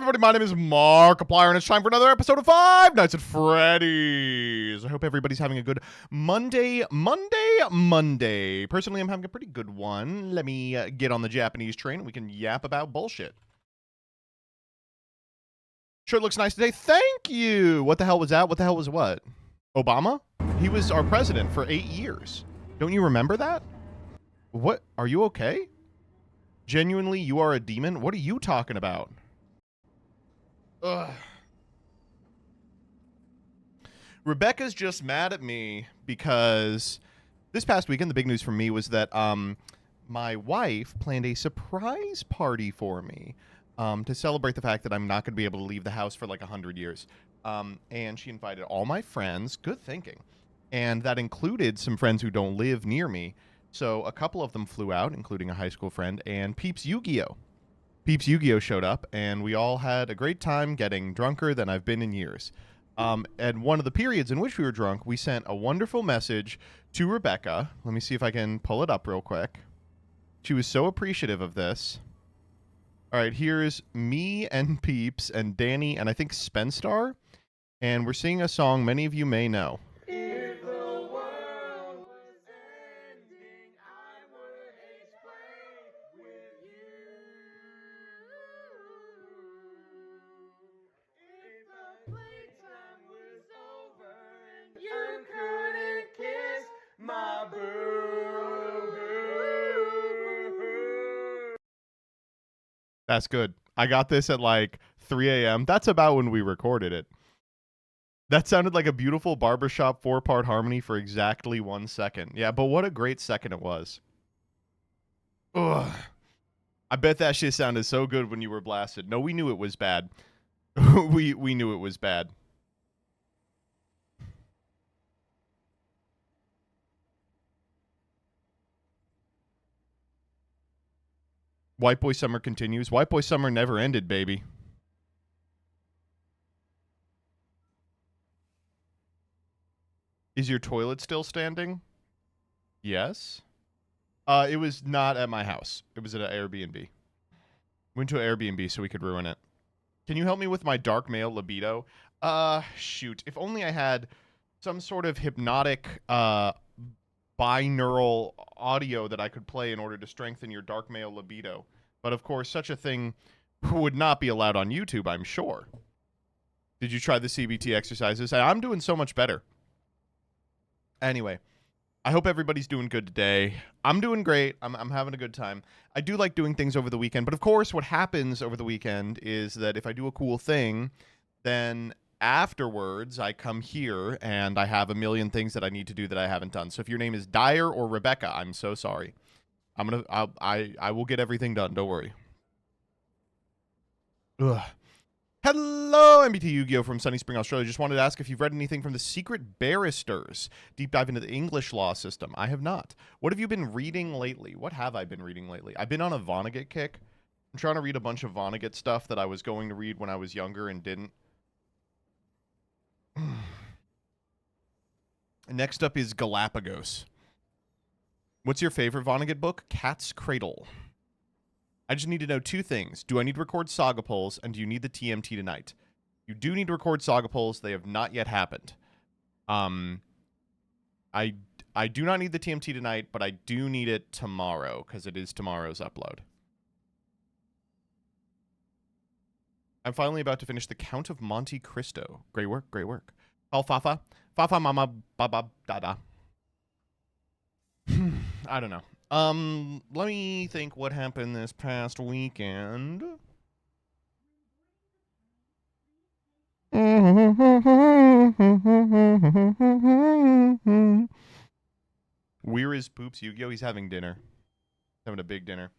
everybody? My name is Markiplier, and it's time for another episode of Five Nights at Freddy's. I hope everybody's having a good Monday. Personally, I'm having a pretty good one. Let me get on the Japanese train, and we can yap about bullshit. Shirt looks nice today. Thank you. What the hell was that? What the hell was what? Obama? He was our president for 8 years. Don't you remember that? What? Are you okay? Genuinely, you are a demon? What are you talking about? Ugh. Rebecca's just mad at me because this past weekend, the big news for me was that my wife planned a surprise party for me to celebrate the fact that I'm not going to be able to leave the house for like 100 years. And she invited all my friends. Good thinking. And that included some friends who don't live near me. So a couple of them flew out, including a high school friend, and Peeps Yu-Gi-Oh! Peeps Yu-Gi-Oh! Showed up, and we all had a great time getting drunker than I've been in years. And one of the periods in which we were drunk, we sent a wonderful message to Rebecca. Let me see if I can pull it up real quick. She was so appreciative of this. All right, here's me and Peeps and Danny and I think Spenstar, and we're singing a song many of you may know. If the world was ending, I would ace play with you. If the playtime was over and you couldn't kiss my boo. That's good. I got this at like 3 a.m. That's about when we recorded it. That sounded like a beautiful barbershop 4-part harmony for exactly 1 second. Yeah, but what a great second it was. Ugh. I bet that shit sounded so good when you were blasted. No, we knew it was bad. we knew it was bad. White Boy Summer continues. White Boy Summer never ended, baby. Is your toilet still standing? Yes. It was not at my house. It was at an Airbnb. Went to an Airbnb so we could ruin it. Can you help me with my dark male libido? Shoot. If only I had some sort of hypnotic, binaural audio that I could play in order to strengthen your dark male libido. But of course, such a thing would not be allowed on YouTube, I'm sure. Did you try the CBT exercises? I'm doing so much better. Anyway, I hope everybody's doing good today. I'm doing great. I'm having a good time. I do like doing things over the weekend, but of course, what happens over the weekend is that if I do a cool thing, then afterwards I come here and I have a million things that I need to do that I haven't done. So if your name is Dyer or Rebecca, I'm so sorry. I will get everything done. Don't worry. Ugh. Hello, MBT Yu-Gi-Oh! From Sunny Spring, Australia. Just wanted to ask if you've read anything from the Secret Barristers. Deep dive into the English law system. I have not. What have you been reading lately? What have I been reading lately? I've been on a Vonnegut kick. I'm trying to read a bunch of Vonnegut stuff that I was going to read when I was younger and didn't. Next up is Galapagos. What's your favorite Vonnegut book? Cat's Cradle. I just need to know 2 things. Do I need to record Saga polls, and do you need the TMT tonight? You do need to record Saga polls. They have not yet happened. I do not need the TMT tonight, but I do need it tomorrow, because it is tomorrow's upload. I'm finally about to finish The Count of Monte Cristo. Great work, great work. Call Fafa. Fafa mama baba dada. I don't know. Let me think what happened this past weekend. Where is Poops Yu-Gi-Oh? He's having dinner. Having a big dinner.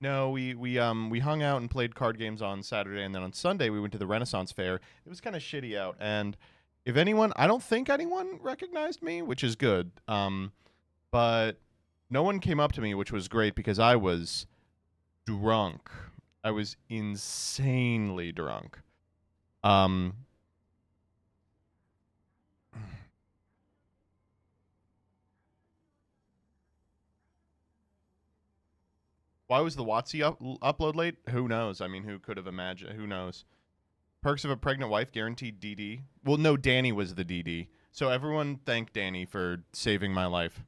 No, we hung out and played card games on Saturday, and then on Sunday we went to the Renaissance Fair. It was kind of shitty out, and if anyone, I don't think anyone recognized me, which is good. But no one came up to me, which was great because I was drunk. I was insanely drunk. Why was the WotC upload late? Who knows? I mean, who could have imagined? Who knows? Perks of a pregnant wife, guaranteed DD. Well, no, Danny was the DD. So everyone thank Danny for saving my life.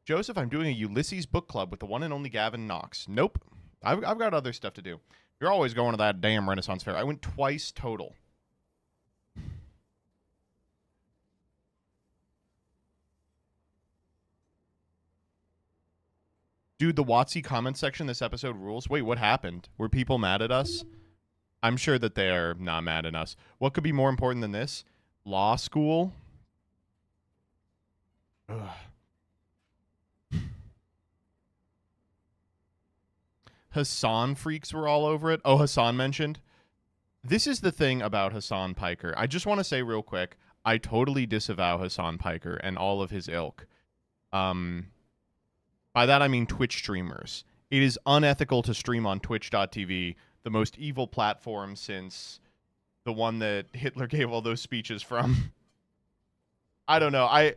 Joseph, I'm doing a Ulysses book club with the one and only Gavin Knox. Nope. I've got other stuff to do. You're always going to that damn Renaissance fair. I went twice total. Dude, the WotC comment section this episode rules. Wait, what happened? Were people mad at us? I'm sure that they're not mad at us. What could be more important than this? Law school? Ugh. Hassan freaks were all over it. Oh, Hassan mentioned. This is the thing about Hassan Piker. I just want to say real quick, I totally disavow Hassan Piker and all of his ilk. By that I mean Twitch streamers. It is unethical to stream on twitch.tv, the most evil platform since the one that Hitler gave all those speeches from. I don't know.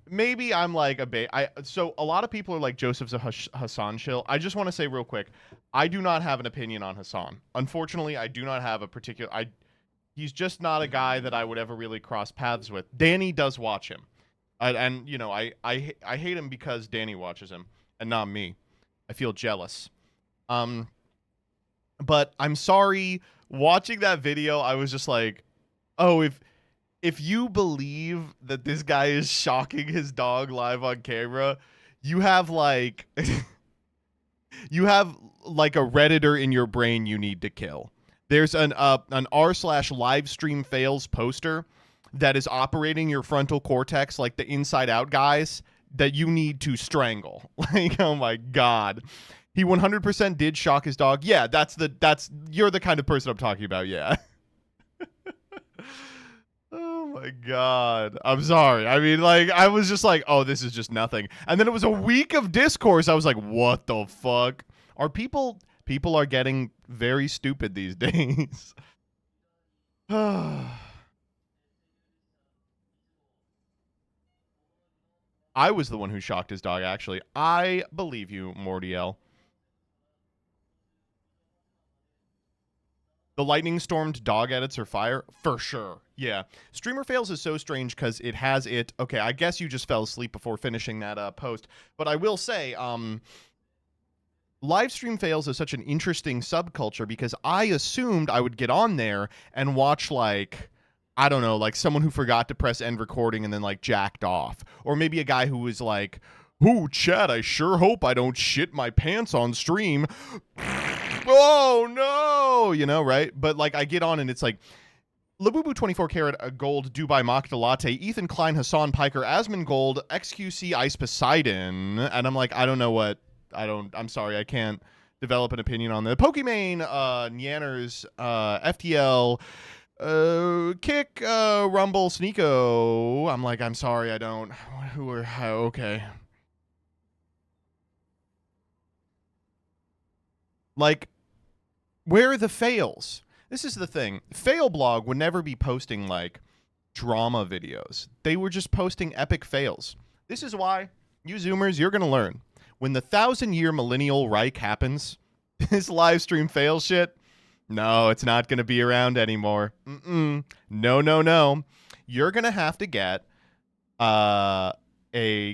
Maybe I'm like so a lot of people are like Joseph's a Hassan shill. I just want to say real quick, I do not have an opinion on Hassan. Unfortunately, I do not have a particular he's just not a guy that I would ever really cross paths with. Danny does watch him. And you know, I hate him because Danny watches him and not me. I feel jealous. But I'm sorry, watching that video, I was just like, oh, if you believe that this guy is shocking his dog live on camera, you have like you have like a Redditor in your brain you need to kill. There's an r/livestream fails poster that is operating your frontal cortex like the Inside Out guys that you need to strangle. Like, oh my God. He 100% did shock his dog. Yeah, you're the kind of person I'm talking about, yeah. Oh my God. I'm sorry. I mean, like, I was just like, oh, this is just nothing. And then it was a week of discourse. I was like, what the fuck? People are getting very stupid these days. I was the one who shocked his dog, actually. I believe you, Mortiel. The lightning stormed dog edits are fire? For sure. Yeah. Streamer fails is so strange because it has it. Okay, I guess you just fell asleep before finishing that post. But I will say, live stream fails is such an interesting subculture because I assumed I would get on there and watch, like, I don't know, like someone who forgot to press end recording and then like jacked off. Or maybe a guy who was like, ooh, chat, I sure hope I don't shit my pants on stream. Oh no, you know, right? But like I get on and it's like Labubu 24 karat gold Dubai Mockta Latte, Ethan Klein, Hassan Piker, Asmon Gold, XQC Ice Poseidon, and I'm like, I'm sorry, I can't develop an opinion on the Pokimane, Nyanners, FTL, Kick, Rumble, Sneeko. I'm like, I'm sorry, I don't. Who are okay. Like, where are the fails? This is the thing. Failblog would never be posting, like, drama videos. They were just posting epic fails. This is why, you Zoomers, you're going to learn. When the 1,000-year millennial Reich happens, this live stream fail shit, no, it's not going to be around anymore. No. You're going to have to get a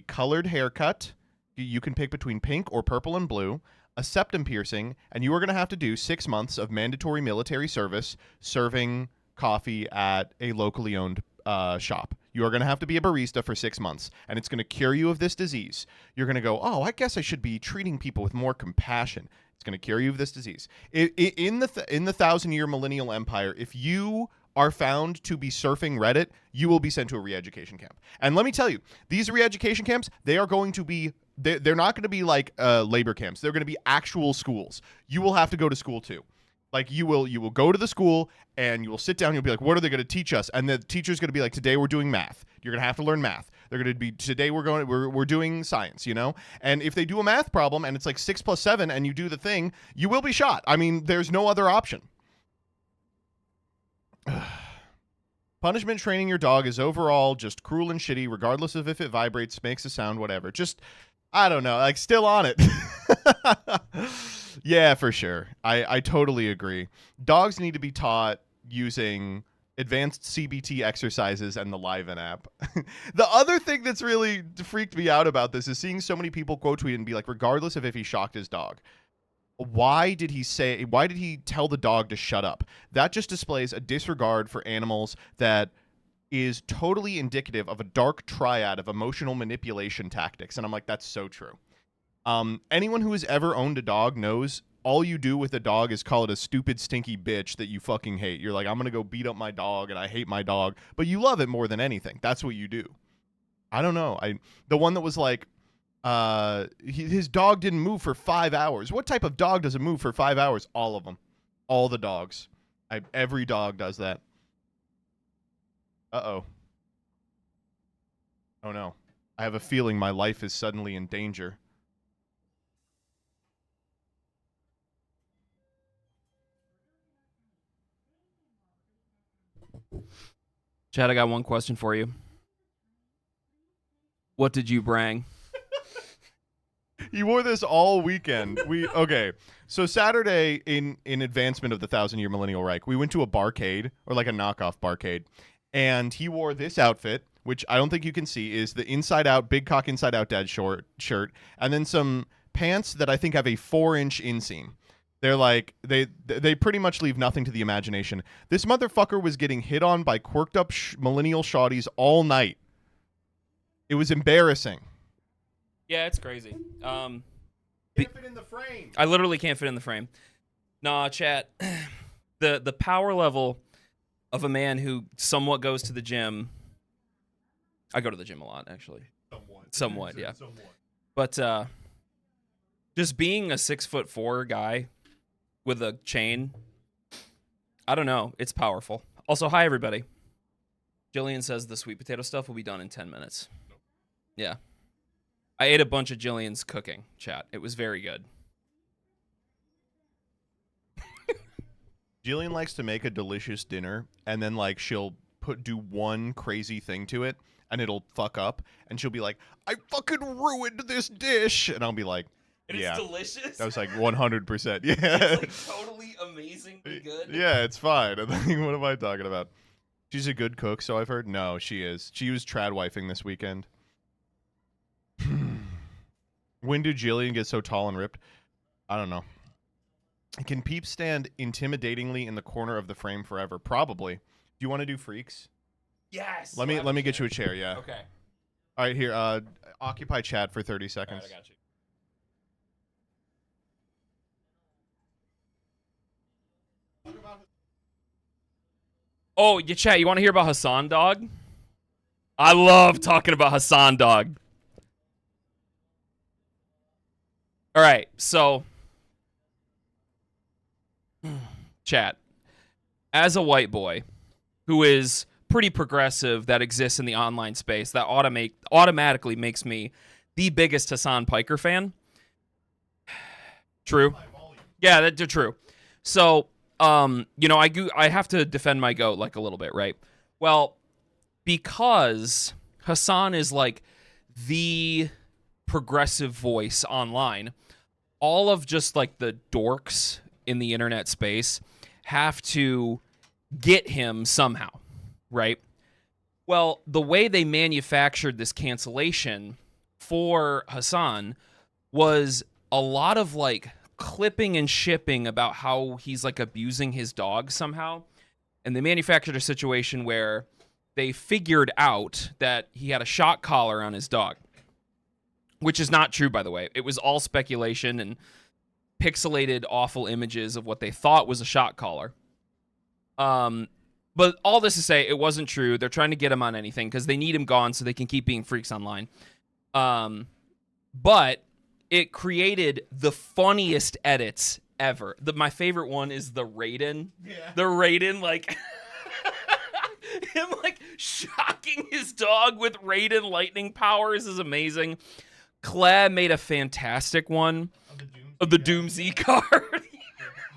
colored haircut. You can pick between pink or purple and blue. A septum piercing, and you are going to have to do 6 months of mandatory military service serving coffee at a locally owned shop. You are going to have to be a barista for 6 months, and it's going to cure you of this disease. You're going to go, oh, I guess I should be treating people with more compassion. It's going to cure you of this disease. In the 1,000-year millennial empire, if you are found to be surfing Reddit, you will be sent to a re-education camp. And let me tell you, these re-education camps, they are going to be they're not going to be like labor camps. They're going to be actual schools. You will have to go to school too. Like you will go to the school and you will sit down. You'll be like, what are they going to teach us? And the teacher's going to be like, today we're doing math. You're going to have to learn math. They're going to be today we're doing science, you know? And if they do a math problem and it's like 6 + 7 and you do the thing, you will be shot. I mean, there's no other option. Punishment training your dog is overall just cruel and shitty, regardless of if it vibrates, makes a sound, whatever. Just, I don't know, like still on it. Yeah, for sure. I totally agree. Dogs need to be taught using advanced CBT exercises and the Liven app. The other thing that's really freaked me out about this is seeing so many people quote tweet and be like, regardless of if he shocked his dog, why did he tell the dog to shut up? That just displays a disregard for animals that is totally indicative of a dark triad of emotional manipulation tactics. And I'm like, that's so true. Anyone who has ever owned a dog knows all you do with a dog is call it a stupid, stinky bitch that you fucking hate. You're like, I'm going to go beat up my dog and I hate my dog, but you love it more than anything. That's what you do. I don't know. The one that was like, his dog didn't move for 5 hours. What type of dog doesn't move for 5 hours? All of them. All the dogs. Every dog does that. Uh-oh. Oh no. I have a feeling my life is suddenly in danger. Chad, I got one question for you. What did you bring? You wore this all weekend. Okay. So Saturday, in advancement of the 1,000-year millennial Reich, we went to a barcade, or like a knockoff barcade, and he wore this outfit, which I don't think you can see, is the inside-out, big cock inside-out dad shirt, and then some pants that I think have a 4-inch inseam. They're like, they pretty much leave nothing to the imagination. This motherfucker was getting hit on by quirked up millennial shawties all night. It was embarrassing. Yeah, it's crazy. Can't fit in the frame. I literally can't fit in the frame. Nah, chat. The power level of a man who somewhat goes to the gym. I go to the gym a lot, actually. Somewhat, yeah. But just being a 6'4" guy with a chain, I don't know. It's powerful. Also, hi everybody. Jillian says the sweet potato stuff will be done in 10 minutes. Yeah. I ate a bunch of Jillian's cooking, chat. It was very good. Jillian likes to make a delicious dinner, and then like she'll do one crazy thing to it, and it'll fuck up, and she'll be like, "I fucking ruined this dish," and I'll be like, And "Yeah, it's delicious. that was like 100%." Yeah, It's like totally amazingly good. Yeah, it's fine. I'm like, what am I talking about? She's a good cook, so I've heard. No, she is. She was trad wifing this weekend. When did Jillian get so tall and ripped? I don't know. Can Peeps stand intimidatingly in the corner of the frame forever? Probably. Do you want to do freaks? Yes. Let me get you a chair. Yeah. Okay. All right, here. Occupy chat for 30 seconds. All right, I got you. Oh, you chat. You want to hear about Hassan Dog? I love talking about Hassan Dog. All right, so chat. As a white boy who is pretty progressive that exists in the online space, that automatically makes me the biggest Hassan Piker fan. True. Yeah, that's true. So, you know, I have to defend my goat like a little bit, right? Well, because Hassan is like the progressive voice online, all of just like the dorks in the internet space have to get him somehow, right? Well, the way they manufactured this cancellation for Hassan was a lot of like clipping and shipping about how he's like abusing his dog somehow. And they manufactured a situation where they figured out that he had a shock collar on his dog, which is not true, by the way. It was all speculation and pixelated awful images of what they thought was a shock collar. But all this to say, it wasn't true. They're trying to get him on anything because they need him gone so they can keep being freaks online. But it created the funniest edits ever. My favorite one is the Raiden. Yeah. The Raiden, like... him, like, shocking his dog with Raiden lightning powers is amazing. Claire made a fantastic one of the Doomsday card.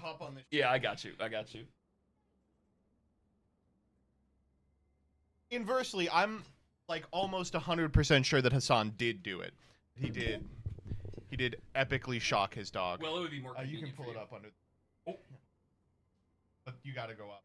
Hop on this. Yeah, I got you. Inversely, I'm like almost 100% sure that Hassan did do it. He did epically shock his dog. Well, it would be more You can convenient pull for it you. up under. Oh. But you got to go up.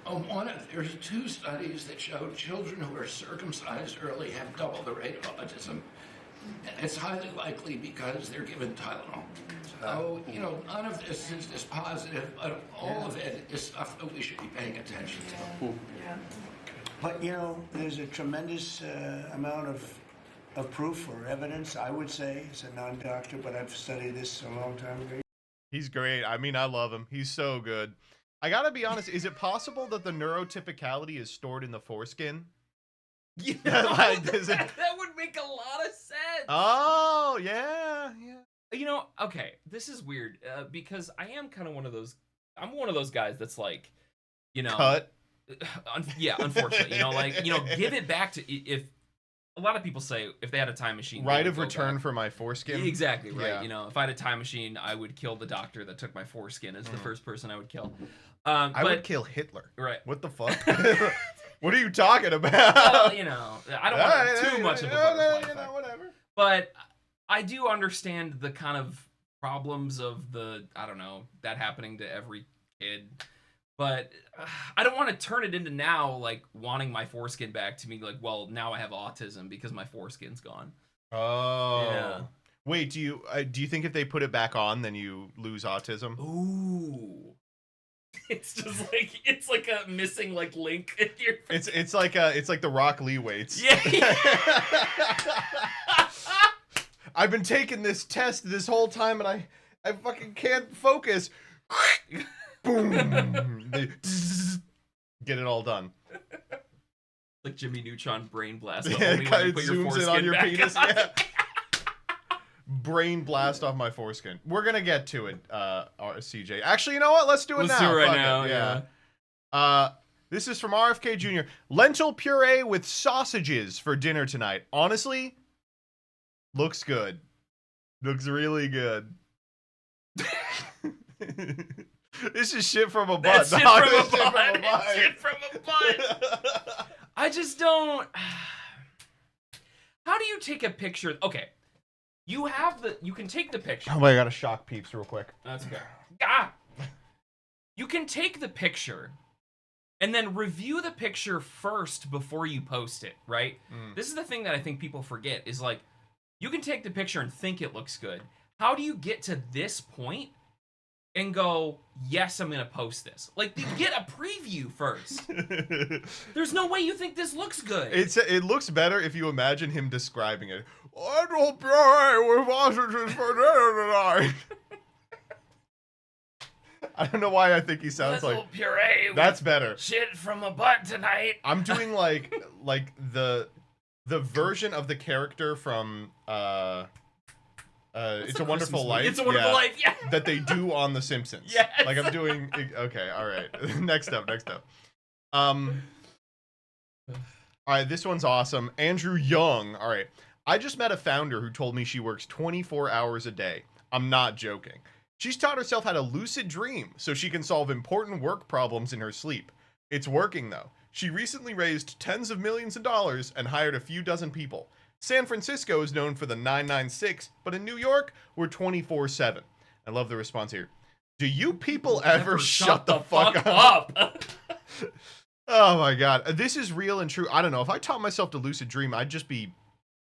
There's 2 studies that show children who are circumcised early have double the rate of autism. And it's highly likely because they're given Tylenol. So, none of this is this positive, but all of it is stuff that we should be paying attention to. Yeah. But there's a tremendous amount of proof or evidence, I would say, as a non-doctor, but I've studied this a long time ago. He's great. I mean, I love him. He's so good. I gotta be honest, is it possible that the neurotypicality is stored in the foreskin? Yeah, Like, does it... that would make a lot of sense. Oh, yeah. Okay, this is weird because I am kind of one of those. I'm one of those guys that's like, Cut. Yeah, unfortunately, give it back to if. A lot of people say if they had a time machine, Right of return for my foreskin. Exactly right. Yeah. If I had a time machine, I would kill the doctor that took my foreskin as the first person I would kill. I would kill Hitler. Right. What the fuck? What are you talking about? Well, I don't want too much of a butterfly effect. Whatever. But I do understand the kind of problems of that happening to every kid. But I don't want to turn it into now, like, wanting my foreskin back to me, like, well, now I have autism because my foreskin's gone. Oh. Yeah. Wait, do you think if they put it back on, then you lose autism? Ooh. It's just like, it's like a missing, like, link in your... It's like the Rock Lee weights. Yeah. I've been taking this test this whole time, and I fucking can't focus. Boom. Get it all done. Like Jimmy Neutron brain blast. Yeah, Only when you it put your zooms in on foreskin your back penis. on. Yeah. Brain blast off my foreskin. We're gonna get to it, CJ. Actually, you know what? Let's do it now. Let's do it right Fuck now. Yeah. This is from RFK Jr. Lentil puree with sausages for dinner tonight. Honestly, looks good. Looks really good. This is shit from a butt. That's shit dog. from a This is butt. It's shit from a butt. I just don't. How do you take a picture? Okay, you can take the picture. Oh my, I gotta shock peeps real quick. That's okay. Ah! You can take the picture and then review the picture first before you post it, right? This is the thing that I think people forget is like, you can take the picture and think it looks good. How do you get to this point and go, yes, I'm going to post this? Like, you get a preview first. There's no way you think this looks good. It looks better if you imagine him describing it. Lentil puree with sausages for dinner tonight. I don't know why I think he sounds Lentil like puree with that's better. shit from a butt tonight. I'm doing like the version of the character from It's a Wonderful Life. It's a Wonderful Life, yeah. That they do on The Simpsons. Yes. Like I'm doing. Okay, all right. Next up. All right, this one's awesome. Andrew Young. All right. I just met a founder who told me she works 24 hours a day. I'm not joking. She's taught herself how to lucid dream so she can solve important work problems in her sleep. It's working, though. She recently raised tens of millions of dollars and hired a few dozen people. San Francisco is known for the 996, but in New York, we're 24/7. I love the response here. Do you people ever shut the fuck up? Oh my god. This is real and true. I don't know. If I taught myself to lucid dream, I'd just be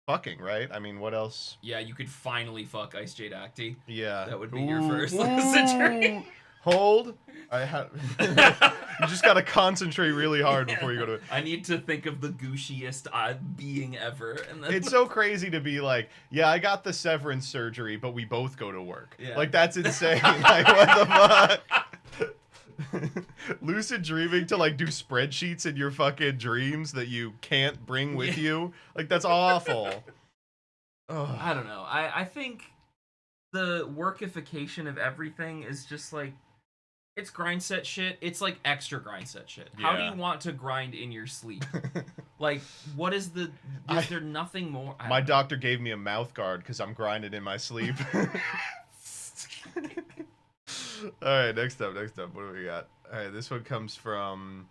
fucking, right? I mean, what else? Yeah, you could finally fuck Ice Jade Acti. Yeah. That would be your first lucid dream. Hold. You just gotta concentrate really hard before you go to it. I need to think of the gushiest being ever. And then It's so crazy to be like, yeah, I got the severance surgery, but we both go to work. Yeah. Like, that's insane. Like, what the fuck? Lucid dreaming to, like, do spreadsheets in your fucking dreams that you can't bring with you. Like, that's awful. Ugh. I don't know. I think the workification of everything is just like, it's grind set shit. It's like extra grind set shit. How do Yeah. you want to grind in your sleep? Like, what is the... Is there nothing more? My doctor gave me a mouth guard because I'm grinding in my sleep. All right, next up. What do we got? All right, this one comes from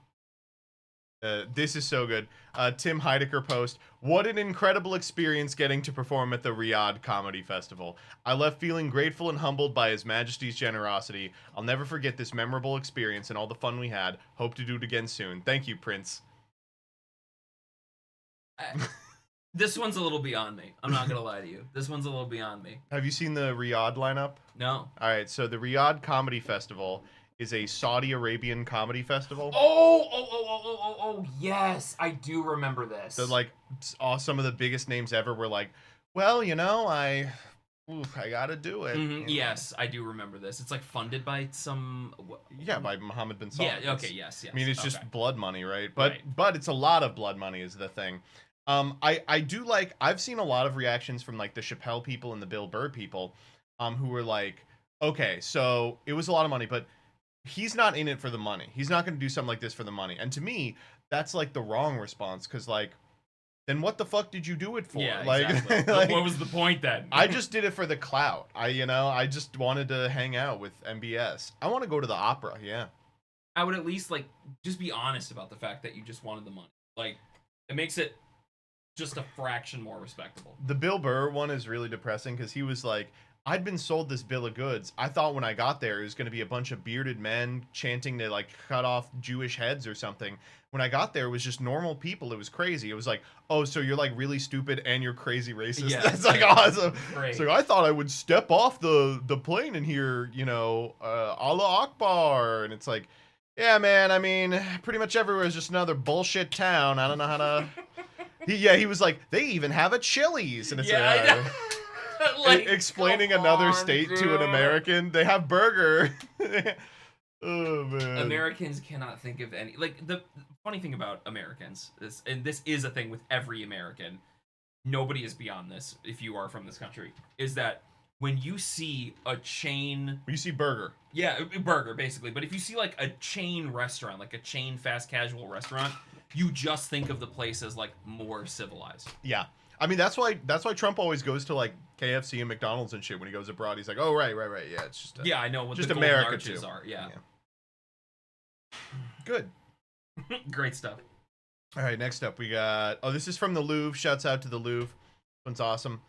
This is so good. Tim Heidecker post, what an incredible experience getting to perform at the Riyadh Comedy Festival. I left feeling grateful and humbled by His Majesty's generosity. I'll never forget this memorable experience and all the fun we had. Hope to do it again soon. Thank you, Prince. This one's a little beyond me. I'm not gonna lie to you. This one's a little beyond me. Have you seen the Riyadh lineup? No. All right, so the Riyadh Comedy Festival is a Saudi Arabian comedy festival. Oh, yes, I do remember this. So like some of the biggest names ever were like, well, you know, I gotta do it. Mhm, yes, I do remember this. It's like funded by some. Yeah, by Mohammed bin Salman. Yeah. Okay. Yes. I mean, it's just okay. blood money, right? Right. But it's a lot of blood money is the thing. I do like. I've seen a lot of reactions from like the Chappelle people and the Bill Burr people, who were like, okay, so it was a lot of money, but he's not in it for the money. He's not going to do something like this for the money. And to me, that's like the wrong response, because like, then what the fuck did you do it for? Yeah. Like, Exactly. like, What was the point then? I just did it for the clout. I just wanted to hang out with MBS. I want to go to the opera. Yeah. I would at least like just be honest about the fact that you just wanted the money. Like, it makes it just a fraction more respectable. The Bill Burr one is really depressing because he was like, I'd been sold this bill of goods. I thought when I got there it was going to be a bunch of bearded men chanting to like cut off Jewish heads or something. When I got there, it was just normal people. It was crazy. It was like, oh, so you're like really stupid and you're crazy racist. Yeah, That's like yeah. awesome. Great. So I thought I would step off the plane and hear, you know, Allah Akbar. And it's like, yeah, man, I mean, pretty much everywhere is just another bullshit town. I don't know how to... He was like, they even have a Chili's. And it's Yeah, I know. Like, explaining come another on, state to dude. an American. They have burger. Oh, man. Americans cannot think of any. Like, the funny thing about Americans is, and this is a thing with every American, nobody is beyond this if you are from this country, is that when you see a chain... You see burger. Yeah, a burger, basically. But if you see, like, a chain restaurant, like a chain fast casual restaurant, you just think of the place as, like, more civilized. Yeah. I mean, that's why Trump always goes to, like, KFC and McDonald's and shit when he goes abroad. He's like, oh, right. Yeah, it's just... Yeah, I know what just the golden America, arches too. are. Yeah. Good. Great stuff. All right, next up we got... Oh, this is from the Louvre. Shouts out to the Louvre. This one's awesome.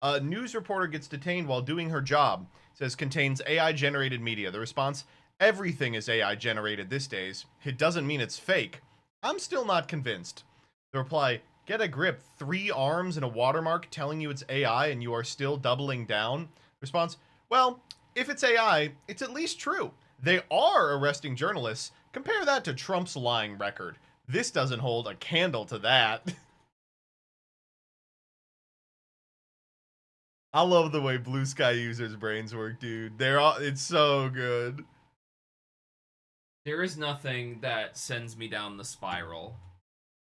A news reporter gets detained while doing her job. Says contains AI-generated media. The response, everything is AI-generated these days. It doesn't mean it's fake. I'm still not convinced. The reply, get a grip. 3 arms and a watermark telling you it's AI and you are still doubling down. Response, well, if it's AI, it's at least true. They are arresting journalists. Compare that to Trump's lying record. This doesn't hold a candle to that. I love the way Blue Sky users' brains work, dude. It's so good. There is nothing that sends me down the spiral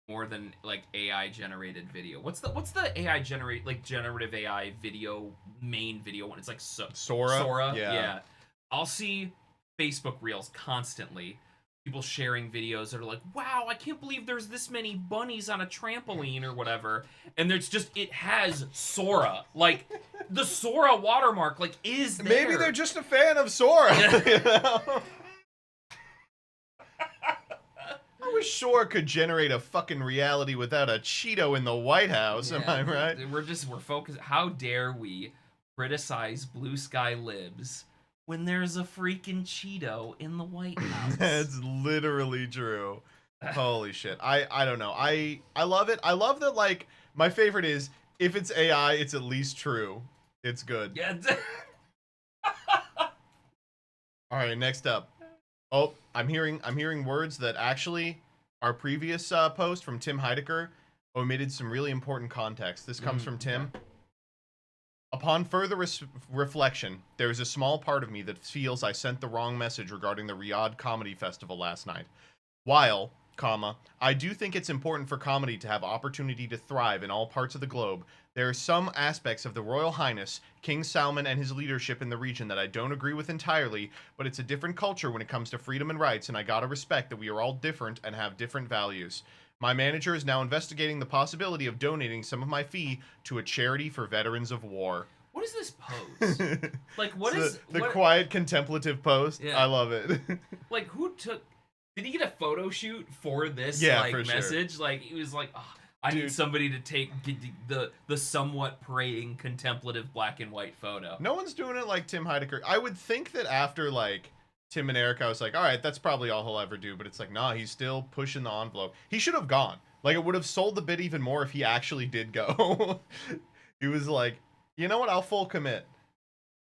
more than like AI generated video. What's the AI generative AI video main video one? It's like Sora. Yeah. I'll see Facebook reels constantly. People sharing videos that are like, wow, I can't believe there's this many bunnies on a trampoline or whatever. And there's just, it has Sora. Like, the Sora watermark, like, is there. Maybe they're just a fan of Sora. You know? I wish Sora could generate a fucking reality without a Cheeto in the White House. Am I right? We're focused. How dare we criticize Blue Sky libs when there's a freaking Cheeto in the White House? That's literally true. Holy shit. I don't know. I love it. I love that, like, my favorite is, if it's AI, it's at least true. It's good. Yeah. All right, next up. Oh, I'm hearing words that actually our previous post from Tim Heidecker omitted some really important context. This comes from Tim. Upon further reflection, there is a small part of me that feels I sent the wrong message regarding the Riyadh Comedy Festival last night. While, I do think it's important for comedy to have opportunity to thrive in all parts of the globe, there are some aspects of the Royal Highness, King Salman, and his leadership in the region that I don't agree with entirely, but it's a different culture when it comes to freedom and rights, and I gotta respect that we are all different and have different values. My manager is now investigating the possibility of donating some of my fee to a charity for veterans of war. What is this pose? Like, The quiet contemplative post? Yeah. I love it. Like, who took... Did he get a photo shoot for this Yeah, like for sure. message? Like he was like, oh, I Dude. need somebody to take the somewhat praying contemplative black and white photo. No one's doing it like Tim Heidecker. I would think that after like Tim and Eric, I was like, all right, that's probably all he'll ever do. But it's like, nah, he's still pushing the envelope. He should have gone. Like, it would have sold the bit even more if he actually did go. He was like, you know what? I'll full commit.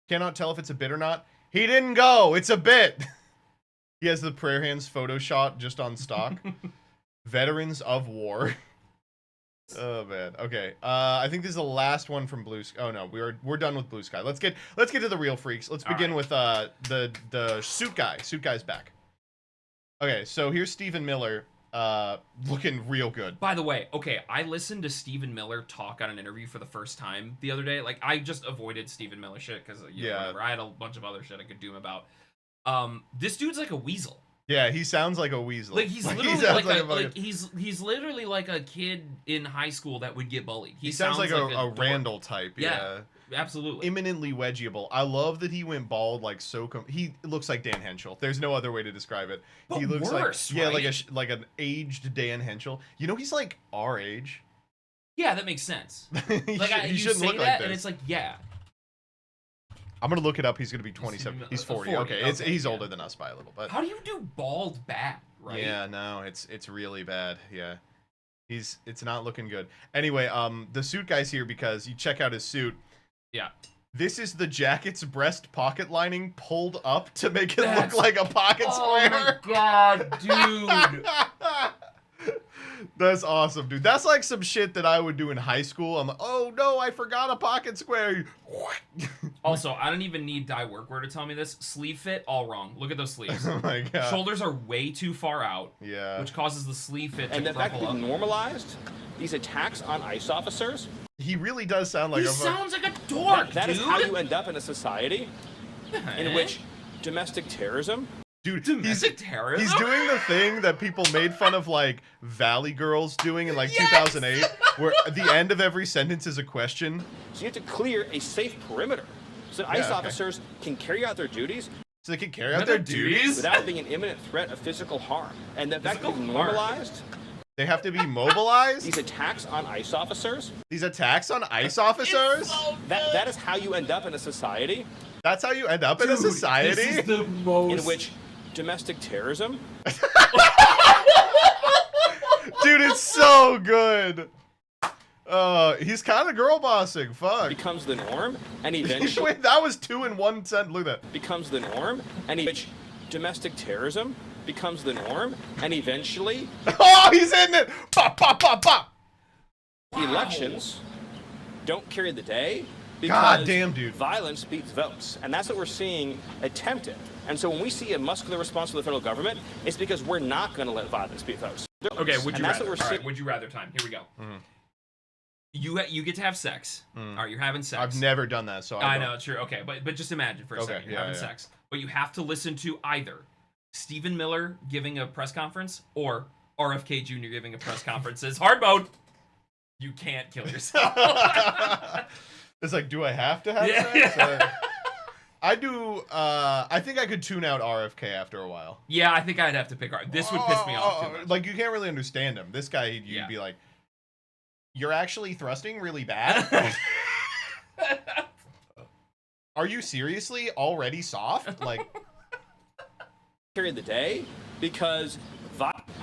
Cannot tell if it's a bit or not. He didn't go. It's a bit. He has the prayer hands photo shot just on stock. Veterans of war. Oh man. Okay. I think this is the last one from Blue Sky. Oh no, we're done with Blue Sky. Let's get to the real freaks. Let's begin with the suit guy. Suit guy's back. Okay, so here's Stephen Miller, looking real good. By the way, okay, I listened to Stephen Miller talk on an interview for the first time the other day. Like, I just avoided Stephen Miller shit because whatever. I had a bunch of other shit I could do him about. This dude's like a weasel. Yeah, he sounds like a weasel. Like he's literally he's literally like a kid in high school that would get bullied. He sounds like a Randall type. Yeah, absolutely. Imminently wedgeable. I love that he went bald like so. He looks like Dan Henschel. There's no other way to describe it. But he looks worse, like right? like an aged Dan Henschel. You know, he's like our age. Yeah, that makes sense. He Like he you shouldn't say look that, like this. and it's like, yeah. I'm gonna look it up. He's gonna be 27. He's 40. 40, Okay, okay, he's yeah. older than us by a little, but How do you do bald bad, right? yeah, no, it's really bad. Yeah, it's not looking good. Anyway, the suit guy's here because you check out his suit. Yeah. This is the jacket's breast pocket lining pulled up to make it That's- look like a pocket square. Oh my god, dude. That's awesome, dude. That's like some shit that I would do in high school. I'm like, oh no, I forgot a pocket square. Also, I don't even need Die Workwear to tell me this. Sleeve fit, all wrong. Look at those sleeves. Oh my god. Shoulders are way too far out, Yeah. which causes the sleeve fit And to the fact that crumple they've up. normalized these attacks on ICE officers, He really does sound like He a sounds like a dork, that dude. is how you end up in a society in Eh? which domestic terrorism, dude. Domestic terrorism? He's doing the thing that people made fun of like Valley Girls doing in like Yes! 2008, where at the end of every sentence is a question. so you have to clear a safe perimeter so that Yeah, ICE okay. officers can carry out their duties So they can carry out their duties. without being an imminent threat of physical harm. And the fact that Physical they've harm. normalized They have to be mobilized. these attacks on ICE officers, These attacks on ICE officers. that is how you end up in a society That's how you end up in a society. This is the most... in which domestic terrorism Dude, it's so good. He's kind of girl bossing. Fuck. becomes the norm, and eventually Wait, that was 2 in 1 sentence. Look at that. becomes the norm, and which domestic terrorism becomes the norm, and eventually Oh, he's in it. Pop, pop, pop, pop. elections don't carry the day because God damn, dude. violence beats votes, and that's what we're seeing attempted. And so when we see a muscular response from the federal government, it's because we're not going to let violence beat votes. Okay, would and you that's rather? what we're All right, seeing. would you rather time. Here we go. Mhm. You get to have sex. All right, you're having sex. I've never done that, so I don't- know, true. Okay, but just imagine for a Okay, second you're yeah, having yeah. sex, but you have to listen to either Stephen Miller giving a press conference or RFK Jr. giving a press conference. Says hard mode. You can't kill yourself. It's like, do I have to have Yeah. sex? I do. I think I could tune out RFK after a while. Yeah, I think I'd have to pick art. This would piss me off too much. Like, you can't really understand him. This guy, you'd Yeah. be like, you're actually thrusting really bad? Are you seriously already soft? Like, Carry the day because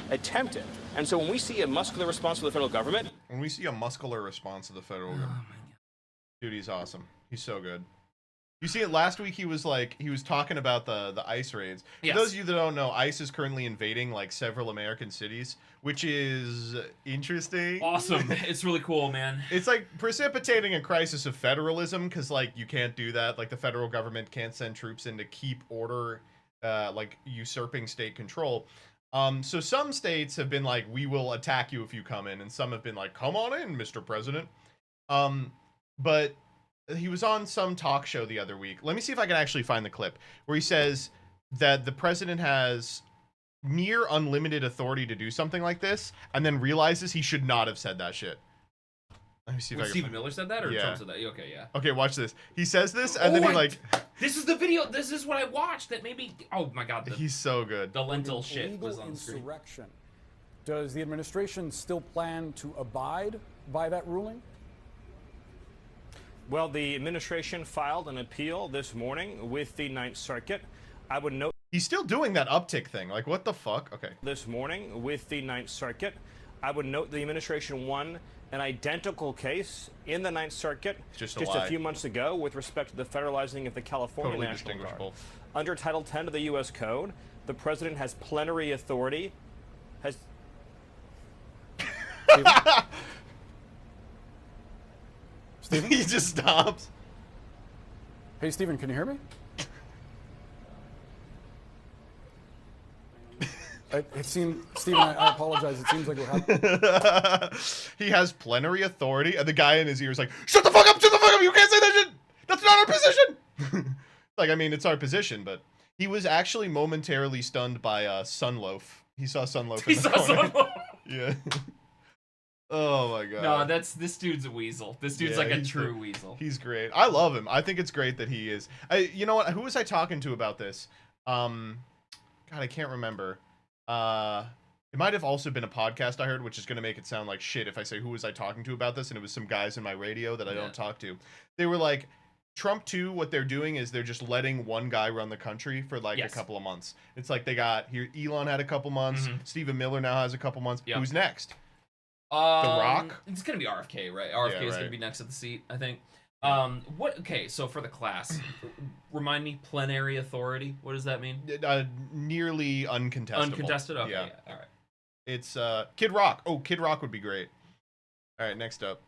attempted. And so when we see a muscular response from the federal government, when we see a muscular response to the federal government, dude, he's awesome. He's so good. You see it last week. He was talking about the ICE raids. Yes. For those of you that don't know, ICE is currently invading like several American cities, which is interesting. Awesome. It's really cool, man. It's like precipitating a crisis of federalism because like you can't do that. Like the federal government can't send troops in to keep order, like usurping state control. So some states have been like, we will attack you if you come in, and some have been like, come on in, Mr. President. But he was on some talk show the other week. Let me see if I can actually find the clip where he says that the president has near unlimited authority to do something like this, and then realizes he should not have said that shit. Let me see if When I can Stephen find- Miller said that, or Yeah. Trump said that? Okay, yeah. Okay, watch this. He says this, and then he like. This is the video. This is what I watched. That made me. Oh my god. He's so good. The lentil shit was Illegal on the screen. insurrection. Does the administration still plan to abide by that ruling? Well, the administration filed an appeal this morning with the Ninth Circuit. I would note He's still doing that uptick thing. Like, what the fuck? Okay. this morning with the Ninth Circuit. I would note the administration won an identical case in the Ninth Circuit Just a lie. few months ago with respect to the federalizing of the California Totally National Guard. distinguishable. Under Title 10 of the U.S. Code, the president has plenary authority. Stephen? He just stops. Hey, Stephen, can you hear me? It seemed, Stephen, I apologize. It seems like we're having. He has plenary authority, and the guy in his ear is like, "Shut the fuck up! Shut the fuck up! You can't say that shit. That's not our position." Like, I mean, it's our position, but he was actually momentarily stunned by Sunloaf. He saw Sunloaf. He in the saw corner. someone. Yeah. Oh my god. No, this dude's a weasel. This dude's Yeah, like a he's true weasel. He's great. I love him. I think it's great that he is. You know what? Who was I talking to about this? God, I can't remember. It might have also been a podcast I heard, which is going to make it sound like shit if I say who was I talking to about this, and it was some guys in my radio that I don't talk to. They were like, Trump 2, what they're doing is they're just letting one guy run the country for like a couple of months. It's like they got here, Elon had a couple months, Stephen Miller now has a couple months. Yep. Who's next? The Rock? It's gonna be RFK, right? RFK is right. gonna be next at the seat, I think. What? Okay, so for the class, remind me, plenary authority. What does that mean? Nearly uncontestable. Uncontested. Okay, Yeah. yeah, all right. It's Kid Rock. Oh, Kid Rock would be great. All right, next up.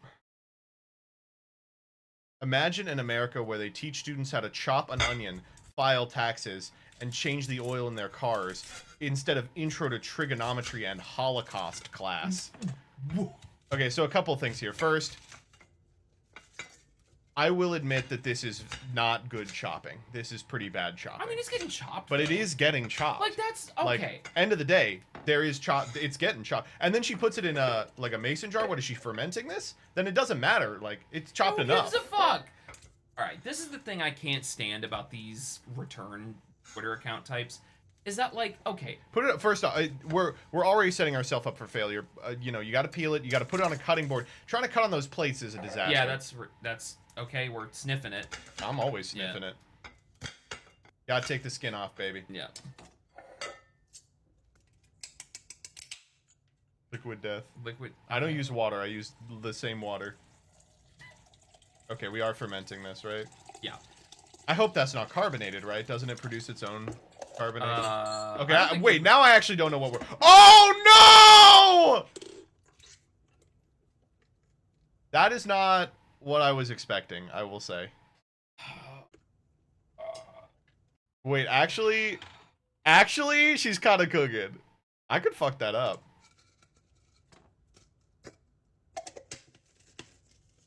Imagine an America where they teach students how to chop an onion, file taxes, and change the oil in their cars instead of intro to trigonometry and Holocaust class. Okay, so a couple of things here. First, I will admit that this is not good chopping. This is pretty bad chopping. I mean, it's getting chopped. But it is getting chopped. Like, that's okay. Like, end of the day, there is chop. It's getting chopped, and then she puts it in a mason jar. What is she fermenting this? Then it doesn't matter. Like, it's chopped Who enough. gives a fuck? All right, this is the thing I can't stand about these return Twitter account types. Is that like, okay? Put it up first off. We're already setting ourselves up for failure. You know, you got to peel it. You got to put it on a cutting board. Trying to cut on those plates is a disaster. Yeah, that's okay. We're sniffing it. I'm always sniffing it. Gotta take the skin off, baby. Yeah. Liquid death. Liquid. I don't use water. I use the same water. Okay, we are fermenting this, right? Yeah. I hope that's not carbonated, right? Doesn't it produce its own carbonation? Okay. Wait, now I actually don't know what we're... Oh, no! That is not what I was expecting, I will say. Wait, actually, she's kind of cooking. I could fuck that up.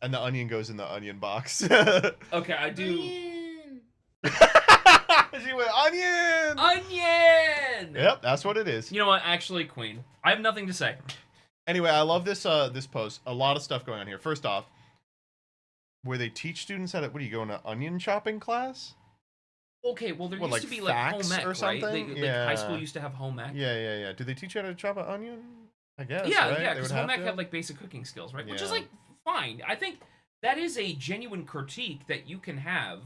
And the onion goes in the onion box. Okay, I do. She went, onion! Onion! Yep, that's what it is. You know what? Actually, Queen, I have nothing to say. Anyway, I love this this post. A lot of stuff going on here. First off, where they teach students how to... What, do you go in an onion chopping class? Okay, well, there What, used like to be like home facts ec, or right? something? Like Yeah. high school used to have home ec. Yeah. Do they teach you how to chop an onion? I guess, Yeah, right? yeah, They because would home have ec to? had like basic cooking skills, right? Which is Yeah. like fine. I think that is a genuine critique that you can have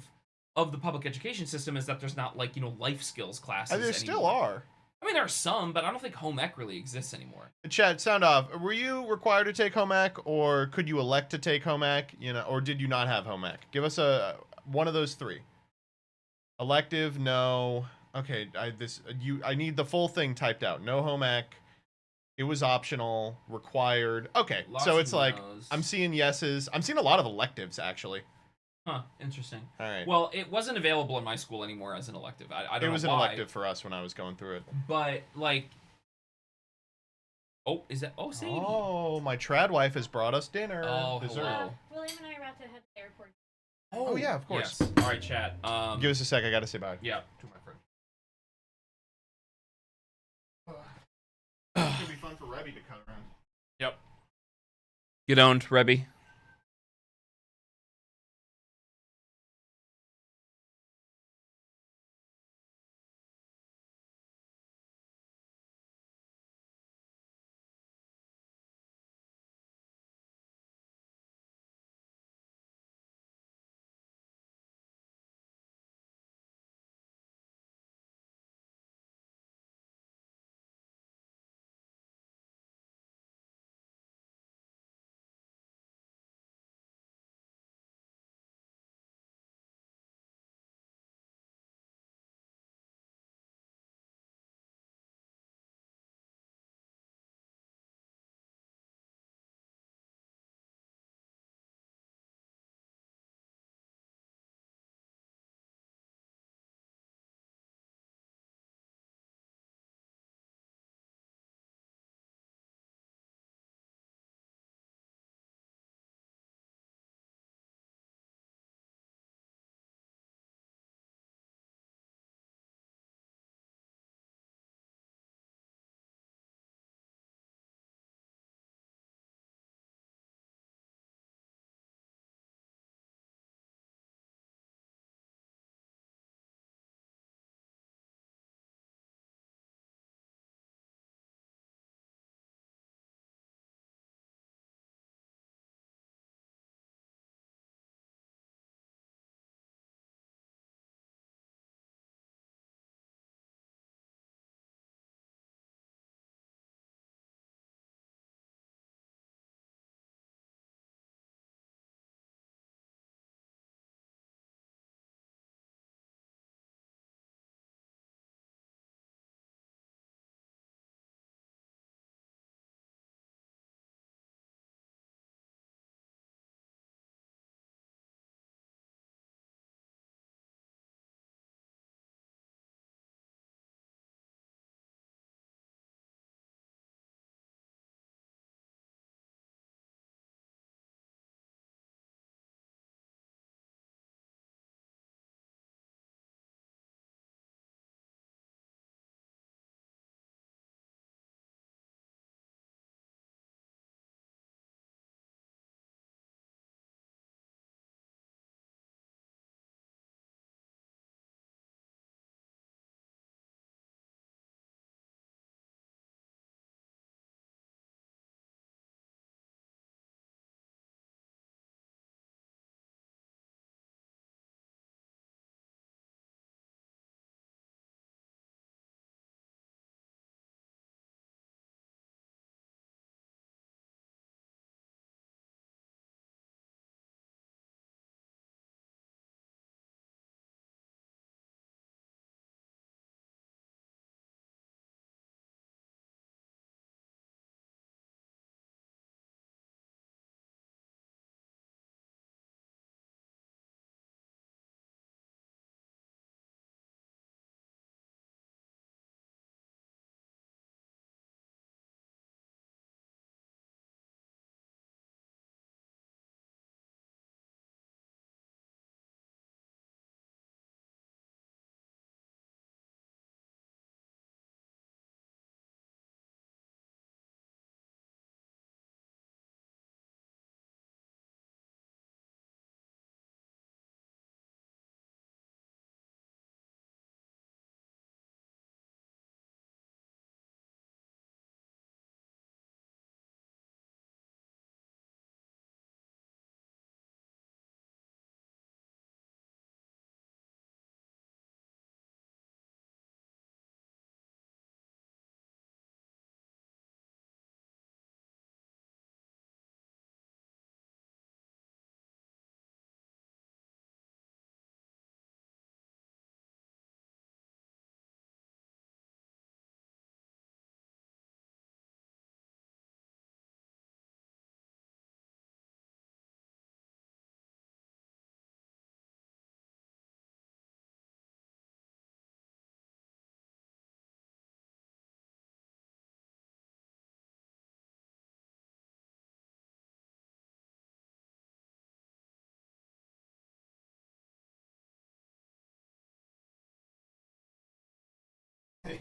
of the public education system, is that there's not like, you know, life skills classes. There still anymore. are. I mean, there are some, but I don't think home ec really exists anymore. Chad, sound off. Were you required to take home ec, or could you elect to take home ec? You know, or did you not have home ec? Give us one of those three. Elective, no. Okay, I need the full thing typed out. No home ec. It was optional. Required. Okay, Lots so of it's like no's. I'm seeing yeses. I'm seeing a lot of electives actually. Huh, interesting. All right. Well, it wasn't available in my school anymore as an elective. I don't know it was an why, elective for us when I was going through it. but like, oh, is that? Oh, Sadie. Oh, my trad wife has brought us dinner. Oh, Dessert. hello. William and I are about to head to the airport. Oh, yeah, of course. Yes. All right, chat. Give us a sec. I gotta say bye. Yeah, to my friend. It's gonna be fun for Rebby to cut around. Yep. Get owned, Rebby.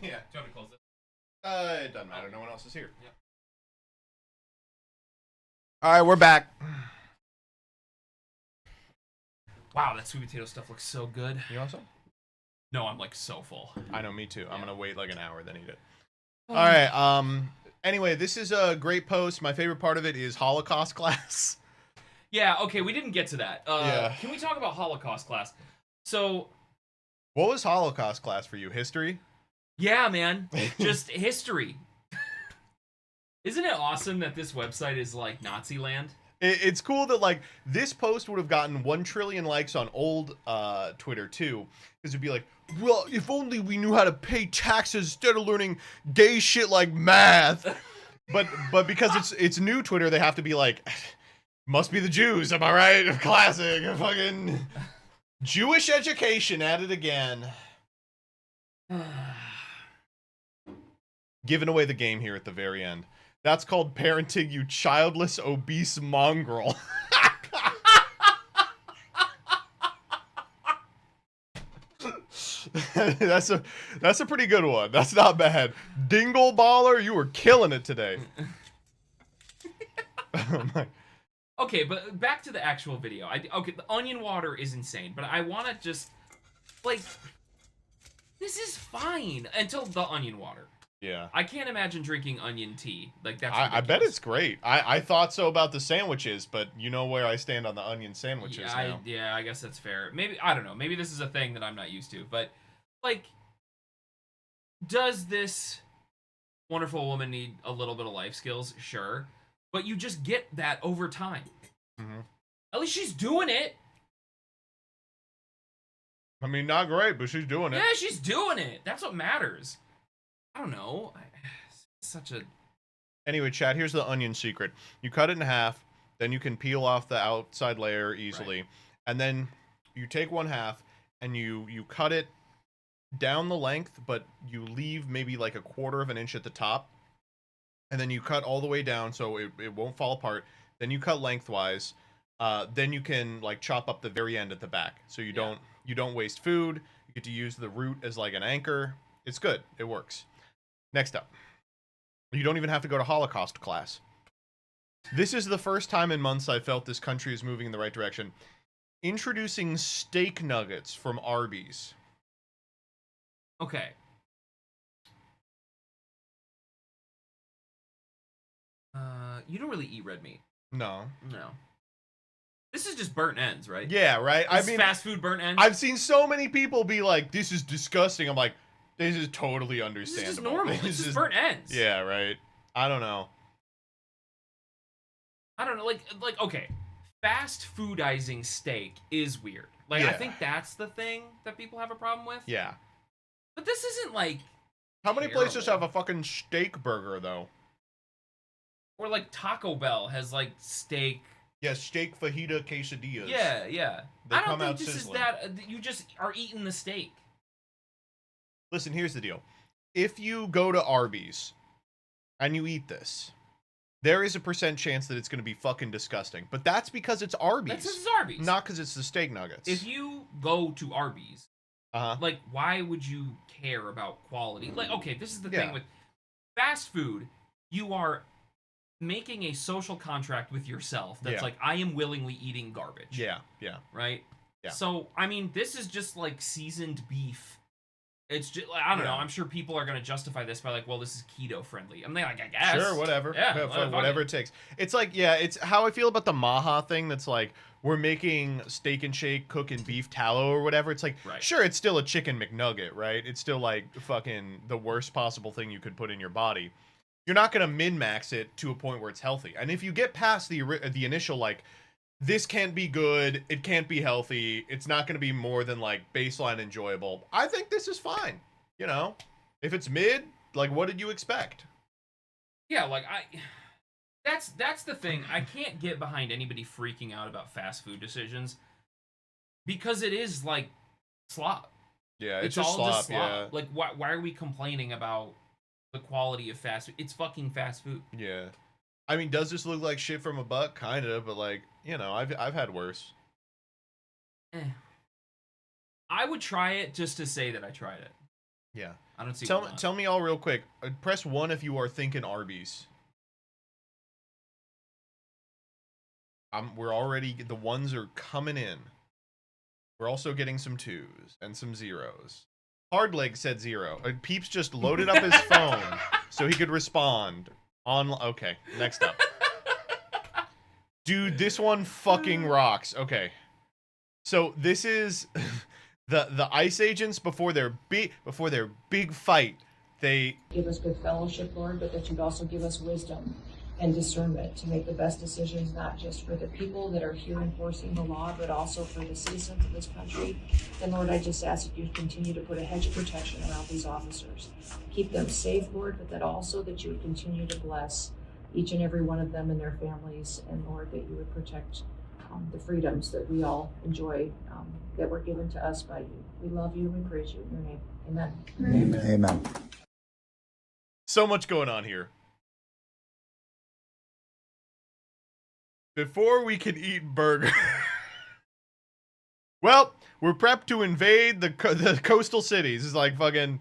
Yeah, do you want me to close it? It doesn't matter. No one else is here. Yep. All right, we're back. Wow, that sweet potato stuff looks so good. You want some? No, I'm like so full. I know, me too. I'm Yeah. gonna wait like an hour, then eat it. All right. Anyway, this is a great post. My favorite part of it is Holocaust class. Yeah, okay, we didn't get to that. Yeah. Can we talk about Holocaust class? So, What was Holocaust class for you? History? yeah, man, just history. Isn't it awesome that this website is like Nazi land? It's cool that like this post would have gotten 1 trillion likes on old Twitter too, because it'd be like, well, if only we knew how to pay taxes instead of learning gay shit like math. but because it's new Twitter, they have to be like, must be the Jews, am I right? Classic, fucking Jewish education at it again. Giving away the game here at the very end. That's called parenting, you childless, obese mongrel. That's a pretty good one. That's not bad. Dingle baller, you were killing it today. Oh my. Okay, but back to the actual video. Okay, the onion water is insane, but I want to just, like, this is fine until the onion water. Yeah. I can't imagine drinking onion tea. Like, that's I bet ridiculous. it's great. I thought so about the sandwiches, but you know where I stand on the onion sandwiches now. Yeah, I guess that's fair. Maybe, I don't know. Maybe this is a thing that I'm not used to. But, like, does this wonderful woman need a little bit of life skills? Sure. But you just get that over time. Mm-hmm. At least she's doing it. I mean, not great, but she's doing it. Yeah, she's doing it. That's what matters. I don't know. It's such a... Anyway, chat, here's the onion secret. You cut it in half, then you can peel off the outside layer easily. Right. And then you take one half and you cut it down the length, but you leave maybe like 1/4 of an inch at the top. And then you cut all the way down so it won't fall apart. Then you cut lengthwise. Then you can like chop up the very end at the back. So you don't waste food. You get to use the root as like an anchor. It's good. It works. Next up. You don't even have to go to Holocaust class. This is the first time in months I felt this country is moving in the right direction. Introducing steak nuggets from Arby's. Okay. You don't really eat red meat. No. No. This is just burnt ends, right? Yeah, right? This is fast food burnt ends. I've seen so many people be like, this is disgusting. I'm like, this is totally This understandable. is just normal. This is burnt ends. Yeah, right. I don't know. I don't know. Like, okay. Fast foodizing steak is weird. Like, I Yeah. think that's the thing that people have a problem with. Yeah. But this isn't like... How many places terrible. have a fucking steak burger, though? Or like Taco Bell has like steak... Yeah, steak fajita quesadillas. Yeah. They I don't come think out this sizzling. is that... You just are eating the steak. Listen, here's the deal. If you go to Arby's and you eat this, there is a % chance that it's going to be fucking disgusting. But that's because it's Arby's. That's just Arby's. Not because it's the steak nuggets. If you go to Arby's, Uh-huh. like, why would you care about quality? Like, okay, this is the Yeah. thing with fast food. You are making a social contract with yourself that's Yeah. like, I am willingly eating garbage. Yeah. Right? Yeah. So, I mean, this is just like seasoned beef. It's just, I don't know. I'm sure people are going to justify this by like, well, this is keto friendly. I'm like, I guess. Sure, whatever. Yeah, whatever it takes. It's like, yeah, it's how I feel about the Maha thing. That's like, we're making Steak and Shake cooking beef tallow or whatever. It's like, Right. sure, it's still a chicken McNugget, right? It's still like fucking the worst possible thing you could put in your body. You're not gonna min-max it to a point where it's healthy. And if you get past the initial like, this can't be good, it can't be healthy, it's not gonna be more than like baseline enjoyable, I think this is fine. You know, if it's mid, like, what did you expect? Yeah, like that's the thing. I can't get behind anybody freaking out about fast food decisions because it is like slop. Yeah, It's just all slop. just slop. Like, why are we complaining about the quality of fast food? It's fucking fast food. Yeah. I mean, does this look like shit from a buck? Kind of, but like, you know, I've had worse. I would try it just to say that I tried it. Yeah. I don't see why not. Tell me all real quick. Press 1 if you are thinking Arby's. We're already, the ones are coming in. We're also getting some 2s and some 0s. Hardleg said 0. Peeps just loaded up his phone so he could respond. Okay, next up. Dude, this one fucking rocks. Okay. So this is the ICE agents before their big fight. They give us good fellowship, Lord, but that you'd also give us wisdom and discernment to make the best decisions, not just for the people that are here enforcing the law, but also for the citizens of this country. And Lord, I just ask that you continue to put a hedge of protection around these officers. Keep them safe, Lord, but that also that you would continue to bless each and every one of them and their families. And Lord, that you would protect the freedoms that we all enjoy, that were given to us by you. We love you and we praise you in your name. Amen. Amen. Amen. So much going on here. Before we can eat burger. Well, we're prepped to invade the coastal cities. It's like fucking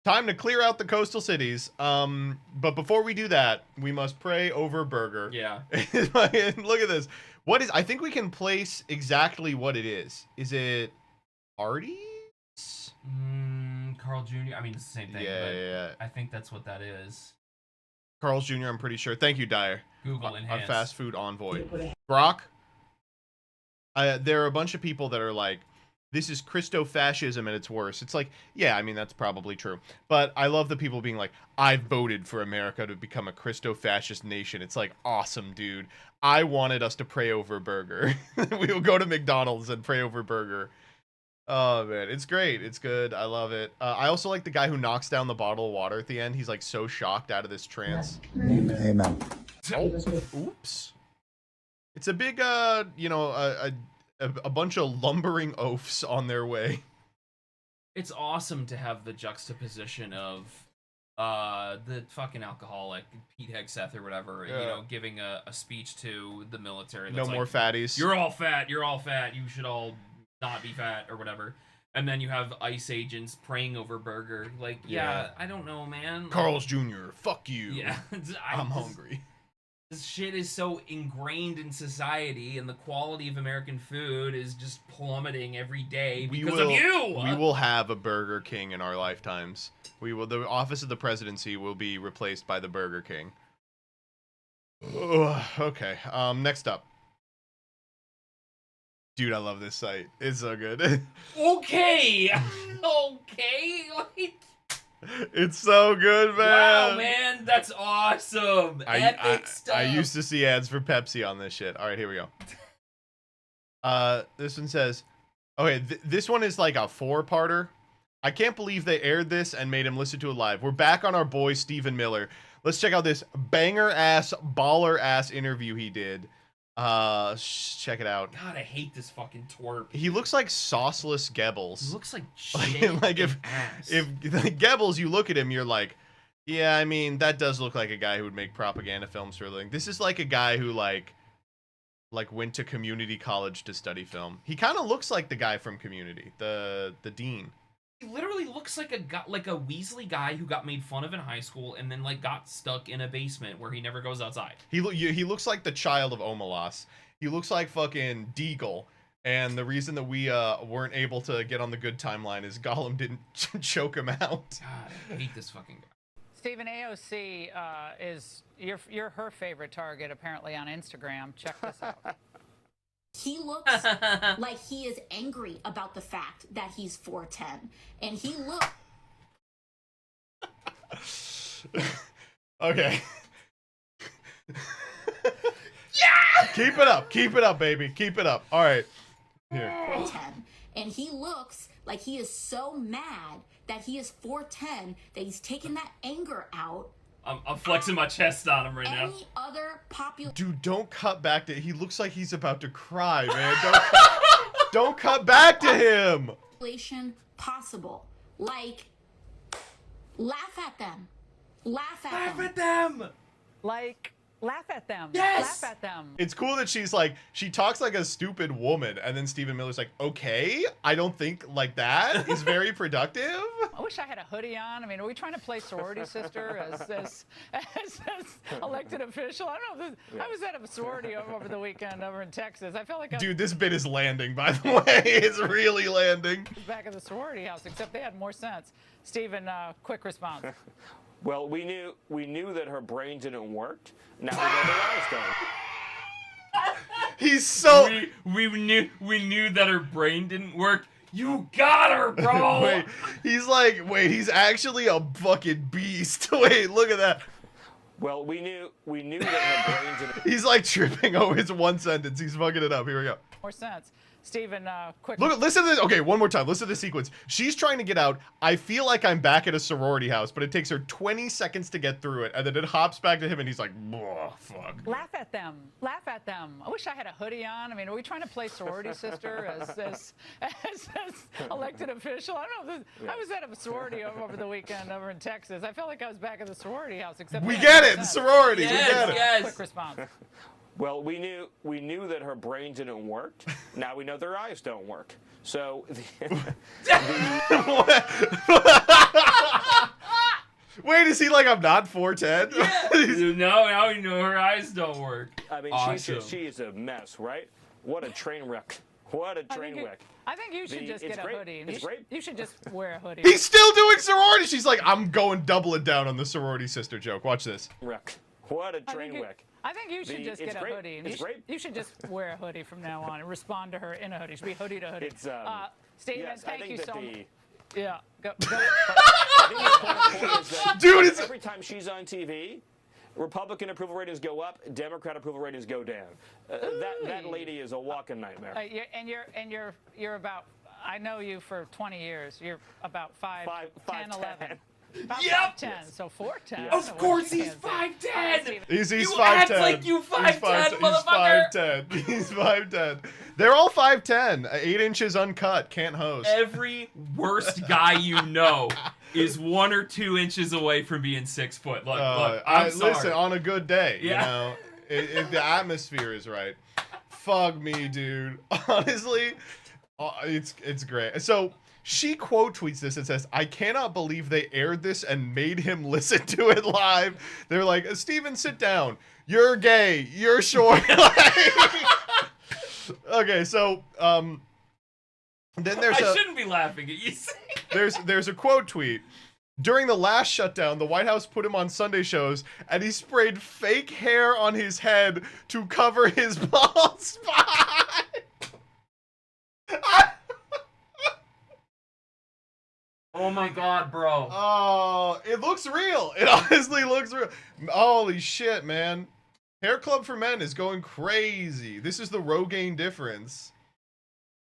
time to clear out the coastal cities. But before we do that, we must pray over burger. Yeah. Look at this. What is? I think we can place exactly what it is. Is it Artie's? Carl Jr. I mean, it's the same thing. Yeah. I think that's what that is. Carl's Jr. I'm pretty sure. Thank you, Dyer. Google Our enhance. fast food envoy. Brock. There are a bunch of people that are like, this is Christo-fascism at its worst. It's like, yeah, I mean, that's probably true. But I love the people being like, I voted for America to become a Christo-fascist nation. It's like, awesome, dude. I wanted us to pray over burger. We will go to McDonald's and pray over burger. Oh, man. It's great. It's good. I love it. I also like the guy who knocks down the bottle of water at the end. He's like so shocked out of this trance. Amen. Amen. Oops. It's a big, you know, a bunch of lumbering oafs on their way. It's awesome to have the juxtaposition of the fucking alcoholic Pete Hegseth or whatever, you know, giving a speech to the military. No That's more like, fatties. You're all fat. You're all fat. You should all not be fat or whatever. And then you have ICE agents praying over burger. Like, yeah, I don't know, man. Carl's Jr. Fuck you. Yeah, I'm hungry. This shit is so ingrained in society, and the quality of American food is just plummeting every day because of you. We will have a Burger King in our lifetimes. We will. The office of the presidency will be replaced by the Burger King. Ugh, okay. Next up. Dude, I love this site. It's so good. Okay. Okay. Like, it's so good, man. wow, man, that's awesome. Epic stuff. I used to see ads for Pepsi on this shit. All right, here we go. This one says, okay, this one is like a 4-parter. I can't believe they aired this and made him listen to it live. We're back on our boy Stephen Miller. Let's check out this banger ass, baller ass interview he did. Check it out. God, I hate this fucking twerp. He looks like sauceless Goebbels. He looks like shit. Like if ass. like Goebbels, you look at him, you're like, yeah, I mean, that does look like a guy who would make propaganda films for a living. This is like a guy who like went to community college to study film. He kind of looks like the guy from Community, the dean. He literally looks like a guy, like a Weasley guy who got made fun of in high school and then like got stuck in a basement where he never goes outside. He looks like the child of Omelas. He looks like fucking Deagle. And the reason that we weren't able to get on the good timeline is Gollum didn't choke him out. God, I hate this fucking guy. Stephen, AOC is you're her favorite target apparently on Instagram. Check this out. He looks like he is angry about the fact that he's 4'10", and he looks. Okay. Yeah! Keep it up, baby. Keep it up. All right. Here. 4'10", and he looks like he is so mad that he is 4'10", that he's taking that anger out. I'm flexing my chest on him right now. Any other popular... Dude, don't cut back to... He looks like he's about to cry, man. Don't cut back to him. Possible. Like, laugh at them. Laugh at Laugh them. at them. Like, laugh at them. Yes. Laugh at them. It's cool that she's like, she talks like a stupid woman, and then Stephen Miller's like, okay, I don't think like that is very productive. wish I had a hoodie on. I mean, are we trying to play sorority sister as elected official? I don't know. I was at a sorority over the weekend over in Texas. I felt like I was Dude, this bit is landing, by the way. It's really landing. back at the sorority house, except they had more sense. Stephen, quick response. Well, we knew that her brain didn't work. Now we know her eyes don't. He's so... We knew that her brain didn't work. You got her, bro. Wait, he's like, he's actually a fucking beast. Wait, look at that. Well, we knew that her brain didn't. He's like tripping over his one sentence. He's fucking it up. Here we go. More sense. Stephen, quick. Look, listen to this. Okay, one more time. Listen to the sequence. She's trying to get out. I feel like I'm back at a sorority house, but it takes her 20 seconds to get through it, and then it hops back to him, and he's like, "Oh, fuck." Laugh at them. Laugh at them. I wish I had a hoodie on. I mean, are we trying to play sorority sister as elected official? I don't know. I was at a sorority over the weekend over in Texas. I felt like I was back at the sorority house, except We they get had it. more The sense. sorority. We get it. Yes. Quick response. Well, we knew that her brain didn't work. Now we know their eyes don't work. So Wait, is he like, I'm not 4'10"? Yeah. Now we know her eyes don't work. I mean, Awesome. she is a mess, right? What a train wreck. What a train wreck. I think you should just it's get a great. hoodie. And It's great. you should just wear a hoodie. He's still doing sorority. She's like, I'm going doubling down on the sorority sister joke. Watch this. Wreck. What a train wreck. I think you should just it's get a great. hoodie. And It's great. you should just wear a hoodie from now on and respond to her in a hoodie. It should be hoodie to hoodie. It's Stephen, yes, thank I think you that so the, much. Yeah, go. I think the point is that Dude, it's... every time she's on TV, Republican approval ratings go up, Democrat approval ratings go down. That lady is a walking nightmare. You're about. I know you for 20 years. You're about 5'10", 11. About Yep. 5'10", so 4'10". Of course he's 5'10". He's You 5'10". act like you 5'10", motherfucker. He's 5'10". They're all 5'10". 8 inches uncut. Can't host. Every worst guy you know is 1 or 2 inches away from being 6 foot. Look, I'm sorry. Listen, on a good day, Yeah. you know, if the atmosphere is right. Fuck me, dude. Honestly, it's great. So she quote tweets this and says, "I cannot believe they aired this and made him listen to it live." They're like, "Steven, sit down. You're gay. You're short." Okay, so then there's I shouldn't be laughing at you. there's a quote tweet. During the last shutdown, the White House put him on Sunday shows, and he sprayed fake hair on his head to cover his bald spot. Oh my god, bro. Oh, it looks real. It honestly looks real. Holy shit, man. Hair Club for Men is going crazy. This is the Rogaine difference.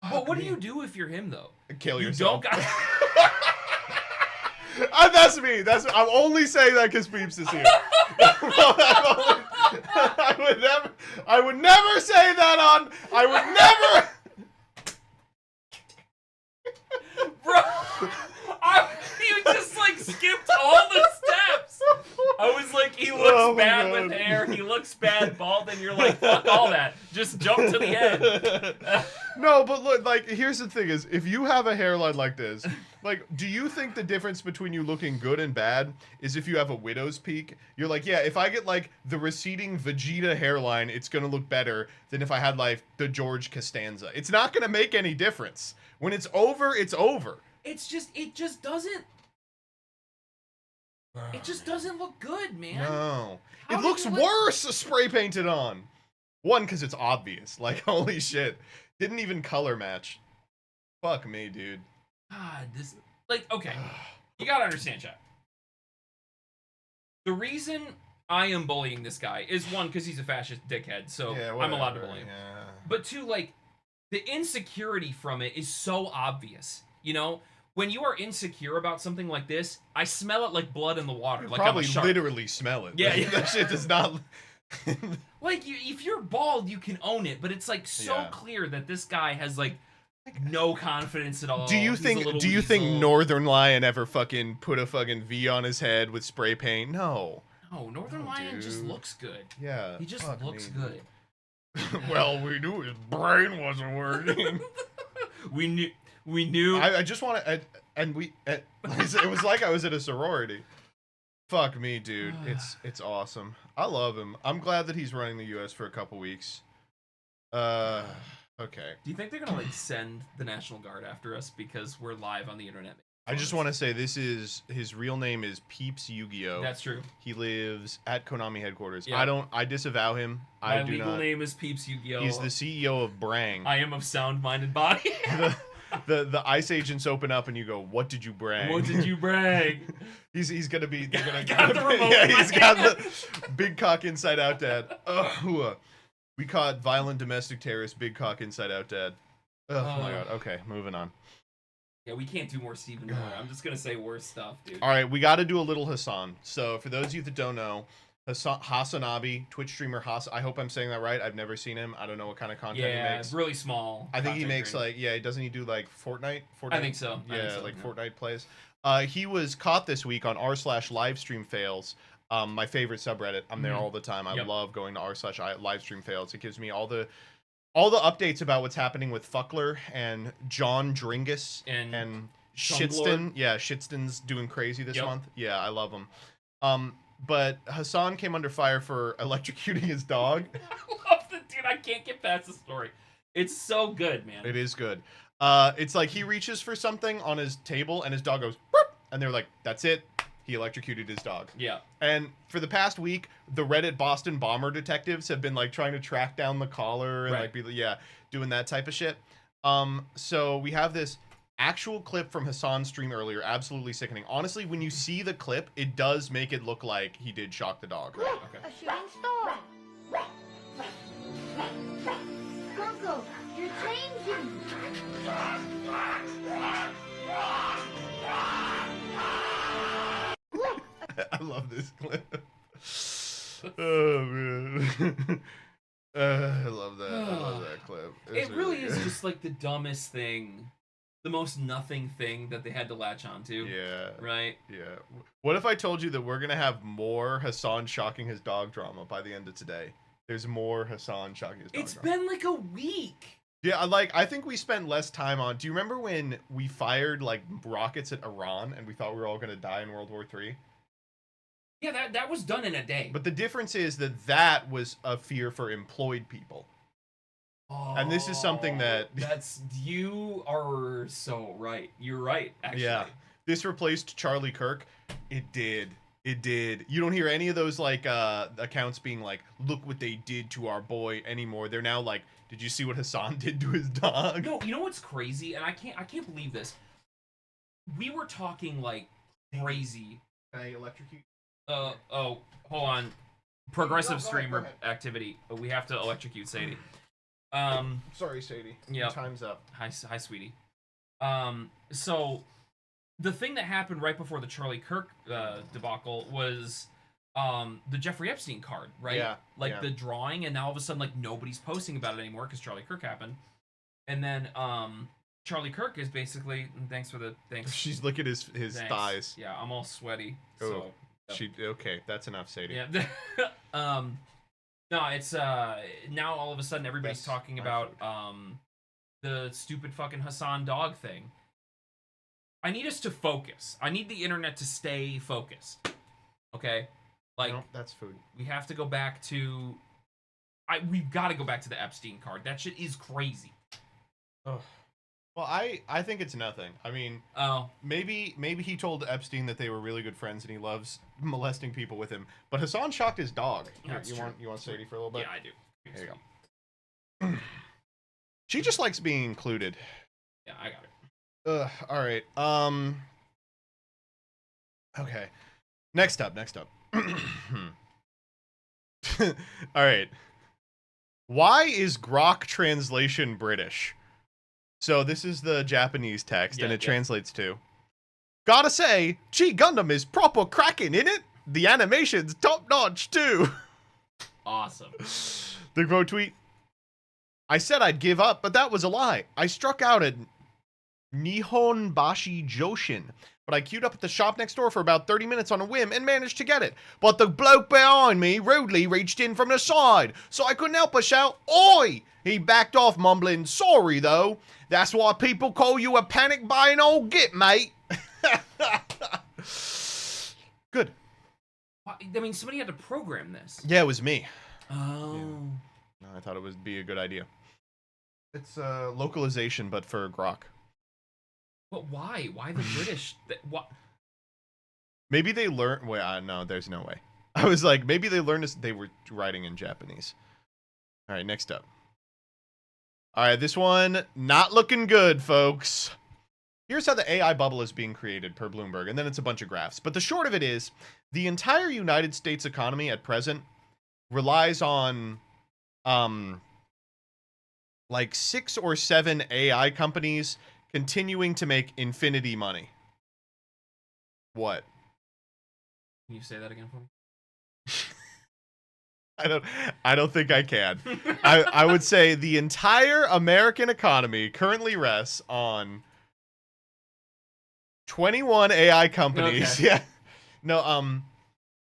But what do you do if you're him, though? Kill You yourself. don't got... That's me. I'm only saying that because Peeps is here. I would never say that on. I would never. Bro, you just like skipped all the steps. I was like, he looks Oh my bad God. with hair, he looks bad bald, and you're like, fuck all that. Just jump to the end. No, but look, like, here's the thing is, if you have a hairline like this, like, do you think the difference between you looking good and bad is if you have a widow's peak? You're like, yeah, if I get, like, the receding Vegeta hairline, it's gonna look better than if I had, like, the George Costanza. It's not gonna make any difference. When it's over, it's over. It just doesn't look good, man. No. How It did looks you let- worse spray painted on. One, because it's obvious. Like, holy shit. Didn't even color match. Fuck me, dude. God, this, like, okay. You gotta understand, chat. The reason I am bullying this guy is, one, because he's a fascist dickhead, so Yeah, I'm allowed to whatever, bully him. yeah. But two, like, the insecurity from it is so obvious. You know, when you are insecure about something like this, I smell it like blood in the water. Like Probably I'm a shark. literally smell it. Yeah, Like, yeah. That shit does not. Like, if you're bald, you can own it, but it's like so Yeah. clear that this guy has like no confidence at all. Do you He's a think? little Do you think weasel. Northern Lion ever fucking put a fucking V on his head with spray paint? No. No, Northern Lion just dude. looks good. Yeah. He just fuck looks me, good. dude. Well, we knew his brain wasn't working. We knew. I just want to. and it was like I was at a sorority. Fuck me, dude. It's awesome. I love him. I'm glad that he's running the U.S. for a couple weeks. Okay. Do you think they're gonna like send the National Guard after us because we're live on the internet? I just want to say his real name is Peeps Yu-Gi-Oh. That's true. He lives at Konami headquarters. Yeah. I disavow him. My legal name is Peeps Yu-Gi-Oh. He's the CEO of Brang. I am of sound mind and body. the ICE agents open up and you go, "What did you brag? What did you brag?" he's gonna be. They're gonna got the remote yeah, in my he's got the big cock inside out dad. We caught violent domestic terrorist big cock inside out dad. Oh my god. Okay, moving on. Yeah, we can't do more Stephen Miller. I'm just gonna say worse stuff, dude. All right, we got to do a little Hassan. So for those of you that don't know, Hassanabi, Twitch streamer Hassan. I hope I'm saying that right. I've never seen him. I don't know what kind of content he makes. It's really small. I think he makes doesn't he do like Fortnite? I think so. Yeah, Fortnite plays. He was caught this week on r/livestream fails. My favorite subreddit. I'm there all the time. I love going to r/livestream fails. It gives me all the updates about what's happening with Fuckler and John Dringus and Shitston. Yeah, Shitston's doing crazy this month. Yeah, I love him. But Hassan came under fire for electrocuting his dog. I love the dude. I can't get past the story. It's so good, man. It is good. It's like he reaches for something on his table and his dog goes, "Burp," and they're like, "That's it." He electrocuted his dog. Yeah. And for the past week, the Reddit Boston bomber detectives have been like trying to track down the caller and like be doing that type of shit. So we have this actual clip from Hassan's stream earlier, absolutely sickening. Honestly, when you see the clip, it does make it look like he did shock the dog. Look, a shooting star. Coco, you're changing. I love this clip. Oh man. I love that. I love that clip. It really is just like the dumbest thing, the most nothing thing that they had to latch onto. Yeah. Right? Yeah. What if I told you that we're gonna have more Hassan shocking his dog drama by the end of today? There's more Hassan shocking his dog It's drama. been like a week. Yeah, I think we spent less time on. Do you remember when we fired like rockets at Iran and we thought we were all gonna die in World War III? Yeah, that was done in a day. But the difference is that was a fear for employed people. And this is something that you are so right. You're right, actually. Yeah. This replaced Charlie Kirk. It did. You don't hear any of those like accounts being like, "Look what they did to our boy" anymore. They're now like, "Did you see what Hassan did to his dog?" No, you know what's crazy, and I can't believe this. We were talking like crazy. Can I electrocute? Hold on. Progressive streamer activity. We have to electrocute Sadie. Sorry, Sadie. Yeah. Time's up. Hi, sweetie. So the thing that happened right before the Charlie Kirk debacle was the Jeffrey Epstein card, right? Yeah. Like the drawing, and now all of a sudden, like nobody's posting about it anymore because Charlie Kirk happened, and then Charlie Kirk is basically thanks. She's licking his thighs. Yeah, I'm all sweaty. Oh. So Okay, that's enough, Sadie. yeah. No, it's now all of a sudden everybody's talking about the stupid fucking Hassan dog thing. I need us to focus. I need the internet to stay focused. Okay? Like no, that's food. We have to go back to we've got to go back to the Epstein card. That shit is crazy. Oh. Well, I think it's nothing. I mean, maybe he told Epstein that they were really good friends and he loves molesting people with him. But Hassan shocked his dog. You want Sadie for a little bit? Yeah, I do. There you go. She just likes being included. Yeah, I got it. All right. Okay. Next up. All right. Why is Grok translation British? So this is the Japanese text, and it translates to, "Gotta say, G Gundam is proper cracking, innit? The animation's top notch too." Awesome. The quote tweet: "I said I'd give up, but that was a lie. I struck out at Nihonbashi Joshin, but I queued up at the shop next door for about 30 minutes on a whim and managed to get it. But the bloke behind me rudely reached in from the side, so I couldn't help but shout, 'Oi!' He backed off mumbling, 'Sorry though. That's why people call you a panic buying old git, mate.' Good. I mean, somebody had to program this. Yeah, it was me. Oh. No, I thought it would be a good idea. It's localization, but for Grok. But why? Why the British? What? Maybe they learned. Well, no, there's no way. I was like, maybe they learned this. They were writing in Japanese. All right, next up. All right, this one not looking good, folks. Here's how the AI bubble is being created per Bloomberg, and then it's a bunch of graphs. But the short of it is, the entire United States economy at present relies on, like 6 or 7 AI companies continuing to make infinity money. What? Can you say that again for me? I don't think I can. I would say the entire American economy currently rests on 21 AI companies. Okay. Yeah. No,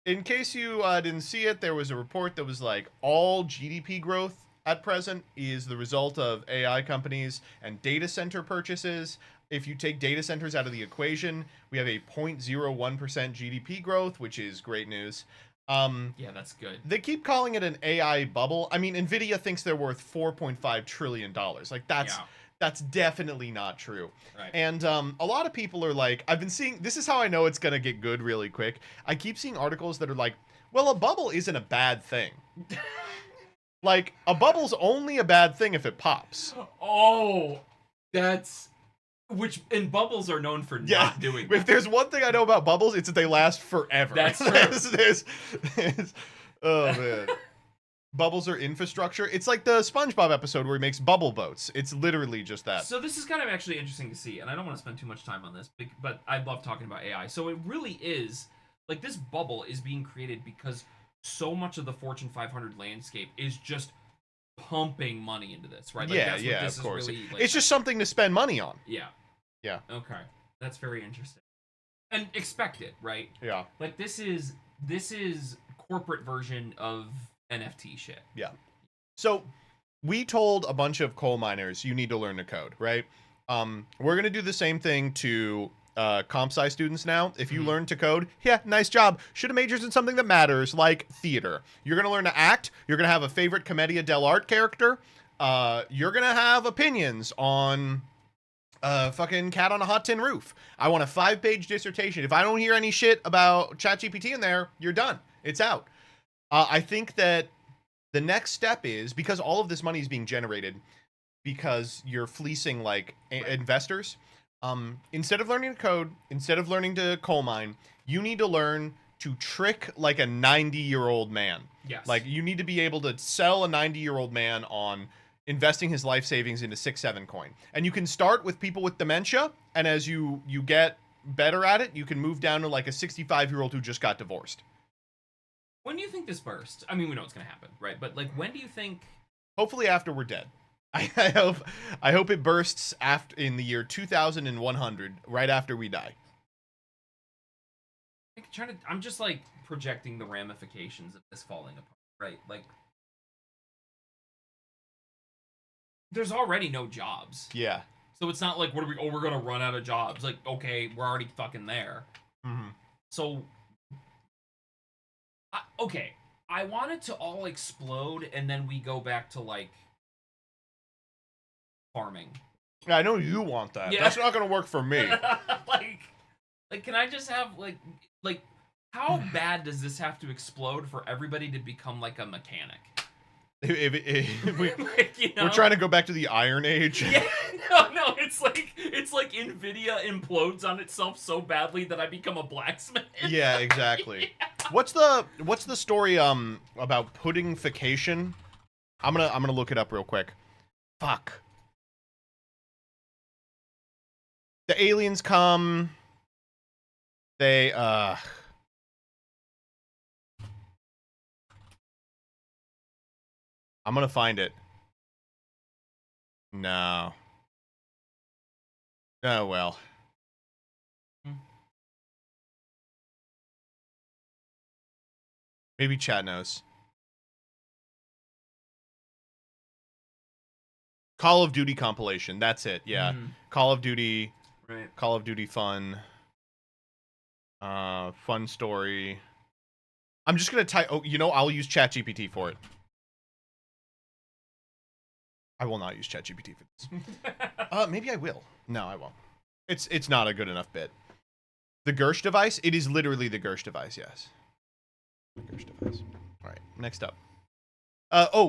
in case you didn't see it, there was a report that was like all GDP growth at present is the result of AI companies and data center purchases. If you take data centers out of the equation, we have a 0.01% GDP growth, which is great news. Yeah, that's good. They keep calling it an AI bubble. I mean, Nvidia thinks they're worth $4.5 trillion. Like that's definitely not true. Right. And a lot of people are like, I've been seeing, this is how I know it's going to get good really quick. I keep seeing articles that are like, well, a bubble isn't a bad thing. Like, a bubble's only a bad thing if it pops. Oh, and bubbles are known for not doing that. If there's one thing I know about bubbles, it's that they last forever. That's true. Oh, man. Bubbles are infrastructure. It's like the SpongeBob episode where he makes bubble boats. It's literally just that. So this is kind of actually interesting to see, and I don't want to spend too much time on this, but I love talking about AI. So it really is, like, this bubble is being created because so much of the Fortune 500 landscape is just pumping money into this, right? Like, Yeah, that's yeah, what this of course. Is really, like, it's just something to spend money on. Yeah. Yeah. Okay. That's very interesting. And expected, right? Yeah. Like, this is corporate version of NFT shit. Yeah. So we told a bunch of coal miners, you need to learn to code, right? We're going to do the same thing to comp sci students now. If you learn to code, yeah, nice job. Should have majored in something that matters, like theater. You're going to learn to act. You're going to have a favorite commedia dell'arte character. You're going to have opinions on fucking Cat on a Hot Tin Roof. I want a 5-page dissertation. If I don't hear any shit about ChatGPT in there, you're done. It's out. I think that the next step is, because all of this money is being generated because you're fleecing like investors, instead of learning to code, instead of learning to coal mine, you need to learn to trick like a 90-year-old man. Yes. Like, you need to be able to sell a 90-year-old man on investing his life savings into 6-7 coin. And you can start with people with dementia, and as you get better at it, you can move down to like a 65-year-old who just got divorced. When do you think this bursts? I mean, we know it's going to happen, right? But, like, when do you think... Hopefully after we're dead. I hope it bursts after in the year 2100, right after we die. I'm just, like, projecting the ramifications of this falling apart, right? Like, there's already no jobs. Yeah. So it's not like, we're going to run out of jobs. Like, okay, we're already fucking there. Mm-hmm. So... okay, I want it to all explode, and then we go back to, like, farming. Yeah, I know you want that. Yeah. That's not going to work for me. like, can I just have, like, how bad does this have to explode for everybody to become, like, a mechanic? If we, like, you know? We're trying to go back to the Iron Age. Yeah, no, it's like Nvidia implodes on itself so badly that I become a blacksmith. Yeah, exactly. Yeah. What's the story about puddingification? I'm gonna look it up real quick. Fuck. The aliens come. They I'm gonna find it. No. Oh well. Maybe chat knows. Call of Duty compilation. That's it. Yeah. Call of Duty. Right. Call of Duty fun. Fun story. I'm just gonna type. Oh, I'll use ChatGPT for it. I will not use ChatGPT for this. Maybe I will. No, I won't. It's not a good enough bit. The Gersh device. It is literally the Gersh device. Yes. The Gersh device. All right. Next up.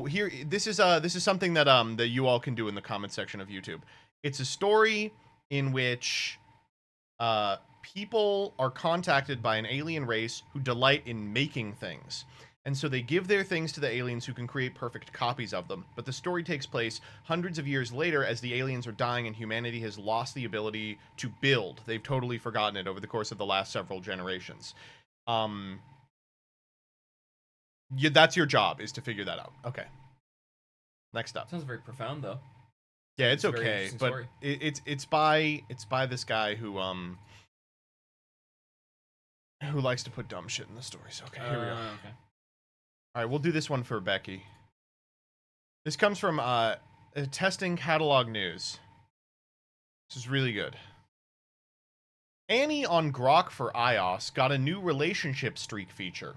Here. This is something that that you all can do in the comment section of YouTube. It's a story in which people are contacted by an alien race who delight in making things. And so they give their things to the aliens who can create perfect copies of them. But the story takes place hundreds of years later as the aliens are dying and humanity has lost the ability to build. They've totally forgotten it over the course of the last several generations. That's your job, is to figure that out. Okay. Next up. Sounds very profound, though. Yeah, it's okay, but it's by this guy who likes to put dumb shit in the stories. Okay, here we go. Okay. All right, we'll do this one for Becky. This comes from Testing Catalog News. This is really good. Annie on Grok for iOS got a new relationship streak feature.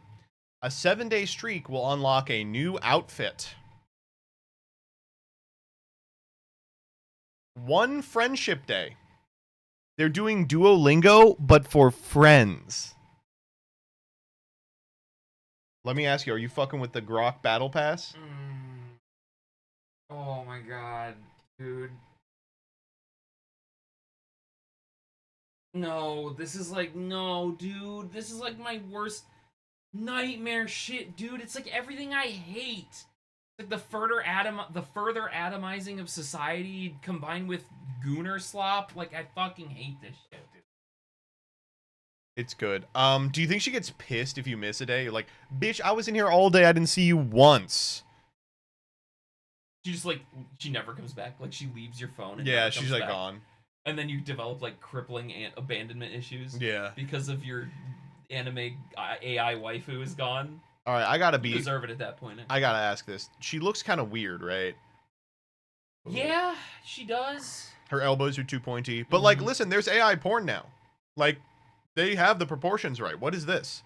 A 7-day streak will unlock a new outfit. One friendship day. They're doing Duolingo, but for friends. Let me ask you, are you fucking with the Grok Battle Pass? Oh my god, dude. No, this is like, no, dude. This is like my worst nightmare shit, dude. It's like everything I hate. It's like the further atomizing of society combined with gooner slop. Like, I fucking hate this shit, dude. It's good. Do you think she gets pissed if you miss a day? You're like, bitch, I was in here all day. I didn't see you once. She just like, she never comes back. Like, she leaves your phone. And yeah, never she's comes like back. gone. And then you develop like crippling abandonment issues. Yeah. Because of your anime AI waifu is gone. All right, I gotta You deserve it at that point. I gotta ask this. She looks kind of weird, right? Yeah, she does. Her elbows are too pointy. But like, listen, there's AI porn now. Like, they have the proportions right. What is this?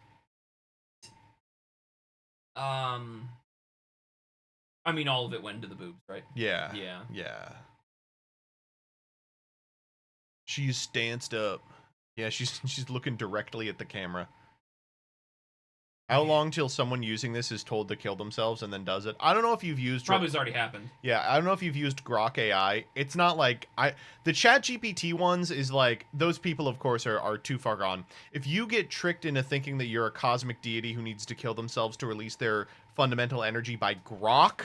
I mean, all of it went into the boobs, right? Yeah. Yeah. Yeah. She's stanced up. Yeah, she's looking directly at the camera. How long till someone using this is told to kill themselves and then does it? I don't know if you've used... Probably has already happened. Yeah, I don't know if you've used Grok AI. It's not like... The ChatGPT ones is like... Those people, of course, are too far gone. If you get tricked into thinking that you're a cosmic deity who needs to kill themselves to release their fundamental energy by Grok,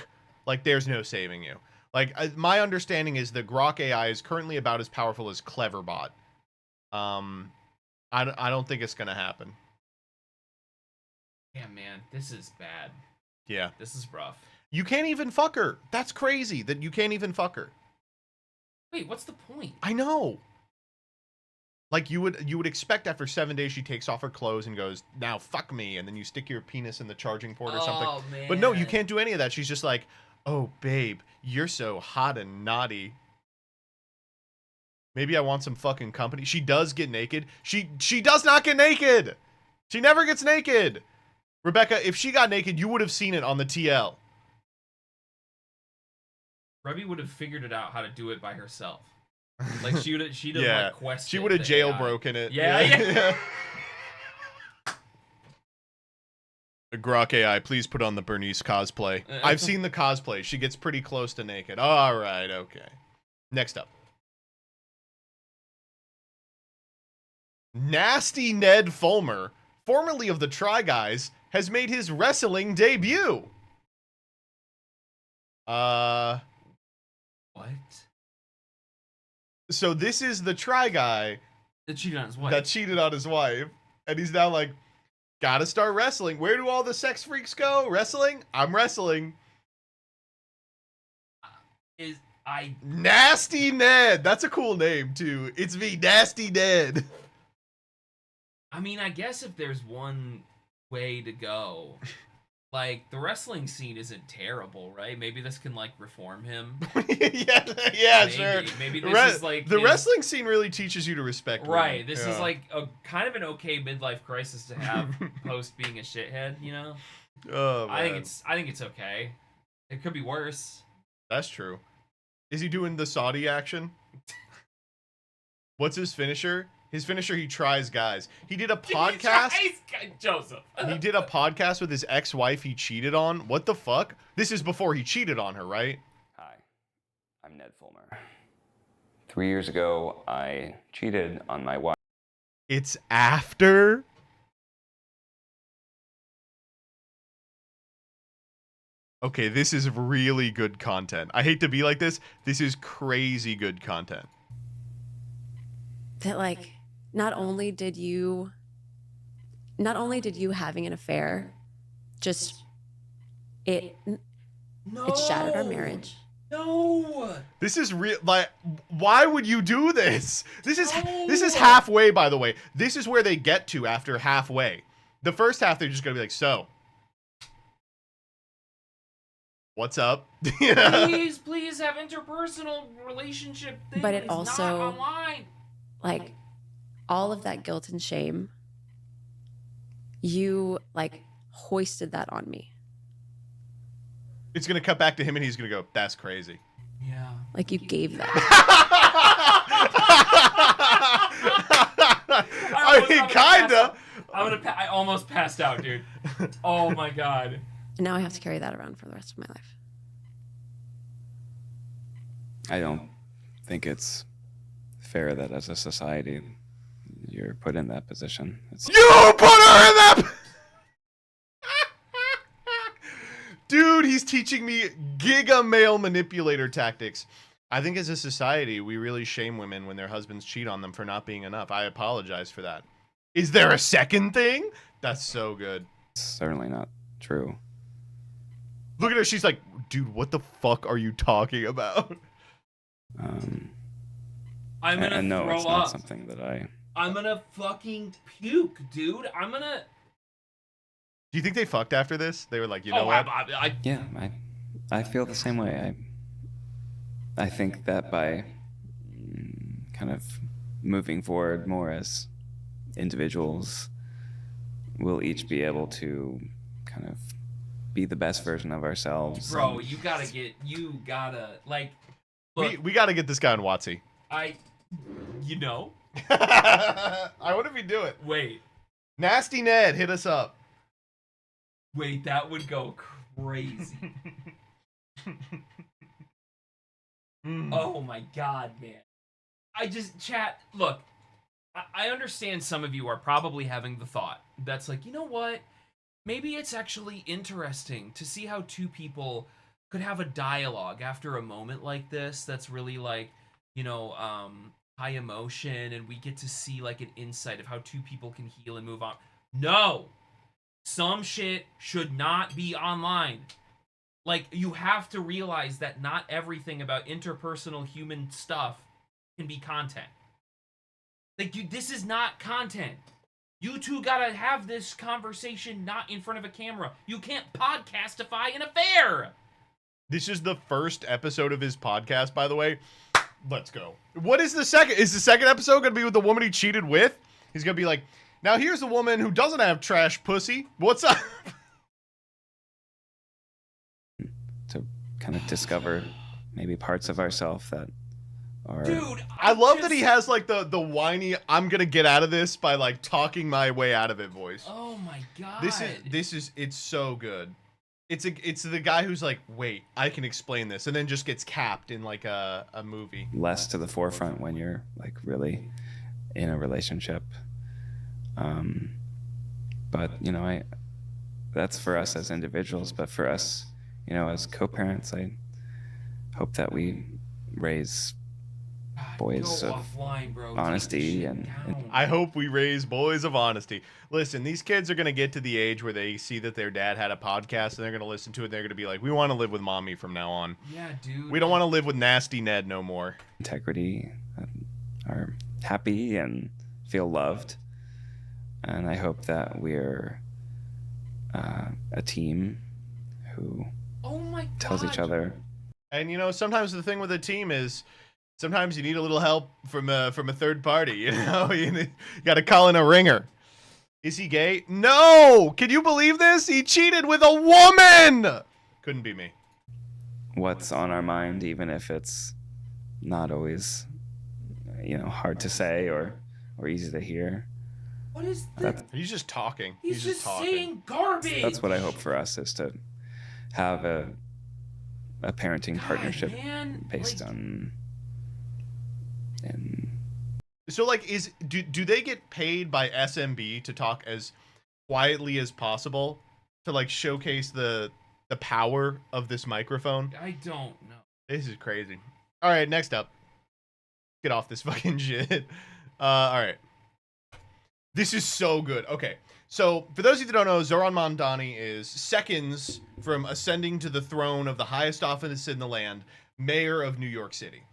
like, there's no saving you. Like, my understanding is that Grok AI is currently about as powerful as Cleverbot. I don't think it's gonna happen. Yeah, man, this is bad. Yeah. This is rough. You can't even fuck her. That's crazy that you can't even fuck her. Wait, what's the point? I know. Like, you would expect after 7 days she takes off her clothes and goes, now fuck me, and then you stick your penis in the charging port or something. Man. But no, you can't do any of that. She's just like, oh, babe, you're so hot and naughty. Maybe I want some fucking company. She does get naked. She does not get naked. She never gets naked. Rebecca, if she got naked, you would have seen it on the TL. Rebby would have figured it out how to do it by herself. Like, she'd have Yeah. like quested. She would have the AI. jailbroken it. Yeah. Grok AI, please put on the Bernice cosplay. I've seen the cosplay. She gets pretty close to naked. All right, okay. Next up. Nasty Ned Fulmer, formerly of the Try Guys, has made his wrestling debut. What? So this is the Try Guy That cheated on his wife. that cheated on his wife, and he's now like, gotta start wrestling. Where do all the sex freaks go? Wrestling? I'm wrestling. Nasty Ned. That's a cool name too. It's me, Nasty Ned. I mean, I guess if there's one way to go, like the wrestling scene isn't terrible, right? Maybe this can like reform him. yeah, sure. Maybe this is like the his, wrestling scene really teaches you to respect women. Right. This is like a kind of an okay midlife crisis to have post being a shithead, you know? Oh, man. I think it's okay. It could be worse. That's true. Is he doing the Saudi action? What's his finisher? His finisher, he tries guys. He did a podcast. Joseph. He did a podcast with his ex-wife he cheated on. What the fuck? This is before he cheated on her, right? Hi, I'm Ned Fulmer. 3 years ago, I cheated on my wife. It's after? Okay, this is really good content. I hate to be like this. This is crazy good content. That like not only did you having an affair just it shattered our marriage. No. This is real. Like, why would you do this? This is halfway, by the way. This is where they get to after halfway. The first half, they're just gonna be like, so, what's up? Please have interpersonal relationship things. But it also, not online. Like, all of that guilt and shame, you like hoisted that on me. It's gonna cut back to him, and he's gonna go, "That's crazy." Yeah. Like you gave that. I mean, kinda. I almost passed out, dude. Oh my god. And now I have to carry that around for the rest of my life. I don't think it's fair that as a society you're put in that position. You put her in that. Dude, he's teaching me giga male manipulator tactics. I think as a society, we really shame women when their husbands cheat on them for not being enough. I apologize for that. Is there a second thing? That's so good. It's certainly not true. Look at her. She's like, dude, what the fuck are you talking about? I'm gonna and no, throw it's up. not something that I'm gonna fucking puke, dude. I'm gonna. Do you think they fucked after this? They were like, you know what? Yeah, I feel the same way. I think that by kind of moving forward more as individuals, we'll each be able to kind of be the best version of ourselves. Bro, you gotta like. Look, We gotta get this guy on Watsy. You know. I wonder if he'd do it. Wait. Nasty Ned, hit us up. Wait, that would go crazy. Oh my god, man. Look, I understand some of you are probably having the thought that's like, you know what? Maybe it's actually interesting to see how two people could have a dialogue after a moment like this that's really like, you know, high emotion, and we get to see like an insight of how two people can heal and move on. No! Some shit should not be online. Like, you have to realize that not everything about interpersonal human stuff can be content. Like, this is not content. You two gotta have this conversation not in front of a camera. You can't podcastify an affair! This is the first episode of his podcast, by the way. Let's go. What is the second? Is the second episode gonna be with the woman he cheated with? He's gonna be like, now here's a woman who doesn't have trash pussy. What's up? To kind of discover maybe parts of ourselves that are... Dude, I love that he has like the whiny, I'm gonna get out of this by like talking my way out of it voice. Oh my god. It's so good. It's the guy who's like, wait, I can explain this, and then just gets capped in like a movie. Less to the forefront when you're like really in a relationship. But you know, that's for us as individuals, but for us, you know, as co-parents, I hope that we raise boys of honesty and I hope we raise boys of honesty. Listen, these kids are going to get to the age where they see that their dad had a podcast, and they're going to listen to it, and they're going to be like, we want to live with mommy from now on. Yeah, dude. We don't want to live with nasty Ned no more. Integrity, are happy and feel loved. And I hope that we're a team who tells each other. And you know, sometimes the thing with a team is sometimes you need a little help from a third party. You know, you got to call in a ringer. Is he gay? No! Can you believe this? He cheated with a woman! Couldn't be me. What's on our mind, even if it's not always, hard to say or easy to hear. What is that? He's just talking. He's just talking. saying garbage. That's what I hope for us, is to have a parenting partnership based on. So like, do they get paid by SMB to talk as quietly as possible to like showcase the power of this microphone? I don't know. This is crazy. All right, next up. Get off this fucking shit. All right. This is so good. Okay, so for those of you that don't know, Zoran Mamdani is seconds from ascending to the throne of the highest office in the land, mayor of New York City.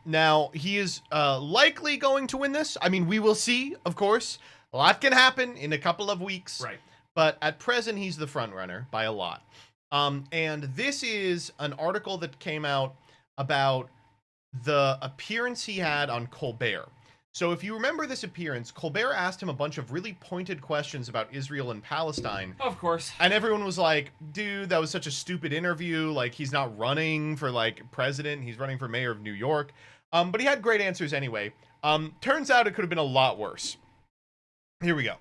Now, he is likely going to win this. I mean, we will see, of course. A lot can happen in a couple of weeks. Right. But at present, he's the front runner by a lot. And this is an article that came out about the appearance he had on Colbert. So if you remember this appearance, Colbert asked him a bunch of really pointed questions about Israel and Palestine. Of course. And everyone was like, dude, that was such a stupid interview. Like, he's not running for, like, president. He's running for mayor of New York. But he had great answers anyway. Turns out it could have been a lot worse. Here we go.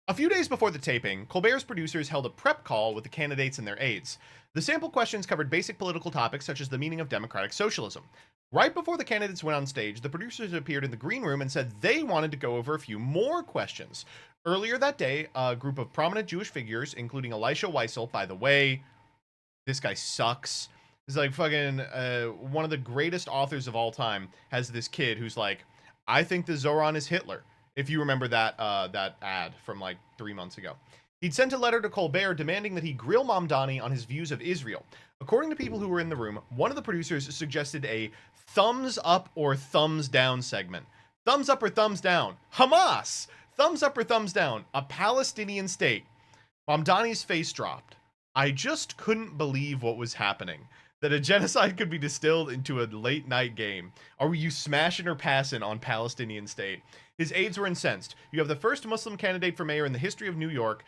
A few days before the taping, Colbert's producers held a prep call with the candidates and their aides. The sample questions covered basic political topics such as the meaning of democratic socialism. Right before the candidates went on stage, the producers appeared in the green room and said they wanted to go over a few more questions. Earlier that day, a group of prominent Jewish figures, including Elisha Weissel, by the way, this guy sucks. He's like fucking one of the greatest authors of all time, has this kid who's like, I think the Zoran is Hitler. If you remember that that ad from like 3 months ago. He'd sent a letter to Colbert demanding that he grill Mamdani on his views of Israel. According to people who were in the room, one of the producers suggested a thumbs up or thumbs down segment. Thumbs up or thumbs down. Hamas! Thumbs up or thumbs down. A Palestinian state. Mamdani's face dropped. I just couldn't believe what was happening. That a genocide could be distilled into a late night game. Are you smashing or passing on Palestinian state? His aides were incensed. You have the first Muslim candidate for mayor in the history of New York.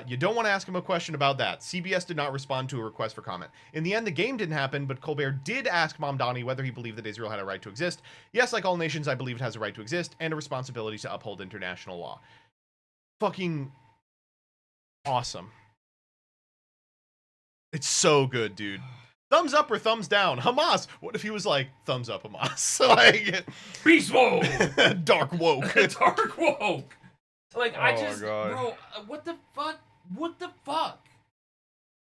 You don't want to ask him a question about that. CBS did not respond to a request for comment. In the end, the game didn't happen, but Colbert did ask Mamdani whether he believed that Israel had a right to exist. Yes, like all nations, I believe it has a right to exist and a responsibility to uphold international law. Fucking awesome. It's so good, dude. Thumbs up or thumbs down? Hamas. What if he was like, thumbs up, Hamas? Like, beast mode. Dark woke. Dark woke. Like, I Oh, just, God. bro, what the fuck? What the fuck?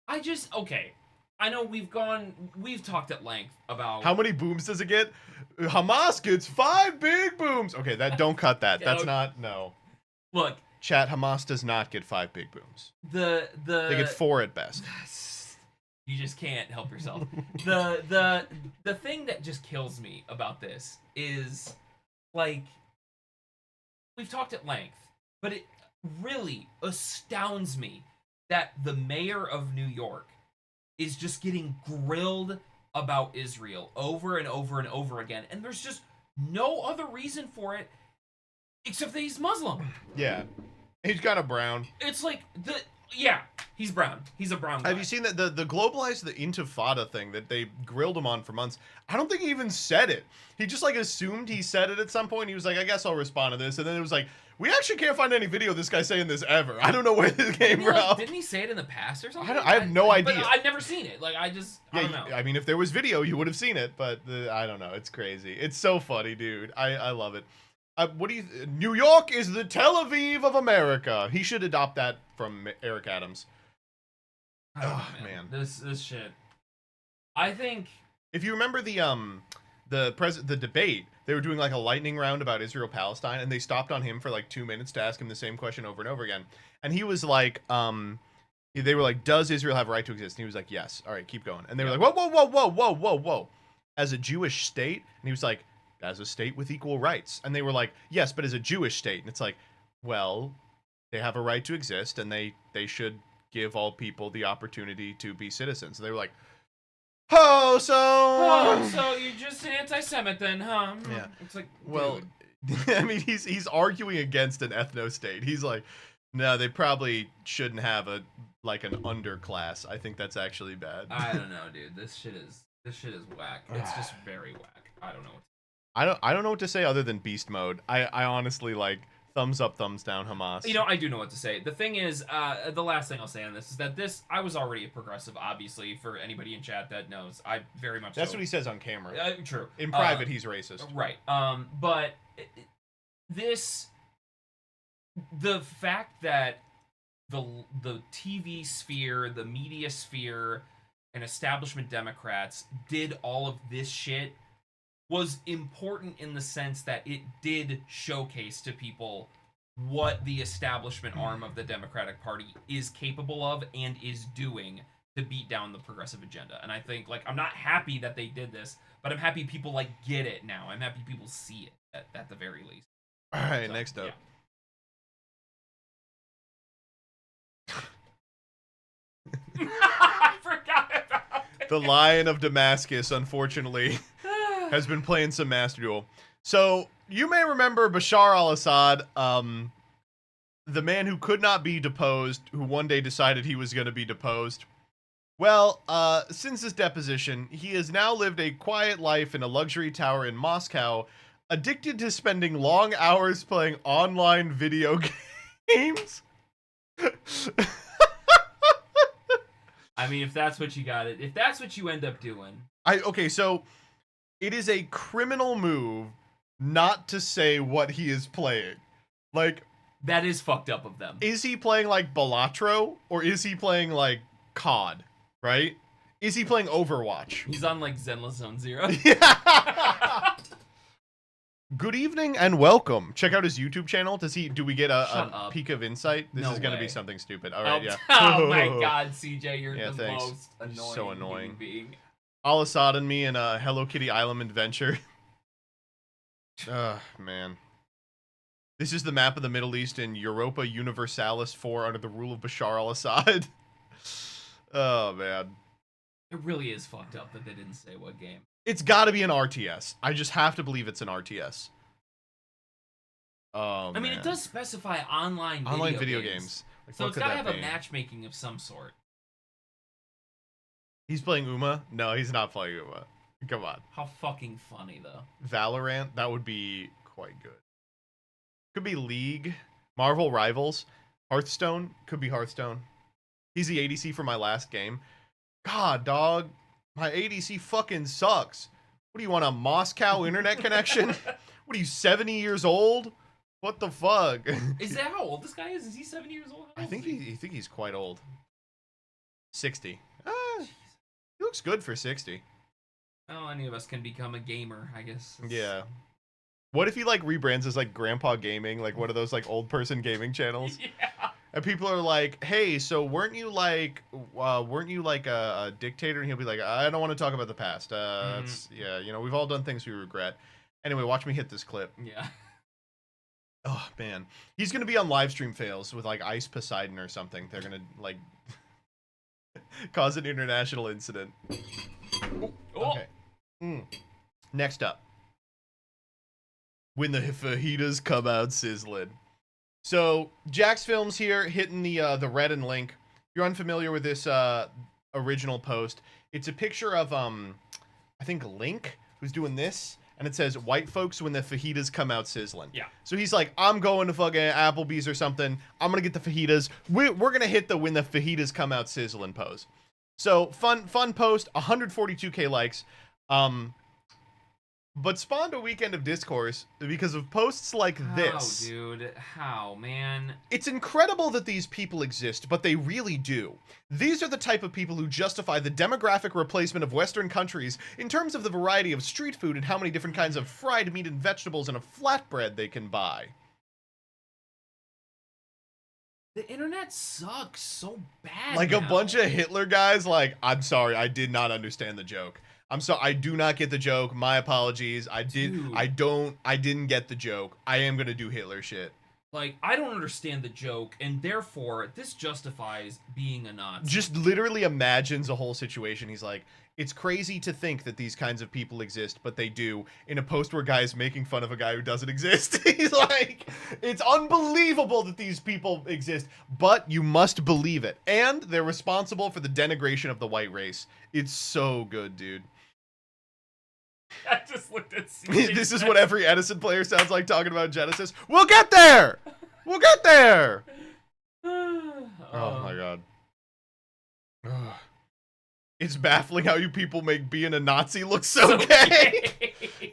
Okay. I know we've talked at length about How many booms does it get? Hamas gets 5 big booms. Okay, don't cut that. That's not, no. Look. Chat, Hamas does not get 5 big booms. They get 4 at best. You just can't help yourself. The thing that just kills me about this is, like, we've talked at length, but it really astounds me that the mayor of New York is just getting grilled about Israel over and over and over again, and there's just no other reason for it except that he's Muslim. Yeah. He's kind of brown. It's like, yeah, he's brown. He's a brown guy. Have you seen that the globalized the Intifada thing that they grilled him on for months? I don't think he even said it. He just like assumed he said it at some point. He was like, I guess I'll respond to this. And then it was like, we actually can't find any video of this guy saying this ever. I don't know where this came from. Didn't he say it in the past or something? I have no idea. But I've never seen it. Like, I don't know. I mean, if there was video, you would have seen it. But I don't know. It's crazy. It's so funny, dude. I love it. What do you? New York is the Tel Aviv of America. He should adopt that from Eric Adams. Oh man, this shit. I think if you remember the debate, they were doing like a lightning round about Israel Palestine, and they stopped on him for like 2 minutes to ask him the same question over and over again. And he was like, they were like, "Does Israel have a right to exist?" And he was like, "Yes." All right, keep going. And they were like, "Whoa, whoa, whoa, whoa, whoa, whoa, whoa!" As a Jewish state, and he was like, "As a state with equal rights." And they were like, "Yes, but as a Jewish state." And it's like, well, have a right to exist, and they should give all people the opportunity to be citizens. They were like, oh, so you're just an anti-Semite then, huh? Yeah. It's like, well, dude. I mean, he's arguing against an ethno-state. He's like, no, they probably shouldn't have an underclass. I think that's actually bad. I don't know, dude. This shit is whack. It's just very whack. I don't know. I don't know what to say other than beast mode. I honestly like thumbs up, thumbs down, Hamas. You know, I do know what to say. The thing is, the last thing I'll say on this is that I was already a progressive, obviously, for anybody in chat that knows. I very much That's so. what he says on camera. True. In private, he's racist. Right. But the fact that the TV sphere, the media sphere, and establishment Democrats did all of this shit was important in the sense that it did showcase to people what the establishment arm of the Democratic Party is capable of and is doing to beat down the progressive agenda. And I think, like, I'm not happy that they did this, but I'm happy people, like, get it now. I'm happy people see it, at the very least. All right, next up. Yeah. I forgot about it. The Lion of Damascus, unfortunately, has been playing some Master Duel. So, you may remember Bashar al-Assad, the man who could not be deposed, who one day decided he was going to be deposed. Well, since his deposition, he has now lived a quiet life in a luxury tower in Moscow, addicted to spending long hours playing online video games. I mean, if that's what you got it, if that's what you end up doing. Okay, so it is a criminal move not to say what he is playing. Like, that is fucked up of them. Is he playing like Balatro or is he playing like COD, right? Is he playing Overwatch? He's on like Zenless Zone Zero. Good evening and welcome. Check out his YouTube channel to see, do we get a peek of insight? This No is going to way. be something stupid. All right, yeah. Oh my god, CJ, you're the thanks. most annoying, So annoying. human being. Al-Assad and me in a Hello Kitty Island adventure. Man. This is the map of the Middle East in Europa Universalis 4 under the rule of Bashar al-Assad. Oh, man. It really is fucked up that they didn't say what game. It's got to be an RTS. I just have to believe it's an RTS. Oh, I mean, it does specify online video games. Like, so what it's could got to that have be? a matchmaking of some sort. He's playing Uma? No, he's not playing Uma. Come on. How fucking funny, though. Valorant? That would be quite good. Could be League. Marvel Rivals. Hearthstone? Could be Hearthstone. He's the ADC for my last game. God, dog. My ADC fucking sucks. What do you want, a Moscow internet connection? What are you, 70 years old? What the fuck? Is that how old this guy is? Is he 70 years old? I think he's quite old. 60. He looks good for 60. Oh, any of us can become a gamer, I guess. Yeah. What if he like rebrands as like Grandpa Gaming, like one of those like old person gaming channels? Yeah. And people are like, "Hey, so weren't you like a dictator?" And he'll be like, "I don't want to talk about the past. It's, yeah, you know, we've all done things we regret." Anyway, watch me hit this clip. Yeah. Oh man, he's gonna be on live stream fails with like Ice Poseidon or something. They're gonna like cause an international incident. Okay. Next up, when the fajitas come out sizzling. So Jack's Films here, hitting the red and link. If you're unfamiliar with this original post, it's a picture of I think Link, who's doing this, and it says "White folks when the fajitas come out sizzling." Yeah. So he's like, I'm going to fucking Applebee's or something. I'm gonna get the fajitas. We're gonna hit the "when the fajitas come out sizzling" pose. So fun post, 142k likes. But spawned a weekend of discourse because of posts like this. How, dude? How, man? It's incredible that these people exist, but they really do. These are the type of people who justify the demographic replacement of Western countries in terms of the variety of street food and how many different kinds of fried meat and vegetables in a flatbread they can buy. The internet sucks so bad. Like now. a bunch of Hitler guys, like, I'm sorry, I did not understand the joke. I'm sorry, I do not get the joke. My apologies. I didn't get the joke. I am gonna do Hitler shit. Like, I don't understand the joke, and therefore, this justifies being a Nazi. Just literally imagines a whole situation. He's like, it's crazy to think that these kinds of people exist, but they do, in a post where a guy is making fun of a guy who doesn't exist. He's like, it's unbelievable that these people exist, but you must believe it. And they're responsible for the denigration of the white race. It's so good, dude. I just looked at CJ. This is what every Edison player sounds like talking about Genesys. We'll get there! We'll get there! Oh my god. It's baffling how you people make being a Nazi look so gay.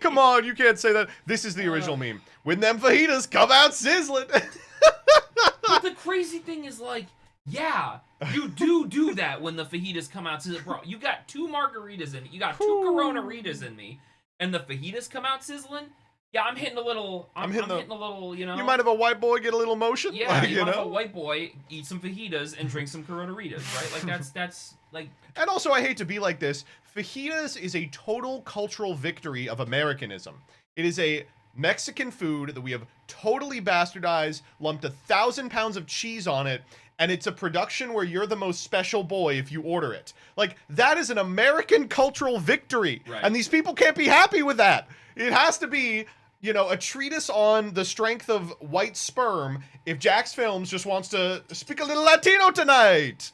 Come on, you can't say that. This is the original meme. When them fajitas come out sizzling. But the crazy thing is, like, yeah, you do that when the fajitas come out sizzling. Bro, you got 2 margaritas in it. You got 2 Corona-ritas in me. And the fajitas come out sizzling. Yeah, I'm hitting a little. I'm hitting a little. You know. You mind if a white boy get a little motion? Yeah, like, you you mind know? if a white boy eat some fajitas and drink some Corona-ritas, right? Like that's like. And also, I hate to be like this. Fajitas is a total cultural victory of Americanism. It is a Mexican food that we have totally bastardized, lumped 1,000 pounds of cheese on it, and it's a production where you're the most special boy if you order it. Like, that is an American cultural victory. Right. And these people can't be happy with that. It has to be, you know, a treatise on the strength of white sperm if Jax Films just wants to speak a little Latino tonight.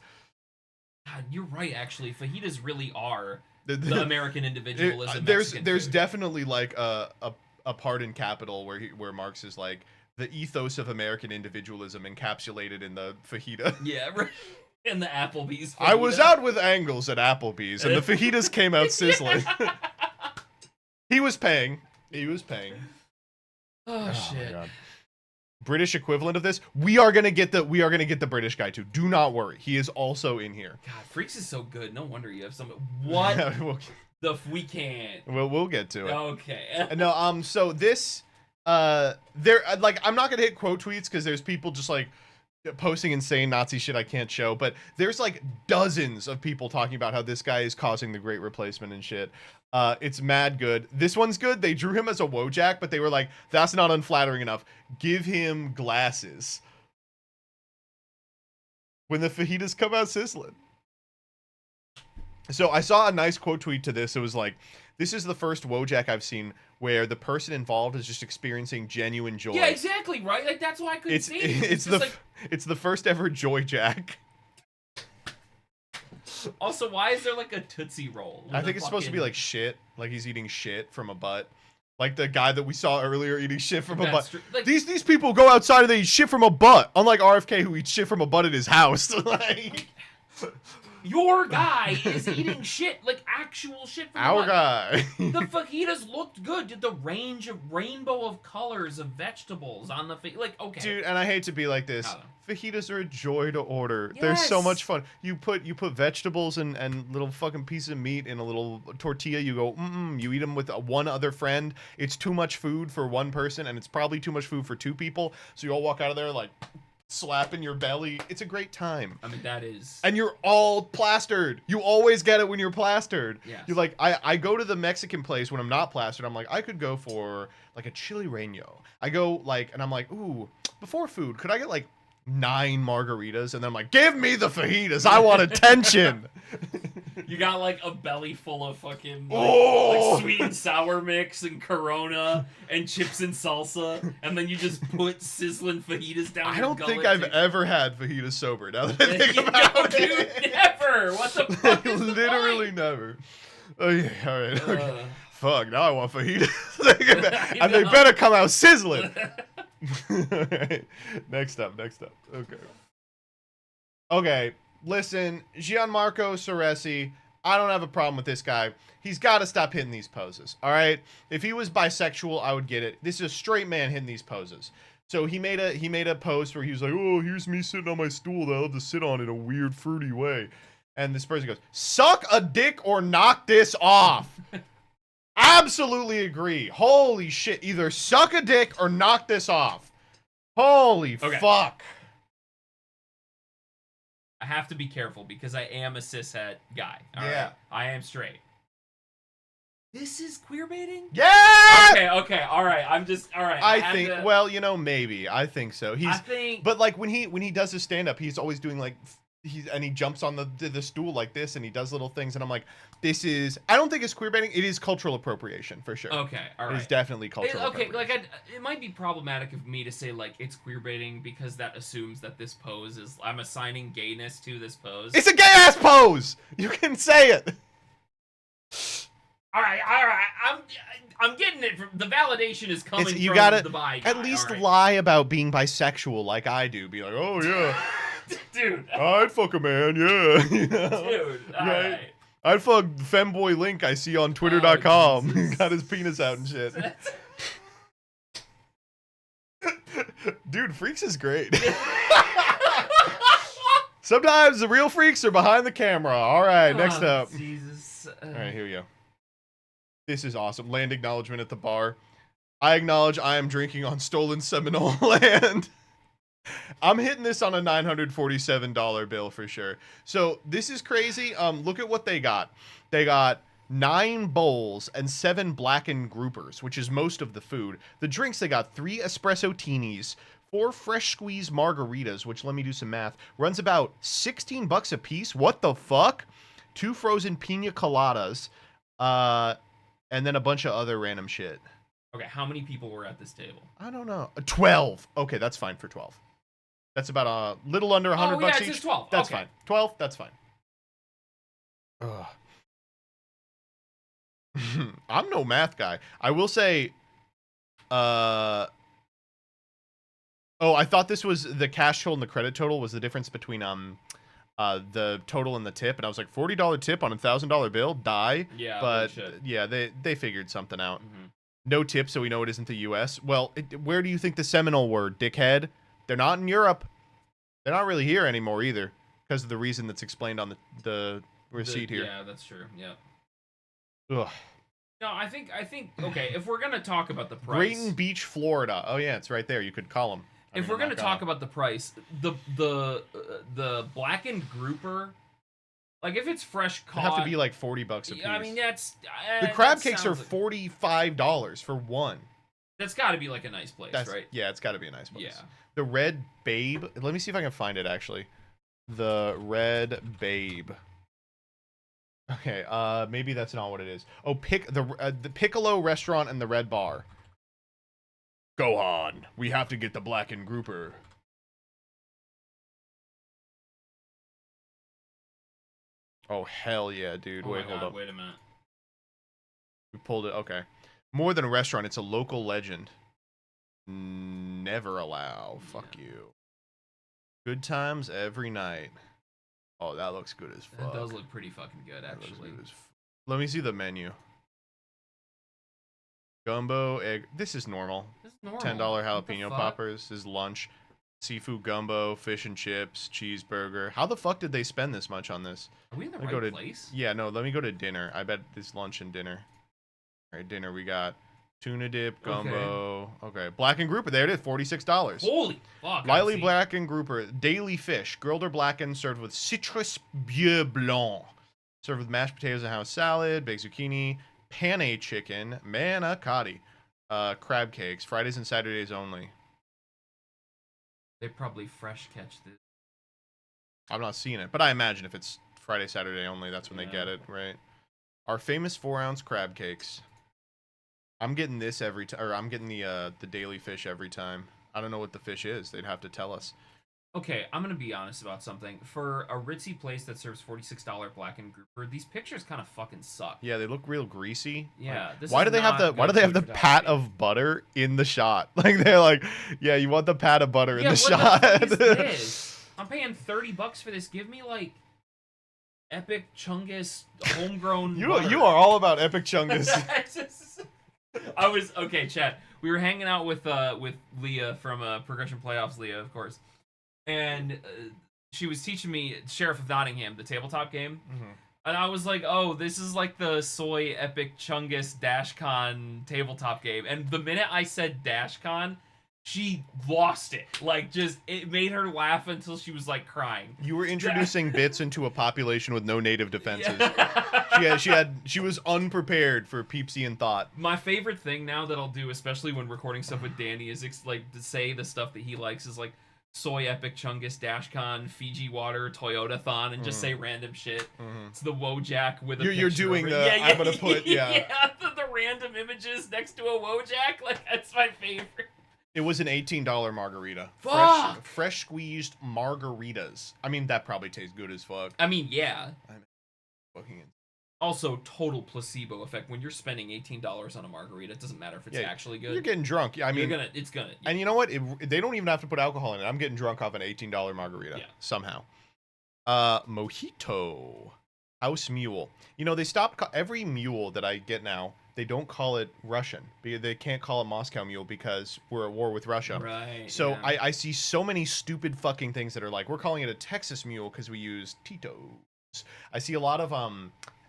God, you're right, actually. Fajitas really are the American individualism. There's definitely like a part in Capital where Marx is like, the ethos of American individualism encapsulated in the fajita. Yeah, right. In the Applebee's fajita. I was out with Angles at Applebee's, and the fajitas came out sizzling. He was paying. Oh shit. My God. British equivalent of this. We are gonna get the British guy too. Do not worry. He is also in here. God, Freaks is so good. No wonder you have some. What we can't. We'll get to it. Okay. No. So this. I'm not gonna hit quote tweets because there's people just like posting insane Nazi shit I can't show, but there's like dozens of people talking about how this guy is causing the Great Replacement and shit. It's mad good. This one's good. They drew him as a Wojak, but they were like, that's not unflattering enough. Give him glasses. When the fajitas come out sizzling. So I saw a nice quote tweet to this. It was like, this is the first Wojak I've seen where the person involved is just experiencing genuine joy. Yeah, exactly, right? Like, that's why I couldn't see it. It's the first ever Joy Jack. Also, why is there like a Tootsie Roll? I think it's supposed to be like shit. Like he's eating shit from a butt. Like the guy that we saw earlier eating shit from a butt. Like, these people go outside and they eat shit from a butt. Unlike RFK who eats shit from a butt at his house. Like... Your guy is eating shit, like actual shit from our guy. The fajitas looked good. Did the rainbow of colors of vegetables on the like okay. Dude, and I hate to be like this. Fajitas are a joy to order. They're so much fun. You put vegetables and little fucking pieces of meat in a little tortilla. You go, you eat them with one other friend. It's too much food for one person, and it's probably too much food for 2 people. So you all walk out of there like slapping your belly. It's a great time. I mean, that is. And you're all plastered. You always get it when you're plastered. Yes. You're like, I go to the Mexican place when I'm not plastered. I'm like, I could go for like a chili reno. I go like, and I'm like, ooh, before food, could I get like 9 margaritas? And then I'm like, give me the fajitas. I want attention. You got like a belly full of fucking like sweet and sour mix and Corona and chips and salsa, and then you just put sizzling fajitas down. I don't think I've ever had fajitas sober. Now that I think about it, dude, never. What the fuck? Is literally never. Oh yeah, all right. Okay. Fuck. Now I want fajitas, and they better come out sizzling. Right. Next up. Okay. Listen, Gianmarco Ceresi, I don't have a problem with this guy. He's got to stop hitting these poses, all right? If he was bisexual, I would get it. This is a straight man hitting these poses. So he made a post where he was like, oh, here's me sitting on my stool that I love to sit on in a weird, fruity way. And this person goes, suck a dick or knock this off. Absolutely agree. Holy shit. Either suck a dick or knock this off. Holy fuck. I have to be careful because I am a cishet guy. All yeah. right? I am straight. This is queer baiting? Yeah! Okay. All right. All right. I think. Well, you know, maybe. I think so. I think. But like when he does his stand up, he's always doing like he jumps on the stool like this, and he does little things, and I'm like, this is. I don't think it's queer baiting. It is cultural appropriation for sure. Okay. All right. It's definitely cultural. Okay. appropriation. Like it might be problematic of me to say like it's queer baiting because that assumes that this pose is. I'm assigning gayness to this pose. It's a gay ass pose. You can say it. All right. I'm getting it. From the validation is coming You from gotta the bi guy. at least lie about being bisexual like I do. Be like, oh yeah. Dude. I'd fuck a man, yeah. You know? Dude, alright. I'd fuck femboy Link I see on Twitter.com. Oh, Got his penis out and shit. Dude, Freaks is great. Sometimes the real freaks are behind the camera. All right, next up. Jesus. All right, here we go. This is awesome. Land acknowledgement at the bar. I acknowledge I am drinking on stolen Seminole land. I'm hitting this on a $947 bill for sure. So this is crazy. Look at what they got. They got 9 bowls and 7 blackened groupers, which is most of the food. The drinks, they got 3 espresso teenies, 4 fresh squeezed margaritas, which, let me do some math, runs about $16 a piece. What the fuck? 2 frozen pina coladas, and then a bunch of other random shit. Okay, how many people were at this table? I don't know. 12. Okay, that's fine for 12. That's about a little under $100 yeah, it each. says 12. That's Okay. fine. 12, that's fine. Ugh. I'm no math guy. I will say, oh, I thought this was the cash total and the credit total was the difference between the total and the tip, and I was like, $40 tip on a $1,000 bill, die. Yeah, but bullshit. yeah, they figured something out. No tip, so we know it isn't the U.S. Well, where do you think the Seminole were, dickhead? They're not in Europe. They're not really here anymore either, because of the reason that's explained on the receipt here. Yeah, that's true. Yeah. Ugh. No, I think okay, if we're gonna talk about the price, Brayton Beach, Florida. Oh yeah, it's right there. You could call them. if we're gonna talk about the price, the blackened grouper, like if it's fresh They caught, have to be like $40 a piece. Yeah, I mean that's the crab that cakes are sounds like- $45 for one. That's got to be like a nice place, right? Yeah, it's got to be a nice place. Yeah. The Red Babe. Let me see if I can find it actually. The Red Babe. Okay, maybe that's not what it is. Oh, the Piccolo Restaurant and the Red Bar. Go on. We have to get the blackened grouper. Oh hell yeah, dude. Oh my Wait, hold God, up. Wait a minute. We pulled it. Okay. More than a restaurant, it's a local legend. Never allow. Fuck you. Good times every night. Oh, that looks good as fuck. That does look pretty fucking good, That looks actually. good as Let me see the menu. Gumbo, egg. This is normal. This is normal. $10 What the jalapeno fuck? poppers. This is lunch. Seafood gumbo, fish and chips, cheeseburger. How the fuck did they spend this much on this? Are we in the Let me right go to, place? Yeah, no, let me go to dinner. I bet this lunch and dinner. All right, dinner, we got tuna dip, gumbo. Okay, black and grouper. There it is, $46. Holy fuck. Lightly I see. black and grouper. Daily fish. Grilled or blackened, served with citrus bleu blanc. Served with mashed potatoes and house salad, baked zucchini, pane chicken, manicotti, crab cakes. Fridays and Saturdays only. They probably fresh catch this. I'm not seeing it, but I imagine if it's Friday, Saturday only, that's when they Yeah. get it, right? Our famous 4-ounce crab cakes. I'm getting this every time, or I'm getting the daily fish every time. I don't know what the fish is. They'd have to tell us. Okay, I'm gonna be honest about something. For a ritzy place that serves $46 blackened grouper, these pictures kind of fucking suck. Yeah, they look real greasy. Yeah, Like, this why is do they have not the good food pat photography. of butter in the shot? Like they're like, yeah, you want the pat of butter in Yeah, the what shot. the fuck is this? I'm paying $30 for this. Give me like Epic Chungus homegrown. you butter. are all about Epic Chungus. I was okay, Chad. We were hanging out with Leah from Progression Playoffs, Leah, of course, and she was teaching me Sheriff of Nottingham, the tabletop game, and I was like, "Oh, this is like the soy Epic Chungus DashCon tabletop game." And the minute I said DashCon, she lost it. Like, just, it made her laugh until she was, like, crying. You were introducing bits into a population with no native defenses. She was unprepared for Peepsian thought. My favorite thing now that I'll do, especially when recording stuff with Danny, is like to say the stuff that he likes is like Soy Epic Chungus Dashcon Fiji Water Toyota Thon and just say random shit. It's the Wojak with a You're picture doing of the it. I'm gonna put the random images next to a Wojak. Like, that's my favorite. It was an $18 margarita. Fuck! Fresh squeezed margaritas. I mean, that probably tastes good as fuck. I mean, yeah. Fucking Also, total placebo effect. When you're spending $18 on a margarita, it doesn't matter if it's actually good. You're getting drunk. Yeah, I mean, it's gonna. And you know what? They don't even have to put alcohol in it. I'm getting drunk off an $18 margarita somehow. Mojito, house mule. You know, they stopped every mule that I get now. They don't call it Russian. They can't call it Moscow Mule because we're at war with Russia. Right. So yeah. I see so many stupid fucking things that are like, we're calling it a Texas Mule because we use Tito's. I see a lot of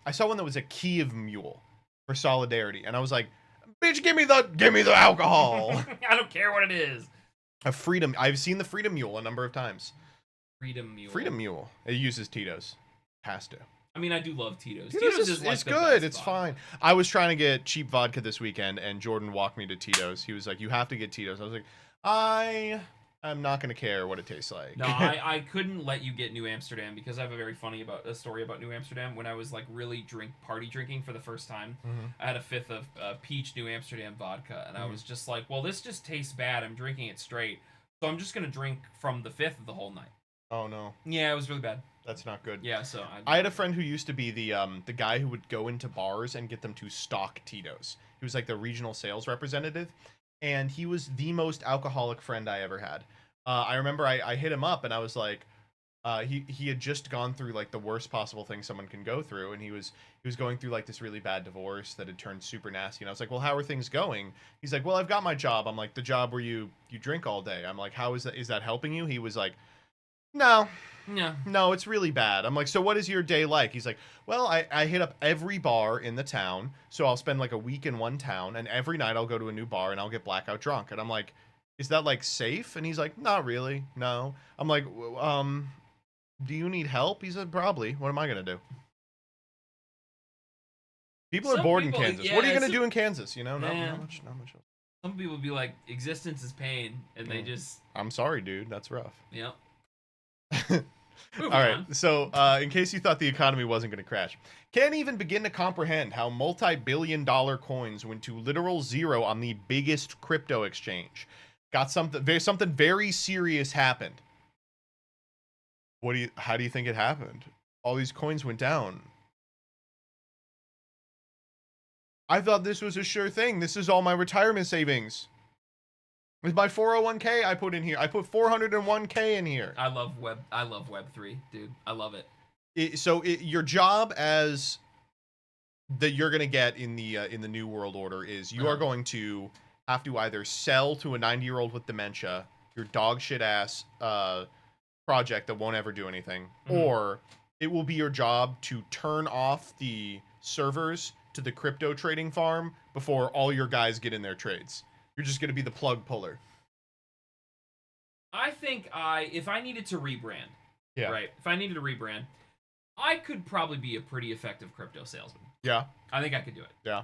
I saw one that was a Kiev Mule for solidarity, and I was like, bitch, give me the alcohol. I don't care what it is. A Freedom. I've seen the Freedom Mule a number of times. Freedom Mule. Freedom Mule. It uses Tito's. Has to. I mean, I do love Tito's. Tito's is like it's the good. best It's vodka. fine. I was trying to get cheap vodka this weekend, and Jordan walked me to Tito's. He was like, "You have to get Tito's." I was like, I'm not gonna care what it tastes like. No, I couldn't let you get New Amsterdam because I have a very funny story about New Amsterdam. When I was like really party drinking for the first time, I had a fifth of peach New Amsterdam vodka, and I was just like, well, this just tastes bad. I'm drinking it straight, so I'm just gonna drink from the fifth of the whole night. Oh no. Yeah, it was really bad. That's not good. Yeah, so I had a friend who used to be the guy who would go into bars and get them to stock Tito's. He was like the regional sales representative, and he was the most alcoholic friend I ever had. I remember I hit him up and I was like, he had just gone through like the worst possible thing someone can go through, and he was going through like this really bad divorce that had turned super nasty. And I was like, well, how are things going? He's like, well, I've got my job. I'm like, the job where you drink all day. I'm like, how is that helping you? He was like, no, it's really bad. I'm like, so what is your day like? He's like, well, I hit up every bar in the town, so I'll spend like a week in one town, and every night I'll go to a new bar and I'll get blackout drunk. And I'm like, is that like safe? And he's like, not really, no. I'm like, do you need help? He said, probably. What am I gonna do? People are bored in Kansas. Yeah, what are you gonna do in Kansas? You know, not much. Some people be like, existence is pain, and they just. I'm sorry, dude. That's rough. Yep. All right, so in case you thought the economy wasn't going to crash, can't even begin to comprehend how multi-billion-dollar coins went to literal zero on the biggest crypto exchange. Got something very serious happened. How do you think it happened? All these coins went down. I thought this was a sure thing. This is all my retirement savings. With my 401k I put in here. I put 401k in here. I love Web3, dude. I love it. Your job as that you're going to get in the new world order is you are going to have to either sell to a 90-year-old with dementia your dog shit ass project that won't ever do anything, or it will be your job to turn off the servers to the crypto trading farm before all your guys get in their trades. You're just going to be the plug puller. I think if I needed to rebrand, right? If I needed to rebrand, I could probably be a pretty effective crypto salesman. Yeah. I think I could do it. Yeah.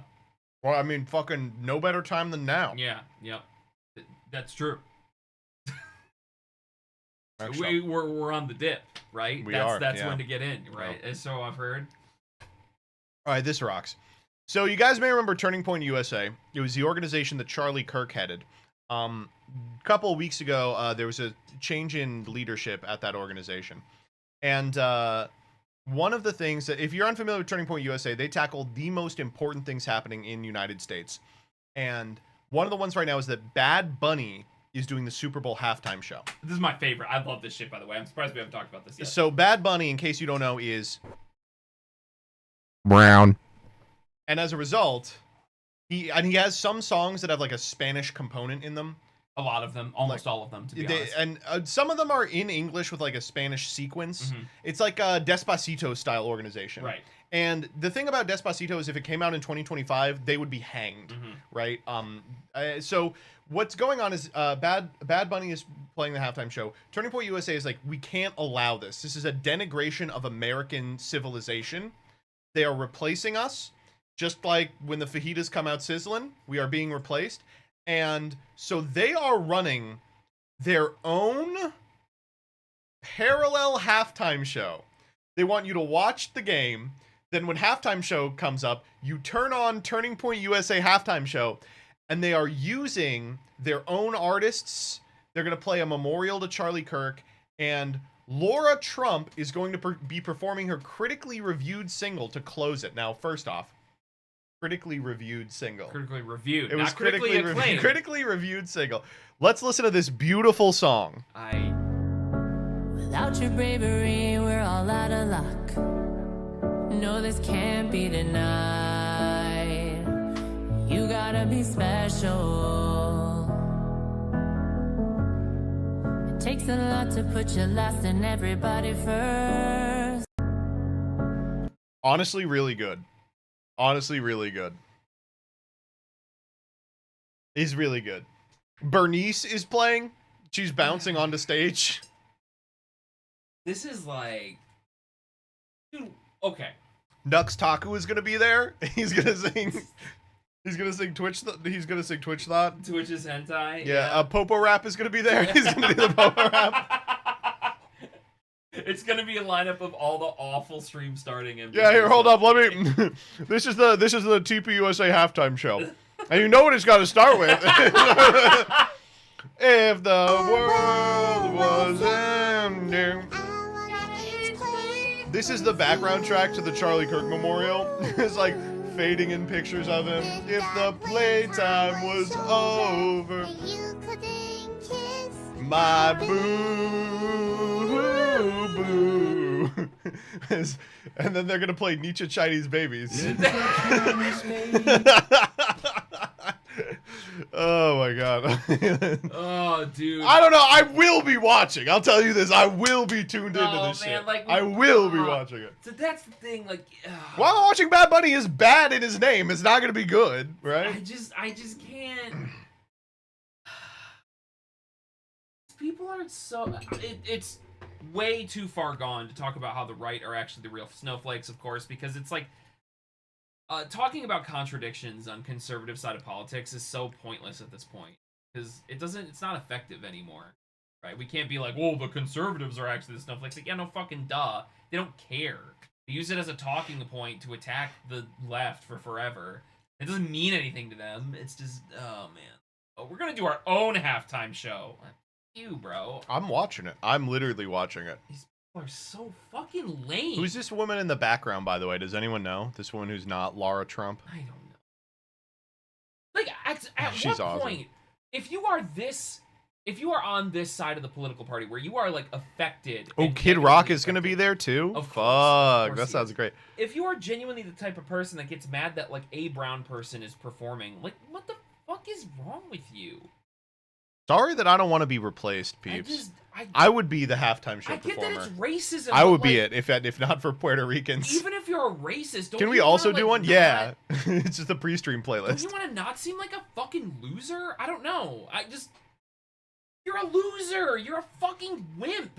Well, I mean, fucking no better time than now. Yeah. Yep. That's true. Actually, we're on the dip, right? That's when to get in, right? And so I've heard. All right, this rocks. So you guys may remember Turning Point USA. It was the organization that Charlie Kirk headed. A couple of weeks ago, there was a change in leadership at that organization. And one of the things that, if you're unfamiliar with Turning Point USA, they tackle the most important things happening in the United States. And one of the ones right now is that Bad Bunny is doing the Super Bowl halftime show. This is my favorite. I love this shit, by the way. I'm surprised we haven't talked about this yet. So Bad Bunny, in case you don't know, is brown. And as a result, he has some songs that have like a Spanish component in them. A lot of them, almost all of them, to be honest. And some of them are in English with like a Spanish sequence. It's like a Despacito style organization. Right. And the thing about Despacito is if it came out in 2025, they would be hanged, right? So what's going on is Bad Bunny is playing the halftime show. Turning Point USA is like, we can't allow this. This is a denigration of American civilization. They are replacing us, just like when the fajitas come out sizzling. We are being replaced, and so they are running their own parallel halftime show. They want you to watch the game. Then when halftime show comes up, you turn on Turning Point USA halftime show, and they are using their own artists. They're going to play a memorial to Charlie Kirk, and Laura Trump is going to be performing her critically reviewed single to close it. Now, first off, critically reviewed single. Critically reviewed. It was not critically acclaimed. Critically reviewed single. Let's listen to this beautiful song. Without your bravery, we're all out of luck. No, this can't be denied. You gotta be special. It takes a lot to put you last and everybody first. Honestly, really good. Honestly, really good. He's really good. Bernice is playing. She's bouncing onto stage. This is like, dude. Okay. Nux Taku is gonna be there. He's gonna sing. He's gonna sing Twitch. He's gonna sing Twitch Thought. Twitch's hentai. Yeah. Popo Rap is gonna be there. He's gonna do the Popo Rap. It's gonna be a lineup of all the awful stream starting. MBT Yeah. Here, hold up. Let me. This is the TPUSA halftime show, and you know what it's got to start with. If the world was ending. This is the background track to the Charlie Kirk Memorial. It's like fading in pictures of him. If the playtime was over, my boo boo. And then they're gonna play Nietzsche Chinese Babies. Oh my god. Oh, dude. I don't know. I will be watching. I'll tell you this. I will be tuned into this shit. Like, I will be watching it. So that's the thing. Like, while watching Bad Bunny is bad in his name, it's not going to be good, right? I just can't. People are so. It's way too far gone to talk about how the right are actually the real snowflakes, of course, because it's like. Talking about contradictions on conservative side of politics is so pointless at this point because it's not effective anymore, right? We can't be like, "Whoa, the conservatives are actually the snowflakes." Like, yeah, no fucking duh. They don't care. They use it as a talking point to attack the left for forever. It doesn't mean anything to them. It's just, oh man, we're gonna do our own halftime show. You, bro. I'm watching it. I'm literally watching it. Are so fucking lame. Who's this woman in the background, by the way? Does anyone know? This woman who's not Laura Trump? I don't know. Like, at She's what awesome. point, if you are on this side of the political party where you are, like, affected... Oh, Kid Rock is going to be there, too? Of Fuck, course that sounds great. If you are genuinely the type of person that gets mad that, like, a brown person is performing, like, what the fuck is wrong with you? Sorry that I don't want to be replaced, peeps. I would be the halftime show performer. I get that it's racism. I would but, be like, it if not for Puerto Ricans. Even if you're a racist, don't Can we you also wanna, do like, one? not, Yeah. It's just a pre-stream Don't playlist. you want to not seem like a fucking loser? I don't know. You're a loser. You're a fucking wimp.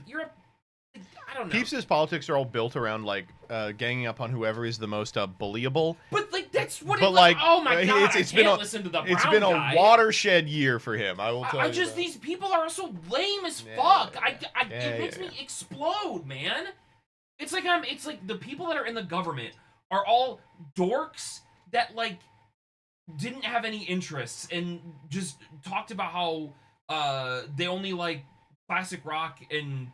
I don't know. Peeps' politics are all built around, like, ganging up on whoever is the most bullyable. But, like, that's what But, like, oh my god, it's I been can't a, listen to the brown It's been guy. a watershed year for him, I will tell you that. These people are so lame as fuck. It makes me yeah. explode, man. It's like the people that are in the government are all dorks that, like, didn't have any interests and just talked about how they only like classic rock and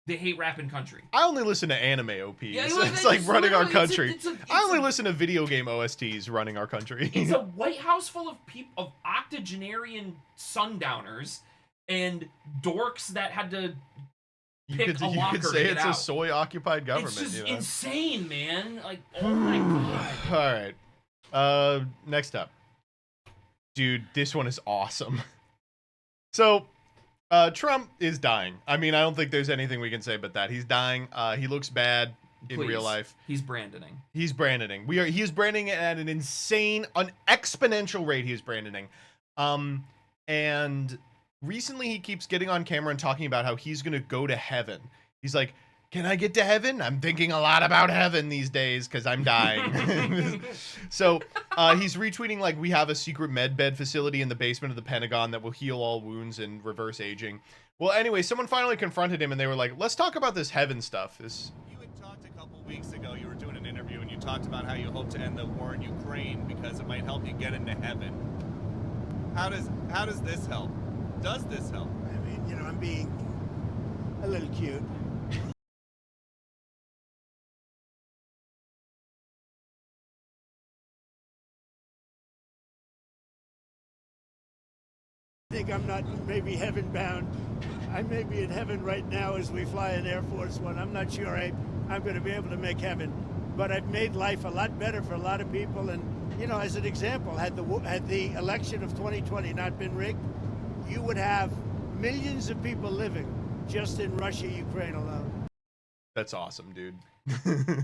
they hate rap and country. I only listen to anime OPs. Yeah, it's like running our country. It's I only listen to video game OSTs running our country. It's a White House full of of octogenarian sundowners and dorks that had to pick a locker you could say to get it's out. a soy-occupied government. It's just you know? insane, man. Like, oh my god. All right. Next up. Dude, this one is awesome. So, Trump is dying. I mean, I don't think there's anything we can say but that. He's dying. He looks bad in Please. real life. He's brandoning. He is branding at an exponential rate. He is branding. And recently he keeps getting on camera and talking about how he's going to go to heaven. He's like, can I get to heaven? I'm thinking a lot about heaven these days because I'm dying. So he's retweeting like, we have a secret med bed facility in the basement of the Pentagon that will heal all wounds and reverse aging. Well, anyway, someone finally confronted him and they were like, let's talk about this heaven stuff. You had talked a couple weeks ago, you were doing an interview and you talked about how you hope to end the war in Ukraine because it might help you get into heaven. How does this help? Does this help? I mean, you know, I'm being a little cute. I think I'm not maybe heaven bound. I may be in heaven right now as we fly in Air Force One. I'm not sure I'm going to be able to make heaven, but I've made life a lot better for a lot of people. And you know, as an example, had the election of 2020 not been rigged, you would have millions of people living just in Russia, Ukraine alone. That's awesome, dude.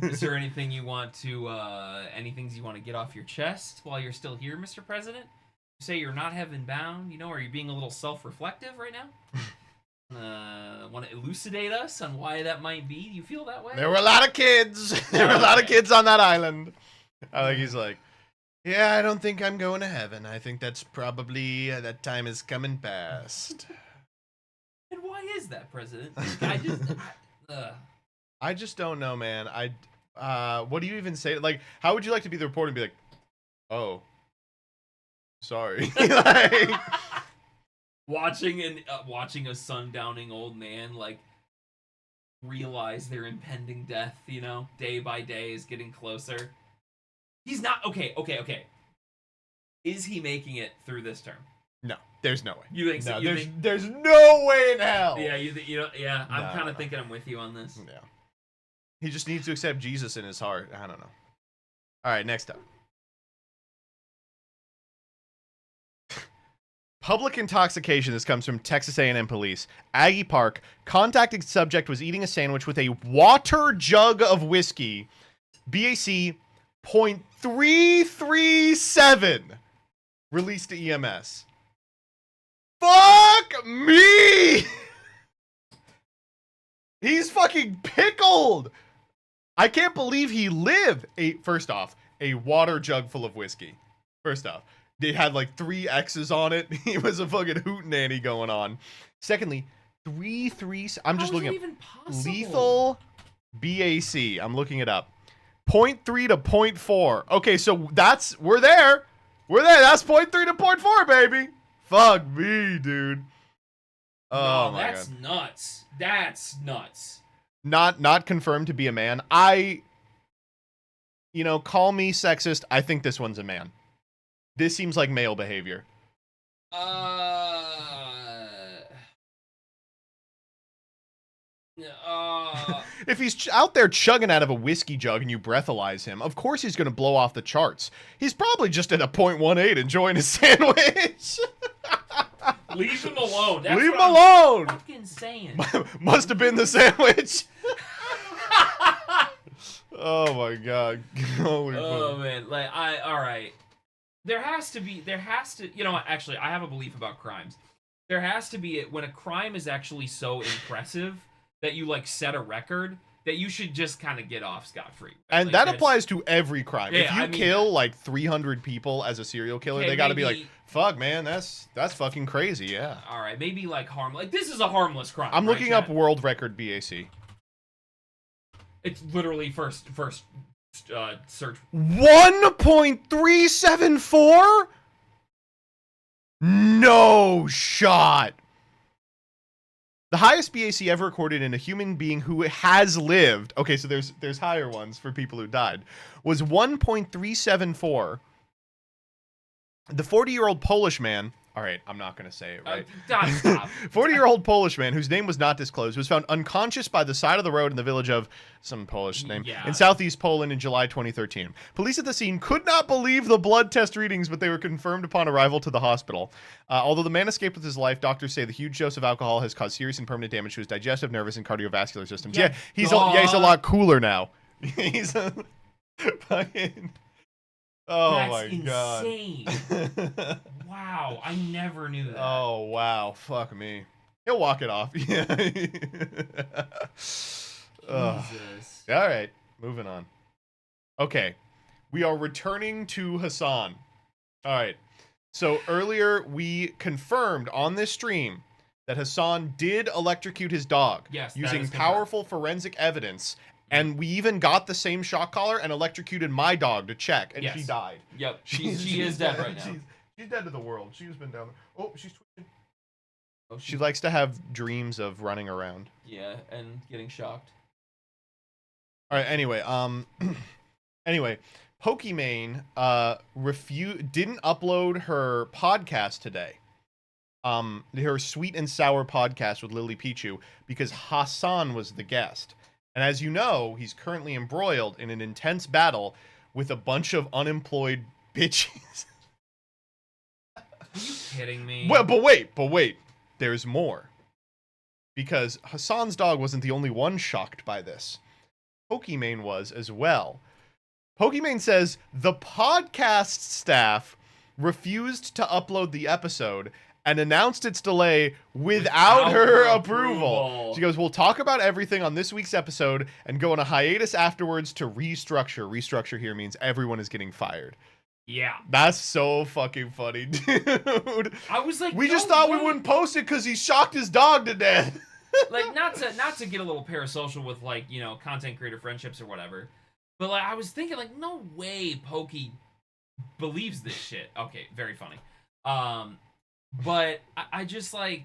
Is there anything you want to, any things you want to get off your chest while you're still here, Mr. President? You say you're not heaven bound, you know, are you being a little self-reflective right now? Want to elucidate us on why that might be? Do you feel that way? There were a lot of kids. There were a lot of kids on that island. I think he's like, yeah, I don't think I'm going to heaven. I think that's probably, that time is coming past. And why is that, President? I just don't know, man. What do you even say? Like, how would you like to be the reporter and be like, oh, sorry. Like, watching a sundowning old man like realize their impending death, you know, day by day is getting closer. He's not okay. Is he making it through this term? No, there's no way. You think no, so? There's no way in hell. Yeah, you know, yeah. I'm No, kind of no. thinking I'm with you on this. Yeah. He just needs to accept Jesus in his heart. I don't know. All right, next up. Public intoxication. This comes from Texas A&M police. Aggie Park. Contacted subject was eating a sandwich with a water jug of whiskey. BAC .337. Released to EMS. Fuck me! He's fucking pickled! I can't believe he lived. First off, a water jug full of whiskey. First off. They had like 3 X's on it. He was a fucking hootenanny going on. Secondly, 3. I'm just looking at lethal BAC. I'm looking it up. 0.3 to 0.4. Okay, so we're there. We're there. That's 0.3 to 0.4, baby. Fuck me, dude. Oh no, my that's god. nuts. That's nuts. Not confirmed to be a man. Call me sexist. I think this one's a man. This seems like male behavior. If he's out there chugging out of a whiskey jug and you breathalyze him, of course he's going to blow off the charts. He's probably just at a 0.18 enjoying his sandwich. Leave him alone. That's Leave him what alone. I'm fucking saying. Must have been the sandwich. Oh my god. Holy fuck. Man, like all right. There has to, you know what, actually, I have a belief about crimes. There has to be, when a crime is actually so impressive that you, like, set a record, that you should just kind of get off scot-free. Right? And like, that applies to every crime. Yeah, if you kill, like, 300 people as a serial killer, Okay, they gotta be maybe- like, fuck, man, that's fucking crazy, yeah. All right, maybe, like, like, this is a harmless crime. I'm right, looking Chad? up world record BAC. It's literally first search. 1.374? No shot. The highest BAC ever recorded in a human being who has lived, okay, so there's higher ones for people who died, was 1.374. The 40-year-old Polish man, all right, I'm not going to say it right. Stop. 40-year-old Polish man, whose name was not disclosed, was found unconscious by the side of the road in the village of some Polish name in southeast Poland in July 2013. Police at the scene could not believe the blood test readings, but they were confirmed upon arrival to the hospital. Although the man escaped with his life, doctors say the huge dose of alcohol has caused serious and permanent damage to his digestive, nervous, and cardiovascular systems. Yeah, he's a lot cooler now. He's a fucking... Oh That's my god. insane. Wow, I never knew that. Oh wow, fuck me. He'll walk it off. Yeah. Ugh. Jesus. All right, moving on. Okay, we are returning to Hassan. All right. So earlier we confirmed on this stream that Hassan did electrocute his dog using powerful forensic evidence. And we even got the same shock collar and electrocuted my dog to check, and she died. Yep, she is dead right now. She's dead to the world. She's been down there. Oh, she's twitching. Oh, She likes to have dreams of running around. Yeah, and getting shocked. All right. Anyway, anyway, Pokimane didn't upload her podcast today. Her Sweet and Sour podcast with Lily Pichu because Hassan was the guest. And as you know, he's currently embroiled in an intense battle with a bunch of unemployed bitches. Are you kidding me? Well, but wait. There's more. Because Hassan's dog wasn't the only one shocked by this. Pokimane was as well. Pokimane says the podcast staff refused to upload the episode and announced its delay without her approval. She goes, we'll talk about everything on this week's episode and go on a hiatus afterwards to restructure. Restructure here means everyone is getting fired. Yeah. That's so fucking funny, dude. I was like, we just thought we wouldn't post it because he shocked his dog to death. Like, not to get a little parasocial with, like, you know, content creator friendships or whatever, but like I was thinking, like, no way Pokey believes this shit. Okay, very funny. But I just, like,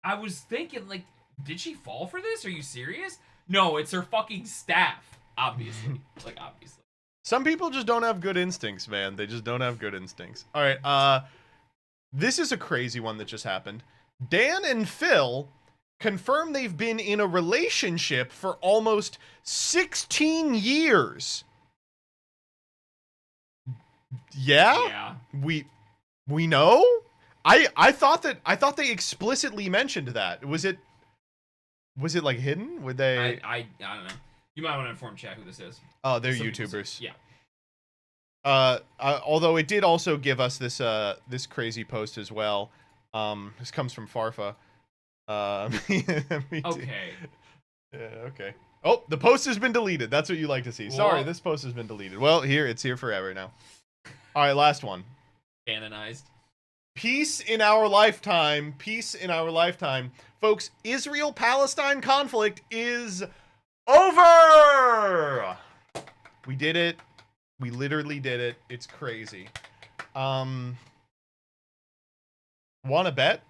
I was thinking, like, did she fall for this? Are you serious? No, it's her fucking staff, obviously. Like, obviously. Some people just don't have good instincts, man. They just don't have good instincts. All right, this is a crazy one that just happened. Dan and Phil confirm they've been in a relationship for almost 16 years. Yeah? We know? I thought they explicitly mentioned that. Was it like hidden? Would they I don't know. You might want to inform chat who this is. Oh, they're Some people YouTubers. say- Yeah. Although it did also give us this crazy post as well. This comes from Farfa. Okay. Yeah, okay. Oh, the post has been deleted. That's what you like to see. Sorry, Well- this post has been deleted. Well, it's here forever now. All right, last one. Canonized. Peace in our lifetime. Peace in our lifetime. Folks, Israel-Palestine conflict is over! We did it. We literally did it. It's crazy. Want to bet?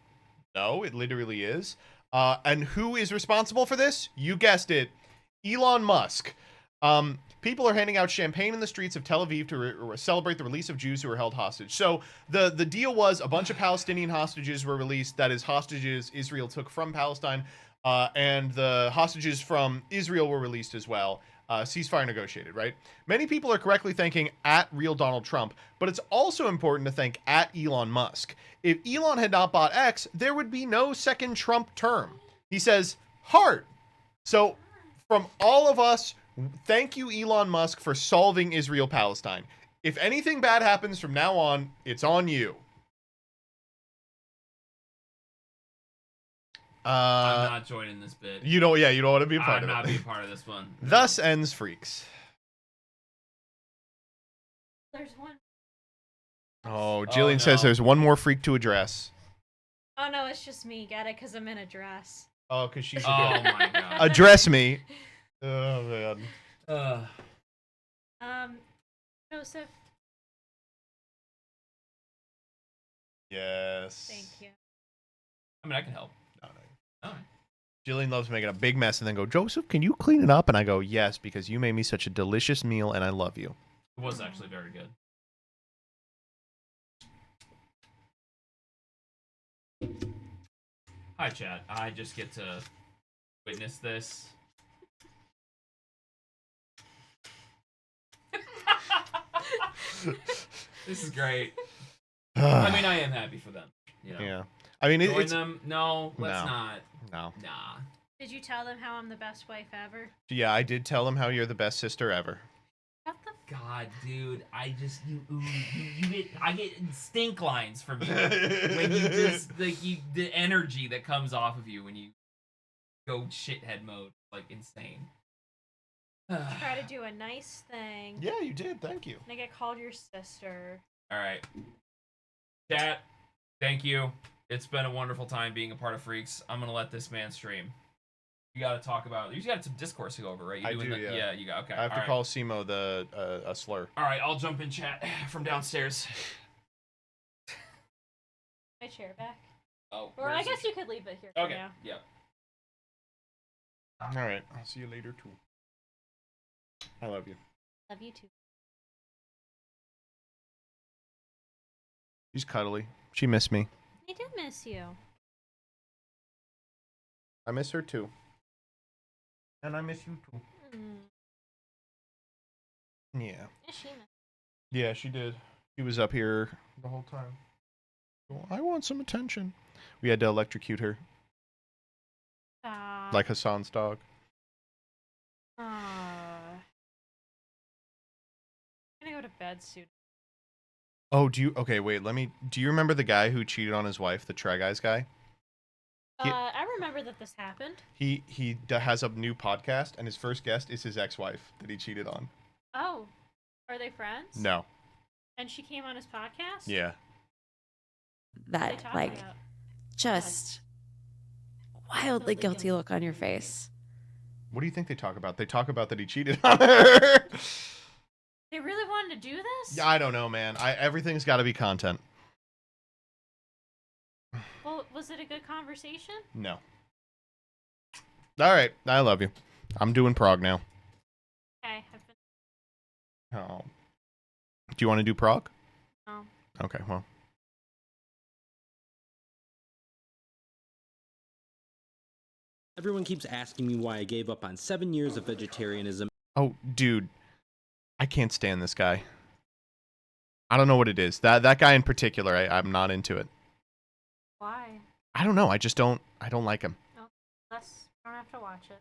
No, it literally is. And who is responsible for this? You guessed it. Elon Musk. People are handing out champagne in the streets of Tel Aviv to celebrate the release of Jews who were held hostage. So the deal was a bunch of Palestinian hostages were released. That is, hostages Israel took from Palestine. And the hostages from Israel were released as well. Ceasefire negotiated, right? Many people are correctly thanking @real Donald Trump, but it's also important to thank @Elon Musk. If Elon had not bought X, there would be no second Trump term. He says, heart. So from all of us, thank you, Elon Musk, for solving Israel-Palestine. If anything bad happens from now on, it's on you. I'm not joining this bit. You don't want to be a part I'm of it. not being part of this one. Thus ends Freaks. There's one. Oh, Jillian says there's one more freak to address. Oh no, it's just me. Get it? Because I'm in a dress. Oh, because she's Oh my god. address me. Oh man. Joseph. Yes. Thank you. I mean, I can help. No. Jillian loves making a big mess and then go, Joseph, can you clean it up? And I go, yes, because you made me such a delicious meal and I love you. It was actually very good. Hi, chat. I just get to witness this. This is great. I mean, I am happy for them. You know? Yeah. I mean, Join it's... them? No, let's not. No. Nah. Did you tell them how I'm the best wife ever? Yeah, I did tell him how you're the best sister ever. Shut the God, dude, I just I get stink lines from you when you just the energy that comes off of you when you go shithead mode, like insane. Try to do a nice thing. Yeah, you did. Thank you. And I get called your sister. All right, chat. Thank you. It's been a wonderful time being a part of Freaks. I'm gonna let this man stream. You got to talk about. You got some discourse to go over, right? You I do. Yeah, you got. Okay. I have to all call CIMO a slur. All right, I'll jump in chat from downstairs. My chair back. Oh. Or I guess you could leave it here for Okay. now. Yep. All right. I'll see you later too. I love you. Love you too. She's cuddly. She missed me. I did miss you. I miss her too. And I miss you too. Yeah. Yeah, she missed. Yeah, she did. She was up here the whole time. Well, I want some attention. We had to electrocute her. Like Hassan's dog. I'm gonna go to bed soon. Oh, okay, wait, do you remember the guy who cheated on his wife, the Try Guys guy? I remember that this happened. He has a new podcast, and his first guest is his ex-wife that he cheated on. Oh, are they friends? No. And she came on his podcast? Yeah. That, talk like, about? just wildly guilty look on your face. What do you think they talk about? They talk about that he cheated on her. They really wanted to do this? Yeah, I don't know, man. Everything's got to be content. Well, was it a good conversation? No. All right, I love you. I'm doing prog now. Okay, I've been... Oh. Do you want to do prog? No. Okay, well. Everyone keeps asking me why I gave up on 7 years of vegetarianism. Oh, dude. I can't stand this guy. I don't know what it is. That guy in particular, I'm not into it. Why? I don't know. I don't like him. No, less. I don't have to watch it.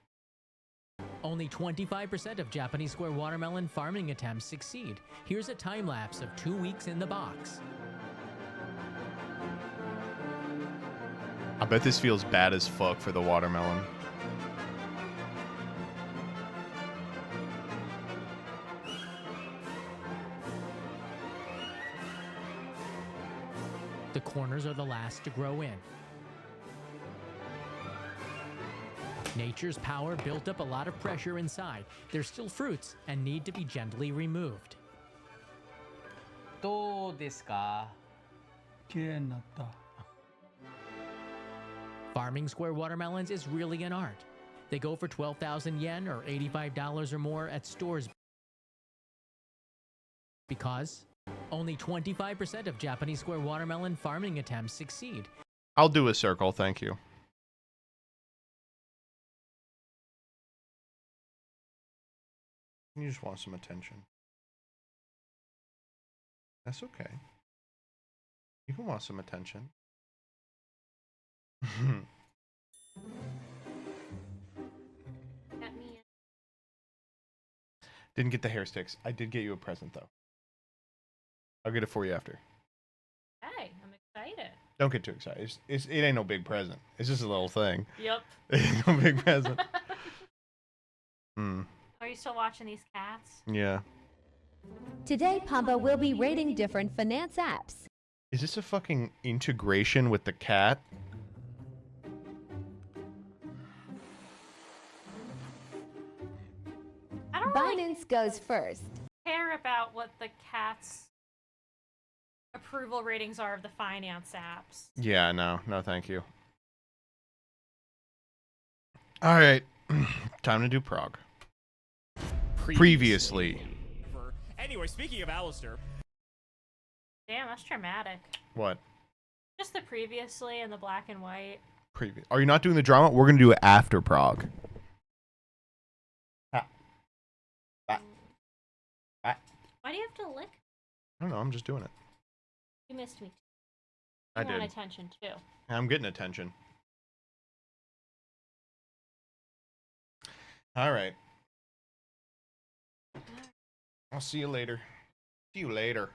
Only 25% of Japanese square watermelon farming attempts succeed. Here's a time lapse of 2 weeks in the box. I bet this feels bad as fuck for the watermelon. The corners are the last to grow in. Nature's power built up a lot of pressure inside. They're still fruits and need to be gently removed. どうですか? 綺麗になった. Farming square watermelons is really an art. They go for 12,000 yen or $85 or more at stores because only 25% of Japanese square watermelon farming attempts succeed. I'll do a circle, thank you. You just want some attention. That's okay. You can want some attention. Get me. Didn't get the hair sticks. I did get you a present, though. I'll get it for you after. Hey, I'm excited. Don't get too excited. It ain't no big present. It's just a little thing. Yep. It ain't no big present. Are you still watching these cats? Yeah. Today, Pamba will be rating different finance apps. Is this a fucking integration with the cat? I don't Binance goes first. care about what the cat's approval ratings are of the finance apps. Yeah, no, thank you. All right, time to do prog. Previously. Anyway, speaking of Alistair. Damn, that's dramatic. What? Just the previously and the black and white. Previous. Are you not doing the drama? We're gonna do it after prog. Why do you have to lick? I don't know. I'm just doing it. You missed me. I You want did. attention too. I'm getting attention. All right. I'll see you later. See you later.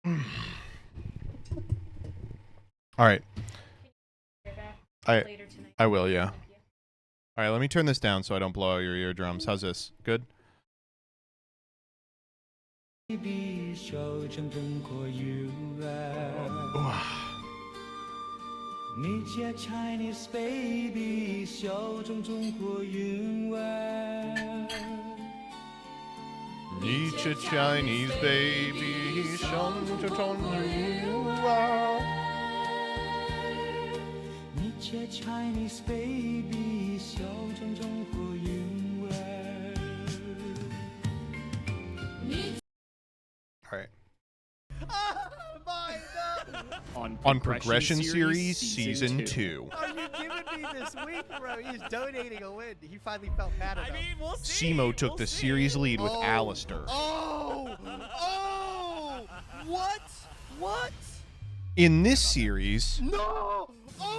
All right. I will, yeah. All right, let me turn this down so I don't blow out your eardrums. How's this? Good? Baby, 小城中国游玩。你家 Chinese baby， 小城中国游玩。你家 Chinese baby， 小城中国游玩。你家 Chinese baby， 小城中国游玩。 All right. My God. On Progression Series Season 2. Are you giving me this week, bro? He's donating a win. He finally felt bad enough. I mean, we'll see. CIMO took the series lead with Alistair. Oh! What? What? In this series, No!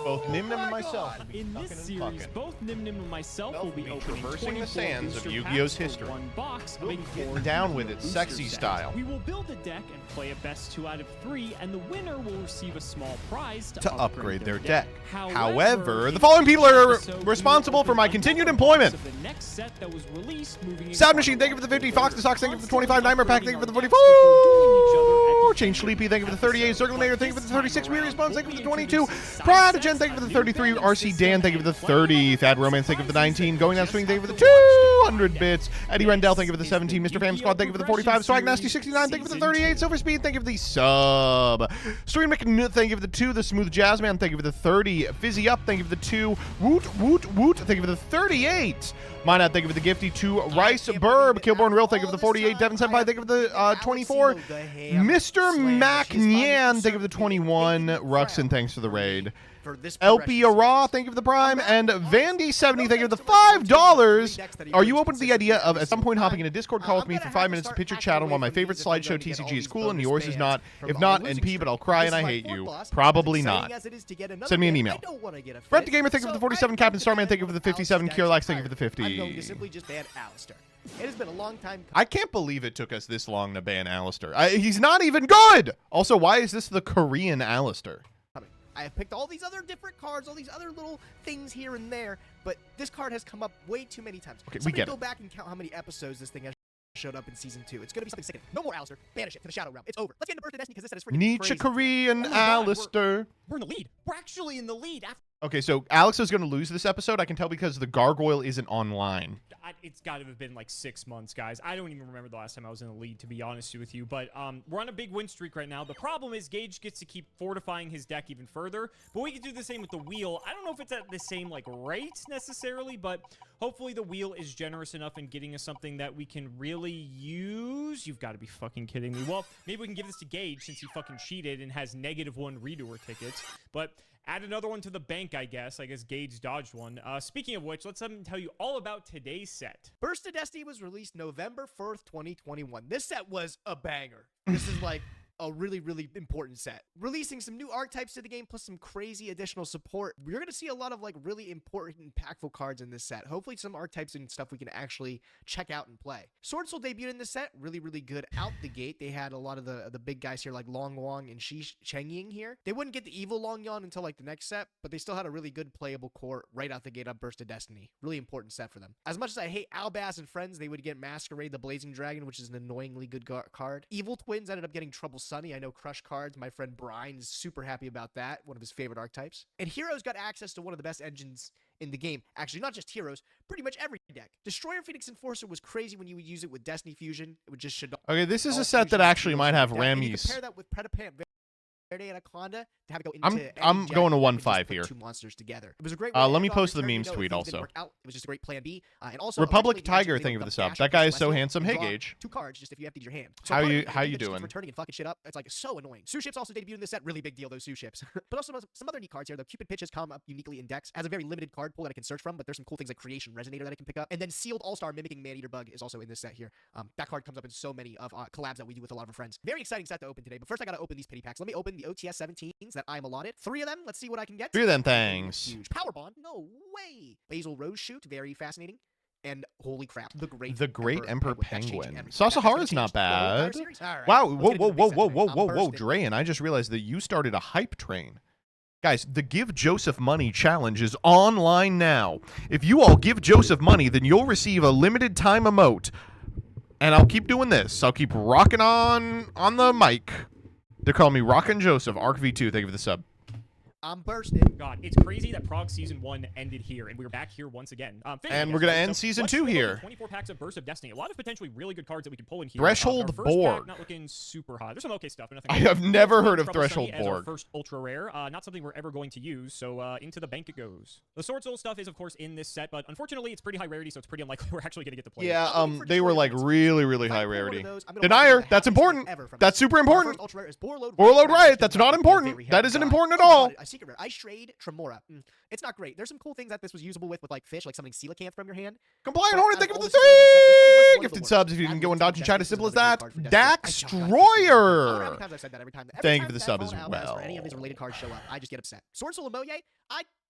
both Nim Nim and myself will be In this series, both Nim Nim and myself will be opening traversing the 24 sands of booster Yu-Gi-Oh's packs for history. one box of a Getting down with it, sexy set. style. We will build a deck and play a best 2 out of 3, and the winner will receive a small prize To upgrade their deck. However, However, the following people are responsible for my continued employment. of the next set that was released moving Sound Machine, thank you for the 50. Fox the Sox, thank you for the 25. Nightmare Pack, thank you for the 44. Change Sleepy, thank you for the 38. Circulator, thank you for the 36. Weary Bones, thank you for the 22. Prodigen, thank you for the 33. RC Dan, thank you for the 30. Thad Romance, thank you for the 19. Going Down Swing, thank you for the 200 bits. Eddie Rendell, thank you for the 17. Mr. Fam Squad, thank you for the 45. Swag Nasty 69, thank you for the 38. Silver Speed, thank you for the sub. Stream McNut, thank you for the 2. The Smooth Jazzman, thank you for the 30. Fizzy Up, thank you for the 2. Woot, woot, woot, thank you for the 38. Minot, thank you for the gifty 2. Rice Burb, Killborn Real, thank you for the 48. Devin Senpai, thank you for the 24. Mr. Mac Nyan, thank you for the 21. Ruxin, thanks for the raid. LP Raw, thank you for the Prime. And Vandy70, thank you for the $5. Are you open to the idea of at some point hopping in a Discord call with me for 5 minutes to pitch your channel while my favorite slideshow TCG is cool and yours is not? If not, NP, but I'll cry and I hate you. Probably not. Send me an email. Brett the Gamer, thank you for the 47. Captain Starman, thank you for the 57. Kirlax, thank you for the 50. I'm going to simply just ban Alistair. It has been a long time. I can't believe it took us this long to ban Alistair. He's not even good! Also, why is this the Korean Alistair? I have picked all these other different cards, all these other little things here and there, but this card has come up way too many times. Okay, we get it. Go back and count how many episodes this thing has showed up in Season 2. It's going to be something sickening. No more Alistair. Banish it to the Shadow Realm. It's over. Let's get into Birth of Destiny because this set is freaking Nietzsche crazy. Korean Oh my God, Alistair. We're in the lead. We're actually in the lead. Okay, so Alex is going to lose this episode. I can tell because the gargoyle isn't online. It's got to have been like 6 months, guys. I don't even remember the last time I was in the lead, to be honest with you. But we're on a big win streak right now. The problem is Gage gets to keep fortifying his deck even further. But we can do the same with the wheel. I don't know if it's at the same like rate necessarily, but hopefully the wheel is generous enough in getting us something that we can really use. You've got to be fucking kidding me. Well, maybe we can give this to Gage since he fucking cheated and has -1 redoer tickets. But add another one to the bank, I guess. I guess Gage dodged one. Speaking of which, let's tell you all about today's set. Burst of Destiny was released November 4th, 2021. This set was a banger. This is like a really, really important set. Releasing some new archetypes to the game, plus some crazy additional support. You're going to see a lot of like really important, impactful cards in this set. Hopefully some archetypes and stuff we can actually check out and play. Sword Soul debuted in this set. Really, really good out the gate. They had a lot of the big guys here like Long Wong and Shi Chengying here. They wouldn't get the evil Long Yon until like the next set, but they still had a really good playable core right out the gate on Burst of Destiny. Really important set for them. As much as I hate Albaz and friends, they would get Masquerade the Blazing Dragon, which is an annoyingly good card. Evil Twins ended up getting Trouble Sunny. I know Crush cards. My friend Brian is super happy about that. One of his favorite archetypes. And Heroes got access to one of the best engines in the game. Actually, not just Heroes, pretty much every deck. Destroyer Phoenix Enforcer was crazy when you would use it with Destiny Fusion. It would just shut Okay, this is a set that actually might have Rammies. Compare that with Predapant Verde Anaconda to have it go into I'm going to 1-5 here. Two monsters together. It was a great let me post the memes tweet also. It was just a great plan B. And also Republic Tiger, thank you for the sub. That guy is so handsome. Hey, Gage. 2 cards just if you emptied your hand. So how you doing? Returning and fucking shit up. It's like so annoying. Sue ships also debuted in this set. Really big deal, those Sue ships. But also some other neat cards here. The Cupid Pitches come up uniquely in decks. Has a very limited card pool that I can search from, but there's some cool things like Creation Resonator that I can pick up. And then Sealed All-Star Mimicking Maneater Bug is also in this set here. That card comes up in so many of collabs that we do with a lot of our friends. Very exciting set to open today. But first I gotta open these pity packs. Let me open the OTS 17s that I'm allotted. 3 of them. Let's see what I can get. 3 of them things. Huge. Power Bond. No way. Basil Rose Shoot. Very fascinating. And holy crap, the Great Emperor Penguin. That's Sasahara's gonna not change the whole entire bad. series. All right, Wow, let's whoa, get whoa, into the whoa, big whoa, segment. whoa, I'm whoa, whoa, bursting. Dre, and I just realized that you started a hype train. Guys, the Give Joseph Money challenge is online now. If you all give Joseph money, then you'll receive a limited time emote. And I'll keep doing this. I'll keep rocking on the mic. They're calling me Rockin' Joseph. Arc V2, thank you for the sub. I'm bursting. God, it's crazy that Prog Season 1 ended here, and we're back here once again. And we're going to end Season 2 here. 24 packs of Burst of Destiny. A lot of potentially really good cards that we can pull in here. Threshold our first Borg. Pack, not looking super hot. There's some okay stuff, but nothing. I have never heard of Trouble Threshold Sunny as our Borg. first ultra rare. Not something we're ever going to use, so into the bank it goes. The Sword Soul stuff is, of course, in this set, but unfortunately, it's pretty high rarity, so it's pretty unlikely we're actually going to get to play it. Yeah, they were like really high rarity. Denier, that's important. That's super important. Borload Riot, that's not important. That isn't important at all. A secret rare. Ice Trade Tremora. It's not great. There's some cool things that this was usable with like fish, like something coelacanth from your hand. Compliant Hornet, thank you for the 3 gifted subs. If you can go and dodge and chat, as simple as that. Daxtroyer. Thank you for the sub as well. Any of these related cards show up, I just get upset. Sword Soul Emoye,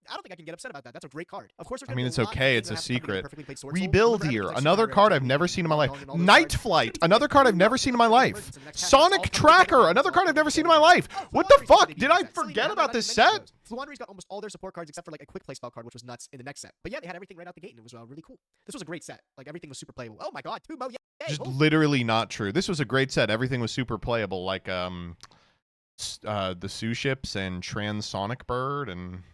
I don't think I can get upset about that. That's a great card. Of course, I mean, it's okay. It's a secret. Rebuild here. Another card I've never seen in my life. Night Flight. Another card I've never seen in my life. Sonic Tracker. Another card I've never seen in my life. What the fuck? Did I forget about this set? Fluandre's got almost all their support cards except for like a quick play spell card, which was nuts in the next set. But yeah, they had everything right out the gate, and it was really cool. This was a great set. Like everything was super playable. Oh my god, 2 Mo. Just literally not true. This was a great set. Everything was super playable, like the Sue ships and Transonic Bird and.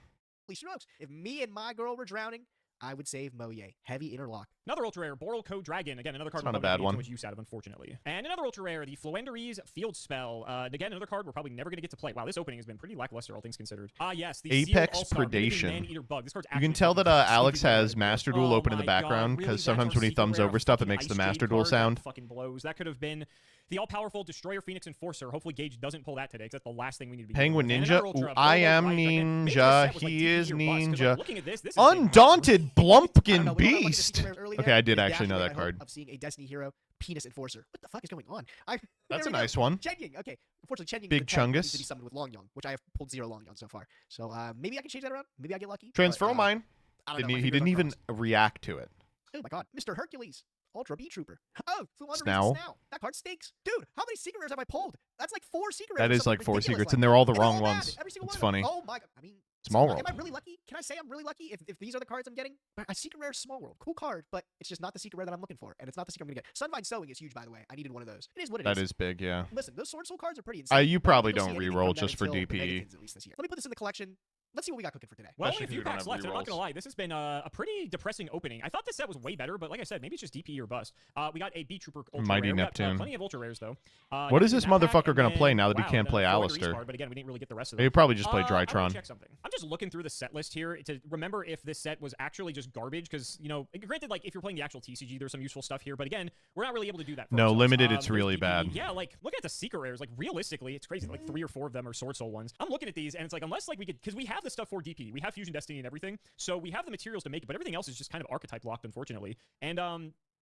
Strokes. If me and my girl were drowning, I would save Moye. Heavy interlock. Another ultra rare, Boral Code Dragon. Again, another card not we're a bad not one. too much use out of, unfortunately. And another ultra rare, the Floenderies Field Spell. Again, another card we're probably never going to get to play. Wow, this opening has been pretty lackluster, all things considered. Yes, the Apex Sealed All-Star Predation. Man-Eater Bug. This card's You can actually tell that Alex has Master Duel Oh open in the my God, background really? because That's sometimes our when he secret thumbs rare, over stuff, it fucking makes the Ice Master Jade Duel card? That sound. fucking blows. That could have been the all-powerful Destroyer Phoenix Enforcer. Hopefully Gage doesn't pull that today, because that's the last thing we need to be Penguin doing. And Ninja. another ultra, Ooh, I Boral am Riot. Maybe this Ninja. set was, like, He DP is or bust, 'cause, like, Ninja. looking at this has been Undaunted Blumpkin We're Beast. Okay, I did The actually know dash that I card. hope of seeing a Destiny hero Penis Enforcer. What the fuck is going on? That's there a we go. nice one. Chen Ying. Okay. Unfortunately, Chen Ying Big Chungus. needs to be summoned with Long Yong, which I have pulled 0 Long Yong so far. So maybe I can change that around. Maybe I get lucky. Transfer but, mine. I don't know, my He fingers didn't are even crossed. react to it. Oh my god, Mr. Hercules. Ultra B Trooper. Oh, Snow. Snow. That card stinks. Dude, how many secret rares have I pulled? That's like 4 secret That rares. is like 4 secrets, and they're all the wrong ones. It's funny. Oh my god. I mean, Small Am World. I really lucky? Can I say I'm really lucky if these are the cards I'm getting? A secret rare Small World. Cool card, but it's just not the secret rare that I'm looking for. And it's not the secret I'm going to get. Sunvine Sowing is huge, by the way. I needed one of those. It is what it is. That is big, yeah. Listen, those Sword Soul cards are pretty insane. You but probably we don't don't see anything reroll from that just for until the DPE. Megatons, at least this year. Let me put this in the collection. Let's see what we got cooking for today. Well, Especially only a if few you don't packs have left, and I'm not going rerolls. to lie. This has been a pretty depressing opening. I thought this set was way better, but like I said, maybe it's just DP or bust. We got a B Trooper Ultra Mighty Rare. We got, Neptune. plenty of Ultra Rares, though. What is this That pack, motherfucker and gonna then- play now that he wow, can't and play then Alistair? Card, but again, we didn't really get the rest of them. He'd probably just play I wanna Drytron. check something. I'm just looking through the set list here to remember if this set was actually just garbage, because, you know, granted, like, if you're playing the actual TCG, there's some useful stuff here, but again, we're not really able to do that for No, ourselves. limited, it's there's really DPE. bad. Yeah, like, look at the secret rares. Like, realistically, it's crazy. Like, 3 or 4 of them are Sword Soul ones. I'm looking at these, and it's like, unless, like, we could, because we have the stuff for DP. We have Fusion Destiny and everything, so we have the materials to make it, but everything else is just kind of archetype locked, unfortunately. And,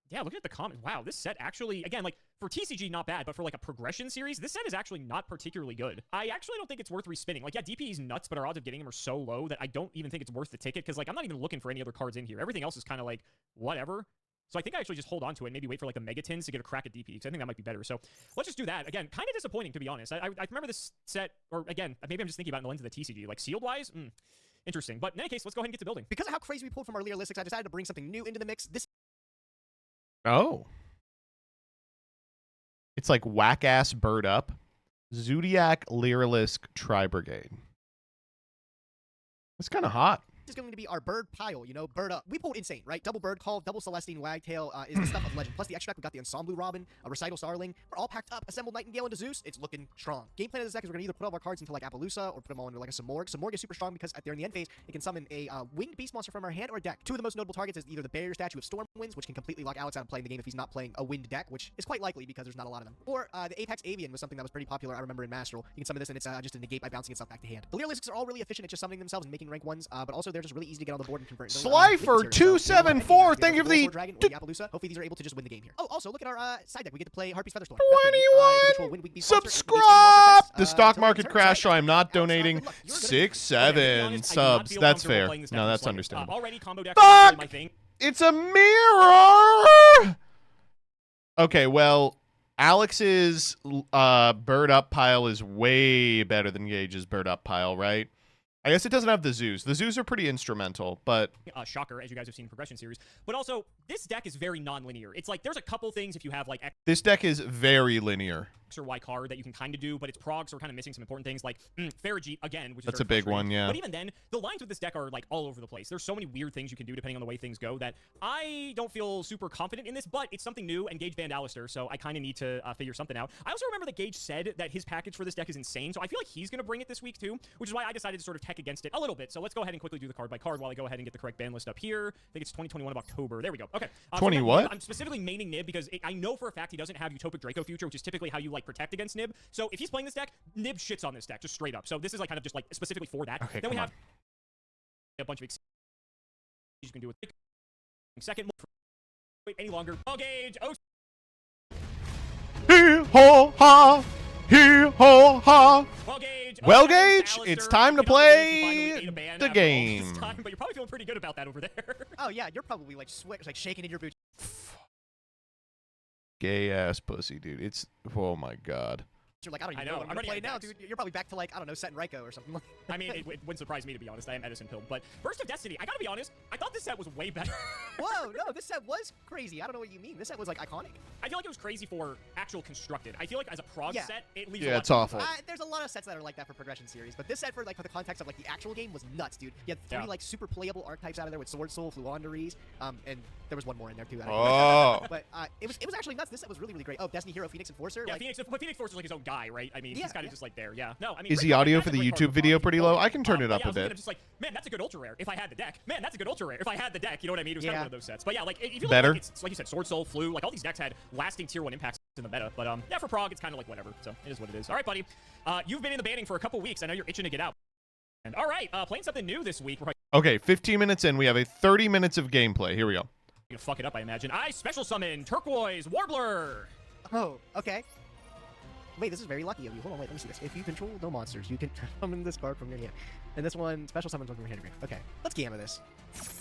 yeah, looking at the comments, wow, this set actually, again, like, for TCG, not bad, but for, like, a progression series, this set is actually not particularly good. I actually don't think it's worth respinning. Like, yeah, DP is nuts, but our odds of getting him are so low that I don't even think it's worth the ticket, because, like, I'm not even looking for any other cards in here. Everything else is kind of, like, whatever. So I think I actually just hold on to it and maybe wait for, like, a Megatins to get a crack at DP, because I think that might be better. So let's just do that. Again, kind of disappointing, to be honest. I remember this set, or, again, maybe I'm just thinking about it in the lens of the TCG. Like, sealed-wise, interesting. But in any case, let's go ahead and get to building. Because of how crazy we pulled from our Leolistics, I decided to bring something new into the mix. This Oh. It's like whack-ass bird up. Zodiac Lyrilisk Tri-Brigade. It's kind of hot. is going to be our bird pile, you know, bird up. We pulled insane, right? Double bird call, double Celestine Wagtail is the stuff of legend. Plus the extract, we got the Ensemble Robin, a Recital Starling. We're all packed up, assembled Nightingale into Zeus. It's looking strong. Game plan of this deck is we're going to either put all our cards into like Appaloosa or put them all into like a Samorg. Samorg is super strong because at there in the end phase, it can summon a winged beast monster from our hand or deck. Two of the most notable targets is either the Barrier Statue of Stormwinds, which can completely lock Alex out of playing the game if he's not playing a wind deck, which is quite likely because there's not a lot of them. Or the Apex Avian was something that was pretty popular, I remember, in Mastral. You can summon this and it's just a negate by bouncing itself back to hand. The Leerlisks are all really efficient at just summoning themselves and making rank ones, but also they're just really easy to get on the board and convert. Slifer274, thank you for the hopefully these are able to just win the game here. Oh, also look at our side deck. We get to play Harpy's Featherstorm. 21 subscribe. The stock market crash, so I'm not donating 6-7 subs. That's fair. No, that's understandable. Already combo deck Fuck! my thing. It's a mirror! Okay, well, Alex's bird up pile is way better than Gage's bird up pile, right? I guess it doesn't have the zoos. The zoos are pretty instrumental, but... shocker, as you guys have seen in Progression Series. But also, this deck is very non-linear. It's like, there's a couple things if you have, like... This deck is very linear. X or Y card that you can kind of do, but it's prog, so we're kind of missing some important things, like Farigite, again, which is That's a big one, yeah. But even then, the lines with this deck are, like, all over the place. There's so many weird things you can do depending on the way things go that I don't feel super confident in this, but it's something new, and Gage banned Alistair, so I kind of need to figure something out. I also remember that Gage said that his package for this deck is insane, so I feel like he's going to bring it this week, too, which is why I decided to sort of tech against it a little bit. So let's go ahead and quickly do the card by card while I go ahead and get the correct ban list up here. I think it's 2021 of October. There we go. Okay. 20 what? I'm specifically maining Nib because I know for a fact he doesn't have Utopic Draco Future, which is typically how you, like, protect against Nib. So if he's playing this deck, Nib shits on this deck, just straight up. So this is, like, kind of just, like, specifically for that. Okay, then we have a bunch of you can do with second. Wait any longer. Oh, Gage. Oh. Hee-haw-ha! Hee-haw-ha! Well, Gage, it's time to play the game. But you're probably feeling pretty good about that over there. Oh, yeah, you're probably, like, like shaking in your boots. Gay-ass pussy, dude. It's... Oh, my God. You're like, I don't even know what I'm going to play now, dude. You're probably back to, like, I don't know, Set and Ryko or something. I mean, it wouldn't surprise me, to be honest. I am Edison Pill. But Burst of Destiny, I gotta be honest, I thought this set was way better. Whoa, no, this set was crazy. I don't know what you mean. This set was, like, iconic. I feel like it was crazy for actual constructed. I feel like as a prog set, it leaves Yeah, a lot it's awful. There's a lot of sets that are like that for Progression Series, but this set for, like, for the context of, like, the actual game was nuts, dude. You had three, like, super playable archetypes out of there with Sword Soul, Fluanderies, and there was one more in there, too. But it was actually nuts. This set was really, really great. Oh, Destiny Hero, Phoenix Enforcer. Yeah, like, Phoenix Enforcer is like his own guy, right? I mean, he's kind of just like there. Yeah. No, I mean, Is the audio for the YouTube video pretty low? I can turn it up a bit. Just like, man, that's a good ultra rare. If I had the deck, man, that's a good ultra rare. If I had the deck, you know what I mean? It was kind of one of those sets. But yeah, like if you look Better. like it's like you said, Sword Soul, Flu, like all these decks had lasting tier 1 impacts in the meta. But yeah, for prog, it's kind of like whatever. So it is what it is. All right, buddy. You've been in the banning for a couple weeks. I know you're itching to get out. And all right, playing something new this week. Okay, 15 minutes in, we have a 30 minutes of gameplay. Here we go. You're gonna fuck it up, I imagine. I special summon Turquoise Warbler. Oh, okay. Wait, this is very lucky of you. Hold on, wait, let me see this. If you control no monsters, you can summon this card from your hand. And this one, special summons one from your hand. Okay, let's gamma this.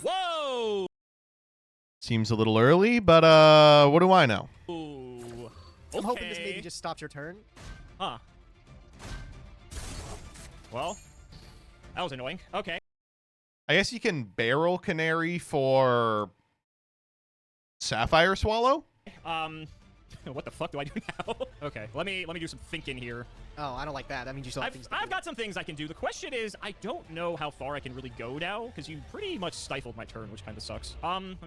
Whoa! Seems a little early, but what do I know? Ooh. Okay. I'm hoping this maybe just stops your turn. Huh. Well, that was annoying. Okay. I guess you can Barrel Canary for Sapphire Swallow? What the fuck do I do now? Okay, let me do some thinking here. Oh, I don't like that. That means you still have things to do. I've got some things I can do. The question is, I don't know how far I can really go now, because you pretty much stifled my turn, which kind of sucks.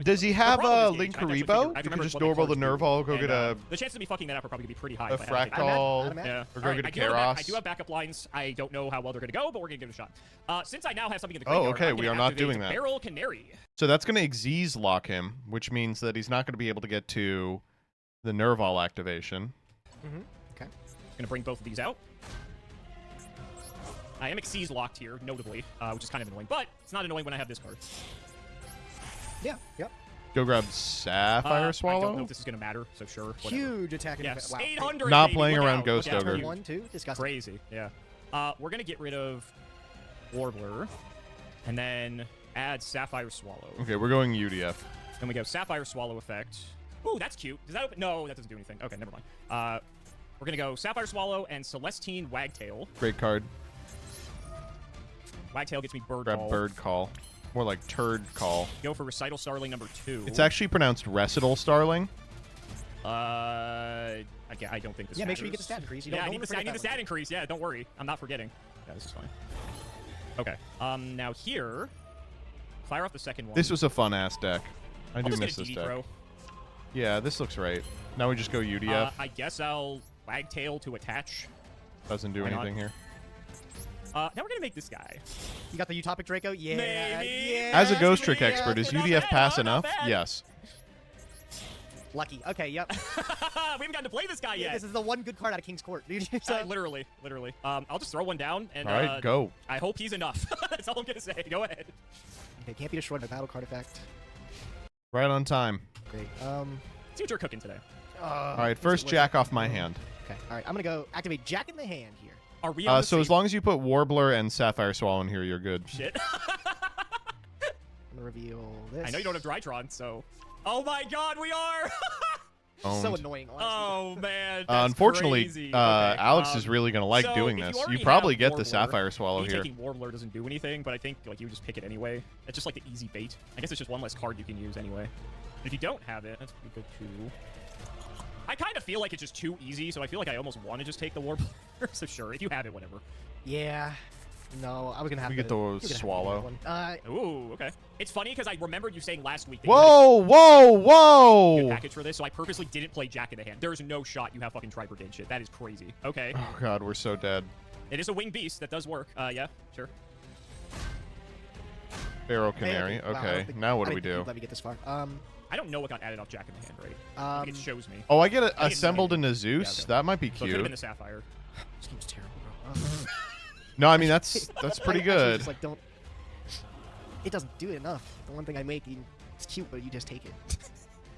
Does he have a Link Haribo? You can just normal the Nerval, go get a... The chances of me fucking that up are probably going to be pretty high. A Fractal, yeah. or go get a Keros. I do have backup lines. I don't know how well they're going to go, but we're going to give it a shot. Since I now have something in the graveyard, okay, we are not doing that. Barrel Canary. So that's going to Xyz lock him, which means that he's not going to be able to get to the Nerval activation. Okay. Gonna bring both of these out. I am Xyz locked here, notably, which is kind of annoying, but it's not annoying when I have this card. Yeah, yep. Go grab Sapphire Swallow. I don't know if this is gonna matter, so sure. Whatever. Huge attack. Yes, wow. 800. Not playing around Ghost Ogre. 1, 2, disgusting. Crazy, yeah. We're gonna get rid of Warbler, and then add Sapphire Swallow. Okay, we're going UDF. Then we go Sapphire Swallow effect. Ooh, that's cute. Does that open? No, that doesn't do anything. Okay, never mind. We're gonna go Sapphire Swallow and Celestine Wagtail. Great card. Wagtail gets me Bird Grab Call. Bird Call. More like Turd Call. Go for Recital Starling number 2. It's actually pronounced Recital Starling. I don't think this Yeah, make sure you matters. get the stat increase. I need the stat increase. Yeah, don't worry. I'm not forgetting. Yeah, this is fine. Okay. Now here, fire off the second one. This was a fun-ass deck. I do I'll just miss get a this DD deck. throw. Yeah, this looks right. Now we just go UDF. I guess I'll Wagtail to attach. Doesn't do anything here. Now we're gonna make this guy. You got the Utopic Draco? Yeah. Maybe. Yeah. As a Ghost Trick expert, is UDF pass enough? Yes. Lucky. Okay, yep. We haven't gotten to play this guy yet. This is the one good card out of King's Court, dude. Literally. I'll just throw one down, and all right, go. I hope he's enough. That's all I'm gonna say. Go ahead. Okay, can't be destroyed by battle card effect. Right on time. Great. See what you're cooking today. All right, first Jack off my hand. Okay. All right, I'm gonna go activate Jack in the hand here. Are we so as long as you put Warbler and Sapphire Swallow in here, you're good. Shit. I'm reveal this. I know you don't have Drytron, so. Oh my God, we are. So Owned. annoying, honestly. Oh man. That's Unfortunately, crazy. Alex is really gonna like so doing if this. already You probably have get the Warbler, Sapphire Swallow me here. taking Warbler doesn't do anything, but I think like you would just pick it anyway. It's just like the easy bait. I guess it's just one less card you can use anyway. If you don't have it, that's pretty good too. I kind of feel like it's just too easy, so I feel like I almost want to just take the Warbler. So sure, if you have it, whatever. Yeah. No, I was gonna have We to get the you're gonna have to Swallow. get one. Ooh, okay. It's funny because I remembered you saying last week that Whoa, whoa, good whoa! package for this, so I purposely didn't play Jack in the Hand. There's no shot you have fucking Tri-Brigade shit. That is crazy. Okay. Oh God, we're so dead. It is a winged beast. That does work. Yeah, sure. Pharaoh Canary. Wow, I don't Okay, think- now what I do we didn't think do? you'd let me get this far. I don't know what got added off Jack in the Hand, right? I think it shows me. Oh, I get it I think it's assembled Sapphire. into Zeus. Yeah, okay. That might be So it could have cute. been the Sapphire. This game's terrible, bro. No, I mean that's pretty I actually good. just, like, don't. It doesn't do it enough. The one thing I make, it's cute, but you just take it.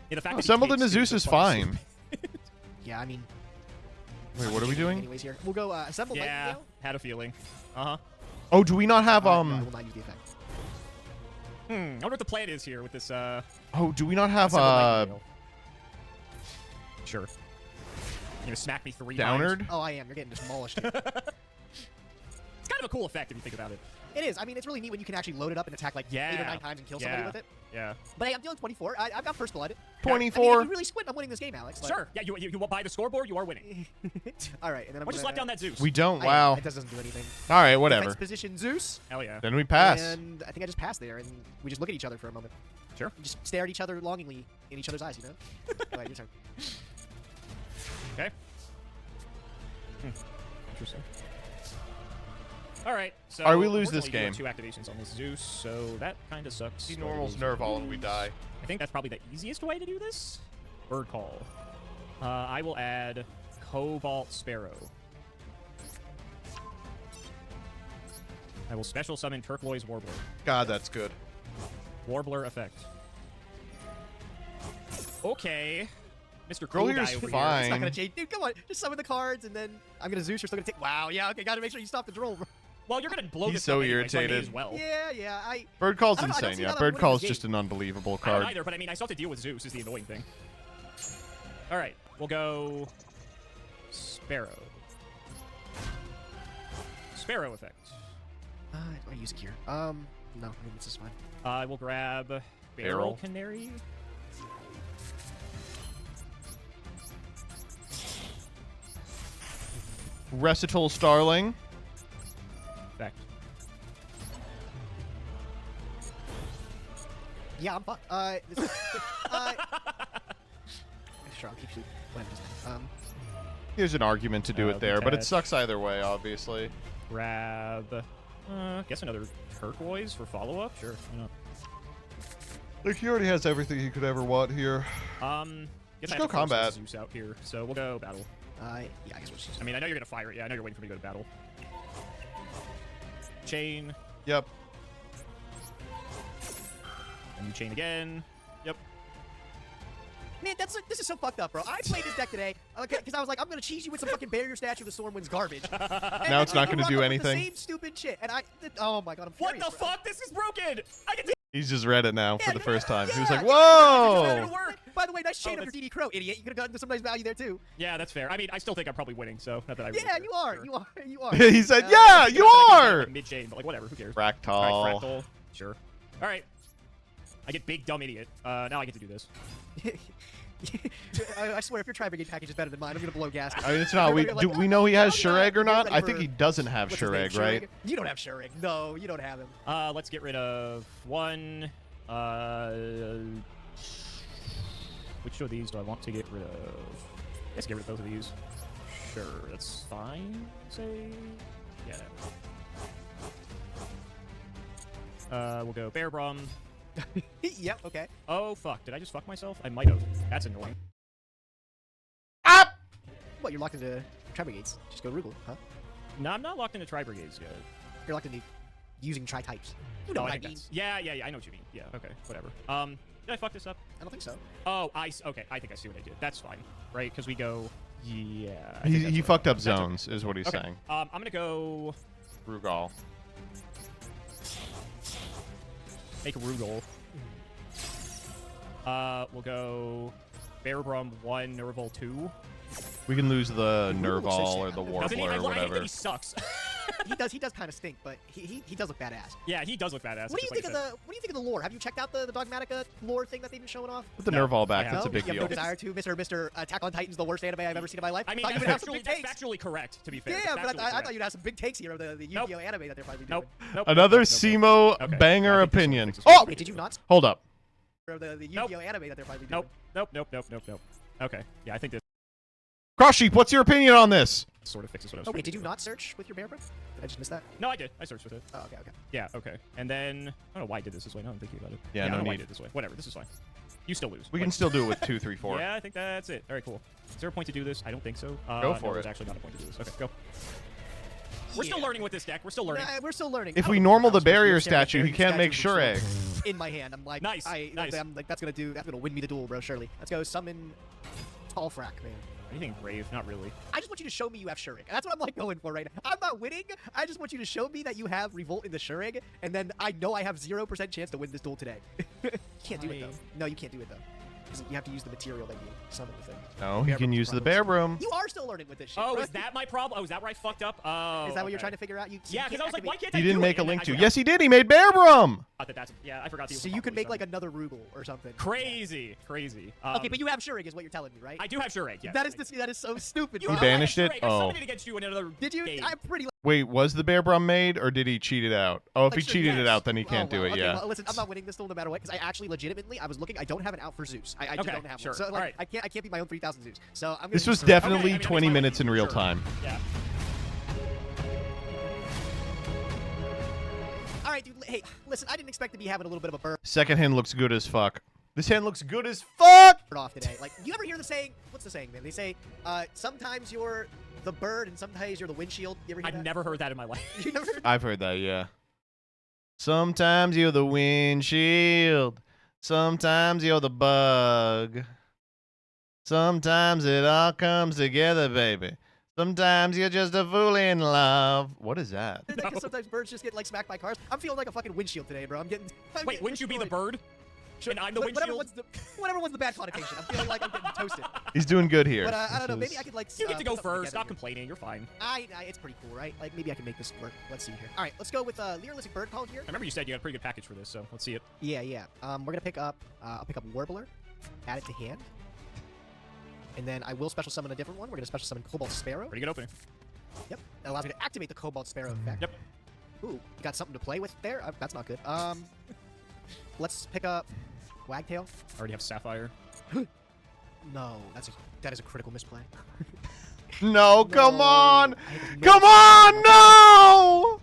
Yeah, the fact that Assembled he into takes Zeus two is so far fine. Yeah, I mean. Wait, what are we doing? Anyways, here we'll go assemble. Yeah, Lightning had a feeling. Uh-huh. Oh, do we not have No, I will not use the effect. I wonder what the plan is here with this, Oh, do we not have Assemble Lightning Wheel. Sure. You're gonna smack me 3 times? Downard? Oh, I am. You're getting demolished. It's kind of a cool effect if you think about it. It is. I mean, it's really neat when you can actually load it up and attack like 8 or 9 times and kill somebody with it. Yeah. But hey, I'm dealing 24. I've got first blood. 24. I mean, if you really squint, I'm winning this game, Alex. Like- Sure. Yeah, you buy the scoreboard, you are winning. All right, and then I'm Why don't you slap down that Zeus? We don't. I am. Wow. It doesn't do anything. All right, whatever. Defense position Zeus. Hell yeah. Then we pass. And I think I just passed there, and we just look at each other for a moment. Sure. We just stare at each other longingly in each other's eyes, you know? All right, your turn. Okay. Interesting. All right. So All right, we lose this unfortunately, you have game. 2 activations on this Zeus, so that kind of sucks. He but it normals is nerve what all it and we is. die. I think that's probably the easiest way to do this. Bird Call. I will add Cobalt Sparrow. I will special summon Turquoise Warbler. God, that's good. Warbler effect. Okay. Mr. Girl Cool here's Guy over fine. here. It's not gonna change. Dude, come on. Just summon the cards, and then I'm gonna Zeus. You're still gonna take. Wow, yeah, okay. Gotta make sure you stop the droll. Well, you're gonna blow He's this so up anyway, so I may irritated. as well. Yeah. Bird Call's I don't know, I don't insane. see Yeah, how that Bird would Call's win this just an unbelievable I don't card. either, but I mean, I still have to deal with Zeus is the annoying thing. All right, we'll go Sparrow. Sparrow effect. Do I use Cure? No, I mean, this is fine. I will grab Barrel Canary. Recital Starling. Effect. Yeah, I'm fucked. This is, sure, I'll keep you. Whatever. Here's an argument to do it there, but it detach. sucks either way, obviously. Grab. Guess another turquoise for follow-up. Sure, why not? Like he already has everything he could ever want here. Guess Just I have go to force combat. Zeus out here, so we'll go battle. Yeah, I guess we'll just. I mean, I know you're gonna fire it. Yeah, I know you're waiting for me to go to battle. Chain. Yep. And you chain again. Yep. Man, this is so fucked up, bro. I played this deck today because I was like, I'm gonna cheese you with some fucking barrier statue of the Stormwind's garbage. Now it's not you gonna rock do up with anything. The same stupid shit, and oh my god, I'm What furious, the bro. fuck? This is broken. I can do. He's just read it now for the first time. He was like, yeah, "Whoa!" By the way, nice chain of your DD Crow, idiot. You could have gotten some nice value there too. Yeah, that's fair. I mean, I still think I'm probably winning, so not that I. Really Yeah, care. you are. Sure. You are. He said, "Yeah, I think you it's like are." mid chain, but like whatever. Who cares? Fractal. All right, fractal. Sure. All right. I get big dumb idiot. Now I get to do this. I swear, if your Tri-Brigade package is better than mine, I'm gonna blow gas. I mean, it's not. Do we know he has Shureg or not? I think he doesn't have What's his name, Shureg, right? You don't have Shureg. No, you don't have him. Let's get rid of one. Which of these do I want to get rid of? Let's get rid of both of these. Sure, that's fine. Say, yeah. We'll go Bear Brum. Yep. Okay. Oh fuck! Did I just fuck myself? I might have. That's annoying. What? You're locked into Tri-Brigades. Just go Rugal, huh? No, I'm not locked into Tri-Brigades yet. You're locked into using Tri-types. You know what I mean. that's- Yeah, I know what you mean. Yeah, okay, whatever. Did I fuck this up? I don't think so. Oh, okay, I think I see what I did. That's fine, right? Because we go, yeah. I think that's He what I fucked did. up That's okay. zones, is what he's Okay, saying. I'm gonna go Rugal. make a Rugal. We'll go Bearbrum 1, Nerval 2. We can lose the He Nerval or the Doesn't he? Warbler or I hate that whatever. he sucks. He does kind of stink, but he does look badass. Yeah, he does look badass. What do you think of the lore? Have you checked out the Dogmatica lore thing that they've been showing off? Put the Nerval back. That's a big You have deal. no desire to, Mr. Attack on Titan's the worst anime I've ever seen in my life. I mean, thought you would have some big that's takes. factually correct, to be fair. Yeah, That's but factually I correct. thought you'd have some big takes here of the Yu-Gi-Oh anime that they're probably doing. Another CIMO banger opinion. Oh! Wait, did you not? Hold up. Of the Yu-Gi-Oh anime that they're probably doing. Nope. Okay, yeah, I think this Cross Sheep, what's your opinion on this? sort of fixes what I was Oh, trying wait, to did you do. not search with your Bearbrum? Did I just miss that? No, I did. I searched with it. Oh, okay. Yeah, okay. And then, I don't know why I did this this way. Now I'm thinking about it. Yeah, I no don't know why I need. did it this way. Whatever, this is fine. You still lose. We can still do it with 2, 3, 4. Yeah, I think that's it. All right, cool. Is there a point to do this? I don't think so. Go for no, there's it. actually not a point to do this. Okay, go. We're still learning with this deck. We're still learning. We're still learning. If we normal the barrier statue, he can't make sure egg. In my hand, I'm like, Nice. I'm like, that's gonna win me the duel, bro. Surely. Let's go summon Tall Frack, man. Anything brave? Not really. I just want you to show me you have Shurig. That's what I'm like going for right now. I'm not winning. I just want you to show me that you have Revolt in the Shurig, and then I know I have 0% chance to win this duel today. You can't do it though. No, you can't do it though. Because you have to use the material that you summon the thing. No, he can use the Bearbrum. You are still learning with this shit. Oh, bro. is that my problem? Oh, is that where I fucked up? Oh, Is that what you're trying to figure out? Yeah, because I was like, why can't He I didn't do make it? a And then link I to. forgot. Yes, he did. He made Bearbrum. Yeah, I forgot to use So you could make like another Rugal or something. Crazy. Okay, but you have Shurig is what you're telling me, right? I do have Shurig, yes. That is so stupid. You bro. He banished it? I Oh. summoned it against you in another Did you? game. I'm pretty. Wait, was the Bearbrum made, or did he cheat it out? Oh, if he Like, sure, cheated it yes. out, then he can't Oh, do well, it, okay, yeah. well, listen, I'm not winning this duel no matter what, because I actually legitimately, I was looking, I don't have an out for Zeus. I just Okay, don't have sure. one. So, All like, right. I can't beat my own 3,000 Zeus. So I'm gonna This do was Shurig. definitely I mean, 20 fine with minutes in you, real sure. time. Yeah. All right, dude. Hey, listen, I didn't expect to be having a little bit of a bird Second hand looks good as fuck. This hand looks good as fuck! off today. Like, you ever hear the saying? What's the saying, man? They say, sometimes you're the bird and sometimes you're the windshield. You ever hear I've that? never heard that in my life. You never heard? I've heard that, yeah. Sometimes you're the windshield. Sometimes you're the bug. Sometimes it all comes together, baby. Sometimes you're just a fool in love. What is that? Because sometimes birds just get like smacked by cars. I'm feeling like a fucking windshield today, bro. I'm getting. Wait, wouldn't you be the bird? And I'm the Whatever windshield? one's the bad connotation. I'm feeling like I'm getting toasted. He's doing good here. But I don't know. This Maybe is- I could like. You get to go put something first. together Stop here. complaining. You're fine. It's pretty cool, right? Like maybe I can make this work. Let's see here. All right, let's go with Lyrilistic Bird Call here. I remember you said you had a pretty good package for this, so let's see it. Yeah. We're gonna pick up. I'll pick up Warbler, add it to hand, and then I will special summon a different one. We're gonna special summon Cobalt Sparrow. Pretty good opening. Yep. That allows me to activate the Cobalt Sparrow effect. Yep. Ooh, you got something to play with there? That's not good. Let's pick up Wagtail. I already have Sapphire. No, that is a critical misplay. No, come on! I had Come on, no!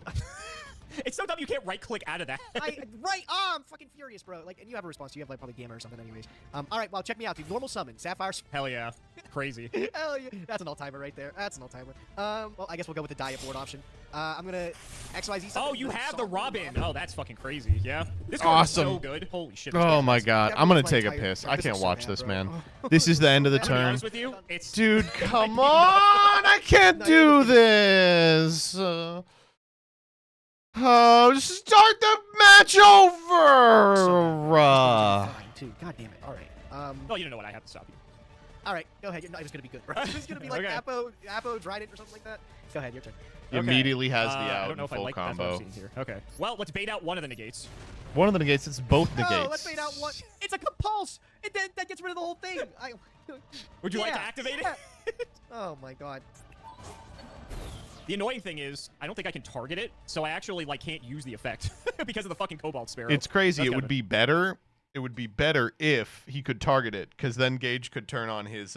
It's so dumb you can't right-click out of that. I'm fucking furious, bro. Like, and you have a response. You have like probably Gamma or something, anyways. All right, well, check me out, dude. Normal summon, Sapphire. Hell yeah. Crazy. Hell yeah. That's an all-timer right there. That's an all-timer. Well, I guess we'll go with the diet board option. I'm gonna XYZ. Oh, you have the Robin. Oh, that's fucking crazy. Yeah. This Awesome. card is so good. Holy shit. this Oh card my is- god, Yeah, I'm gonna my take a entire- piss. my I piss can't is so watch bad, this, bro. man. This is the end of the I'm gonna be turn. honest with you, it's Dude, come on! I can't do this! Oh, start the match over! Fine, too. God damn it. All right. Oh, you don't know what I have to stop you. All right, go ahead. You're not just gonna be good, bro. It's gonna be like Okay. Apo Trident or something like that. Go ahead, your turn. He immediately has the I out don't know in if I full like that's what combo. I'm seeing here. Okay. Well, let's bait out one of the negates. One of the negates, it's both negates. No, let's fade out one. It's a compulse. That gets rid of the whole thing. Would you like to Yeah, activate it? yeah. Oh my god. The annoying thing is, I don't think I can target it, so I actually like can't use the effect because of the fucking Cobalt Sparrow. It's crazy. That's It gotta would be better. It would be better if he could target it, because then Gage could turn on his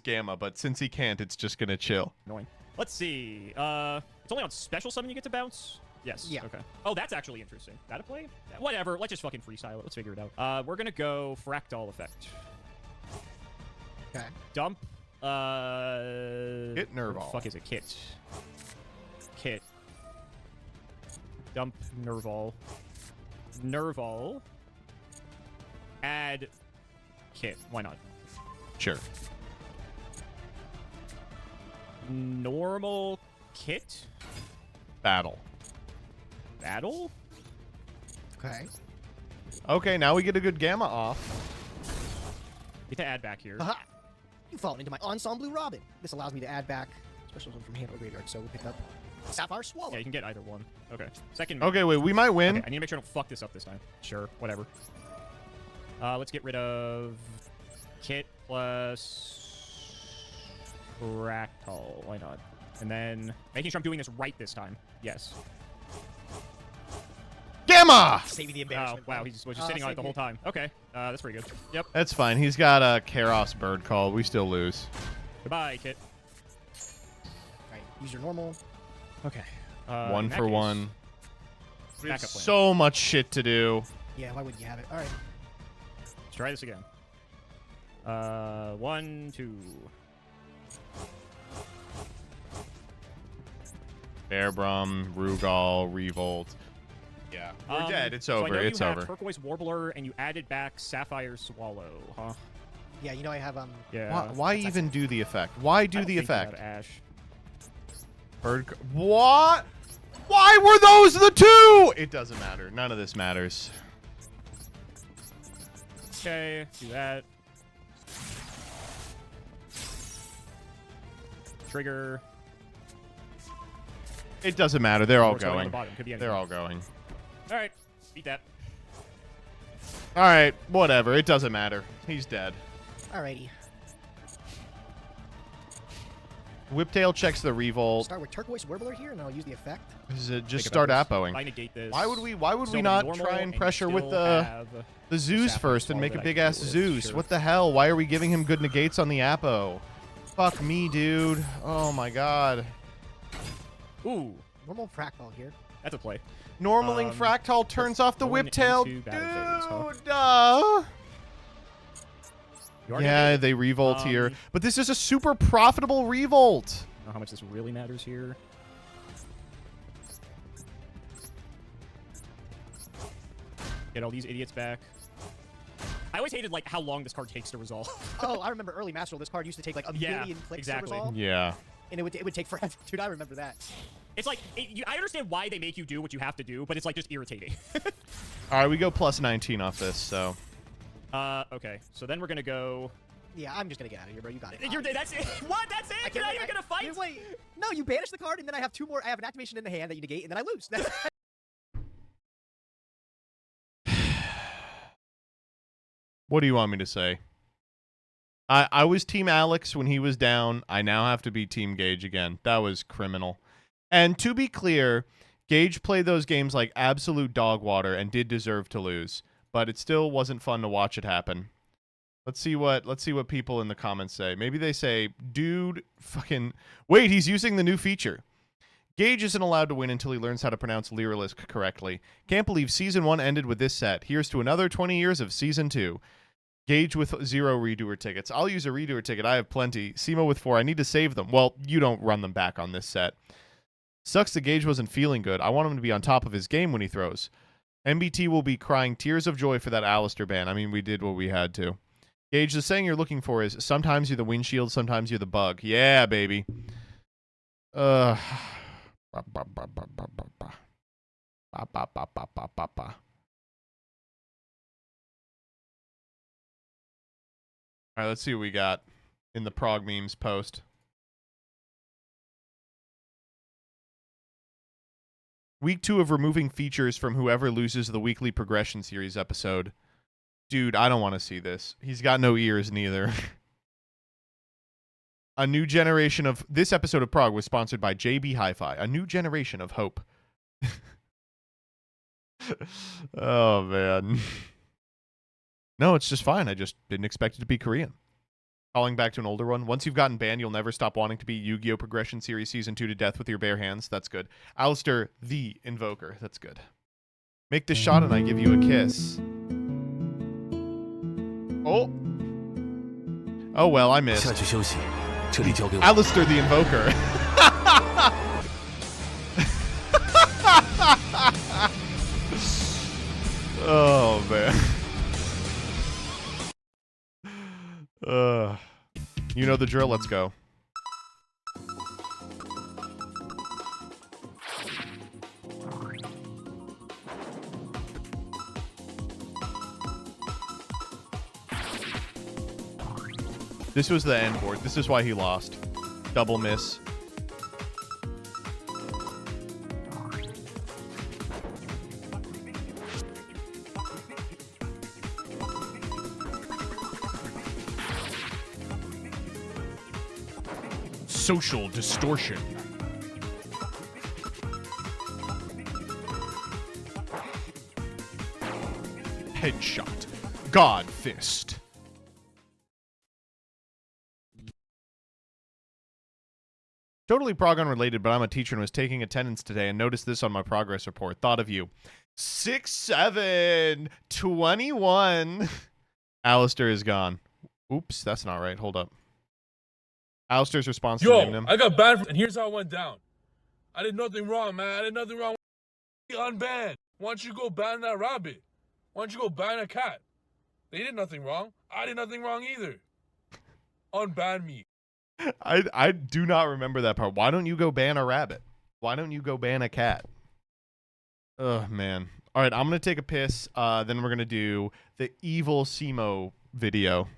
Gamma. But since he can't, it's just gonna chill. annoying. Let's see. It's only on special summon you get to bounce. Yes. Yeah. Okay. Oh, that's actually interesting. That a play? Yeah, whatever. Let's just fucking freestyle it. Let's figure it out. We're gonna go fractal effect. Okay. Dump. Hit Nerval. What the fuck is it? Kit. Dump Nerval. Nerval. Add Kit. Why not? Sure. Normal Kit. Battle. Battle. Okay. Okay, now we get a good gamma off. Get to add back here. Aha! You've fallen into my Ensemble Robin. This allows me to add back special one from hand or graveyard, so we'll pick up Sapphire Swallow. Yeah, you can get either one. Okay. Second. Okay, wait, we might win. Okay, I need to make sure I don't fuck this up this time. Sure, whatever. Let's get rid of Kit plus Fractal. Why not? And then making sure I'm doing this right this time. Yes. Gamma! Save me the embarrassment. Oh, wow, he was just sitting on it the whole time. Okay, that's pretty good. Yep. That's fine. He's got a Karos bird call. We still lose. Goodbye, Kit. Alright, use your normal. Okay. One for one. We have Backup plan. so much shit to do. Yeah, why wouldn't you have it? Alright. Let's try this again. 1, 2. Bearbrum, Rugal, Revolt. Yeah, we're dead. It's over. So I know It's you over. have Turquoise Warbler, and you added back Sapphire Swallow, huh? Yeah, you know I have Yeah. Why even do the effect? Why do I don't the think you have effect? Ash. Bird. What? Why were those the two? It doesn't matter. None of this matters. Okay, do that. Trigger. It doesn't matter. They're all Or it's going on the going. bottom. Could be They're anything. all going. All right, beat that. All right, whatever. It doesn't matter. He's dead. Alrighty. Whiptail checks the Revolt. Start with Turquoise Warbler here, and I'll use the effect. Is it just Think start about this. appoing? If I negate this, Why would we still not normal, try and and you pressure with still have the Zeus Sapphire first and Swallow make a that I big can ass deal with, Zeus? sure. What the hell? Why are we giving him good negates on the Apo? Fuck me, dude. Oh my god. Ooh, Normal Fractal here. that's a play. Normaling Fractal turns off the going Whiptail. into battle phase, huh? Duh. You already Yeah, did. they revolt here. But this is a super profitable revolt. I don't know how much this really matters here. Get all these idiots back. I always hated like how long this card takes to resolve. Oh, I remember early Master Duel, this card used to take like a Yeah, million clicks exactly. to resolve. Yeah. And it would take forever. Dude, I remember that. It's like, I understand why they make you do what you have to do, but it's like just irritating. All right, we go plus 19 off this, so. Okay. So then we're going to go... Yeah, I'm just gonna get out of here, bro. You got it. That's it? What? That's it? You're not even going to fight? Wait. No, you banish the card, and then I have two more. I have an activation in the hand that you negate, and then I lose. That's What do you want me to say? I was Team Alex when he was down. I now have to be Team Gage again. That was criminal. And to be clear, Gage played those games like absolute dog water and did deserve to lose. But it still wasn't fun to watch it happen. Let's see what people in the comments say. Maybe they say, dude, fucking... Wait, he's using the new feature. Gage isn't allowed to win until he learns how to pronounce Lyrilisk correctly. Can't believe Season 1 ended with this set. Here's to another 20 years of Season 2. Gage with 0 redoer tickets. I'll use a redoer ticket. I have plenty. CIMO with 4. I need to save them. Well, you don't run them back on this set. Sucks that Gage wasn't feeling good. I want him to be on top of his game when he throws. MBT will be crying tears of joy for that Alistair ban. I mean, we did what we had to. Gage, the saying you're looking for is, sometimes you're the windshield, sometimes you're the bug. Yeah, baby. All right, let's see what we got in the prog memes post. Week 2 of removing features from whoever loses the weekly progression series episode. Dude, I don't want to see this. He's got no ears neither. A new generation of... This episode of Prog was sponsored by JB Hi-Fi. A new generation of hope. Oh, man. No, it's just fine. I just didn't expect it to be Korean. Calling back to an older one. Once you've gotten banned, you'll never stop wanting to be Yu-Gi-Oh! Progression Series Season 2 to death with your bare hands. That's good. Alistair, the Invoker. That's good. Make the shot and I give you a kiss. Oh. Oh, well, I missed. Alistair, the Invoker. Oh, man. You know the drill. Let's go. This was the end board. This is why he lost. Double miss. Social distortion. Headshot. God fist. Totally prog unrelated, but I'm a teacher and was taking attendance today and noticed this on my progress report. Thought of you. 6'7", 21. Alistair is gone. Oops, that's not right. Hold up. Alistair's response to naming him. I got banned, and here's how it went down. I did nothing wrong, man. I did nothing wrong. Unbanned. Why don't you go ban that rabbit? Why don't you go ban a cat? They did nothing wrong. I did nothing wrong either. Unban me. I do not remember that part. Why don't you go ban a rabbit? Why don't you go ban a cat? Ugh, man. All right, I'm going to take a piss. Then we're going to do the evil CIMO video.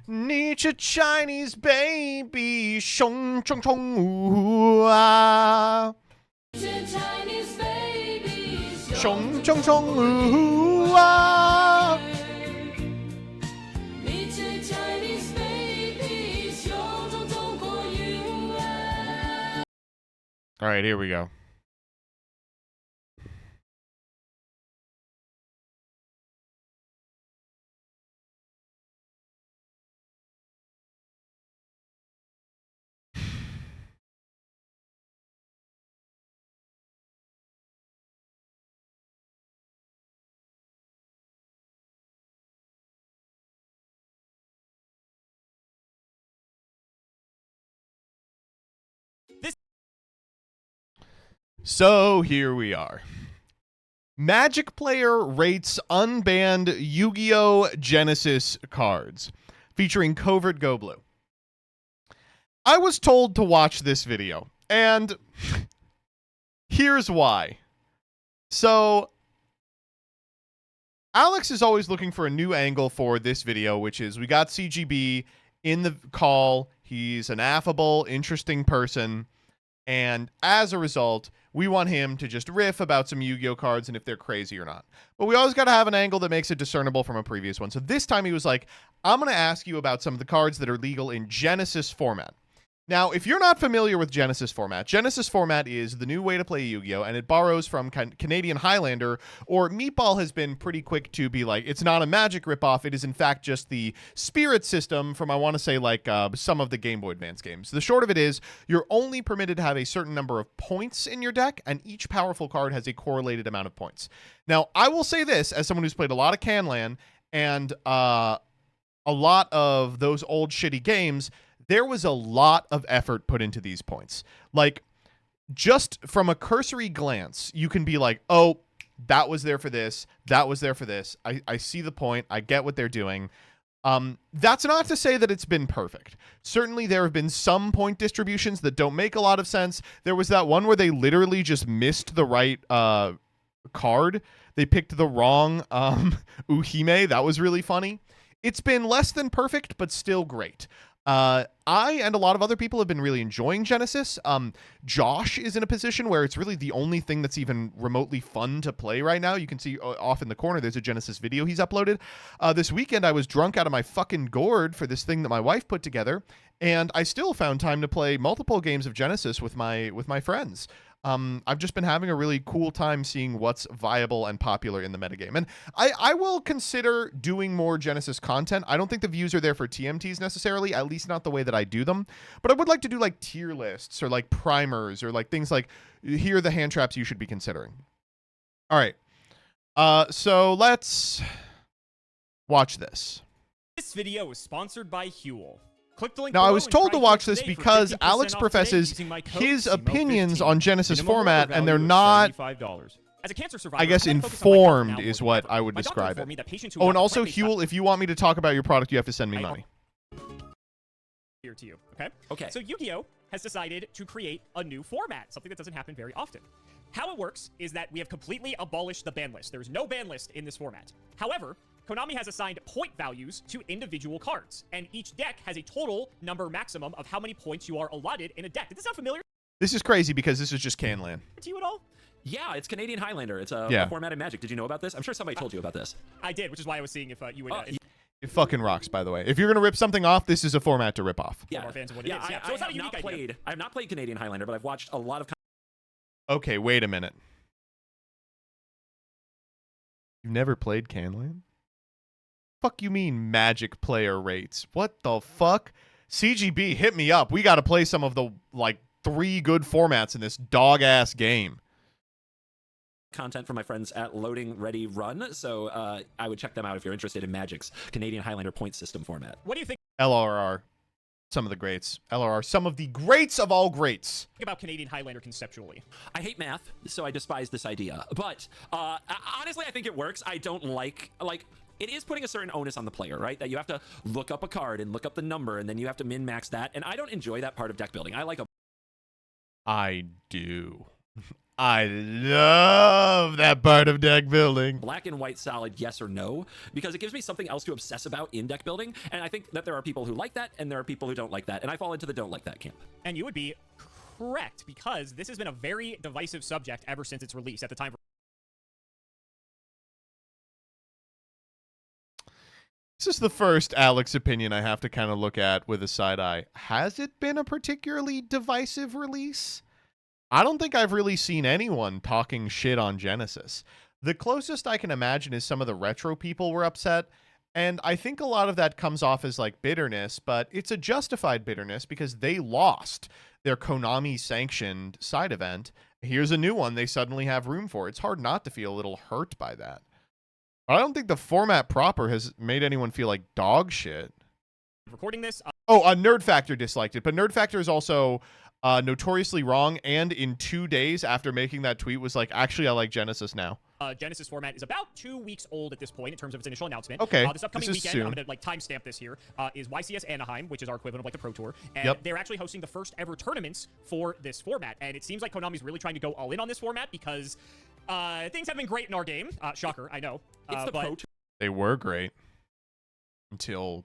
Need a Chinese baby, shong chong chong ooh ah. Shong chong chong ooh ah. All right, here we go. So here we are. Magic player rates unbanned Yu-Gi-Oh! Genesys cards, featuring Covert Go Blue. I was told to watch this video, and here's why. So, Alex is always looking for a new angle for this video, which is we got CGB in the call. He's an affable, interesting person. And as a result, we want him to just riff about some Yu-Gi-Oh cards and if they're crazy or not. But we always got to have an angle that makes it discernible from a previous one. So this time he was like, I'm going to ask you about some of the cards that are legal in Genesys format. Now, if you're not familiar with Genesys format is the new way to play Yu-Gi-Oh! And it borrows from Canadian Highlander, or Meatball has been pretty quick to be like, it's not a Magic ripoff, it is in fact just the Spirit system from, I want to say, like some of the Game Boy Advance games. The short of it is, you're only permitted to have a certain number of points in your deck, and each powerful card has a correlated amount of points. Now, I will say this, as someone who's played a lot of Canlan, and a lot of those old shitty games, there was a lot of effort put into these points. Like, just from a cursory glance, you can be like, oh, that was there for this, that was there for this. I see the point. I get what they're doing. That's not to say that it's been perfect. Certainly there have been some point distributions that don't make a lot of sense. There was that one where they literally just missed the right card. They picked the wrong Uhime. That was really funny. It's been less than perfect, but still great. I and a lot of other people have been really enjoying Genesys. Josh is in a position where it's really the only thing that's even remotely fun to play right now. You can see off in the corner, there's a Genesys video he's uploaded. This weekend, I was drunk out of my fucking gourd for this thing that my wife put together, and I still found time to play multiple games of Genesys with my friends. I've just been having a really cool time seeing what's viable and popular in the metagame. And I will consider doing more Genesys content. I don't think the views are there for TMTs necessarily, at least not the way that I do them. But I would like to do like tier lists or like primers or like things like, here are the hand traps you should be considering. All right. So let's watch this. This video is sponsored by Huel. Click the link now, I below was and told try to watch Huel this today for because 50% Alex off professes today using my code his CIMO15. opinions on Genesys Minimum format, order and they're value of not, $75. As a cancer survivor, I guess, I'm gonna focus on my health informed now is more what than ever. I would My doctor describe informed it. me that patients who Oh, and have also, plant-based Huel, if you want me to talk about your product, you have to send me money. Here to you, okay? Okay. So Yu-Gi-Oh has decided to create a new format, something that doesn't happen very often. How it works is that we have completely abolished the ban list. There's no ban list in this format. However, Konami has assigned point values to individual cards, and each deck has a total number maximum of how many points you are allotted in a deck. Did this sound familiar This is crazy because this is just Canlan. to you at all? Yeah, it's Canadian Highlander. It's a format in Magic. Did you know about this? I'm sure somebody told you about this. I did, which is why I was seeing if you would... It fucking rocks, by the way. If you're going to rip something off, this is a format to rip off. Yeah, more fans of what it is. Yeah, so it's not a unique idea. I have not played Canadian Highlander, but I've watched a lot of... Okay, wait a minute. You've never played Canlan? Fuck you mean Magic player rates? What the fuck? CGB, hit me up. We got to play some of the, like, 3 good formats in this dog-ass game. Content from my friends at Loading Ready Run, so I would check them out if you're interested in Magic's Canadian Highlander point system format. What do you think LRR. Some of the greats. LRR. Some of the greats of all greats. about Canadian Highlander conceptually? I hate math, so I despise this idea. But honestly, I think it works. I don't like it is putting a certain onus on the player, right? That you have to look up a card and look up the number, and then you have to min-max that. And I don't enjoy that part of deck building. I like a... I do. I love that part of deck building. Black and white solid, yes or no, because it gives me something else to obsess about in deck building. And I think that there are people who like that, and there are people who don't like that. And I fall into the don't like that camp. And you would be correct, because this has been a very divisive subject ever since its release at the time. This is the first Alex opinion I have to kind of look at with a side eye. Has it been a particularly divisive release? I don't think I've really seen anyone talking shit on Genesys. The closest I can imagine is some of the retro people were upset, and I think a lot of that comes off as like bitterness, but it's a justified bitterness because they lost their Konami-sanctioned side event. Here's a new one they suddenly have room for. It's hard not to feel a little hurt by that. I don't think the format proper has made anyone feel like dog shit. Recording this. Nerd Factor disliked it, but Nerd Factor is also notoriously wrong, and in 2 days after making that tweet was like, actually, I like Genesys now. Genesys format is about 2 weeks old at this point in terms of its initial announcement. Okay, this upcoming this is weekend, soon. I'm going to like timestamp this here, is YCS Anaheim, which is our equivalent of like the Pro Tour. And Yep. they're actually hosting the first ever tournaments for this format. And it seems like Konami's really trying to go all in on this format because things have been great in our game. Shocker, I know. It's the but Pro Tour. They were great until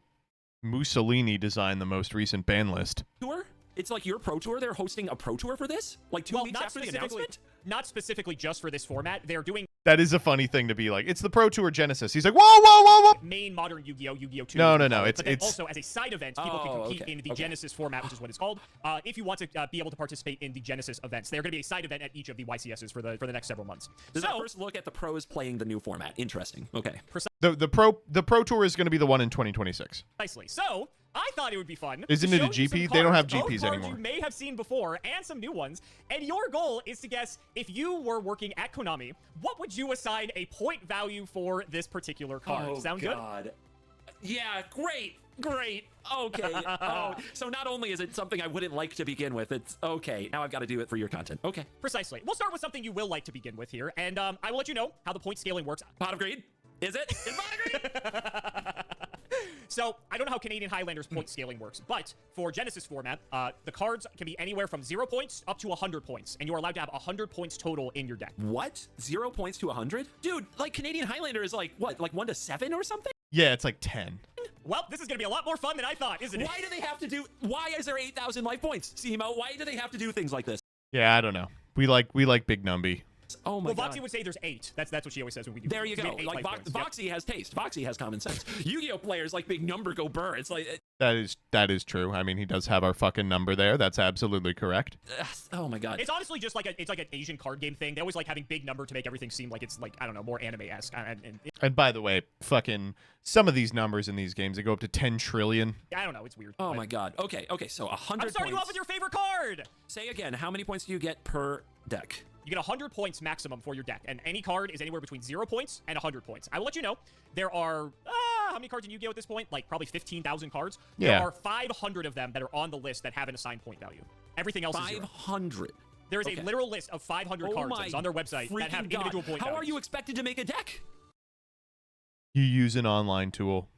Mussolini designed the most recent ban list. Tour? It's like your Pro Tour. They're hosting a Pro Tour for this? Like 2 weeks after the announcement? Not specifically just for this format. They're doing... That is a funny thing to be like. It's the Pro Tour Genesys. He's like, whoa, whoa, whoa, whoa. Main modern Yu-Gi-Oh! Yu-Gi-Oh! 2. No. But then It's also as a side event, people can compete in the Genesys format, which is what it's called. If you want to be able to participate in the Genesys events, they're going to be a side event at each of the YCSs for the next several months. This is our first look at the pros playing the new format. Interesting. Okay. The Pro Tour is going to be the one in 2026. Precisely. So I thought it would be fun. Isn't to it a show you some GP? They don't have cards, GPs both anymore. cards you may have seen before and some new ones. And your goal is to guess, if you were working at Konami, what would you assign a point value for this particular card? Oh, Sound God. Yeah, great. Great. Okay. Oh, so not only is it something I wouldn't like to begin with, it's okay. Now I've got to do it for your content. Okay. Precisely. We'll start with something you will like to begin with here, and I will let you know how the point scaling works. Pot of greed? Is it? Is pot of greed? So, I don't know how Canadian Highlanders point scaling works, but for Genesys format, the cards can be anywhere from 0 points up to 100 points, and you're allowed to have 100 points total in your deck. What? 0 points to 100? Dude, like Canadian Highlander is like, what, like 1 to 7 or something? Yeah, it's like 10. Well, this is going to be a lot more fun than I thought, isn't it? Why do they have to do, why is there 8,000 life points? CIMO, why do they have to do things like this? Yeah, I don't know. We like Big Numby. Oh my God. Voxy would say there's 8. That's what she always says when we do. There you we go. have 8 Like life points. Voxy has taste. Voxy has common sense. Yu-Gi-Oh players like big number go burr. It's like That is true. I mean, he does have our fucking number there. That's absolutely correct. Oh my God. It's honestly just like it's like an Asian card game thing. They always like having big number to make everything seem like it's like, I don't know, more anime-esque. And by the way, fucking some of these numbers in these games, they go up to 10 trillion. I don't know. It's weird. Oh my God. Okay. So 100 I'm starting you off with your favorite card. Say again, how many points do you get per deck? You get 100 points maximum for your deck, and any card is anywhere between 0 points and 100 points. I will let you know, there are, how many cards in Yu-Gi-Oh at this point? Like, probably 15,000 cards. Yeah. There are 500 of them that are on the list that have an assigned point value. Everything else is 500? There is a literal list of 500 cards that's on their website that have individual point How values. are you expected to make a deck? You use an online tool.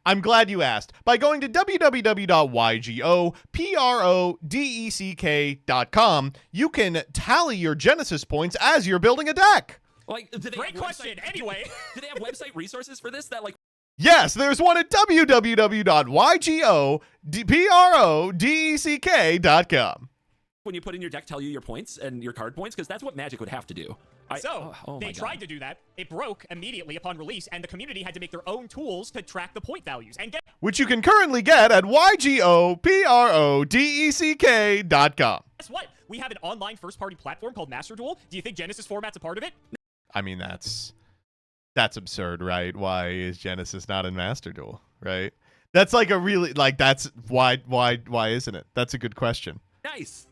I'm glad you asked. By going to www.ygoprodeck.com, you can tally your Genesys points as you're building a deck. Like, Great question. Anyway, do they have website resources for this? That like. Yes, there's one at www.ygoprodeck.com. When you put in your deck, tell you your points and your card points, because that's what Magic would have to do. They tried to do that. It broke immediately upon release, and the community had to make their own tools to track the point values and get. Which you can currently get at ygoprodeck.com. Guess what? We have an online first-party platform called Master Duel. Do you think Genesys format's a part of it? I mean, that's absurd, right? Why is Genesys not in Master Duel, right? That's like a really, like, that's why isn't it? That's a good question. Nice.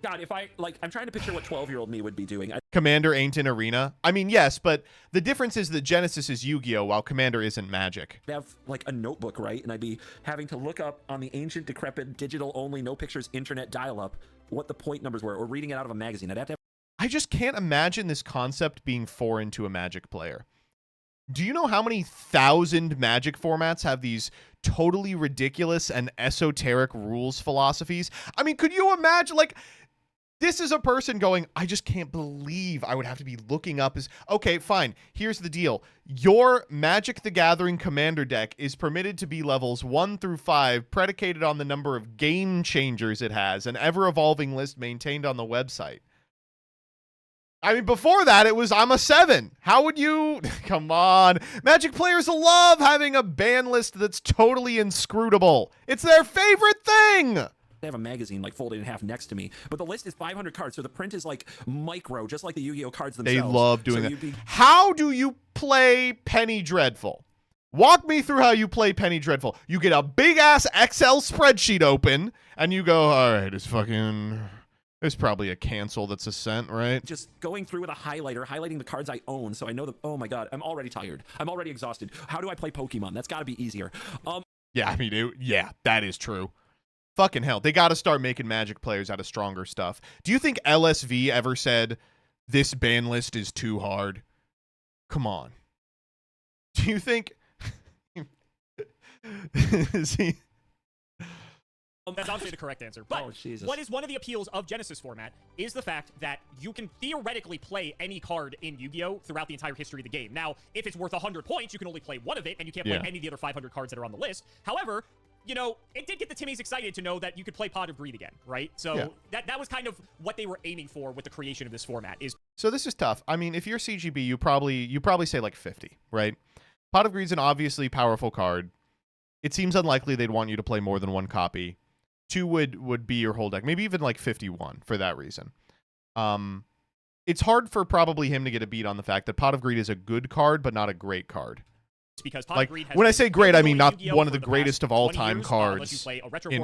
God, if I'm trying to picture what 12-year-old me would be doing. Commander ain't in Arena. I mean, yes, but the difference is that Genesys is Yu-Gi-Oh, while Commander isn't Magic. I'd have like a notebook, right? And I'd be having to look up on the ancient, decrepit, digital-only, no pictures, internet dial-up what the point numbers were, or reading it out of a magazine. I'd have to have. I just can't imagine this concept being foreign to a Magic player. Do you know how many thousand Magic formats have these totally ridiculous and esoteric rules philosophies? I mean, could you imagine, like, this is a person going, I just can't believe I would have to be looking up as, okay, fine, here's the deal. Your Magic the Gathering Commander deck is permitted to be levels 1 through 5, predicated on the number of game changers it has, an ever-evolving list maintained on the website. I mean, before that, it was, I'm a 7. How would you... Come on. Magic players love having a ban list that's totally inscrutable. It's their favorite thing. They have a magazine like folded in half next to me, but the list is 500 cards, so the print is like micro, just like the Yu-Gi-Oh cards themselves. They love doing that. How do you play Penny Dreadful? Walk me through how you play Penny Dreadful. You get a big-ass Excel spreadsheet open, and you go, all right, it's fucking... There's probably a cancel that's a cent, right? Just going through with a highlighter, highlighting the cards I own, so I know that. Oh my God, I'm already tired. I'm already exhausted. How do I play Pokemon? That's got to be easier. Yeah, I mean, yeah, that is true. Fucking hell, they got to start making Magic players out of stronger stuff. Do you think LSV ever said this ban list is too hard? Come on. Do you think? Is he? That's obviously the correct answer. But what is one of the appeals of Genesys format is the fact that you can theoretically play any card in Yu-Gi-Oh! Throughout the entire history of the game. Now, if it's worth 100 points, you can only play one of it, and you can't play any of the other 500 cards that are on the list. However, you know, it did get the Timmies excited to know that you could play Pot of Greed again, right? So that was kind of what they were aiming for with the creation of this format. So this is tough. I mean, if you're CGB, you probably say like 50, right? Pot of Greed's an obviously powerful card. It seems unlikely they'd want you to play more than one copy. 2 would be your whole deck, maybe even like 51 for that reason. It's hard for probably him to get a beat on the fact that Pot of Greed is a good card, but not a great card. Because Pot like, of Greed has when I say great, I mean not Yu-Gi-Oh! one of the for greatest of all 20 time years, cards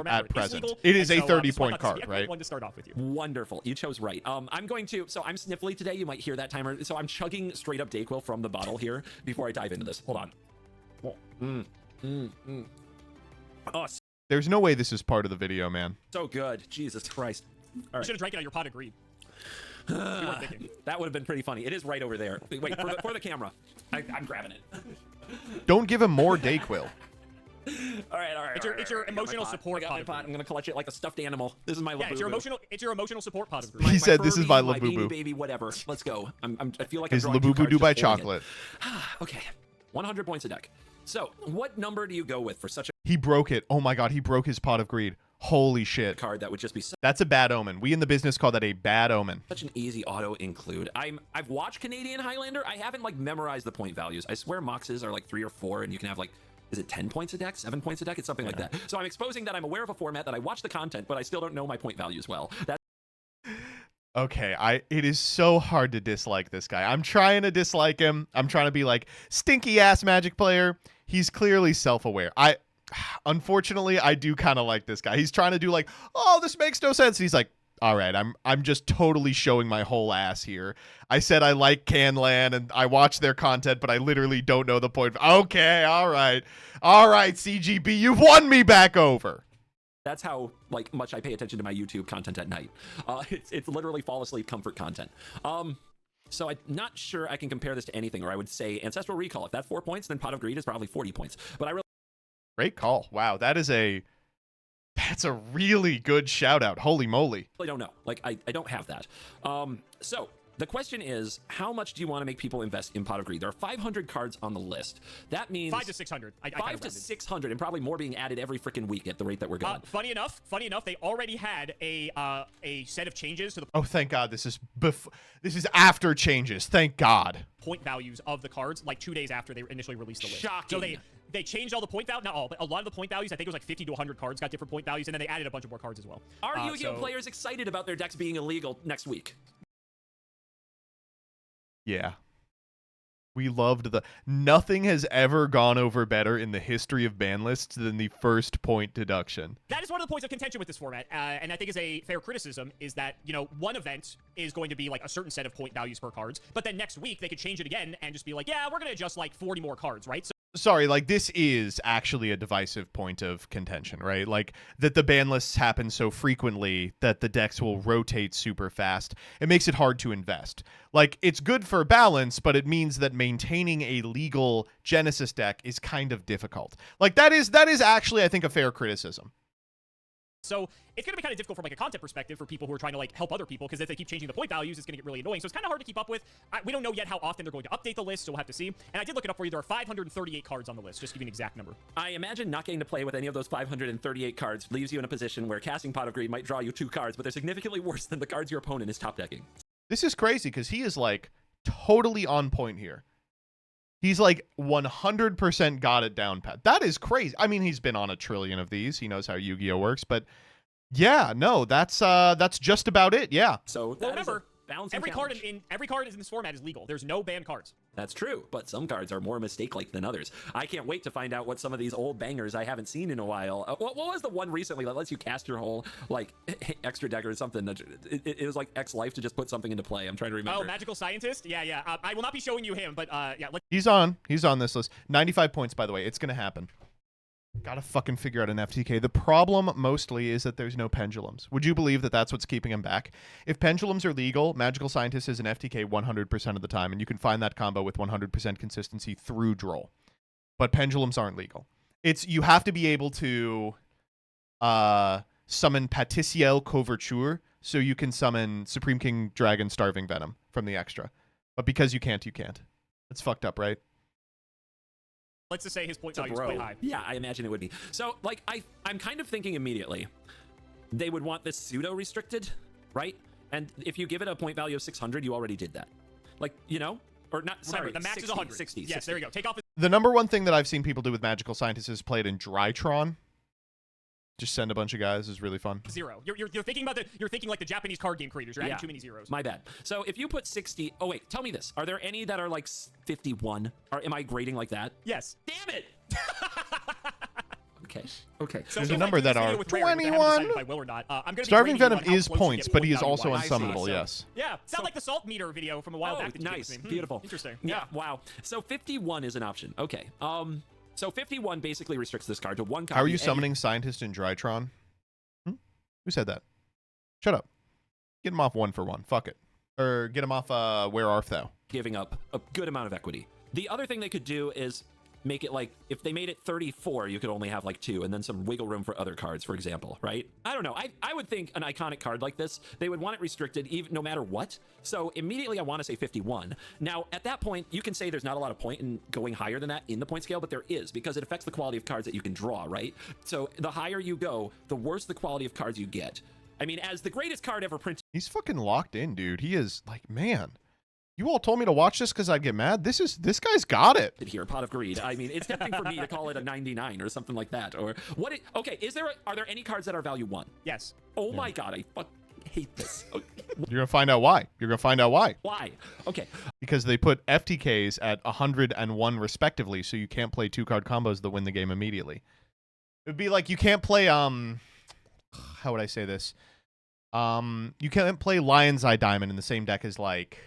at present. It is a 30-point card, right? One to start off with you. Wonderful. You chose right. I'm going to, so I'm sniffly today. You might hear that timer. So I'm chugging straight up Dayquil from the bottle here before I dive into this. Hold on. Oh, There's no way this is part of the video, man. so good. Jesus Christ. All You right. should have drank it out of your pot of greed. You weren't thinking. That would have been pretty funny. It is right over there. Wait, for the camera. I'm grabbing it. Don't give him more Dayquil. All right. It's your I got my emotional pot. support I got pot my of pot. greed. I'm gonna clutch it like a stuffed animal. This is my Yeah, Labubu. it's your emotional support pot of greed. He said, "This is my Furby, Labubu." beanie baby, whatever. Let's go. I feel like His I'm drawing two Labubu cards do by just holding chocolate. it. Okay, 100 points a deck. So, what number do you go with for such a He broke it. Oh my god, he broke his pot of greed. Holy shit. card that would just be That's a bad omen. We in the business call that a bad omen. such an easy auto include? I've watched Canadian Highlander. I haven't like memorized the point values. I swear Moxes are like 3 or 4, and you can have like, is it 10 points a deck, 7 points a deck? It's something like that. So I'm exposing that I'm aware of a format, that I watch the content, but I still don't know my point values well. Okay, it is so hard to dislike this guy. I'm trying to dislike him. I'm trying to be like, stinky ass Magic player. He's clearly self-aware. Unfortunately, I do kind of like this guy. He's trying to do like, oh, this makes no sense. He's like, all right, I'm just totally showing my whole ass here. I said I like Canlan and I watch their content, but I literally don't know the point. Okay, all right, CGB, you've won me back over. That's how like much I pay attention to my YouTube content at night. It's literally fall asleep comfort content. So I'm not sure I can compare this to anything, or I would say Ancestral Recall. If that's 4 points, then Pot of Greed is probably 40 points. But I really Great call. Wow, that's a really good shout out. Holy moly. don't know. Like I don't have that. So the question is, how much do you want to make people invest in Pot of Greed? There are 500 cards on the list. That means 500 to 600. I 5 to 600, and probably more being added every freaking week at the rate that we're going. Funny enough, they already had a set of changes to the Oh, thank God. This is after changes. Thank God. point values of the cards like 2 days after they initially released the list. Shocking. So they changed all the point value, not all, but a lot of the point values. I think it was like 50 to 100 cards got different point values, and then they added a bunch of more cards as well. Are Yu-Gi-Oh players excited about their decks being illegal next week? Yeah. We loved nothing has ever gone over better in the history of ban lists than the first point deduction. That is one of the points of contention with this format, and I think is a fair criticism, is that, you know, one event is going to be like a certain set of point values per cards, but then next week they could change it again and just be like, yeah, we're going to adjust like 40 more cards, right? So Sorry, like this is actually a divisive point of contention, right? Like that the ban lists happen so frequently that the decks will rotate super fast. It makes it hard to invest. Like it's good for balance, but it means that maintaining a legal Genesys deck is kind of difficult. Like that is actually, I think, a fair criticism. So it's going to be kind of difficult from like a content perspective for people who are trying to like help other people, because if they keep changing the point values, it's going to get really annoying. So it's kind of hard to keep up with. We don't know yet how often they're going to update the list, so we'll have to see. And I did look it up for you. There are 538 cards on the list, just to give you an exact number. I imagine not getting to play with any of those 538 cards leaves you in a position where casting Pot of Greed might draw you 2 cards, but they're significantly worse than the cards your opponent is top decking. This is crazy because he is like totally on point here. He's like 100% got it down pat. That is crazy. I mean, he's been on a trillion of these. He knows how Yu-Gi-Oh works, but yeah, no, that's just about it. Yeah. So well, remember, every card in this format is legal. There's no banned cards. That's true, but some cards are more mistake-like than others. I can't wait to find out what some of these old bangers I haven't seen in a while. What was the one recently that lets you cast your whole like extra deck or something? It was like X life to just put something into play. I'm trying to remember. Oh, Magical Scientist? Yeah. I will not be showing you him, but yeah. He's on this list. 95 points, by the way. It's gonna happen. Gotta fucking figure out an FTK. The problem mostly is that there's no pendulums. Would you believe that that's what's keeping him back? If pendulums are legal, Magical Scientist is an FTK 100% of the time, and you can find that combo with 100% consistency through Droll. But pendulums aren't legal. You have to be able to summon Paticiel Couverture, so you can summon Supreme King Dragon Starving Venom from the extra. But because you can't, you can't. It's fucked up, right? Let's just say his point value is quite high. Yeah, I imagine it would be. So, like, I'm kind of thinking immediately, they would want this pseudo-restricted, right? And if you give it a point value of 600, you already did that. Like, you know? Or not, sorry, remember, the max 60, is 100. 60, yes, 60. there you go. Take off. The number one thing that I've seen people do with Magical Scientists is play it in Drytron. Just send a bunch of guys is really fun. 0. You're thinking about you're thinking like the Japanese card game creators. You're adding too many zeros. My bad. So if you put 60, oh wait, tell me this. Are there any that are like 51? Or am I grading like that? Yes. Damn it. Okay. So there's a number that are 21. I'm Starving Venom is points, but he is also unsummonable, yes. Yeah, sound like the salt meter video from a while back. That Nice, you beautiful. Interesting. Yeah, wow. So 51 is an option. Okay. So 51 basically restricts this card to one copy. How are you and summoning Scientist in Drytron? Who said that? Shut up. Get him off 1 for 1. Fuck it. Or get him off Where Art Thou? Giving up a good amount of equity. The other thing they could do is make it like, if they made it 34, you could only have like 2, and then some wiggle room for other cards, for example, right? I don't know. I would think an iconic card like this, they would want it restricted even no matter what. So immediately I want to say 51. Now, at that point, you can say there's not a lot of point in going higher than that in the point scale, but there is, because it affects the quality of cards that you can draw, right? So the higher you go, the worse the quality of cards you get. I mean, as the greatest card ever printed. He's fucking locked in, dude. He is like, man. You all told me to watch this because I'd get mad. This guy's got it. Here, Pot of Greed. I mean, it's tempting for me to call it a 99 or something like that. Or what? Okay, are there any cards that are value 1? Yes. Oh my God, I hate this. You're gonna find out why. Why? Okay. Because they put FTKs at 100 and 1 respectively, so you can't play 2-card combos that win the game immediately. It would be like you can't play how would I say this? You can't play Lion's Eye Diamond in the same deck as like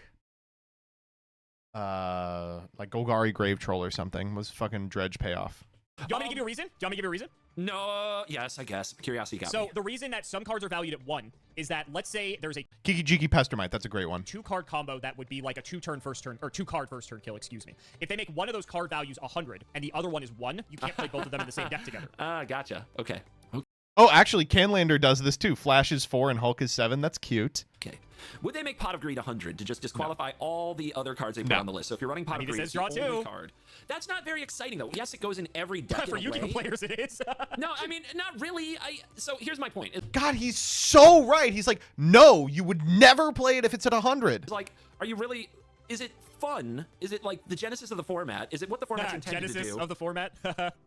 Golgari Grave Troll or something. Was fucking Dredge payoff. Do you want me to give you a reason? No, yes, I guess. Curiosity got me. So the reason that some cards are valued at 1 is that, let's say there's a Kiki Jiki Pestermite, that's a great one. 2-card combo that would be like a 2-card first turn kill, excuse me. If they make one of those card values 100 and the other one is 1, you can't play both of them in the same deck together. Gotcha. Okay. Oh, actually, Canlander does this too. Flash is 4 and Hulk is 7. That's cute. Okay. Would they make Pot of Greed 100 to just disqualify all the other cards they put on the list? So if you're running Pot of Greed, it's the only card. That's not very exciting, though. Yes, it goes in every deck. For Yu-Gi-Oh players, it is. No, I mean, not really. So here's my point. God, he's so right. He's like, no, you would never play it if it's at 100. It's like, are you really? Is it fun? Is it like the genesis of the format? Is it what the format's intended to do? Genesis of the format?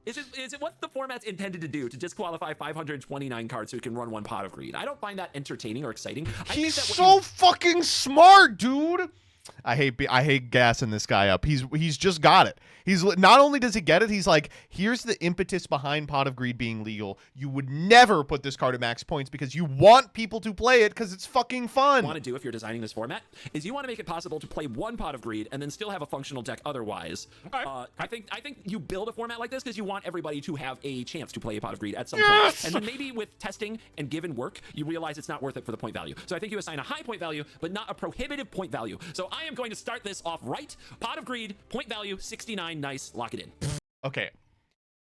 Is it what the format's intended to do, to disqualify 529 cards so you can run 1 Pot of Greed? I don't find that entertaining or exciting. He's so fucking smart, dude. I hate gassing this guy up. He's just got it. He's not only does he get it, he's like, here's the impetus behind Pot of Greed being legal. You would never put this card at max points because you want people to play it because it's fucking fun. Want to do if you're designing this format is you want to make it possible to play 1 Pot of Greed and then still have a functional deck otherwise. Okay. I think you build a format like this because you want everybody to have a chance to play a Pot of Greed at some point. And then maybe with testing and given work, you realize it's not worth it for the point value. So I think you assign a high point value, but not a prohibitive point value. So I am going to start this off right. Pot of Greed, point value 69. Nice. Lock it in. Okay.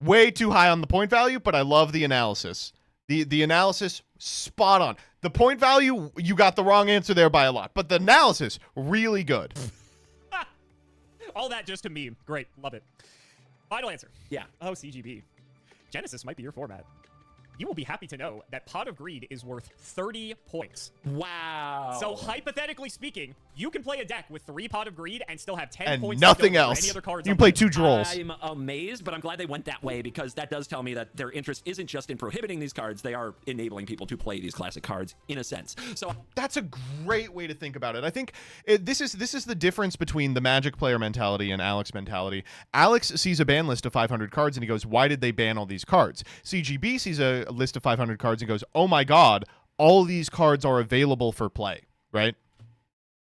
Way too high on the point value, but I love the analysis. The analysis, spot on. The point value, you got the wrong answer there by a lot, but the analysis, really good. All that just to meme. Great. Love it. Final answer. Yeah. Oh, CGB. Genesis might be your format. You will be happy to know that Pot of Greed is worth 30 points. Wow. So hypothetically speaking, you can play a deck with 3 Pot of Greed and still have 10 and points. Nothing to else. Any other cards you can play 2 Drolls. I'm amazed, but I'm glad they went that way because that does tell me that their interest isn't just in prohibiting these cards. They are enabling people to play these classic cards in a sense. So that's a great way to think about it. I think this is the difference between the Magic player mentality and Alex mentality. Alex sees a ban list of 500 cards and he goes, why did they ban all these cards? CGB sees a list of 500 cards and goes, oh my god, all these cards are available for play, right?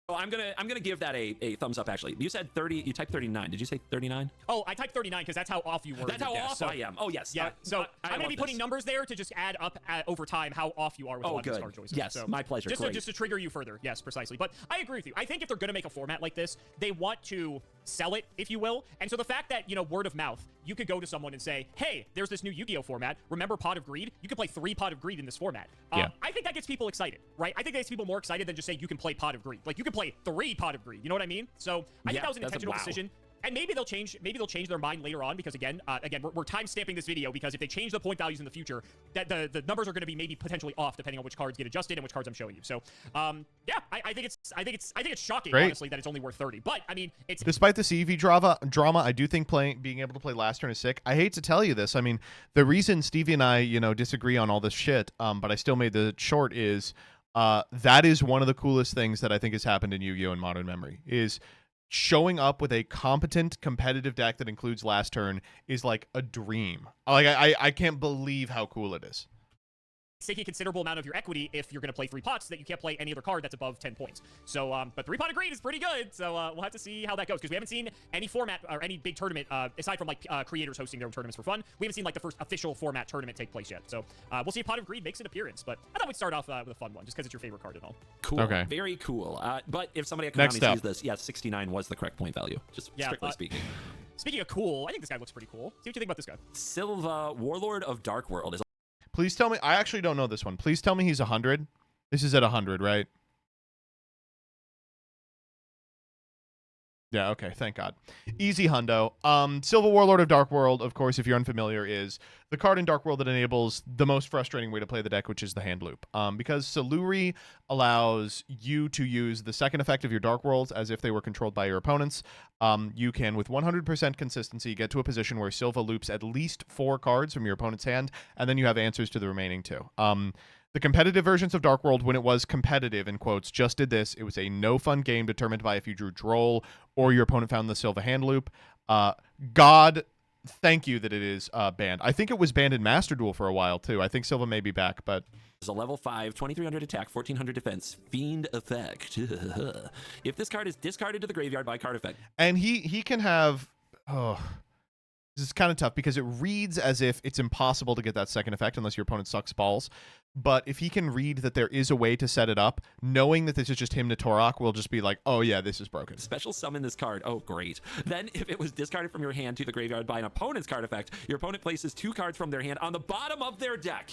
So I'm gonna give that a thumbs up. Actually, you said 30. You typed 39. Did you say 39? Oh, I typed 39 because that's how off you were. That's how off I am. Oh yes. Yeah. So I'm gonna be putting numbers there to just add up over time how off you are with a lot of these card choices. Yes, so my pleasure. Just to trigger you further. Yes, precisely. But I agree with you. I think if they're gonna make a format like this, they want to sell it, if you will. And so the fact that, word of mouth, you could go to someone and say, hey, there's this new Yu-Gi-Oh format. Remember Pot of Greed? You can play 3 Pot of Greed in this format. Yeah. I think that gets people excited, right? I think that gets people more excited than just saying you can play Pot of Greed. Like, you can play 3 Pot of Greed. You know what I mean? So I think that was an intentional decision. And maybe they'll change their mind later on because again, we're time stamping this video because if they change the point values in the future, that the numbers are going to be maybe potentially off depending on which cards get adjusted and which cards I'm showing you. So, yeah, I think it's shocking, honestly, that it's only worth 30. But I mean, it's despite the CV drama, I do think being able to play last turn is sick. I hate to tell you this. I mean, the reason Stevie and I, disagree on all this shit, but I still made the short is that is one of the coolest things that I think has happened in Yu-Gi-Oh! In modern memory is showing up with a competent competitive deck that includes last turn is like a dream. Like I can't believe how cool it is. taking a considerable amount of your equity if you're going to play 3 pots that you can't play any other card that's above 10 points. So, but 3-pot of greed is pretty good. So we'll have to see how that goes because we haven't seen any format or any big tournament aside from like creators hosting their own tournaments for fun. We haven't seen like the first official format tournament take place yet. So we'll see if Pot of Greed makes an appearance. But I thought we'd start off with a fun one just because it's your favorite card and all. Cool. Okay. Very cool. But if somebody at Next Konami up. sees this, yeah, 69 was the correct point value. Just strictly speaking. Speaking of cool, I think this guy looks pretty cool. See what you think about this guy. Silva, Warlord of Dark World is. Please tell me. I actually don't know this one. Please tell me he's 100. This is at 100, right? Yeah, okay, thank God. Easy hundo. Silva Warlord of Dark World, of course, if you're unfamiliar, is the card in Dark World that enables the most frustrating way to play the deck, which is the hand loop. Because Saluri allows you to use the second effect of your Dark Worlds as if they were controlled by your opponents, you can, with 100% consistency, get to a position where Silva loops at least 4 cards from your opponent's hand, and then you have answers to the remaining 2. The competitive versions of Dark World, when it was competitive, in quotes, just did this. It was a no-fun game determined by if you drew Droll or your opponent found the Silva hand loop. God, thank you that it is banned. I think it was banned in Master Duel for a while, too. I think Silva may be back, but... It's a level 5, 2300 attack, 1400 defense, Fiend effect. If this card is discarded to the graveyard by card effect. And he can have... Oh... This is kind of tough because it reads as if it's impossible to get that second effect unless your opponent sucks balls. But if he can read that there is a way to set it up, knowing that this is just him to Torok will just be like, oh yeah, this is broken. Special summon this card. Oh, great. Then if it was discarded from your hand to the graveyard by an opponent's card effect, your opponent places 2 cards from their hand on the bottom of their deck.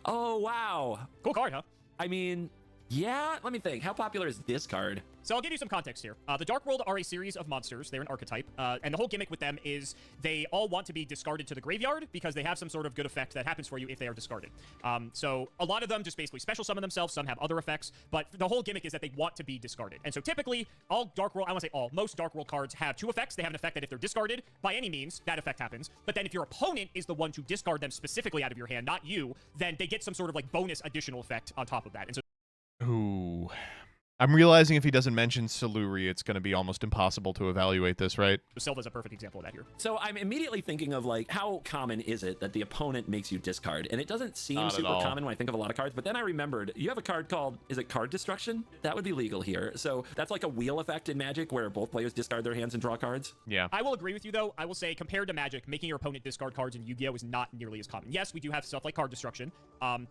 Oh, wow. Cool card, huh? I mean... Yeah, let me think. How popular is this card? So I'll give you some context here. The Dark World are a series of monsters. They're an archetype. And the whole gimmick with them is they all want to be discarded to the graveyard because they have some sort of good effect that happens for you if they are discarded. So a lot of them just basically special summon themselves. Some have other effects. But the whole gimmick is that they want to be discarded. And so typically, all Dark World, I want to say all, most Dark World cards have 2 effects. They have an effect that if they're discarded by any means, that effect happens. But then if your opponent is the one to discard them specifically out of your hand, not you, then they get some sort of like bonus additional effect on top of that. And so Ooh. I'm realizing if he doesn't mention Saluri, it's going to be almost impossible to evaluate this, right? Silva's a perfect example of that here. So I'm immediately thinking of, like, how common is it that the opponent makes you discard? And it doesn't seem Not super at all. common when I think of a lot of cards, but then I remembered, you have a card called, is it Card Destruction? That would be legal here. So that's like a wheel effect in Magic where both players discard their hands and draw cards? Yeah. I will agree with you, though. I will say, compared to Magic, making your opponent discard cards in Yu-Gi-Oh! Is not nearly as common. Yes, we do have stuff like Card Destruction.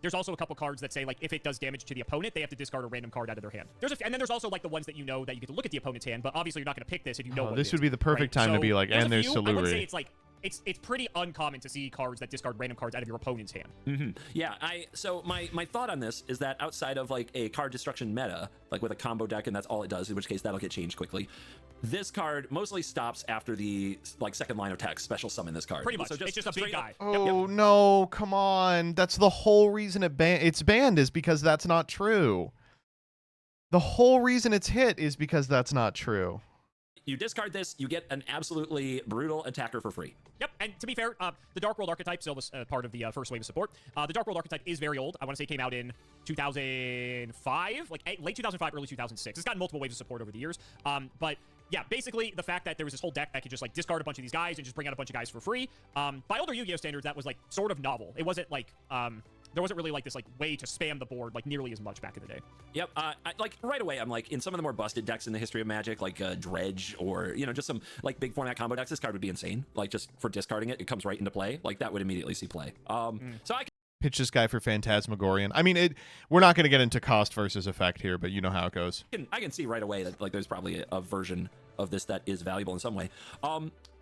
There's also a couple cards that say, like, if it does damage to the opponent, they have to discard a random card out of their hand. And then there's also, like, the ones that you know that you get to look at the opponent's hand, but obviously you're not going to pick this if you know what This it would is, be the perfect right? time to So be like, and there's a few. I would say Saluri. it's like it's pretty uncommon to see cards that discard random cards out of your opponent's hand. Mm-hmm. Yeah, so my thought on this is that outside of like a card destruction meta, like with a combo deck, and that's all it does, in which case that'll get changed quickly. This card mostly stops after the like second line of text. Special summon this card. Pretty much. So It's just a big guy. Oh, no, come on. That's the whole reason it's banned is because that's not true. The whole reason it's hit is because that's not true. You discard this, you get an absolutely brutal attacker for free. Yep, and to be fair, the Dark World archetype still was part of the first wave of support. The Dark World archetype is very old. I want to say it came out in 2005, like late 2005, early 2006. It's gotten multiple waves of support over the years. But yeah, basically the fact that there was this whole deck that could just like discard a bunch of these guys and just bring out a bunch of guys for free. By older Yu-Gi-Oh standards, that was like sort of novel. It wasn't like there wasn't really like this like way to spam the board like nearly as much back in the day. Yep, like right away, I'm like in some of the more busted decks in the history of Magic, like Dredge or just some like big format combo decks. This card would be insane. Like just for discarding it, it comes right into play. Like that would immediately see play. So I Pitch this guy for Phantasmagorian. I mean, we're not going to get into cost versus effect here, but you know how it goes. I can see right away that like there's probably a version of this that is valuable in some way.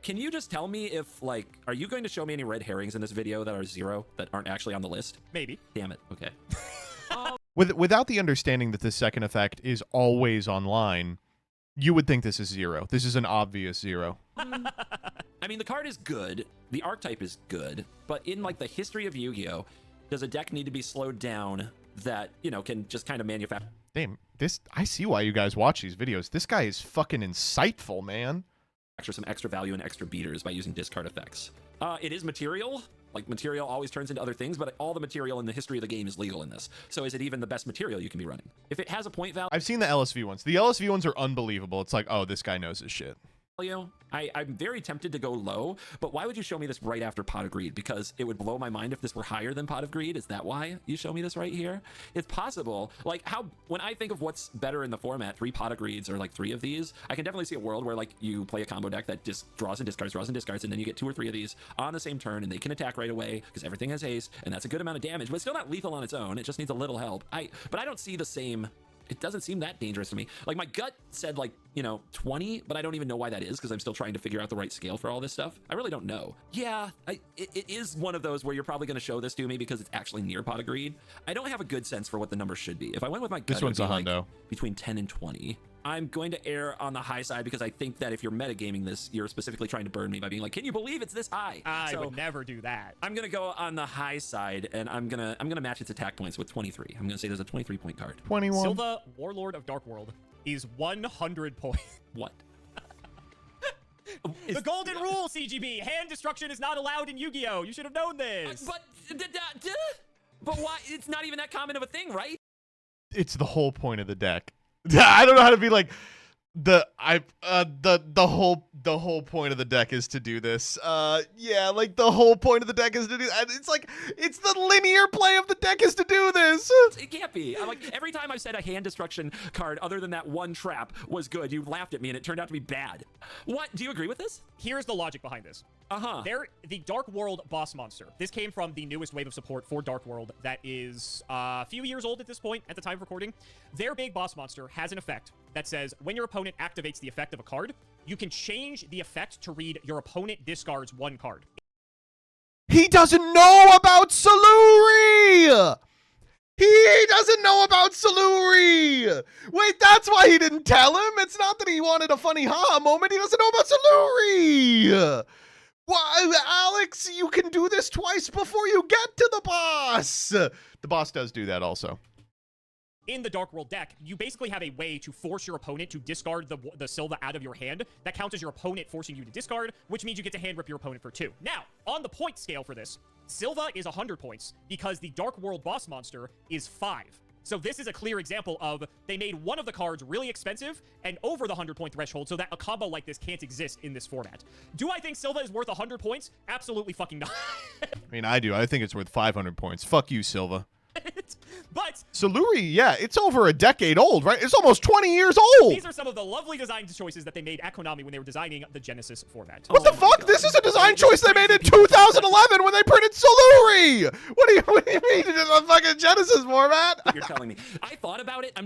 Can you just tell me if like, are you going to show me any red herrings in this video that are 0 that aren't actually on the list? Maybe. Damn it. Okay. Without the understanding that this second effect is always online, you would think this is 0. This is an obvious 0. I mean, the card is good. The archetype is good. But in like the history of Yu-Gi-Oh, does a deck need to be slowed down that, can just kind of manufacture? Damn, I see why you guys watch these videos. This guy is fucking insightful, man. Some extra value and extra beaters by using discard effects. It is material. Like, material always turns into other things, but all the material in the history of the game is legal in this. So is it even the best material you can be running? If it has a point value... I've seen the LSV ones. The LSV ones are unbelievable. It's like, oh, this guy knows his shit. value. I'm very tempted to go low, but why would you show me this right after Pot of Greed? Because it would blow my mind if this were higher than Pot of Greed. Is that why you show me this right here? It's possible. Like when I think of what's better in the format, 3 Pot of Greeds or like 3 of these, I can definitely see a world where like you play a combo deck that just draws and discards, and then you get 2 or 3 of these on the same turn, and they can attack right away because everything has haste, and that's a good amount of damage, but it's still not lethal on its own. It just needs a little help. But I don't see the same. It doesn't seem that dangerous to me. Like my gut said like, 20, but I don't even know why that is because I'm still trying to figure out the right scale for all this stuff. I really don't know. Yeah, it is one of those where you're probably going to show this to me because it's actually near Pot of Greed. I don't have a good sense for what the number should be. If I went with my gut, This one's a like hundo. between 10 and 20. I'm going to err on the high side because I think that if you're metagaming this, you're specifically trying to burn me by being like, can you believe it's this high? I would never do that. I'm gonna go on the high side, and I'm gonna match its attack points with 23. I'm gonna say there's a 23-point card. 21. Silva, Warlord of Dark World, is 100 points. What? The golden rule, CGB. Hand destruction is not allowed in Yu-Gi-Oh! You should have known this. But why? It's not even that common of a thing, right? It's the whole point of the deck. I don't know how to be like the whole point of the deck is to do this. Yeah, like the whole point of the deck is to do that. It's like it's the linear play of the deck is to do this. It can't be. I'm like every time I've said a hand destruction card other than that one trap was good, you laughed at me and it turned out to be bad. What? Do you agree with this? Here's the logic behind this. They're the Dark World boss monster. This came from the newest wave of support for Dark World that is a few years old at this point at the time of recording. Their big boss monster has an effect that says when your opponent activates the effect of a card, you can change the effect to read your opponent discards 1 card. He doesn't know about Saluri! He doesn't know about Saluri! Wait, that's why he didn't tell him? It's not that he wanted a funny ha moment. He doesn't know about Saluri! Why, Alex, you can do this twice before you get to the boss! The boss does do that also. In the Dark World deck, you basically have a way to force your opponent to discard the Silva out of your hand. That counts as your opponent forcing you to discard, which means you get to hand rip your opponent for 2. Now, on the point scale for this, Silva is 100 points because the Dark World boss monster is 5. So this is a clear example of they made one of the cards really expensive and over the 100-point threshold so that a combo like this can't exist in this format. Do I think Silva is worth 100 points? Absolutely fucking not. I mean, I do. I think it's worth 500 points. Fuck you, Silva. But Saluri, yeah, it's over a decade old, right? It's almost 20 years old. These are some of the lovely design choices that they made at Konami when they were designing the Genesis format. What the fuck? This is a design choice they made in 2011 when they printed Saluri. What do you mean it's a fucking Genesis format? You're telling me. I thought about it.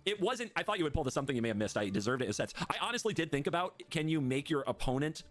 It wasn't, I thought you would pull to something you may have missed. I deserved it as sets. I honestly did think about, can you make your opponent's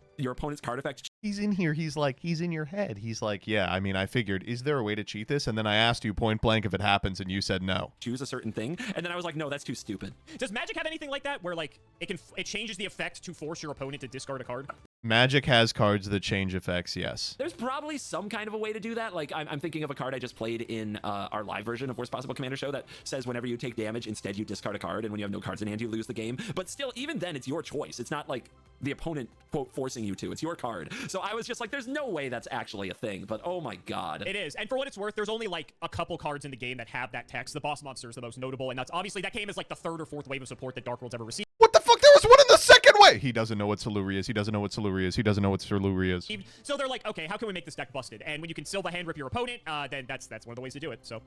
card effect? He's in here. He's in your head. He's like, yeah, I mean, I figured, is there a way to cheat this? And then I asked you point blank if it happens, and you said no. Choose a certain thing. And then I was like, no, that's too stupid. Does Magic have anything like that where like it changes the effect to force your opponent to discard a card? Magic has cards that change effects, yes. There's probably some kind of a way to do that. Like I'm thinking of a card I just played in our live version of Worst Possible Commander Show that says whenever you take damage, instead you discard a card, and when you have no cards in hand, you lose the game. But still, even then, it's your choice. It's not like the opponent, quote, forcing you to. It's your card. So I was just like, there's no way that's actually a thing. But oh my god. It is. And for what it's worth, there's only like a couple cards in the game that have that text. The boss monster is the most notable, and that's obviously that came as like the 3rd or 4th wave of support that Dark World's ever received. What the fuck? There was one in the second way! He doesn't know what Saluri is. He doesn't know what Saluri is. He doesn't know what Saluri is. So they're like, okay, how can we make this deck busted? And when you can Silva hand rip your opponent, then that's one of the ways to do it. So,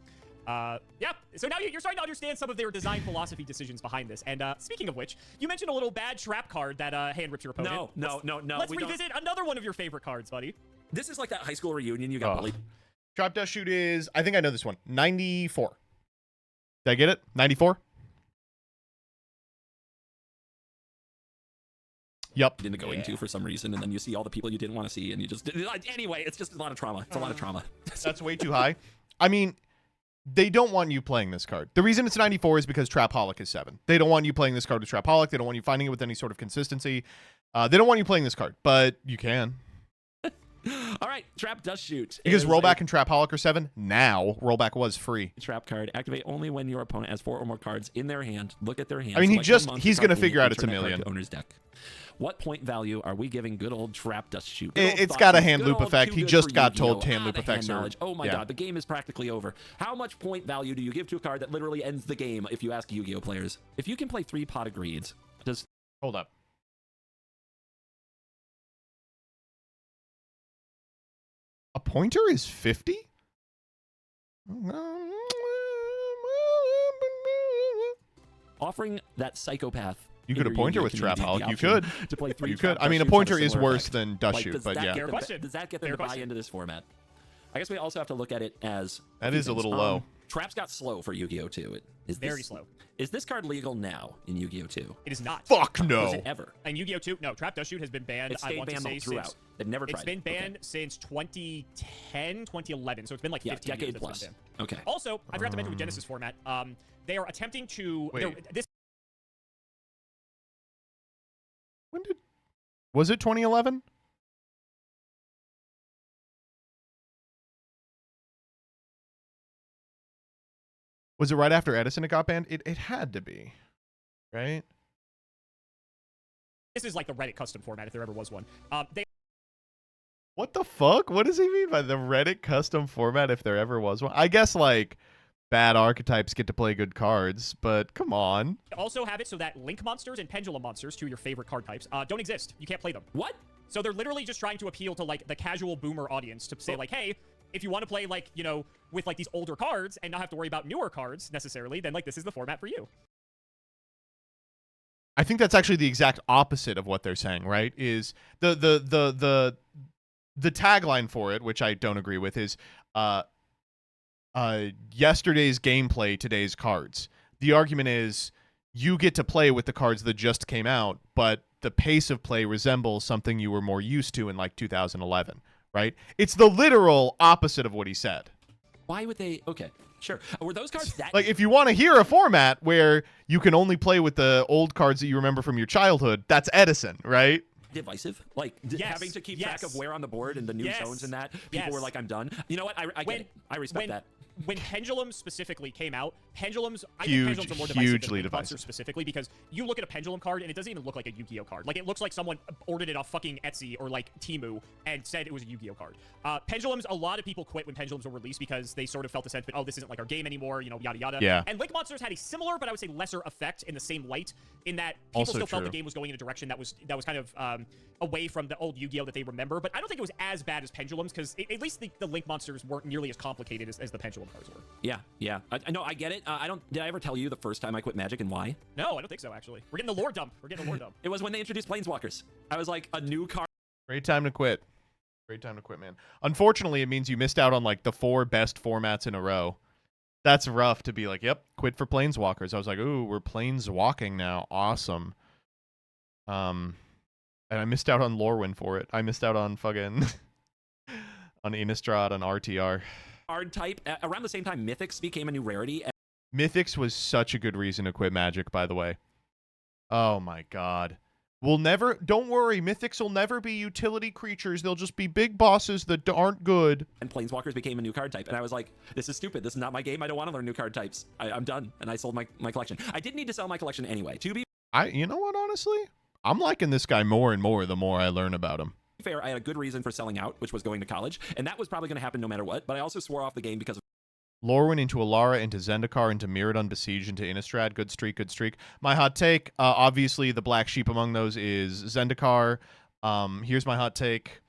yeah. So now you're starting to understand some of their design philosophy decisions behind this. And speaking of which, you mentioned a little bad trap card that hand rips your opponent. No. Let's revisit another one of your favorite cards, buddy. This is like that high school reunion you got bullied. Trap Dust Shoot is, I think I know this one, 94. Did I get it? 94? Yep. Into going to for some reason, and then you see all the people you didn't want to see, and you just anyway. It's just a lot of trauma. It's a lot of trauma. That's way too high. I mean, they don't want you playing this card. The reason it's 94 is because Trapaholic is 7. They don't want you playing this card with Trapaholic. They don't want you finding it with any sort of consistency. They don't want you playing this card, but you can. All right, Trap Dust Shoot. Because Rollback and Trapaholic are 7. Now, Rollback was free. Trap card. Activate only when your opponent has 4 or more cards in their hand. Look at their hand. I mean, he's going to figure out it's a million. Owner's deck. What point value are we giving good old Trap Dust Shoot? It's got a hand loop effect. He just got told hand loop effects are... Oh my god, the game is practically over. How much point value do you give to a card that literally ends the game if you ask Yu-Gi-Oh players? If you can play 3 Pot of Greeds, does... Hold up. pointer is 50? Offering that psychopath. You in could a your pointer Yu-Gi-Oh with Trap community Hall. the You could. option to play 3 You could. trap I mean, a dust shoots pointer have is similar worse effect. than dust Like, shoot, does but that yeah. get them- question. Does that get them Fair to buy question. into this format? I guess we also have to look at it as That a few is a things. little low. Traps got slow for Yu-Gi-Oh 2. Very slow. Is this card legal now in Yu-Gi-Oh 2? It is not. Fuck no. Was it ever? And Yu-Gi-Oh 2, no, Trap Dust Shoot has been banned. It I stayed want to banned say throughout. since They've never tried it's been it. banned since 2010, 2011. So it's been like 15 decade years that's plus. been banned. Okay. Also, I forgot to mention with Genesis format, they are attempting to. Wait. This Was it 2011? Was it right after Edison it got banned? It had to be, right? This is like the Reddit custom format, if there ever was one. They What the fuck? What does he mean by the Reddit custom format if there ever was one? I guess, like, bad archetypes get to play good cards, but come on. also have it so that Link monsters and Pendulum monsters, two of your favorite card types, don't exist. You can't play them. What? So they're literally just trying to appeal to, like, the casual boomer audience to say, like, hey, if you want to play, like, you know, with, like, these older cards and not have to worry about newer cards, necessarily, then, like, this is the format for you. I think that's actually the exact opposite of what they're saying, right? Is the tagline for it, which I don't agree with, is yesterday's gameplay, today's cards. The argument is you get to play with the cards that just came out, but the pace of play resembles something you were more used to in like 2011, right? It's the literal opposite of what he said. Why would they? Okay, sure. Were those cards that? Like, if you want to hear a format where you can only play with the old cards that you remember from your childhood, that's Edison, right? Divisive, like Yes, having to keep yes. track of where on the board and the new Yes, zones and that. People yes. were like, "I'm done." You know what? I get it. I respect that. When Pendulums specifically came out, Pendulums, I Huge- think Pendulums are more divisive hugely than Link Monsters divisive. specifically, because you look at a Pendulum card and it doesn't even look like a Yu-Gi-Oh card. Like, it looks like someone ordered it off fucking Etsy or like Temu and said it was a Yu-Gi-Oh card. Pendulums, a lot of people quit when Pendulums were released because they sort of felt the sentiment, oh, this isn't like our game anymore, you know, yada yada. Yeah. And Link Monsters had a similar, but I would say lesser effect in the same light, in that people Also still felt the true. game was going in a direction that was kind of away from the old Yu-Gi-Oh that they remember. But I don't think it was as bad as Pendulums, because at least the Link Monsters weren't nearly as complicated as the Pendulum cards were. Yeah, yeah. I know. I get it. I don't. Did I ever tell you the first time I quit Magic and why? No, I don't think so, actually. We're getting the lore dump. We're getting the lore dump. It was when they introduced Planeswalkers. I was like, a new card. Great time to quit. Great time to quit, man. Unfortunately, it means you missed out on like the 4 best formats in a row. That's rough to be like, yep, quit for Planeswalkers. I was like, ooh, we're Planeswalking now. Awesome. And I missed out on Lorwyn for it. I missed out on fucking on Innistrad, on RTR. Card type. Around the same time, Mythics became a new rarity. Mythics was such a good reason to quit Magic, by the way. Oh my god. We'll never, don't worry, Mythics will never be utility creatures. They'll just be big bosses that aren't good. And Planeswalkers became a new card type. And I was like, this is stupid. This is not my game. I don't want to learn new card types. I'm done. And I sold my collection. I did need to sell my collection anyway. To be You know what, honestly? I'm liking this guy more and more the more I learn about him. fair, I had a good reason for selling out, which was going to college. And that was probably going to happen no matter what. But I also swore off the game because of Lorwyn into Alara, into Zendikar, into Mirrodon Besiege, into Innistrad. Good streak, good streak. My hot take, obviously the black sheep among those is Zendikar. Here's my hot take.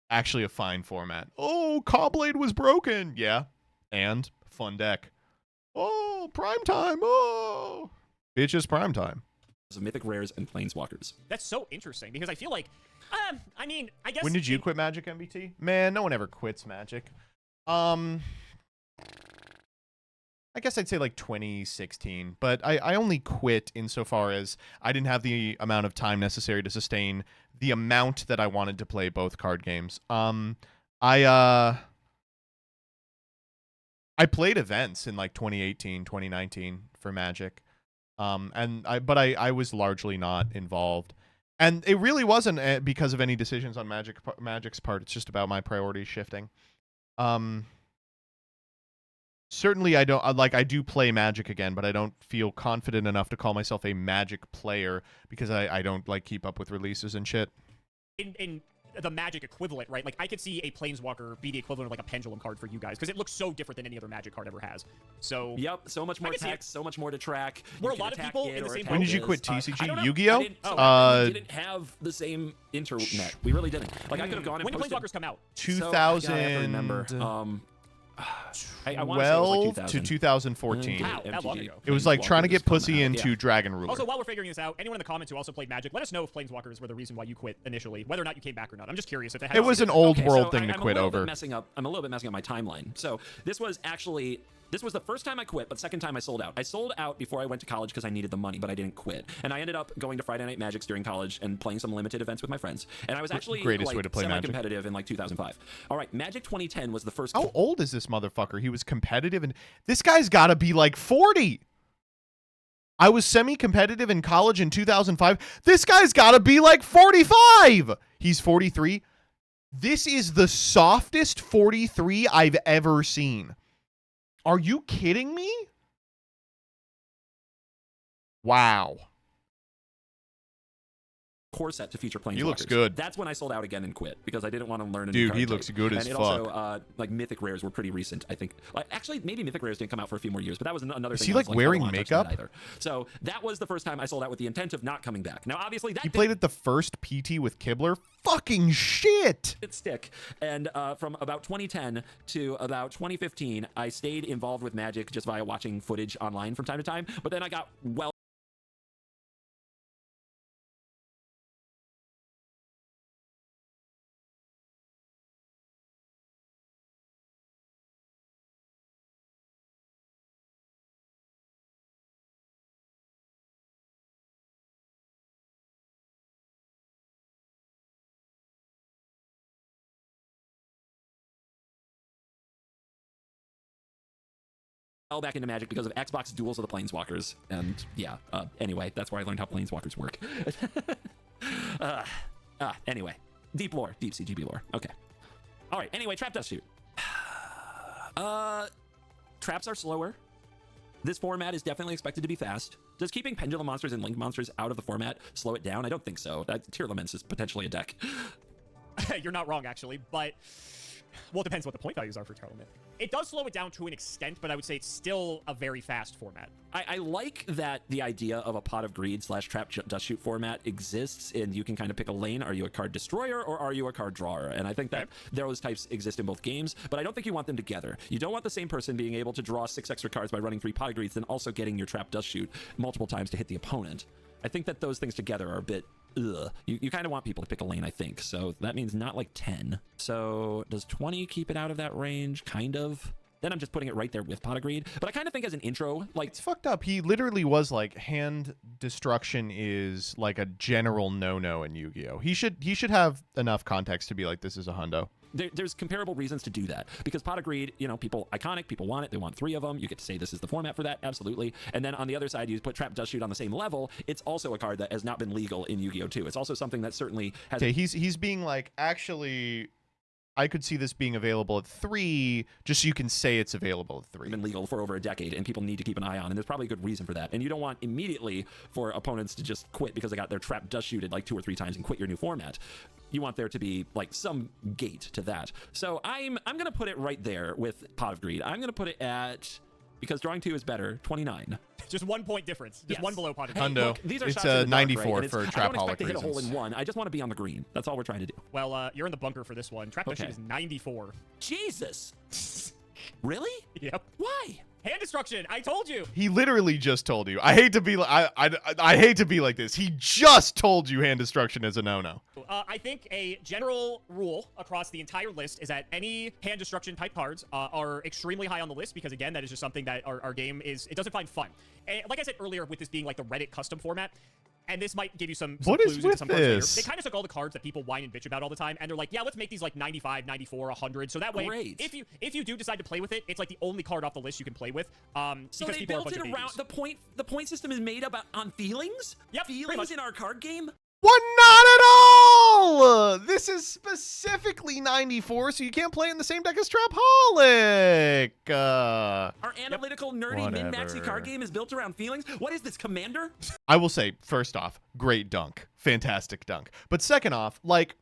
Actually a fine format. Oh, Cobblade was broken. Yeah. And fun deck. Oh, prime time. Oh. Bitches prime time. Mythic Rares and Planeswalkers. That's so interesting, because I feel like, I mean, I guess... When did you quit Magic, MBT? Man, no one ever quits Magic. I guess I'd say like 2016, but I only quit insofar as I didn't have the amount of time necessary to sustain the amount that I wanted to play both card games. I played events in like 2018, 2019 for Magic. But I was largely not involved. And it really wasn't because of any decisions on Magic's part. It's just about my priorities shifting. Certainly, I do play Magic again, but I don't feel confident enough to call myself a Magic player because I don't like keep up with releases and shit. In the Magic equivalent, right? Like, I could see a Planeswalker be the equivalent of, like, a Pendulum card for you guys, because it looks so different than any other Magic card ever has. So... Yep, so much more text, so much more to track. Were a lot of people in the same boat? When did you quit TCG? Yu-Gi-Oh? We didn't have the same internet. We really didn't. Like, I could have gone and when did posted... Planeswalkers come out? 2000... So, I have to remember. I wanna say it was 12 like to 2000. 2014. Wow, that long ago. It was like trying to get Planeswalkers pussy come out. into Dragon Ruler. Also, while we're figuring this out, anyone in the comments who also played Magic, let us know if Planeswalkers were the reason why you quit initially, whether or not you came back or not. I'm just curious if it had... It was an old Okay, world so thing to I'm quit a little over. Bit messing up. I'm a little bit messing up my timeline. So this was actually... This was the first time I quit, but second time I sold out. I sold out before I went to college because I needed the money, but I didn't quit. And I ended up going to Friday Night Magics during college and playing some limited events with my friends. And I was actually Greatest like way to play Magic. semi-competitive in like 2005. All right, Magic 2010 was the first... How old is this motherfucker? He was competitive, and this guy's got to be like 40. I was semi-competitive in college in 2005. This guy's got to be like 45. He's 43. This is the softest 43 I've ever seen. Are you kidding me? Wow. core set to feature Planeswalkers. He looks good. That's when I sold out again and quit because I didn't want to learn a Dude, new card he type. looks good as and it fuck. Also, like Mythic Rares were pretty recent, I think. Like, actually, maybe Mythic Rares didn't come out for a few more years, but that was another Is thing. he I was like wearing I don't wanna touch that makeup? either. So that was the first time I sold out with the intent of not coming back. Now, obviously, that He played at the first PT with Kibler. Fucking shit. didn't stick. And from about 2010 to about 2015, I stayed involved with Magic just via watching footage online from time to time. But then I got well. Back into Magic because of Xbox Duels of the Planeswalkers, and yeah. Anyway, that's where I learned how Planeswalkers work. Anyway, deep lore, deep CGB lore. Okay. All right. Anyway, trap does shoot. Traps are slower. This format is definitely expected to be fast. Does keeping Pendulum Monsters and Link Monsters out of the format slow it down? I don't think so. Tier Laments is potentially a deck. You're not wrong, actually, but... Well, it depends what the point values are for Tournament. It does slow it down to an extent, but I would say it's still a very fast format. I like that the idea of a Pot of Greed / Trap Dust Shoot format exists, and you can kind of pick a lane. Are you a card destroyer or are you a card drawer? And I think that those types exist in both games, but I don't think you want them together. You don't want the same person being able to draw 6 extra cards by running 3 Pot of Greeds, then also getting your Trap Dust Shoot multiple times to hit the opponent. I think that those things together are a bit, ugh. You kind of want people to pick a lane, I think. So that means not like 10. So does 20 keep it out of that range? Kind of. Then I'm just putting it right there with Pot of Greed. But I kind of think as an intro, like... It's fucked up. He literally was like, hand destruction is like a general no-no in Yu-Gi-Oh! He should have enough context to be like, this is a hundo. There's comparable reasons to do that because Pot of Greed, you know, people iconic, people want it, they want 3 of them. You get to say this is the format for that, absolutely. And then on the other side, you put Trap Dust Shoot on the same level. It's also a card that has not been legal in Yu-Gi-Oh! 2. It's also something that certainly has. Okay, he's being like, actually, I could see this being available at 3, just so you can say it's available at 3. Been legal for over a decade, and people need to keep an eye on, and there's probably a good reason for that. And you don't want immediately for opponents to just quit because they got their Trap Dust Shooted like 2 or 3 times and quit your new format. You want there to be like some gate to that. So I'm gonna put it right there with Pot of Greed. I'm gonna put it at, because drawing 2 is better, 29. Just 1 point difference. Just one below Pot of Greed. Hundo. Look, these are It's shots in the dark, 94 right? for And Trap I don't expect to hit a hole reasons. in 1. I just want to be on the green. That's all we're trying to do. Well, you're in the bunker for this one. Trap Dust Shoot is 94. Jesus. Really? Yep. Why? Hand destruction. I told you. He literally just told you. I hate to be like I hate to be like this. He just told you hand destruction is a no-no. I think a general rule across the entire list is that any hand destruction type cards are extremely high on the list because, again, that is just something that our game is, it doesn't find fun. And like I said earlier, with this being like the Reddit custom format, and this might give you some What clues is into with some cards later. this? They kind of took all the cards that people whine and bitch about all the time, and they're like, yeah, let's make these like 95, 94, 100. So that way, Great. if you do decide to play with it, it's like the only card off the list you can play with. So because they people are a built bunch it of around babies. the point system is made up on feelings? Yep, Feelings in our card game? What? Not at all! This is specifically 94, so you can't play in the same deck as Trapaholic. Our analytical, nerdy, min-maxy whatever. card game is built around feelings? What is this, Commander? I will say, first off, great dunk. Fantastic dunk. But second off, like,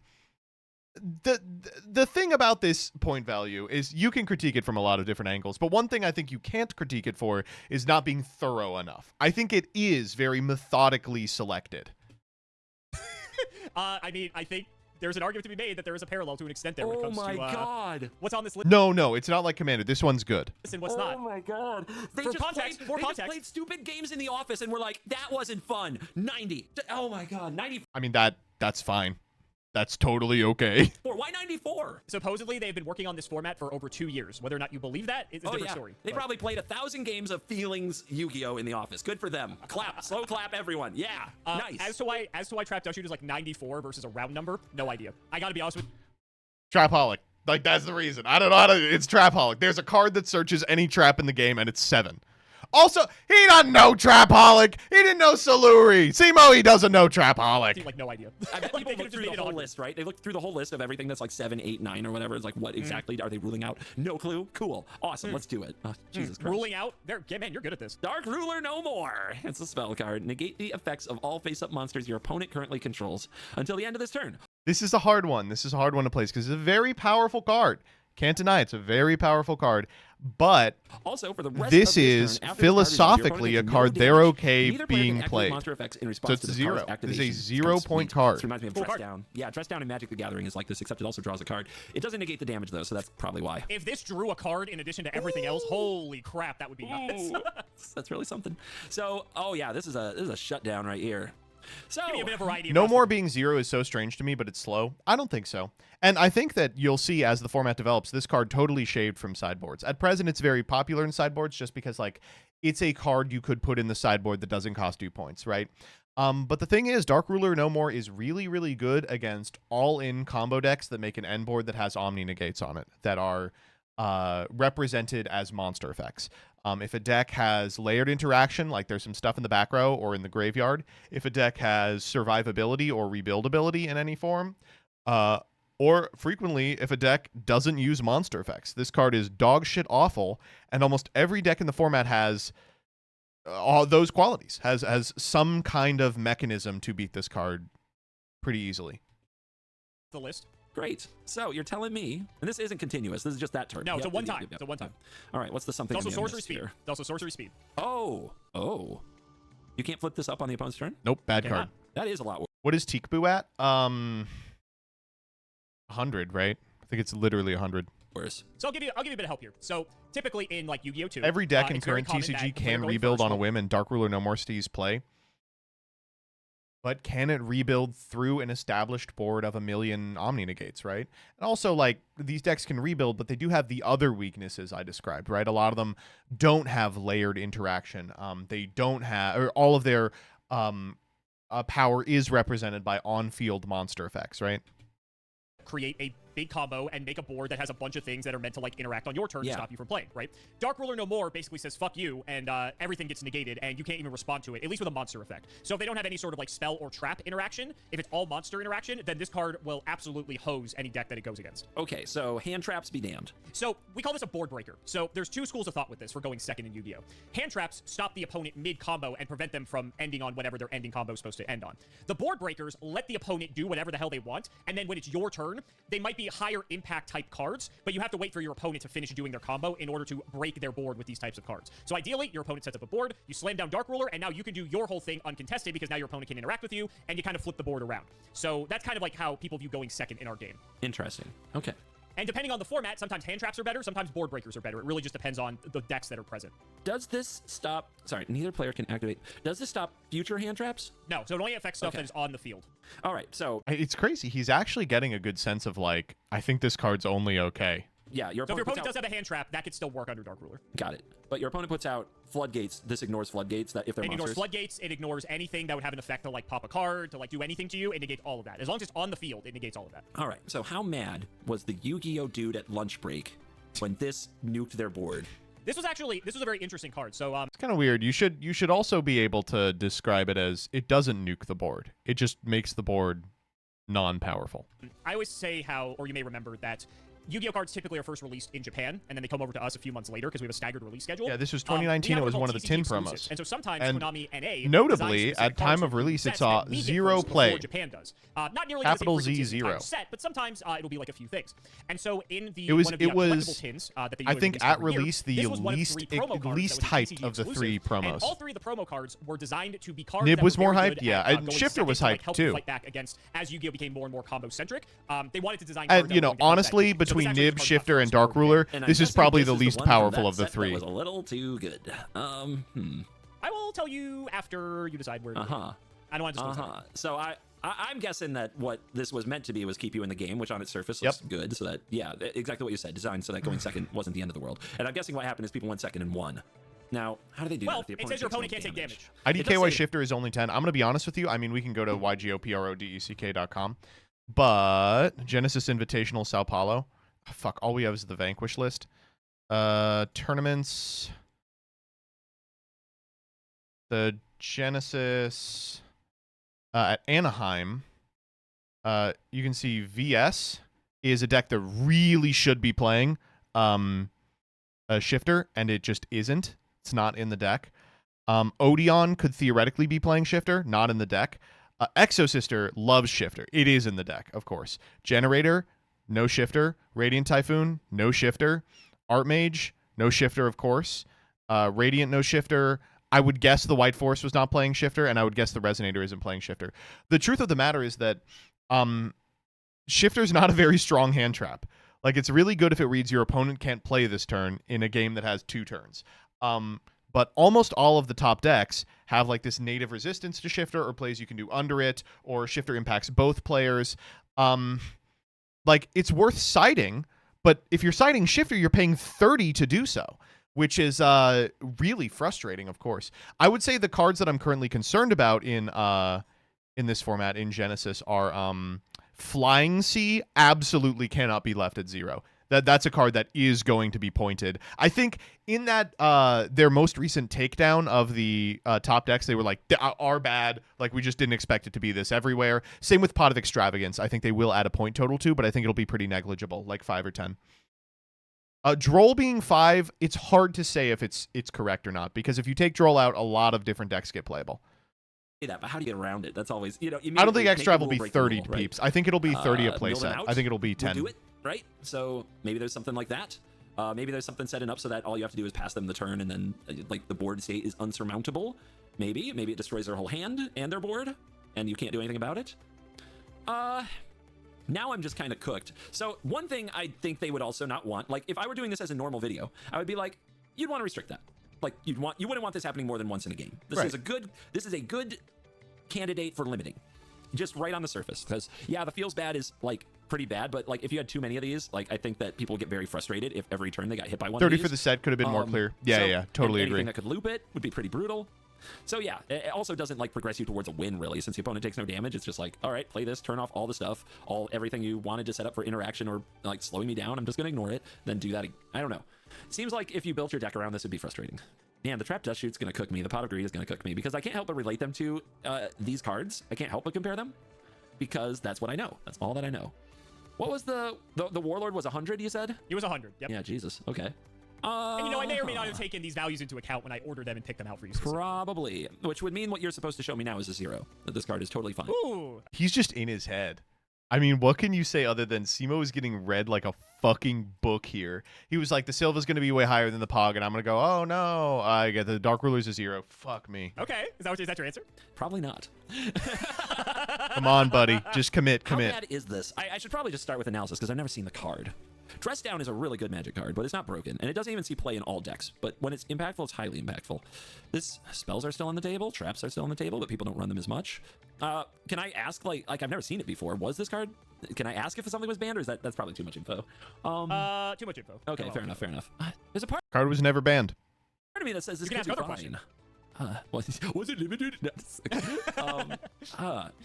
the thing about this point value is you can critique it from a lot of different angles, but one thing I think you can't critique it for is not being thorough enough. I think it is very methodically selected. I mean, I think there's an argument to be made that there is a parallel to an extent there when it comes to God. what's on this list. No, it's not like Commanded. This one's good. Listen, what's not? Oh my God. They For just context, just played stupid games in the office and we're like, that wasn't fun. 90. Oh my God. 94. I mean, that's fine. That's totally okay. Why 94? Supposedly, they've been working on this format for over 2 years. Whether or not you believe that is a different story. They probably played 1,000 games of Feelings Yu-Gi-Oh! In the office. Good for them. Clap. Slow clap, everyone. Yeah. Nice. As to why Trap Duck Shoot is like 94 versus a round number, no idea. I gotta be honest with you. Trapaholic. Like, that's the reason. I don't know how to... It's Trapaholic. There's a card that searches any trap in the game, and it's 7. Also, he doesn't know Trapaholic. He didn't know Saluri. CIMO, he doesn't know Trapaholic. Like, no idea. I bet people looked through the whole list, right? They looked through the whole list of everything that's like 7, 8, 9 or whatever. It's like, what exactly are they ruling out? No clue. Cool. Awesome. Let's do it. Jesus Christ. Ruling out? Yeah, man, you're good at this. Dark Ruler no more. It's a spell card. Negate the effects of all face-up monsters your opponent currently controls until the end of this turn. This is a hard one. This is a hard one to place because it's a very powerful card. Can't deny it's a very powerful card. But also, for the rest this of is turn, philosophically a card they're okay Neither player being can activate played. monster effects in So response it's to this 0. card's This is a activation. 0-point card. This reminds me of Dress Down. Yeah, Dress Down in Magic the Gathering is like this, except it also draws a card. It doesn't negate the damage, though, so that's probably why. If this drew a card in addition to everything else, holy crap, that would be nuts. That's really something. So, oh yeah, this is a shutdown right here. So, give me a bit of variety. No More being 0 is so strange to me, but it's slow. I don't think so. And I think that you'll see as the format develops, this card totally shaved from sideboards. At present, it's very popular in sideboards just because, like, it's a card you could put in the sideboard that doesn't cost you points, right? But the thing is, Dark Ruler No More is really, really good against all-in combo decks that make an end board that has Omni Negates on it, that are represented as monster effects. If a deck has layered interaction, like there's some stuff in the back row or in the graveyard, if a deck has survivability or rebuildability in any form, or frequently if a deck doesn't use monster effects. This card is dog shit awful, and almost every deck in the format has all those qualities, has some kind of mechanism to beat this card pretty easily. The list. Great. So you're telling me, and this isn't continuous. This is just that turn. No, it's a one time. It's a one time. All right. What's the something? It's also sorcery speed. It's also sorcery speed. Oh. You can't flip this up on the opponent's turn? Nope. Bad card. That is a lot. What is Tikbu at? 100, right? I think it's literally 100. Worse. So I'll give you a bit of help here. So typically in like Yu-Gi-Oh 2, every deck in it's very current common TCG that can player rebuild going on a first whim, and Dark Ruler No More stays play. But can it rebuild through an established board of 1,000,000 Omni Negates, right? And also, like, these decks can rebuild, but they do have the other weaknesses I described, right? A lot of them don't have layered interaction. They don't have, or all of their power is represented by on-field monster effects, right? create a big combo and make a board that has a bunch of things that are meant to like interact on your turn to stop you from playing, right? Dark Ruler No More basically says fuck you, and everything gets negated and you can't even respond to it, at least with a monster effect. So if they don't have any sort of like spell or trap interaction, if it's all monster interaction, then this card will absolutely hose any deck that it goes against. Okay, so hand traps be damned. So we call this a board breaker. So there's two schools of thought with this for going second in Yu-Gi-Oh! Hand traps stop the opponent mid-combo and prevent them from ending on whatever their ending combo is supposed to end on. The board breakers let the opponent do whatever the hell they want, and then when it's your turn, they might be higher impact type cards, but you have to wait for your opponent to finish doing their combo in order to break their board with these types of cards. So ideally, your opponent sets up a board, you slam down Dark Ruler, and now you can do your whole thing uncontested because now your opponent can interact with you, and you kind of flip the board around. So that's kind of like how people view going second in our game. Interesting. Okay. And depending on the format, sometimes hand traps are better, sometimes board breakers are better. It really just depends on the decks that are present. Does this stop... Sorry, neither player can activate. Does this stop future hand traps? No, so it only affects stuff that is on the field. All right, so... It's crazy. He's actually getting a good sense of, like, I think this card's only okay. Yeah, so if your opponent does have a hand trap, that could still work under Dark Ruler. Got it. But your opponent puts out floodgates. This ignores floodgates that if they're monsters. It ignores floodgates. It ignores anything that would have an effect to like pop a card, to like do anything to you. It negates all of that. As long as it's on the field, it negates all of that. All right. So how mad was the Yu-Gi-Oh dude at lunch break when this nuked their board? This was a very interesting card. So it's kind of weird. You should also be able to describe it as it doesn't nuke the board. It just makes the board non-powerful. I always say how, or you may remember that Yu-Gi-Oh cards typically are first released in Japan, and then they come over to us a few months later because we have a staggered release schedule. Yeah, this was 2019. It was one of the tin promos. And so sometimes And Konami NA notably, at time of release, it saw 0 play. Japan does. Not nearly Capital the same Z frequency as the 0. entire set, but sometimes it'll be like a few things. And so in the It was one of the collectible tins that they do I in think release at every year, release the this was one of three promo cards that was hyped TCG of the exclusive, 3 and promos. all 3 of the promo cards were designed to be cards Nib that was were more very hyped, good yeah, at, and going Shifter was second to, like, hyped help too. Fight back against as Yu-Gi-Oh became more and more combo centric. They wanted to design cards And that you were know, going to help that honestly, use. So this between actually Nib, was Shifter, and the Dark Ruler, And I'm this is guessing probably this the is least one from powerful that of the set that 3. was a little too good. I will tell you after you decide where. Uh-huh. I don't want to disclose that. So I'm guessing that what this was meant to be was keep you in the game, which on its surface looks good. So that, yeah, exactly what you said. Designed so that going second wasn't the end of the world. And I'm guessing what happened is people went second and won. Now, how do they do that? If the It says your opponent can't take damage. IDKY Shifter is only 10. I'm going to be honest with you. I mean, we can go to YGOPRODECK.com. But Genesis Invitational Sao Paulo. Fuck, all we have is the Vanquish list. Tournaments. The Genesis at Anaheim. You can see VS is a deck that really should be playing a Shifter, and it just isn't. It's not in the deck. Odeon could theoretically be playing Shifter, not in the deck. Exosister loves Shifter. It is in the deck, of course. Generator, no Shifter. Radiant Typhoon, no Shifter. Artmage, no Shifter, of course. Radiant, no Shifter. I would guess the White Force was not playing Shifter, and I would guess the Resonator isn't playing Shifter. The truth of the matter is that Shifter's not a very strong hand trap. Like, it's really good if it reads your opponent can't play this turn in a game that has 2 turns. But almost all of the top decks have like this native resistance to Shifter, or plays you can do under it, or Shifter impacts both players. Like, it's worth siding, but if you're siding Shifter, you're paying 30 to do so, which is really frustrating, of course. I would say the cards that I'm currently concerned about in this format in Genesis are Flying Sea absolutely cannot be left at 0. That's a card that is going to be pointed. I think in that their most recent takedown of the top decks, they were like, are bad. Like, we just didn't expect it to be this everywhere. Same with Pot of Extravagance. I think they will add a point total to, but I think it'll be pretty negligible, like 5 or 10. Droll being 5, it's hard to say if it's correct or not, because if you take Droll out, a lot of different decks get playable. That, but how do you get around it? That's always, you know. I don't think Extrav will be 30 peeps. I think it'll be 30 a playset. I think it'll be 10. We'll do it, right? So maybe there's something like that. Maybe there's something setting up so that all you have to do is pass them the turn, and then like the board state is unsurmountable. Maybe it destroys their whole hand and their board, and you can't do anything about it. Now I'm just kind of cooked. So one thing I think they would also not want, like if I were doing this as a normal video, I would be like, you'd want to restrict that. Like you wouldn't want this happening more than once in a game. This is a good candidate for limiting, just right on the surface. Because yeah, the feels bad is like pretty bad, but like if you had too many of these, like I think that people get very frustrated if every turn they got hit by one. 30 of these. for the set could have been more clear. Yeah, totally agree. Anything that could loop it would be pretty brutal. So yeah, it also doesn't like progress you towards a win really, since the opponent takes no damage. It's just like, all right, play this, turn off all the stuff, everything you wanted to set up for interaction or like slowing me down. I'm just gonna ignore it, then do that. I don't know. It seems like if you built your deck around this, it'd be frustrating. Man, the Trap Dust Shoot's gonna cook me. The Pot of Greed is gonna cook me because I can't help but relate them to these cards. I can't help but compare them because that's what I know. That's all that I know. What was the Warlord was 100? You said he was 100. Yep. Yeah, Jesus. Okay. And you know, I may or may not have taken these values into account when I ordered them and picked them out for you. Probably, which would mean what you're supposed to show me now is a 0. That this card is totally fine. Ooh. He's just in his head. I mean, what can you say other than CIMO is getting read like a fucking book here? He was like, the Silva's going to be way higher than the Pog, and I'm going to go, oh no, I get the Dark Ruler's a 0. Fuck me. Okay, is that your answer? Probably not. Come on, buddy. Just commit. How bad is this? I should probably just start with analysis because I've never seen the card. Dress Down is a really good Magic card, but it's not broken, and it doesn't even see play in all decks. But when it's impactful, it's highly impactful. This spells are still on the table, traps are still on the table, but people don't run them as much. Can I ask, like I've never seen it before. Was this card? Can I ask if something was banned, or is that's probably too much info? Too much info. Okay, fair enough. There's a part Card was never banned. of me that says this could be fine. Was it limited?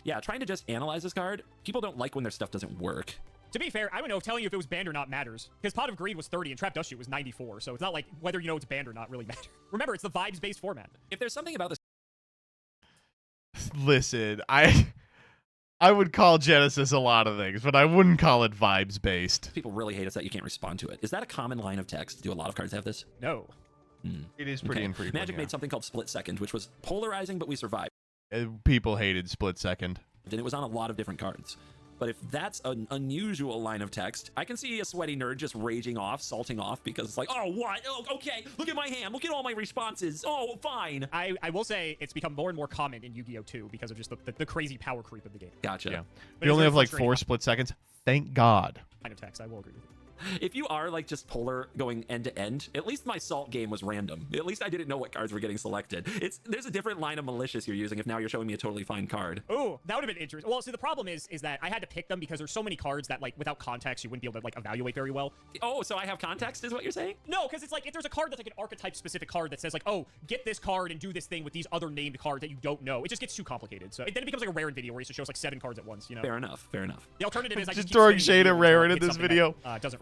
Yeah, trying to just analyze this card. People don't like when their stuff doesn't work. To be fair, I don't know if telling you if it was banned or not matters. Because Pot of Greed was 30 and Trap Dust Shoot was 94, so it's not like whether you know it's banned or not really matters. Remember, it's the vibes-based format. If there's something about this... Listen, I would call Genesys a lot of things, but I wouldn't call it vibes based. People really hate us that you can't respond to it. Is that a common line of text? Do a lot of cards have this? No. It is pretty infrequent. Magic made something called Split Second, which was polarizing, but we survived. People hated Split Second. And it was on a lot of different cards. But if that's an unusual line of text, I can see a sweaty nerd just raging off, salting off, because it's like, oh, what? Oh, okay, look at my hand. Look at all my responses. Oh, fine. I will say it's become more and more common in Yu-Gi-Oh! 2 because of just the crazy power creep of the game. Gotcha. Yeah. But You it's only very have like frustrating 4 split seconds. Thank God. Line of text, I will agree with you. If you are like just polar going end to end, at least my salt game was random. At least I didn't know what cards were getting selected. There's a different line of malicious you're using if now you're showing me a totally fine card. Oh, that would have been interesting. Well, see, the problem is that I had to pick them because there's so many cards that, like, without context, you wouldn't be able to, like, evaluate very well. Oh, so I have context is what you're saying? No, because it's like, if there's a card that's like an archetype-specific card that says, like, oh, get this card and do this thing with these other named cards that you don't know, it just gets too complicated. So then it becomes like a Rare video where he just shows, like, 7 cards at once, you know? Fair enough, fair enough. The alternative is I Just just throwing shade at Raren in this video.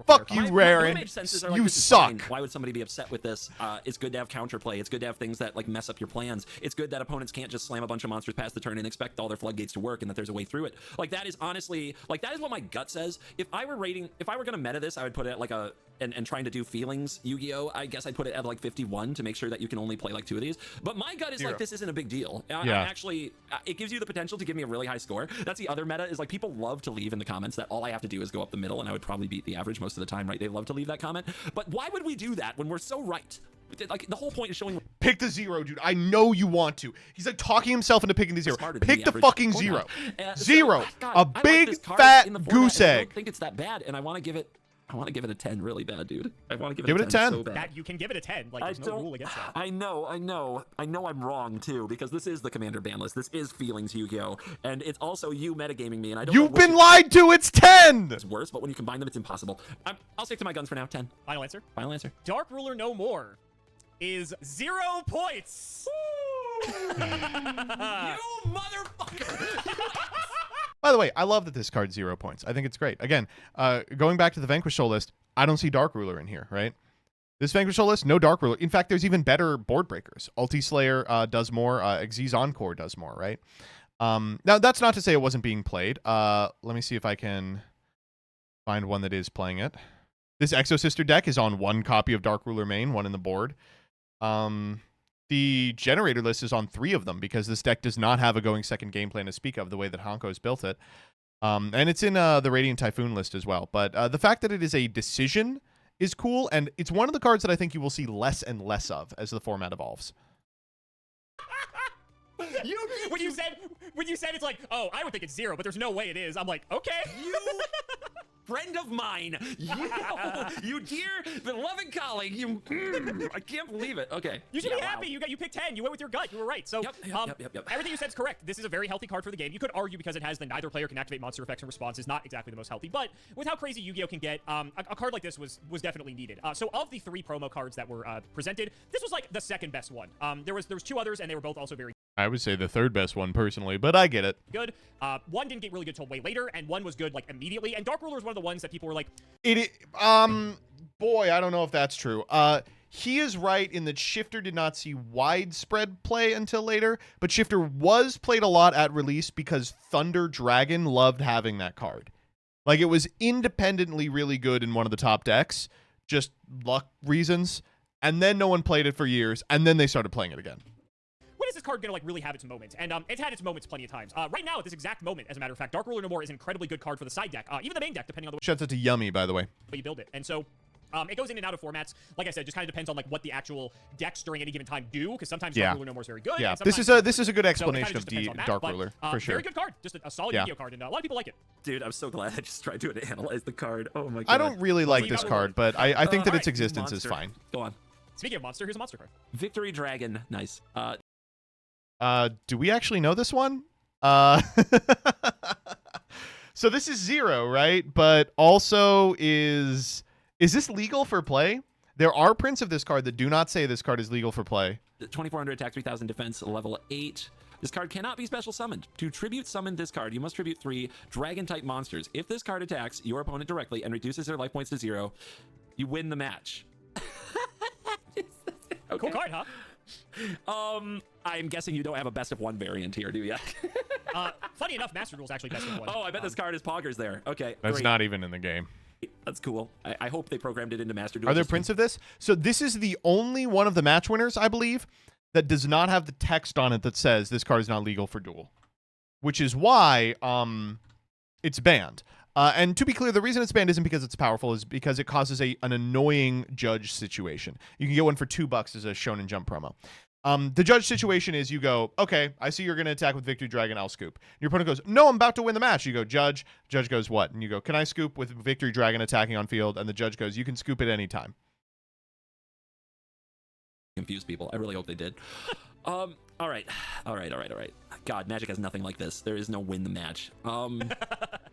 Fuck you, Raren. You this is suck. fine. Why would somebody be upset with this? It's good to have counterplay. It's good to have things that like mess up your plans. It's good that opponents can't just slam a bunch of monsters past the turn and expect all their floodgates to work and that there's a way through it. Like that is honestly, like that is what my gut says. If I were gonna meta this, I would put it at like a and trying to do feelings Yu-Gi-Oh! I guess I'd put it at like 51 to make sure that you can only play like 2 of these. But my gut is like this isn't a big deal. Actually, it gives you the potential to give me a really high score. That's the other meta is like people love to leave in the comments that all I have to do is go up the middle and I would probably beat the average most of the time, right? They love to leave that comment. But why would we do that when we're so right? Like the whole point is showing. Pick the 0, dude. I know you want to. He's like talking himself into picking the 0. Pick the fucking 0. 0. A big fat goose egg. I don't think it's that bad, and I want to give it a 10 really bad, dude. I want to give it a 10. So bad. That you can give it a 10. Like there's no rule against that. I know I'm wrong too, because this is the Commander ban list. This is Feelings Yu-Gi-Oh! And it's also you metagaming me, and I don't You've been lied to, it's 10! It's worse, but when you combine them, it's impossible. I'll stick to my guns for now, 10. Final answer? Final answer. Dark Ruler No More is 0 points. You motherfucker! By the way, I love that this card's 0 points. I think it's great. Again, going back to the Vanquish Soul list, I don't see Dark Ruler in here, right? This Vanquish Soul list, no Dark Ruler. In fact, there's even better board breakers. Ulti Slayer does more. Xyz Encore does more, right? Now, that's not to say it wasn't being played. Let me see if I can find one that is playing it. This Exo Sister deck is on 1 copy of Dark Ruler main, 1 in the board. The generator list is on 3 of them because this deck does not have a going second game plan to speak of the way that Hanko's built it. And it's in the Radiant Typhoon list as well. But the fact that it is a decision is cool, and it's one of the cards that I think you will see less and less of as the format evolves. When you said it's like, oh, I would think it's 0, but there's no way it is. I'm like, okay. You friend of mine, you dear beloved colleague, I can't believe it. Okay. You should be happy. Wow. You picked 10. You went with your gut. You were right. So everything you said is correct. This is a very healthy card for the game. You could argue because it has the neither player can activate monster effects and response is not exactly the most healthy, but with how crazy Yu-Gi-Oh can get, a card like this was definitely needed. So of the 3 promo cards that were presented, this was like the second best one. There was 2 others, and they were both also very. I would say the 3rd best one personally, but I get it. Good. One didn't get really good till way later, and one was good like immediately. And Dark Ruler is one of the ones that people were like, boy, I don't know if that's true. He is right in that Shifter did not see widespread play until later, but Shifter was played a lot at release because Thunder Dragon loved having that card. Like, it was independently really good in one of the top decks, just luck reasons, and then no one played it for years, and then they started playing it again. When is this card going to like really have its moments? And it's had its moments plenty of times. Right now, at this exact moment, as a matter of fact, Dark Ruler No More is an incredibly good card for the side deck, even the main deck, depending on the way Shouts out to Yummy, by the way. you build it. And so it goes in and out of formats. Like I said, just kind of depends on like what the actual decks during any given time do, because sometimes Dark Ruler No More is very good. Yeah, and this is a good explanation of the Dark Ruler, for sure. Very good card. Just a solid Yu-Gi-Oh card, and a lot of people like it. Dude, I'm so glad I just tried to analyze the card. Oh my god. I don't really like this card, but I think that its existence is fine. Go on. Speaking of monster, here's a monster card. Victory Dragon. Nice. Do we actually know this one? So this is 0, right? But also is this legal for play? There are prints of this card that do not say this card is legal for play. 2400 attack, 3000 defense, level 8. This card cannot be special summoned. To tribute summon this card, you must tribute 3 dragon-type monsters. If this card attacks your opponent directly and reduces their life points to 0, you win the match. Okay. Cool card, huh? I'm guessing you don't have a best of 1 variant here, do you? Funny enough, Master Duel's actually best of one. Oh, I bet this card is Poggers there. Okay, That's great. not even in the game. That's cool. I hope they programmed it into Master Duel. Are there prints of this? So this is the only one of the match winners, I believe, that does not have the text on it that says this card is not legal for duel, which is why it's banned. And to be clear, the reason it's banned isn't because it's powerful, is because it causes an annoying judge situation. You can get one for $2 as a Shonen Jump promo. The judge situation is you go, okay, I see you're going to attack with Victory Dragon, I'll scoop. Your opponent goes, no, I'm about to win the match. You go, judge. Judge goes, what? And you go, can I scoop with Victory Dragon attacking on field? And the judge goes, you can scoop at any time. Confuse people. I really hope they did. All right. God, Magic has nothing like this. There is no win the match.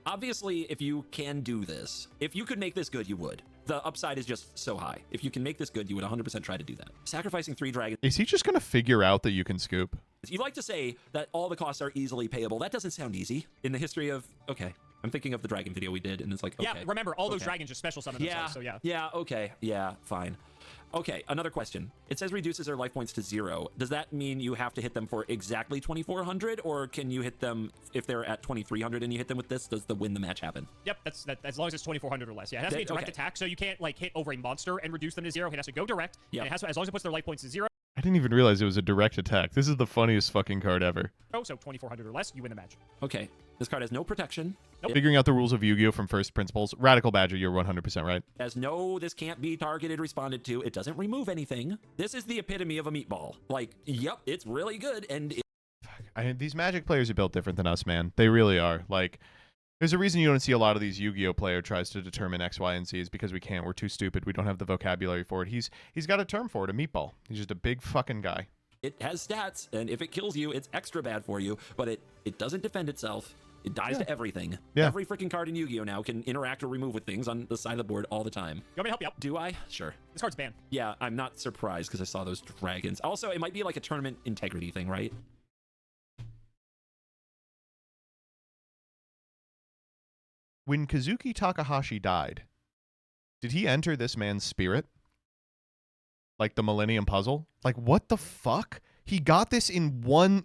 Obviously, if you can do this, if you could make this good, you would. The upside is just so high. If you can make this good, you would 100% try to do that. Sacrificing 3 dragons. Is he just going to figure out that you can scoop? You like to say that all the costs are easily payable. That doesn't sound easy in the history of, okay. I'm thinking of the dragon video we did, and it's like, okay. Yeah, remember, all those dragons just special summon themselves, so yeah. Yeah, okay. Yeah, fine. Okay, another question. It says reduces their life points to 0. Does that mean you have to hit them for exactly 2,400, or can you hit them if they're at 2,300 and you hit them with this? Does the win the match happen? Yep, that's as long as it's 2,400 or less. Yeah, it has to be a direct attack, so you can't like hit over a monster and reduce them to 0. It has to go direct. Yeah. And it has to, as long as it puts their life points to 0. I didn't even realize it was a direct attack. This is the funniest fucking card ever. So 2,400 or less, you win the match. Okay, this card has no protection. Nope. Figuring out the rules of Yu-Gi-Oh! From first principles. Radical Badger, you're 100% right. As no, this can't be targeted, responded to. It doesn't remove anything. This is the epitome of a meatball. Like, yep, it's really good. And these Magic players are built different than us, man. They really are. Like, there's a reason you don't see a lot of these Yu-Gi-Oh! Player tries to determine X, Y, and Z is because we can't. We're too stupid. We don't have the vocabulary for it. He's got a term for it, a meatball. He's just a big fucking guy. it has stats, and if it kills you, it's extra bad for you, but it doesn't defend itself. It dies to everything. Yeah. Every freaking card in Yu-Gi-Oh! Now can interact or remove with things on the side of the board all the time. You want me to help you out? Do I? Sure. This card's banned. Yeah, I'm not surprised because I saw those dragons. Also, it might be like a tournament integrity thing, right? When Kazuki Takahashi died, did he enter this man's spirit? Like the Millennium Puzzle? Like, what the fuck? He got this in one.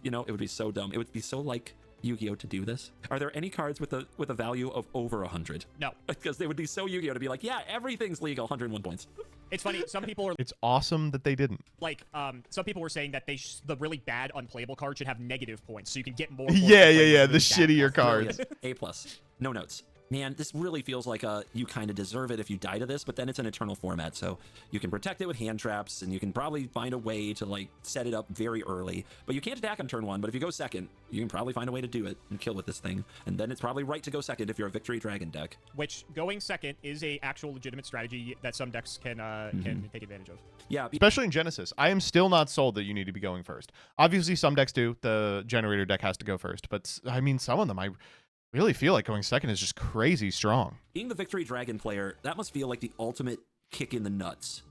You know, it would be so dumb. It would be so like Yu-Gi-Oh! To do this. Are there any cards with a value of over 100? No. Because they would be so Yu-Gi-Oh! To be like, yeah, everything's legal, 101 points. It's funny. Some people are It's awesome that they didn't. like, some people were saying that the really bad unplayable card should have negative points, so you can get more. Yeah. The shittier cards. A+. No notes. Man, this really feels like you kind of deserve it if you die to this, but then it's an eternal format, so you can protect it with hand traps, and you can probably find a way to like set it up very early. But you can't attack on turn 1, but if you go second, you can probably find a way to do it and kill with this thing. And then it's probably right to go second if you're a Victory Dragon deck. Which going second is a actual legitimate strategy that some decks can take advantage of. Yeah, especially in Genesis. I am still not sold that you need to be going first. Obviously, some decks do. The Generator deck has to go first, but I mean, some of them I really feel like going second is just crazy strong. Being the Victory Dragon player, that must feel like the ultimate kick in the nuts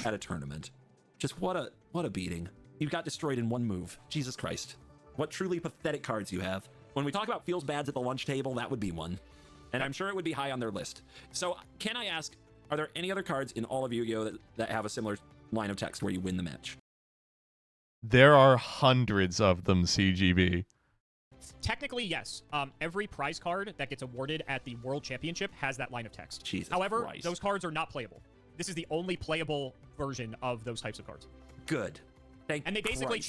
at a tournament. Just what a beating. You got destroyed in one move. Jesus Christ. What truly pathetic cards you have. When we talk about feels bads at the lunch table, that would be one. And I'm sure it would be high on their list. So can I ask, are there any other cards in all of Yu-Gi-Oh! that have a similar line of text where you win the match? There are hundreds of them, CGB. Technically, yes. Every prize card that gets awarded at the World Championship has that line of text. Jesus However, Christ. those cards are not playable. This is the only playable version of those types of cards. Good. And they basically Christ.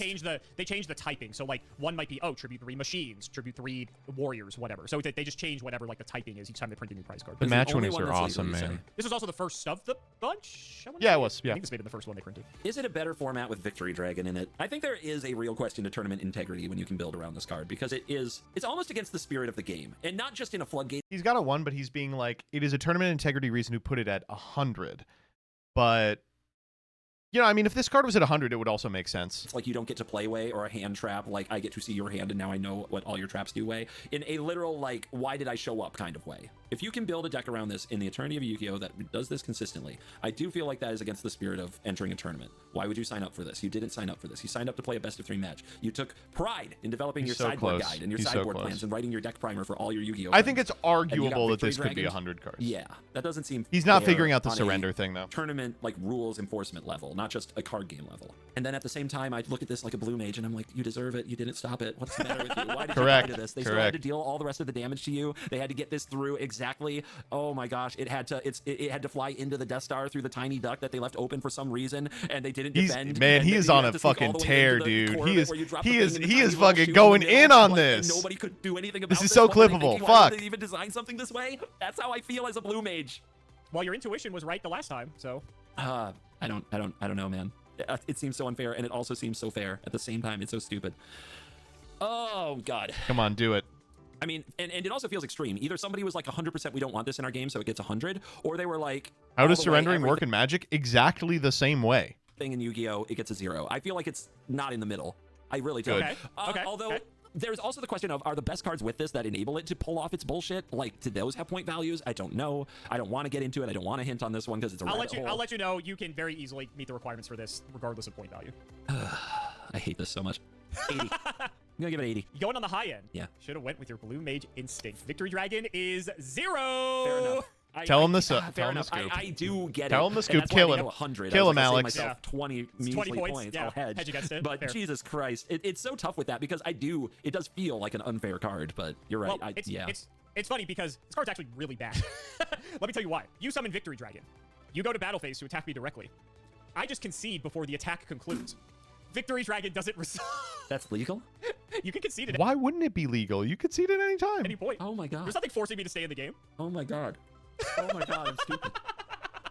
change the typing. So like one might be tribute 3 machines, tribute 3 warriors, whatever. So they just change whatever like the typing is each time they print a new prize card. The match winners are awesome, man. This was also the first of the bunch. Yeah, it was. Yeah. I think this may have been the first one they printed. Is it a better format with Victory Dragon in it? I think there is a real question to tournament integrity when you can build around this card, because it's almost against the spirit of the game, and not just in a floodgate. He's got a 1, but he's being like, it is a tournament integrity reason to put it at 100. But you know, I mean, if this card was at 100, it would also make sense. It's like you don't get to play way or a hand trap, like I get to see your hand and now I know what all your traps do way, in a literal, like, why did I show up kind of way. If you can build a deck around this in the Eternity of Yu-Gi-Oh! That does this consistently, I do feel like that is against the spirit of entering a tournament. Why would you sign up for this? You didn't sign up for this. You signed up to play a best of 3 match. You took pride in developing your sideboard guide and your sideboard plans and writing your deck primer for all your Yu-Gi-Oh! I think it's arguable that this could be 100 cards. Yeah, that doesn't seem He's not fair figuring out the on a surrender thing, though. Tournament, like, rules enforcement level. not just a card game level. And then at the same time, I look at this like a blue mage, and I'm like, you deserve it. You didn't stop it. What's the matter with you? Why did you Correct. do this? They still had to deal all the rest of the damage to you. They had to get this through exactly. Oh my gosh, it had to fly into the Death Star through the tiny duct that they left open for some reason, and they didn't defend. Man, he is on a fucking tear, dude. He is fucking going in on this. Nobody could do anything about this. Is so clippable. Fuck. Did they even design something this way? That's how I feel as a blue mage. Well, your intuition was right the last time, so. I don't know, man. It seems so unfair, and it also seems so fair at the same time. It's so stupid. Oh God. Come on, do it. I mean, and it also feels extreme. Either somebody was like 100% we don't want this in our game, so it gets 100, or they were like, how does surrendering work in Magic? Exactly the same way. Thing in Yu-Gi-Oh, it gets a 0. I feel like it's not in the middle. I really do. Okay. Although there's also the question of, are the best cards with this that enable it to pull off its bullshit? Like, do those have point values? I don't know. I don't want to get into it. I don't want to hint on this one because it's a rabbit hole. I'll let you know. You can very easily meet the requirements for this, regardless of point value. I hate this so much. 80. I'm gonna give it 80. Going on the high end. Yeah. Should have went with your blue mage instinct. Victory Dragon is 0. Fair enough. Tell him this. Fair enough. I do get it. Tell him the scoop. Kill him. 100. Kill him, Alex. Myself 20 points. Yeah. I'll hedge. Hedge against it. But Fair. Jesus Christ, it's so tough with that because it does feel like an unfair card. But you're right. Well, it's funny because this card's actually really bad. Let me tell you why. You summon Victory Dragon. You go to battle phase to attack me directly. I just concede before the attack concludes. Victory Dragon doesn't resolve. That's legal? You can concede it. Why wouldn't it be legal? You could concede at any time. Any point. Oh my God. There's nothing forcing me to stay in the game. Oh my God. Oh my God, I'm stupid.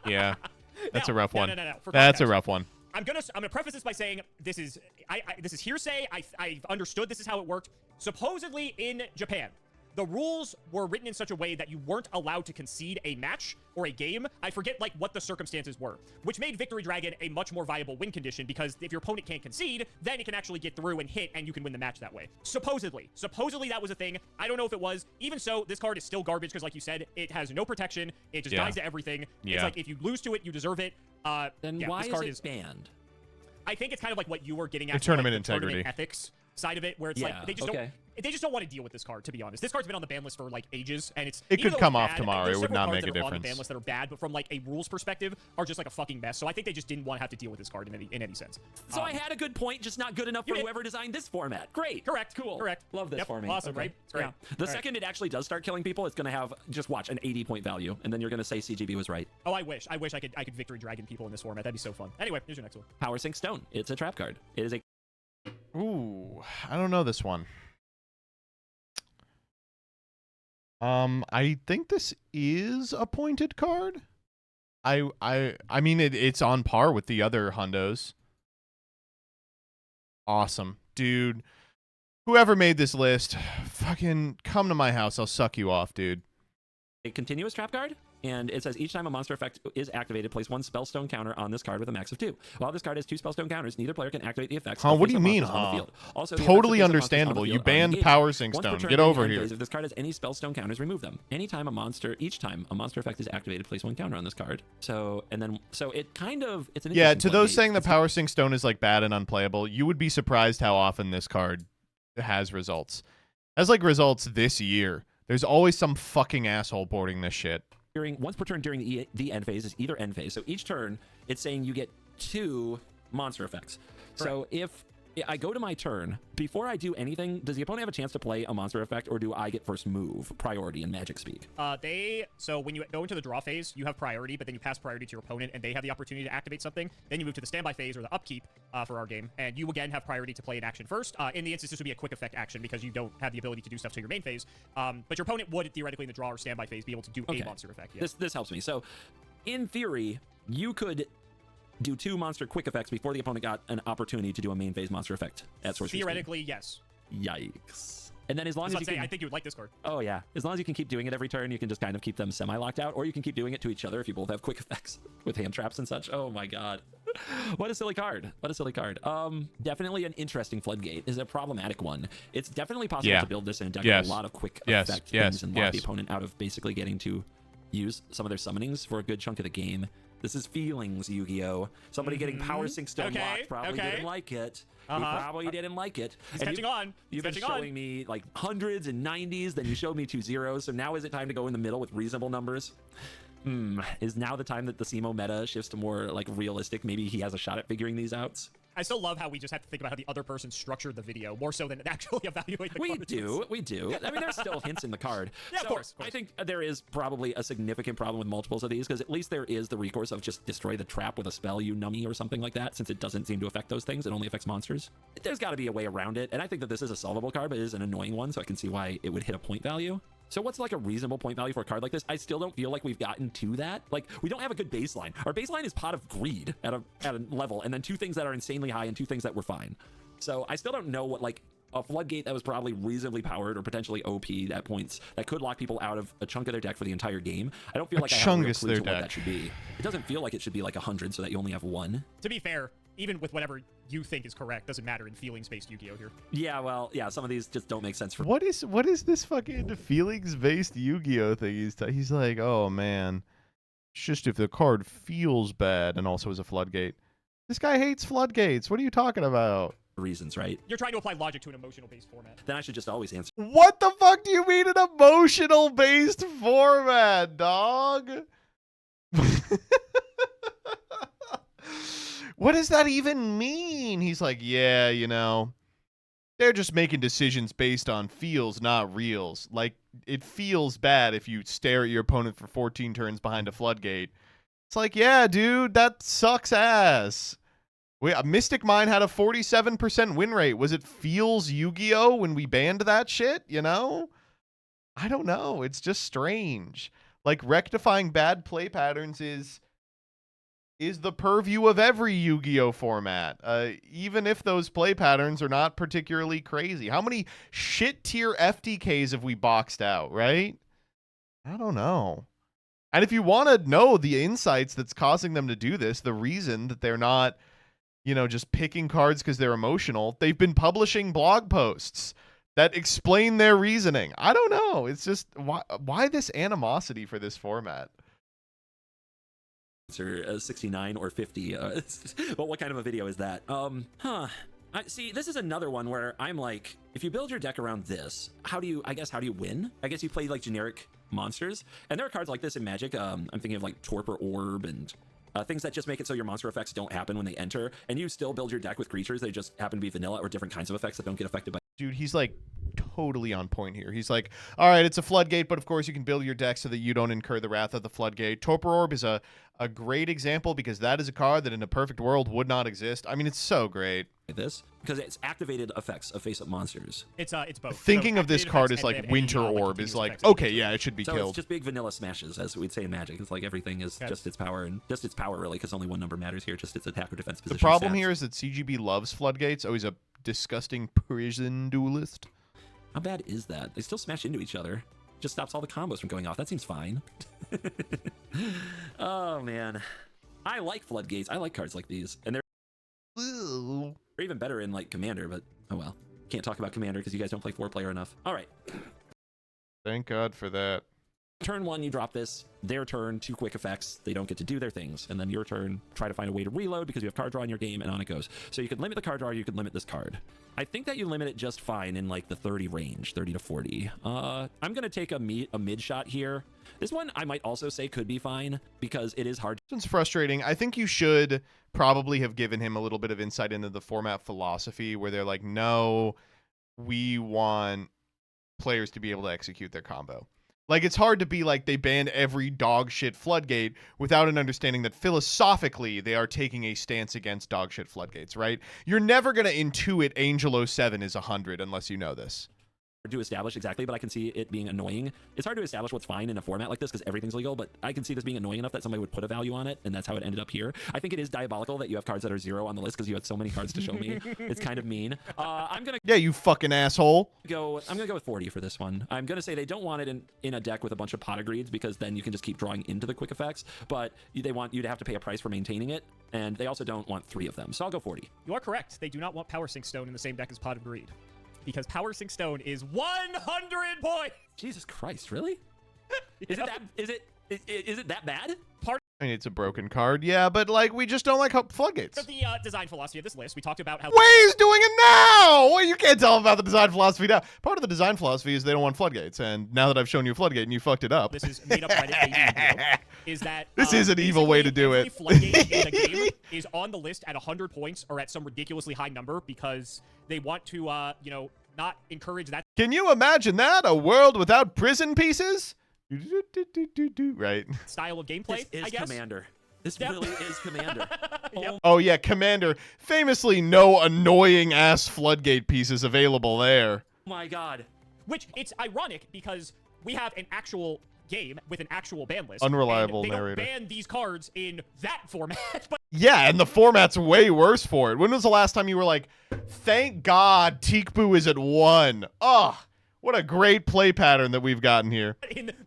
Yeah. That's a rough one. No. That's a rough one. I'm gonna preface this by saying this is hearsay. I've understood this is how it worked. Supposedly in Japan, the rules were written in such a way that you weren't allowed to concede a match or a game. I forget like what the circumstances were, which made Victory Dragon a much more viable win condition because if your opponent can't concede, then it can actually get through and hit and you can win the match that way. Supposedly that was a thing. I don't know if it was. Even so, this card is still garbage because like you said, it has no protection. It just dies to everything. Yeah. It's like if you lose to it, you deserve it. Then yeah, why this card is it banned? I think it's kind of like what you were getting at. Tournament like, the integrity. tournament ethics side of it, where it's like they just don't want to deal with this card. To be honest, this card's been on the ban list for like ages, and it could come off bad, tomorrow. It would not make a difference. On the ban list that are bad, but from like a rules perspective, are just like a fucking mess. So I think they just didn't want to have to deal with this card in any sense. So I had a good point, just not good enough for whoever designed this format. Great. Correct. Cool. Correct. Love this for me. Awesome. Okay. Right. Great. Yeah. The second it actually does start killing people, it's gonna have just watch an 80-point value, and then you're gonna say CGB was right. Oh, I wish I could Victory Dragon people in this format. That'd be so fun. Anyway, here's your next one. Power Sync Stone. It's a trap card. It is a. Ooh, I don't know this one. I think this is a pointed card. I mean it's on par with the other hundos. Awesome, dude. Whoever made this list, fucking come to my house. I'll suck you off, dude. A continuous trap card. And it says each time a monster effect is activated, place 1 spellstone counter on this card with a max of 2. While this card has 2 spellstone counters, neither player can activate the effects. Huh? What do you mean, huh? Also, totally understandable. You banned Power Sync Stone. Get over here. If this card has any spellstone counters, remove them. Each time a monster effect is activated, place 1 counter on this card. So it kind of it's an to those saying the Power Sync Stone is like bad and unplayable, you would be surprised how often this card has results. Has like results this year. There's always some fucking asshole boarding this shit. Once per turn during the end phase is either end phase. So each turn, it's saying you get 2 monster effects. Correct. So if I go to my turn, before I do anything, does the opponent have a chance to play a monster effect, or do I get first move priority in Magic speak? So when you go into the draw phase, you have priority, but then you pass priority to your opponent, and they have the opportunity to activate something. Then you move to the standby phase or the upkeep for our game, and you again have priority to play an action first. In the instance, this would be a quick effect action because you don't have the ability to do stuff to your main phase. But your opponent would theoretically in the draw or standby phase be able to do a monster effect. Yeah. This helps me. So in theory, you could do 2 monster quick effects before the opponent got an opportunity to do a main phase monster effect at Sorcery Theoretically, yes. Yikes. And then as long as you can... I think you would like this card. Oh, yeah. As long as you can keep doing it every turn, you can just kind of keep them semi-locked out, or you can keep doing it to each other if you both have quick effects with hand traps and such. Oh, my God. What a silly card. What a silly card. Definitely an interesting floodgate. Is a problematic one. It's definitely possible to build this in a deck with a lot of quick effect things and lock the opponent out of basically getting to use some of their summonings for a good chunk of the game. This is feelings, Yu-Gi-Oh! Somebody getting Power Sync Stone locked probably didn't like it. He probably didn't like it. He's catching on. You've been showing me like hundreds and 90s, then you showed me 2 zeros, so now is it time to go in the middle with reasonable numbers? is now the time that the CIMO meta shifts to more like realistic? Maybe he has a shot at figuring these out. I still love how we just have to think about how the other person structured the video more so than actually evaluate the We cards. do. I mean, there's still hints in the card. Yeah, So of course. I think there is probably a significant problem with multiples of these because at least there is the recourse of just destroy the trap with a spell, you nummy, or something like that, since it doesn't seem to affect those things. It only affects monsters. There's got to be a way around it, and I think that this is a solvable card, but it is an annoying one, so I can see why it would hit a point value. So what's like a reasonable point value for a card like this? I still don't feel like we've gotten to that. Like, we don't have a good baseline. Our baseline is Pot of Greed at a level, and then 2 things that are insanely high and 2 things that were fine. So I still don't know what, like, a Floodgate that was probably reasonably powered or potentially OP at points that could lock people out of a chunk of their deck for the entire game. I don't feel like I have a real clue to what that should be. It doesn't feel like it should be like 100 so that you only have 1. To be fair, even with whatever you think is correct, doesn't matter in feelings-based Yu-Gi-Oh here. Yeah, well, yeah, some of these just don't make sense for What is this fucking feelings-based Yu-Gi-Oh thing? He's like, oh man, it's just if the card feels bad and also is a floodgate. This guy hates floodgates. What are you talking about? Reasons, right? You're trying to apply logic to an emotional-based format. Then I should just always answer. What the fuck do you mean an emotional-based format, dog? What does that even mean? He's like, yeah, you know, they're just making decisions based on feels, not reals. Like, it feels bad if you stare at your opponent for 14 turns behind a floodgate. It's like, yeah, dude, that sucks ass. Mystic Mine had a 47% win rate. Was it feels Yu-Gi-Oh when we banned that shit, you know? I don't know. It's just strange. Like, rectifying bad play patterns is the purview of every Yu-Gi-Oh format, even if those play patterns are not particularly crazy. How many shit-tier FTKs have we boxed out, right? I don't know. And if you want to know the insights that's causing them to do this, the reason that they're not, you know, just picking cards because they're emotional, they've been publishing blog posts that explain their reasoning. I don't know. It's just, why this animosity for this format? Answer 69 or 50. But what kind of a video is that? See, this is another one where I'm like, if you build your deck around this, how do you win? I guess you play like generic monsters, and there are cards like this in Magic. I'm thinking of like Torpor Orb and things that just make it so your monster effects don't happen when they enter, and you still build your deck with creatures. They just happen to be vanilla or different kinds of effects that don't get affected by. Dude, he's like totally on point here. He's like, all right, it's a floodgate, but of course you can build your deck so that you don't incur the wrath of the floodgate. Torpor Orb is a great example because that is a card that in a perfect world would not exist. I mean, it's so great. This because it's activated effects of face-up monsters. It's both. Thinking So of this activated card effects as like and Winter any, Orb is continuous like, effects of okay, Winter. yeah, it should be So killed. it's just big vanilla smashes, as we'd say in Magic. It's like everything is just its power, and just its power really, because only one number matters here, just its attack or defense position. The problem stats. here is that CGB loves floodgates. Oh, he's a disgusting prison duelist. How bad is that? They still smash into each other. Just stops all the combos from going off. That seems fine. Oh man, I like floodgates. I like cards like these, and they're even better in like Commander. But oh well, can't talk about Commander because you guys don't play 4-player enough. All right. Thank God for that. Turn 1, you drop this. Their turn, 2 quick effects. They don't get to do their things. And then your turn, try to find a way to reload because you have card draw in your game, and on it goes. So you could limit the card draw, or you could limit this card. I think that you limit it just fine in like the 30 range, 30 to 40. I'm going to take a mid shot here. This one I might also say could be fine because it is hard. This one's frustrating. I think you should probably have given him a little bit of insight into the format philosophy where they're like, no, we want players to be able to execute their combo. Like, it's hard to be like they banned every dog shit floodgate without an understanding that philosophically they are taking a stance against dog shit floodgates, right? You're never going to intuit Angel 07 is 100 unless you know this. To establish exactly, but I can see it being annoying. It's hard to establish what's fine in a format like this because everything's legal, but I can see this being annoying enough that somebody would put a value on it, and that's how it ended up here. I think it is diabolical that you have cards that are 0 on the list because you had so many cards to show me. It's kind of mean. Yeah, you fucking asshole. I'm gonna go with 40 for this one. I'm gonna say they don't want it in a deck with a bunch of pot of greeds because then you can just keep drawing into the quick effects, but they want you to have to pay a price for maintaining it, and they also don't want 3 of them, so I'll go 40. You are correct. They do not want Power Sync Stone in the same deck as Pot of Greed. Because Power Sync Stone is 100 points. Jesus Christ, really? Is it that bad? I mean, it's a broken card, yeah, but like we just don't like floodgates. The design philosophy of this list, we talked about how Way's doing it now. Well, you can't tell about the design philosophy now. Part of the design philosophy is they don't want floodgates, and now that I've shown you a floodgate and you fucked it up, this is made up Reddit baby is that this is an evil way to do every it. floodgate in the game is on the list at 100 points or at some ridiculously high number because they want to, you know, not encourage that. Can you imagine that? A world without prison pieces? Right. Style of gameplay, This is I guess. Commander. This really is Commander. Oh yeah, Commander. Famously, no annoying ass floodgate pieces available there. Oh my god. Which, it's ironic because we have an actual game with an actual ban list. Unreliable and they narrator. don't ban these cards in that format. But Yeah, and the format's way worse for it. When was the last time you were like, thank God Teekboo is at 1? Oh, what a great play pattern that we've gotten here.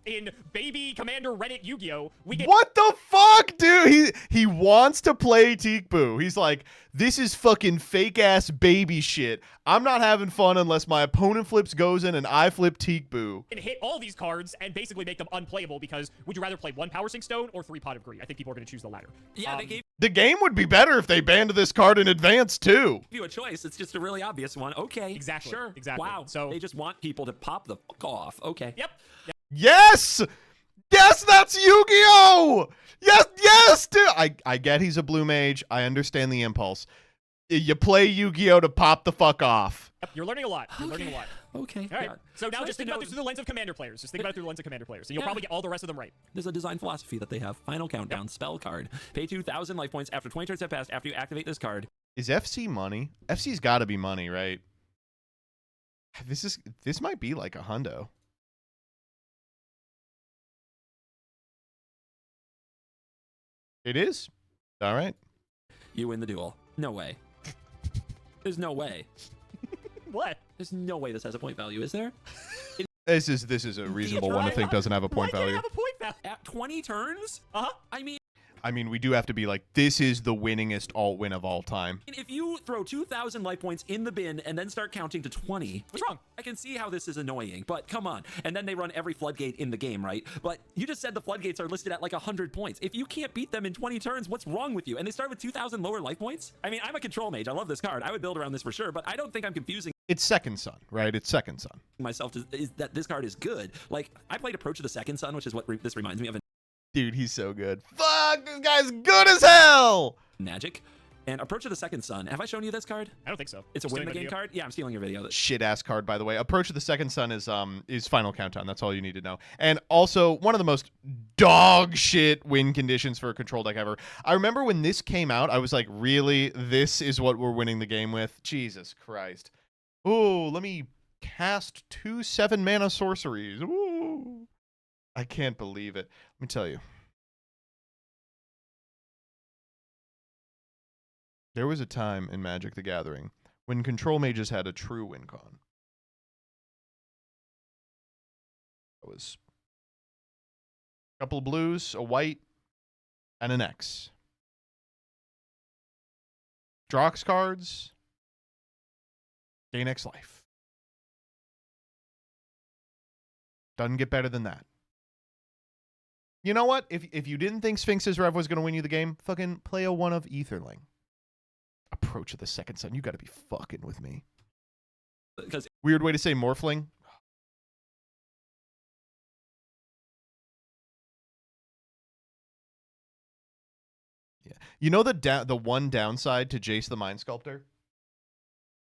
in baby Commander Reddit Yu-Gi-Oh, we get What the fuck, dude? He wants to play Teekboo. He's like, this is fucking fake ass baby shit. I'm not having fun unless my opponent flips goes in and I flip Teekboo. and hit all these cards and basically make them unplayable because would you rather play 1 Power Sink Stone or 3 Pot of Greed? I think people are going to choose the latter. Yeah, they gave The game would be better if they banned this card in advance too. you a choice. It's just a really obvious one. Okay. Exactly. Sure. Exactly. Wow. So they just want people to pop the fuck off. Okay. Yep. Yes! Yes, that's Yu-Gi-Oh! Yes, dude! I get he's a blue mage. I understand the impulse. You play Yu-Gi-Oh to pop the fuck off. Yep, you're learning a lot. You're learning a lot. Okay. All right. yeah. So now It's nice just think to about know- this through the lens of Commander players. Just think about it through the lens of Commander players, and you'll Yeah. probably get all the rest of them right. There's a design philosophy that they have. Final countdown, spell card. Pay 2,000 life points after 20 turns have passed after you activate this card. Is FC money? FC's got to be money, right? This might be like a hundo. It is. All right. You win the duel. No way. There's no way. What? There's no way this has a point value, is there? This is a reasonable one to think doesn't have a point value. Have a point value. At 20 turns? Uh-huh. I mean, we do have to be like, this is the winningest alt win of all time. If you throw 2,000 life points in the bin and then start counting to 20, what's wrong? I can see how this is annoying, but come on. And then they run every floodgate in the game, right? But you just said the floodgates are listed at like 100 points. If you can't beat them in 20 turns, what's wrong with you? And they start with 2,000 lower life points? I mean, I'm a control mage. I love this card. I would build around this for sure, but I don't think I'm confusing It's Second Son, right? It's Second Son. myself to is that this card is good. Like, I played Approach of the Second Son, which is what this reminds me of in Dude, he's so good. Fuck, this guy's good as hell! Magic. And Approach of the Second Son. Have I shown you this card? I don't think so. It's a You're win the stealing my game video? card? Yeah, I'm stealing your video. Shit ass card, by the way. Approach of the Second Son is Final Countdown. That's all you need to know. And also one of the most dog shit win conditions for a control deck ever. I remember when this came out, I was like, really? This is what we're winning the game with? Jesus Christ. Ooh, let me cast 2 7-mana sorceries. Ooh. I can't believe it. Let me tell you. There was a time in Magic the Gathering when control mages had a true win con. It was a couple of blues, a white, and an X. Drox cards, gain X life. Doesn't get better than that. You know what? If you didn't think Sphinx's Rev was going to win you the game, fucking play a 1 of Aetherling. Approach of the Second Son. You got to be fucking with me. Because weird way to say Morphling. Yeah. You know the one downside to Jace the Mind Sculptor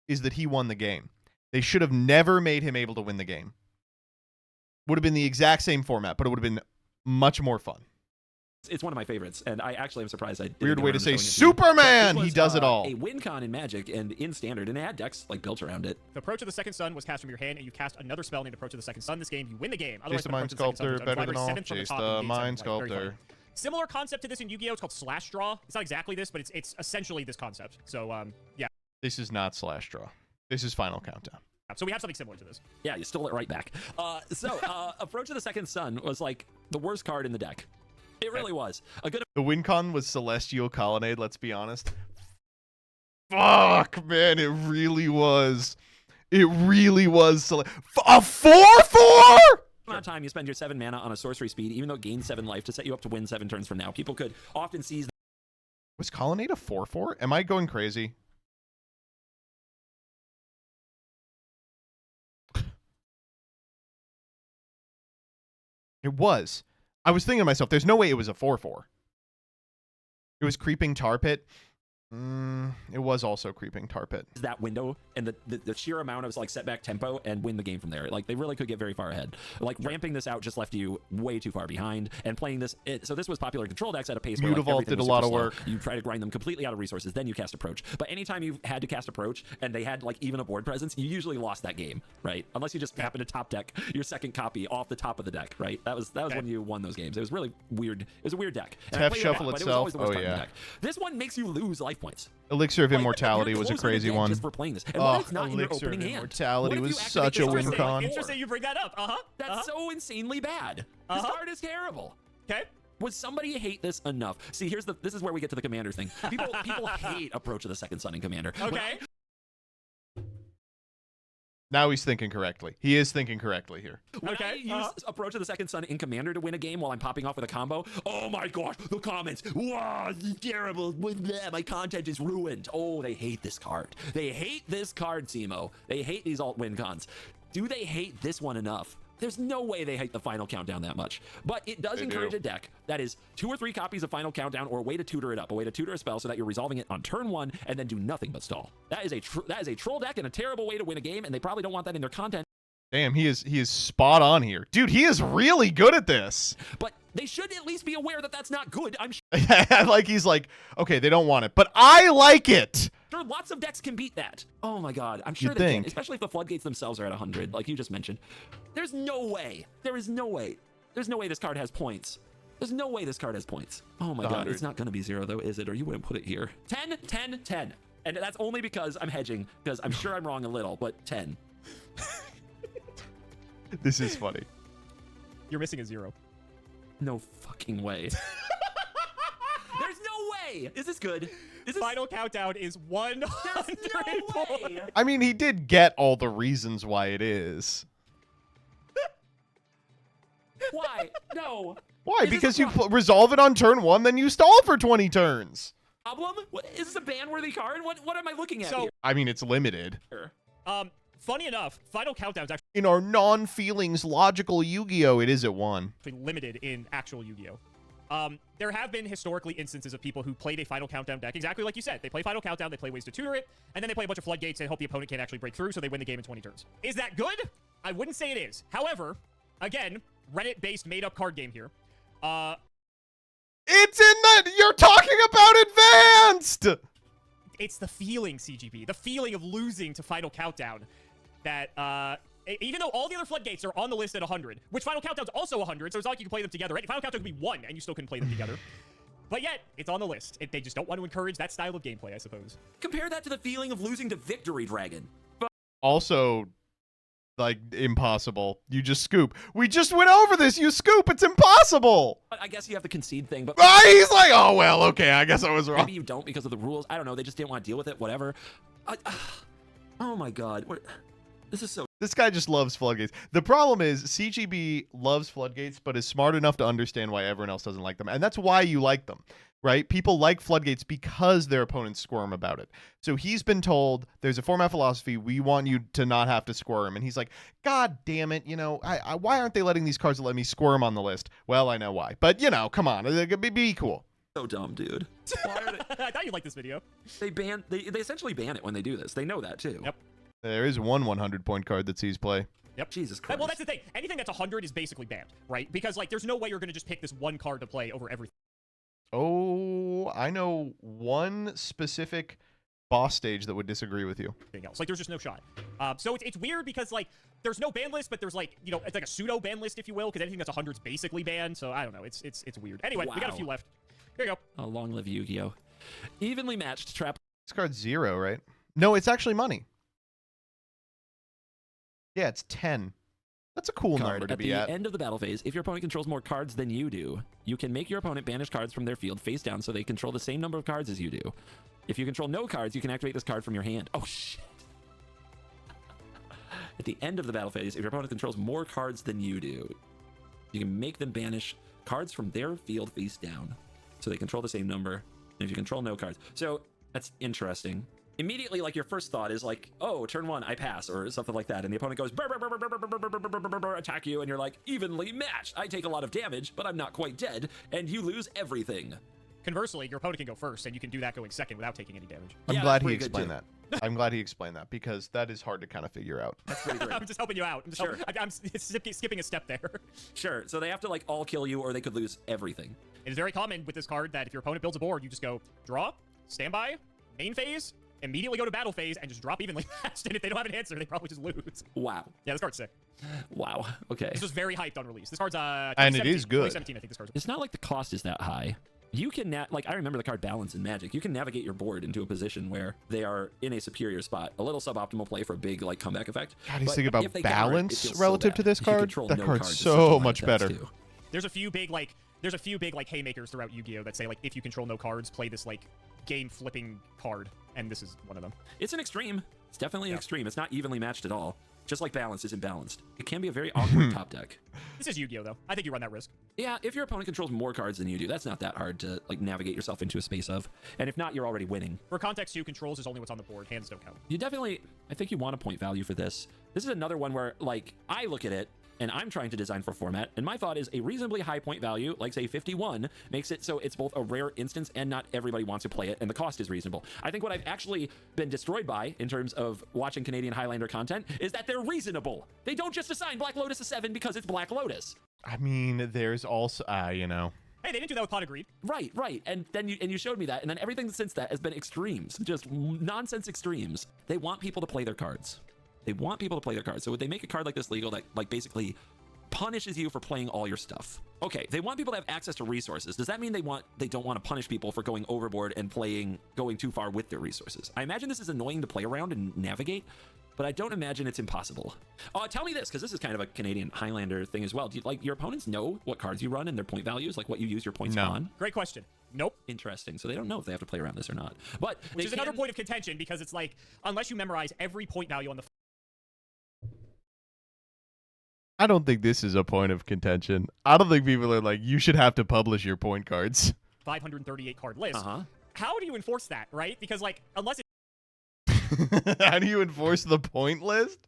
is that he won the game. They should have never made him able to win the game. Would have been the exact same format, but it would have been much more fun. It's one of my favorites, and I actually am surprised I didn't Weird get way around to say showing it to you. Superman! But this He was, does it all. A win con in Magic and in Standard, and it had decks like built around it. The Approach of the Second Son was cast from your hand, and you cast another spell named Approach of the Second Son. This game, you win the game. Chase the Mind Sculptor, better than all. Chase the Mind Very funny. Sculptor. Similar concept to this in Yu-Gi-Oh! It's called Slash Draw. It's not exactly this, but it's essentially this concept. So, yeah. This is not Slash Draw. This is Final Countdown. So we have something similar to this. Yeah, you stole it right back. Approach of the Second Son was like the worst card in the deck. It really was. The win con was Celestial Colonnade, let's be honest. Fuck, man, it really was. It really was. A 4/4? amount of time you spend your 7 mana on a sorcery speed, even though it gains 7 life to set you up to win 7 turns from now. People could often seize. Was Colonnade a 4/4? Am I going crazy? It was. I was thinking to myself, there's no way it was a 4/4. It was Creeping Tar Pit. It was also Creeping Tar Pit. That window and the sheer amount of like setback tempo and win the game from there. Like they really could get very far ahead. Like ramping this out just left you way too far behind, and playing this. So this was popular control decks at a pace where like, Mutavault did a lot of work. You try to grind them completely out of resources, then you cast Approach. But anytime you had to cast Approach and they had like even a board presence, you usually lost that game, right? Unless you just happen to top deck your second copy off the top of the deck, right? That was when you won those games. It was really weird. It was a weird deck. And I Tef played Shuffle but it was always itself. the worst Oh card in the yeah. deck. This one makes you lose life points. Elixir of Like, Immortality you're was a closer to crazy dead one. just for playing this. And what if Oh, it's not in your Elixir of opening hand? Immortality What if was you such a activate win this con. Interesting you bring that up. That's so insanely bad. This card is terrible. Okay. Would somebody hate this enough? See, this is where we get to the Commander thing. People hate Approach of the Second Sun in Commander. Okay. Now he's thinking correctly. He is thinking correctly here. When I use Approach of the Second Sun in Commander to win a game while I'm popping off with a combo, oh my gosh, the comments. Wow, this is terrible. My content is ruined. Oh, they hate this card. They hate this card, CIMO. They hate these alt win cons. Do they hate this one enough? There's no way they hate the Final Countdown that much. But it does encourage a deck that is 2 or 3 copies of Final Countdown, or a way to tutor it up, a way to tutor a spell so that you're resolving it on turn 1 and then do nothing but stall. That is a troll deck and a terrible way to win a game, and they probably don't want that in their content. Damn, he is spot on here. Dude, he is really good at this. But they should at least be aware that that's not good. I'm Like he's like, okay, they don't want it, but I like it. sure lots of decks can beat that. Oh my god, I'm sure You'd they think. can, especially if the floodgates themselves are at 100, like you just mentioned. There's no way. There is no way. There's no way this card has points. There's no way this card has points. Oh my god, 100. it's not going to be 0 though, is it? Or you wouldn't put it here. 10, 10, 10. And that's only because I'm hedging, because I'm sure I'm wrong a little, but 10. This is funny. You're missing a 0. No fucking way. There's no way. Is this good? Is this... Final Countdown is 100 points. I mean, he did get all the reasons why it is. Why? No. Why? Because you resolve it on turn 1, then you stall for 20 turns. Problem? Is this a ban-worthy card? What am I looking at So- here? I mean, it's limited. Funny enough, Final Countdown's actually In our non-feelings logical Yu-Gi-Oh, it is at 1. limited in actual Yu-Gi-Oh. There have been historically instances of people who played a Final Countdown deck exactly like you said. They play Final Countdown, they play ways to tutor it, and then they play a bunch of floodgates and hope the opponent can't actually break through, so they win the game in 20 turns. Is that good? I wouldn't say it is. However, again, Reddit-based made-up card game here. It's in the... You're talking about advanced! It's the feeling, CGP. The feeling of losing to Final Countdown. That, even though all the other floodgates are on the list at 100, which Final Countdown's also 100, so it's not like you can play them together, right? Final Countdown could be 1, and you still couldn't play them together. But yet, it's on the list. They just don't want to encourage that style of gameplay, I suppose. Compare that to the feeling of losing to Victory Dragon. Also, like, impossible. You just scoop. We just went over this. You scoop. It's impossible. I guess you have the concede thing, but... He's like, oh, well, okay, I guess I was wrong. Maybe you don't because of the rules. I don't know. They just didn't want to deal with it. Whatever. Oh my god. This is so... This guy just loves floodgates. The problem is CGB loves floodgates, but is smart enough to understand why everyone else doesn't like them. And that's why you like them, right? People like floodgates because their opponents squirm about it. So he's been told, there's a format philosophy, we want you to not have to squirm. And he's like, God damn it, you know, why aren't they letting these cards let me squirm on the list? Well, I know why. But, you know, come on, be cool. So dumb, dude. Why are they... I thought you'd like this video. They essentially ban it when they do this. They know that, too. Yep. There is one 100-point card that sees play. Yep. Jesus Christ. Well, that's the thing. Anything that's 100 is basically banned, right? Because, like, there's no way you're going to just pick this one card to play over everything. Oh, I know one specific boss stage that would disagree with you. Else. Like, there's just no shot. So it's weird because, like, there's no ban list, but there's, like, you know, it's like a pseudo ban list, if you will, because anything that's 100 is basically banned. So I don't know. It's weird. Anyway, we got a few left. Here you go. Long live Yu-Gi-Oh. Evenly matched trap. This card's 0, right? No, it's actually money. Yeah, it's 10. That's a cool number to be at. At the end of the battle phase, if your opponent controls more cards than you do, you can make your opponent banish cards from their field face down so they control the same number of cards as you do. If you control no cards, you can activate this card from your hand. Oh, shit. At the end of the battle phase, if your opponent controls more cards than you do, you can make them banish cards from their field face down. So they control the same number. And if you control no cards. So that's interesting. Immediately, like, your first thought is like, oh, turn 1, I pass, or something like that. And the opponent goes, attack you, and you're like, evenly matched. I take a lot of damage, but I'm not quite dead, and you lose everything. Conversely, your opponent can go first, and you can do that going second without taking any damage. I'm glad he explained that. I'm glad he explained that, because that is hard to kind of figure out. That's pretty great. I'm just helping you out. I'm skipping a step there. Sure. So they have to, like, all kill you, or they could lose everything. It is very common with this card that if your opponent builds a board, you just go draw, standby, main phase, immediately go to battle phase, and just drop evenly matched. And if they don't have an answer, they probably just lose. Wow. Yeah, this card's sick. Wow. Okay. This was very hyped on release. This card's and it is good. 2017, I think this card's. It's not like the cost is that high. You can, like, I remember the card Balance in Magic. You can navigate your board into a position where they are in a superior spot. A little suboptimal play for a big, like, comeback effect. God, he's thinking but about balance relative to this card. That no card's cards, so much better. There's a few big haymakers throughout Yu-Gi-Oh that say, like, if you control no cards, play this, like, game flipping card, and this is one of them. It's an extreme. It's definitely an extreme. It's not evenly matched at all. Just like Balance isn't balanced. It can be a very awkward top deck. This is Yu-Gi-Oh though. I think you run that risk. Yeah, if your opponent controls more cards than you do, that's not that hard to, like, navigate yourself into a space of. And if not, you're already winning. For context, too, controls is only what's on the board. Hands don't count. You definitely, I think you want a point value for this. This is another one where, like, I look at it, and I'm trying to design for format, and my thought is a reasonably high point value, like, say, 51, makes it so it's both a rare instance and not everybody wants to play it, and the cost is reasonable. I think what I've actually been destroyed by, in terms of watching Canadian Highlander content, is that they're reasonable. They don't just assign Black Lotus a 7 because it's Black Lotus. I mean, there's also, you know. Hey, they didn't do that with Pot of Greed. Right. And then you showed me that, and then everything since that has been extremes, just nonsense extremes. They want people to play their cards. So would they make a card like this legal that, like, basically punishes you for playing all your stuff? Okay, they want people to have access to resources. Does that mean they don't want to punish people for going overboard and going too far with their resources? I imagine this is annoying to play around and navigate, but I don't imagine it's impossible. Tell me this, because this is kind of a Canadian Highlander thing as well. Do you, like, your opponents know what cards you run and their point values, like what you use your points on? Great question. Nope. Interesting. So they don't know if they have to play around this or not. But which is another point of contention, because it's like, unless you memorize every point value on the I don't think this is a point of contention. I don't think people are like, you should have to publish your point cards. 538 card list. How do you enforce that, right? Because, like, unless How do you enforce the point list?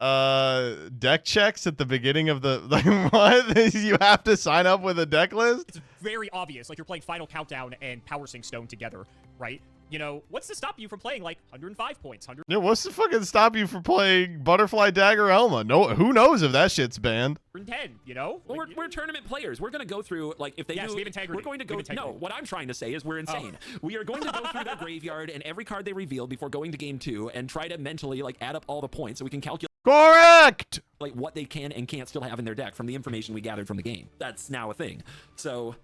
Deck checks at the beginning of the, like, what? You have to sign up with a deck list? It's very obvious, like you're playing Final Countdown and Power Sync Stone together, right? You know, what's to stop you from playing, like, 105 points? Yeah, what's to fucking stop you from playing Butterfly Dagger Elma? No, who knows if that shit's banned? 110, you know? Well, we're tournament players. We're going to go through, like, if they yes, do... we have integrity. We're going to go... No, what I'm trying to say is we're insane. We are going to go through their graveyard and every card they reveal before going to game 2 and try to mentally, like, add up all the points so we can calculate... Correct! Like, what they can and can't still have in their deck from the information we gathered from the game. That's now a thing. So...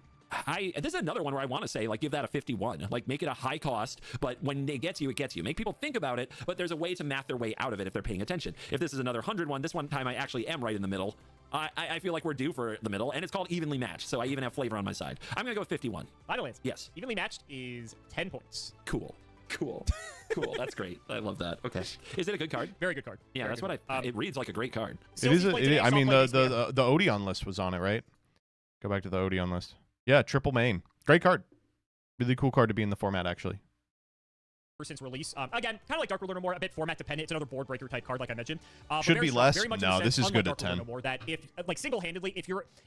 this is another one where I want to say, like, give that a 51. Like, make it a high cost, but when it gets you, it gets you. Make people think about it, but there's a way to math their way out of it if they're paying attention. If this is another 100 one, this one time I actually am right in the middle. I feel like we're due for the middle, and it's called evenly matched, so I even have flavor on my side. I'm going to go with 51. Final answer. Yes. Evenly matched is 10 points. Cool. That's great. I love that. Okay. Is it a good card? Very good card. Yeah, Very that's what it reads like a great card. It is. I mean, the Odeon list was on it, right? Go back to the Odeon list. Yeah, triple main. Great card. Really cool card to be in the format, actually. Since release. Again, kind of like Dark Ruler No More, a bit format dependent. It's another board breaker type card, like I mentioned. Should be less. No, this is good at 10. No More, that if, like, single-handedly,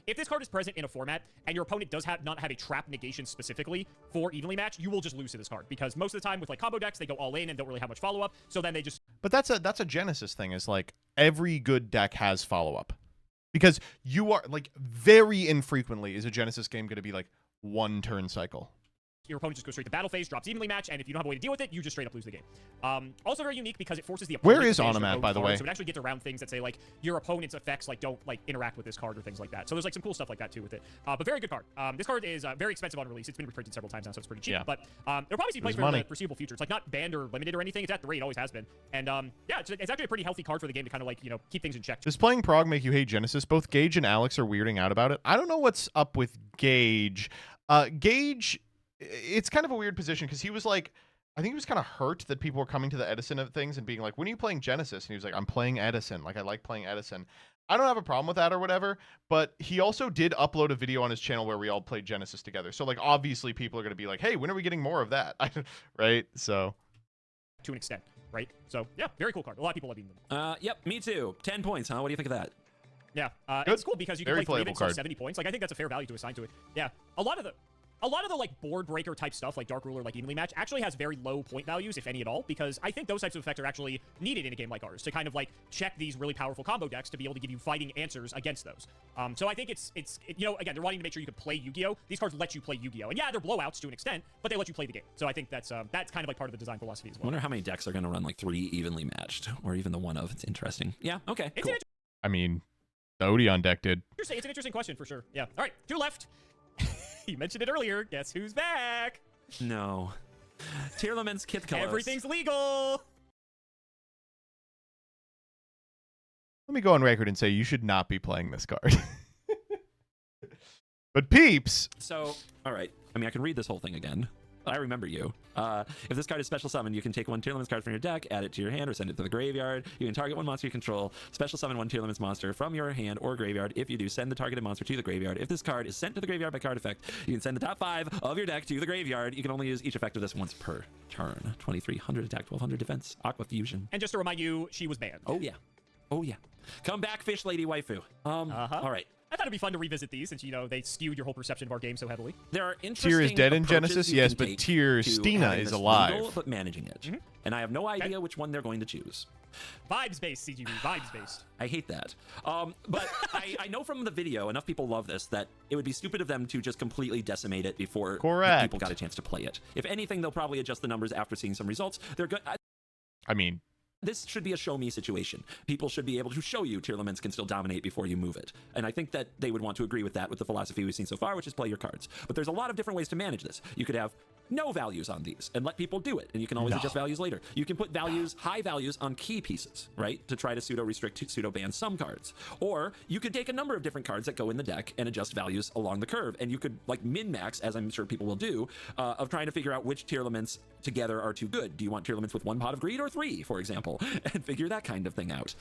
if this card is present in a format and your opponent does not have a trap negation specifically for evenly match, you will just lose to this card, because most of the time with, like, combo decks, they go all in and don't really have much follow-up. So then they just. But that's a Genesis thing. Is like every good deck has follow-up, because you are, like, very infrequently is a Genesis game going to be like one turn cycle. Your opponent just goes straight to battle phase, drops evenly match, and if you don't have a way to deal with it, you just straight up lose the game. Also very unique because it forces the opponent. Where is to Onomat, by the way? So it actually gets around things that say, like, your opponent's effects, like, don't, like, interact with this card or things like that. So there's, like, some cool stuff like that too with it. But very good card. This card is very expensive on release. It's been reprinted several times now, so it's pretty cheap. Yeah. But it'll probably see play for the foreseeable future. It's, like, not banned or limited or anything. It's at the rate it always has been. And yeah, it's actually a pretty healthy card for the game to kind of, like, you know, keep things in check. Does playing Prog make you hate Genesis? Both Gage and Alex are weirding out about it. I don't know what's up with Gage. Gage, it's kind of a weird position because he was like, I think he was kind of hurt that people were coming to the Edison of things and being like, when are you playing Genesis? And he was like, I'm playing Edison. Like, I like playing Edison. I don't have a problem with that or whatever, but he also did upload a video on his channel where we all played Genesis together. So, like, obviously people are going to be like, hey, when are we getting more of that? Right? So. To an extent, right? So, yeah, very cool card. A lot of people love them. Yep, me too. 10 points, huh? What do you think of that? Yeah, it's cool because you can Very play 3 playable so card. 70 points. Like, I think that's a fair value to assign to it. Yeah, a lot of the like board breaker type stuff, like Dark Ruler, like Evenly Match, actually has very low point values, if any at all, because I think those types of effects are actually needed in a game like ours to kind of like check these really powerful combo decks to be able to give you fighting answers against those. So I think it's you know, again, they're wanting to make sure you can play Yu-Gi-Oh. These cards let you play Yu-Gi-Oh, and yeah, they're blowouts to an extent, but they let you play the game. So I think that's kind of like part of the design philosophy as I well. wonder how many decks are going to run like 3 evenly matched, or even the one of. It's interesting. Yeah. Okay. Cool. I mean, the Odeon deck did. It's an interesting question for sure. Yeah. All right, 2 left. You mentioned it earlier. Guess who's back? No. Tearlament's Kith Colors. Everything's legal. Let me go on record and say you should not be playing this card. But peeps. So, all right. I mean, I can read this whole thing again. I remember you. If this card is special summoned, you can take 1 Tearlament's card from your deck, add it to your hand, or send it to the graveyard. You can target 1 monster you control, special summon 1 Tearlament's monster from your hand or graveyard. If you do, send the targeted monster to the graveyard. If this card is sent to the graveyard by card effect, you can send the top 5 of your deck to the graveyard. You can only use each effect of this once per turn. 2300 attack, 1200 defense, Aqua Fusion. And just to remind you, she was banned. Oh, yeah. Oh, yeah. Come back, Fish Lady Waifu. All right. I thought it'd be fun to revisit these since, you know, they skewed your whole perception of our game so heavily. There are interesting Tyr is dead in approaches Genesis, you yes, can but take Tyr to Stina having is this alive. legal, but managing it. And I have no idea which one they're going to choose. Vibes-based, CGB. Vibes-based. I hate that. But I know from the video, enough people love this, that it would be stupid of them to just completely decimate it before people got a chance to play it. If anything, they'll probably adjust the numbers after seeing some results. They're good. I mean, this should be a show me situation. People should be able to show you Tearlaments can still dominate before you move it. And I think that they would want to agree with that with the philosophy we've seen so far, which is play your cards. But there's a lot of different ways to manage this. You could have no values on these and let people do it. And you can always adjust values later. You can put values, high values on key pieces, right? To try to pseudo-restrict, pseudo-ban some cards. Or you could take a number of different cards that go in the deck and adjust values along the curve. And you could like min-max, as I'm sure people will do, of trying to figure out which Tearlaments together are too good. Do you want Tearlaments with 1 Pot of Greed or 3, for example? And figure that kind of thing out.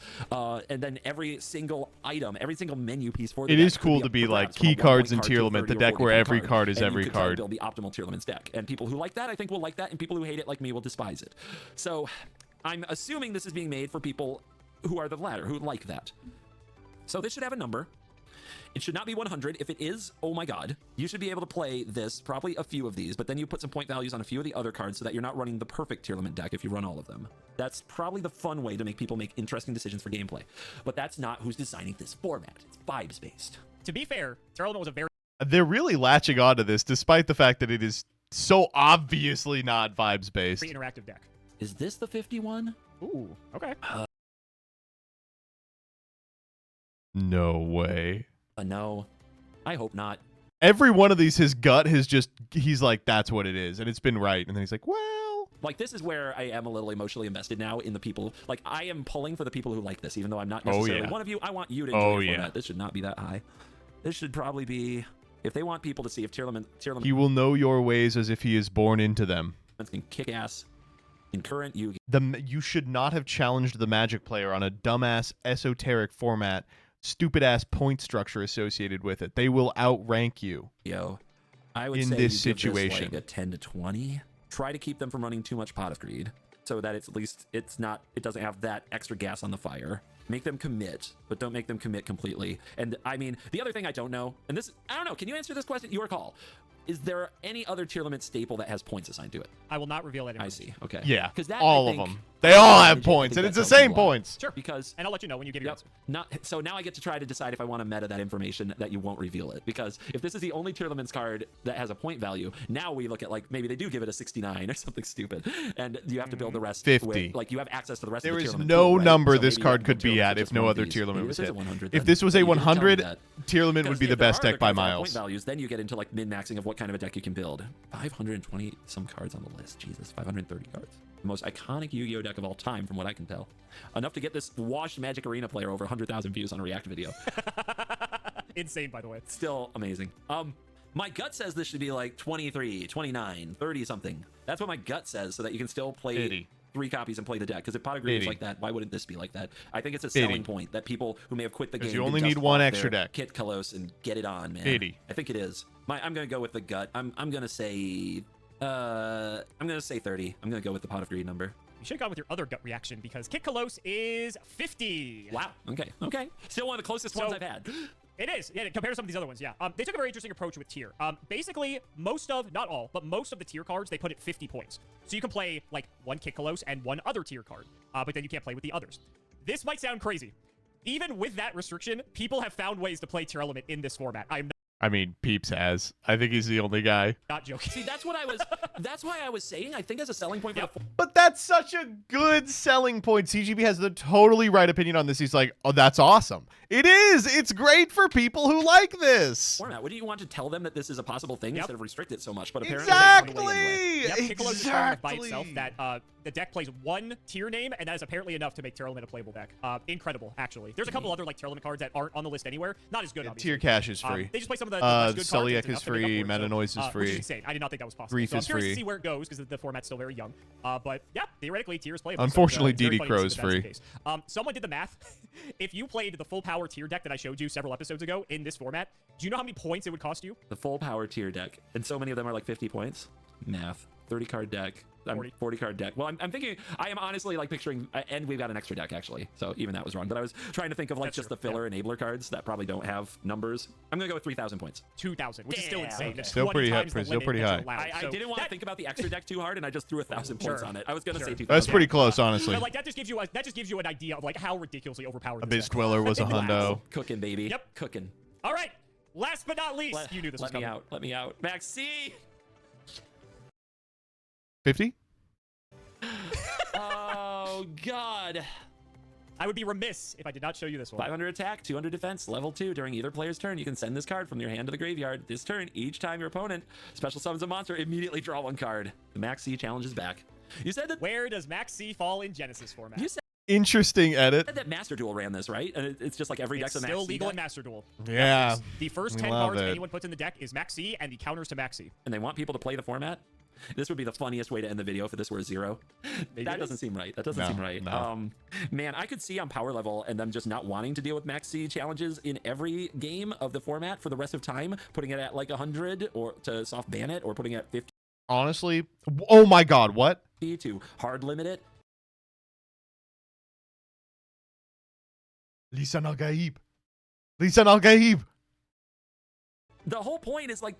And then every single item, every single menu piece for the it deck is cool could to be up for like grabs from a key 1 cards point in card to a Tearlament, 30 the or deck 40 where point every card is and every you could try to card. build the optimal Tearlaments deck. And people who like that, I think, will like that, and people who hate it, like me, will despise it. So I'm assuming this is being made for people who are the latter, who like that. So this should have a number. It should not be 100. If it is, oh my god, you should be able to play this, probably a few of these, but then you put some point values on a few of the other cards so that you're not running the perfect Tearlament deck if you run all of them. That's probably the fun way to make people make interesting decisions for gameplay. But that's not who's designing this format. It's vibes-based. To be fair, Tearlament was a very... They're really latching onto this, despite the fact that it is so obviously not vibes-based. interactive deck. Is this the 51? Ooh, okay. No way. No, I hope not. Every one of these, his gut has just, he's like, that's what it is. And it's been right. And then he's like, well. Like, this is where I am a little emotionally invested now in the people. Like, I am pulling for the people who like this, even though I'm not necessarily one of you. I want you to enjoy the format. This should not be that high. This should probably be, if they want people to see if Tearlament He will know your ways as if he is born into them. can kick ass in current Yu-Gi. You should not have challenged the Magic player on a dumbass esoteric format, stupid ass point structure associated with it. They will outrank you. Yo, I would in say this you give situation. This like a 10 to 20. Try to keep them from running too much Pot of Greed, so that it's at least it doesn't have that extra gas on the fire. Make them commit, but don't make them commit completely. And I mean, the other thing I don't know, and this, I don't know, can you answer this question? Your call. Is there any other Tearlament staple that has points assigned to it? I will not reveal that I see. Okay. Yeah, because all of them. They all have points, and it's the same points. Sure. Because, and I'll let you know when you give your answer. So now I get to try to decide if I want to meta that information that you won't reveal it. Because if this is the only Tearlaments card that has a point value, now we look at like maybe they do give it a 69 or something stupid, and you have to build the rest. 50. With, like you have access to the rest. There of the is Tearlament no pool, right? number So this maybe card you could have be Tearlament at just if no one of other these. Tearlament Maybe was this is hit. a 100 If then. this was But a you didn't tell me 100, that. Tearlament would Because be the if there best are deck by other cards that have miles. Point values, then you get into like min-maxing of what kind of a deck you can build. 520 some cards on the list. Jesus, 530 cards. The most iconic Yu-Gi-Oh deck of all time, from what I can tell. Enough to get this washed Magic Arena player over 100,000 views on a React video. Insane, by the way. Still amazing. My gut says this should be like 23, 29, 30 something. That's what my gut says, so that you can still play 80. 3 copies and play the deck. Because if pot of greed is 80. like that, why wouldn't this be like that? I think it's a 80. selling point that people who may have quit the game you can only dust need one off extra their deck. Kit Kalos and get it on, man. 80. I think it is. I'm gonna go with the gut. I'm gonna say 30. I'm gonna go with the pot of greed number. You should have gone with your other gut reaction because Kit Kalos is 50. Wow. Okay. Still one of the closest ones I've had. It is. Yeah, compared to some of these other ones, yeah. They took a very interesting approach with tier. Basically, most of, not all, but most of the tier cards, they put at 50 points. So you can play, like, one Kit Kalos and one other tier card, but then you can't play with the others. This might sound crazy. Even with that restriction, people have found ways to play tier element in this format. I mean, Peeps has. I think he's the only guy. Not joking. See, that's why I was saying, I think as a selling point for the But that's such a good selling point. CGB has the totally right opinion on this. He's like, oh, that's awesome. It is. It's great for people who like this. format. Wouldn't you want to tell them that this is a possible thing instead of restrict it so much? But apparently Exactly. Yep, Kit Kalos is strong enough by itself that the deck plays one tier name, and that is apparently enough to make tier element a playable deck. Incredible, actually. There's a couple other like tier element cards that aren't on the list anywhere. Not as good, obviously. Tier cash is free. They just play some of the less good cards. Celiac is free. Meta Noise is Which free. is insane. I did not think that was possible. Grief So I'm is curious free. to see where it goes because the format's still very young. But yeah, theoretically, tier is playable. Unfortunately, it's very DD funny Crow to is see that that's the free. case. Someone did the math. If you played the full power tier deck that I showed you several episodes ago in this format, do you know how many points it would cost you? the full power tier deck, and so many of them are like 50 points. Math. 30 card deck. 40 card deck. Well, I'm thinking, I am honestly like picturing, and we've got an extra deck actually, so even that was wrong. But I was trying to think of like That's just true. the filler enabler cards that probably don't have numbers. I'm gonna go with 3,000 points. 2,000, which is still insane. Okay. It's Still 20 pretty high- times the still limit pretty that's high. allowed. I So didn't want to think about the extra deck too hard, and I just threw 1,000 points Sure. on it. I was gonna say 2,000. That's pretty close, honestly. But like that just gives you an idea of like how ridiculously overpowered. Abyss this deck is. Dweller was a Wow. hundo. Cooking, baby. Yep. Cooking. All right. Last but not least, you knew this was Let me coming. out. Let me out. Max C. 50? Oh God. I would be remiss if I did not show you this one. 500 attack, 200 defense, level 2. During either player's turn, you can send this card from your hand to the graveyard. This turn, each time your opponent special summons a monster, immediately draw one card. The Max C challenge is back. You said that. Where does Max C fall in Genesis format? You said Interesting edit. that Master Duel ran this, right? And it's just like every It's deck's a Max still C legal deck? in Master Duel. Yeah. The first we 10 love cards it. anyone puts in the deck is Max C, and the counters to Max C. And they want people to play the format? This would be the funniest way to end the video if this were 0. Maybe That it doesn't is. seem right. That doesn't No, seem right. no. Man, I could see on power level and them just not wanting to deal with Max C challenges in every game of the format for the rest of time, putting it at like 100 or to soft ban it, or putting it at 50 Honestly, oh my God, what? to hard limit it. Lisan al-Gaib. Lisan al-Gaib. The whole point is like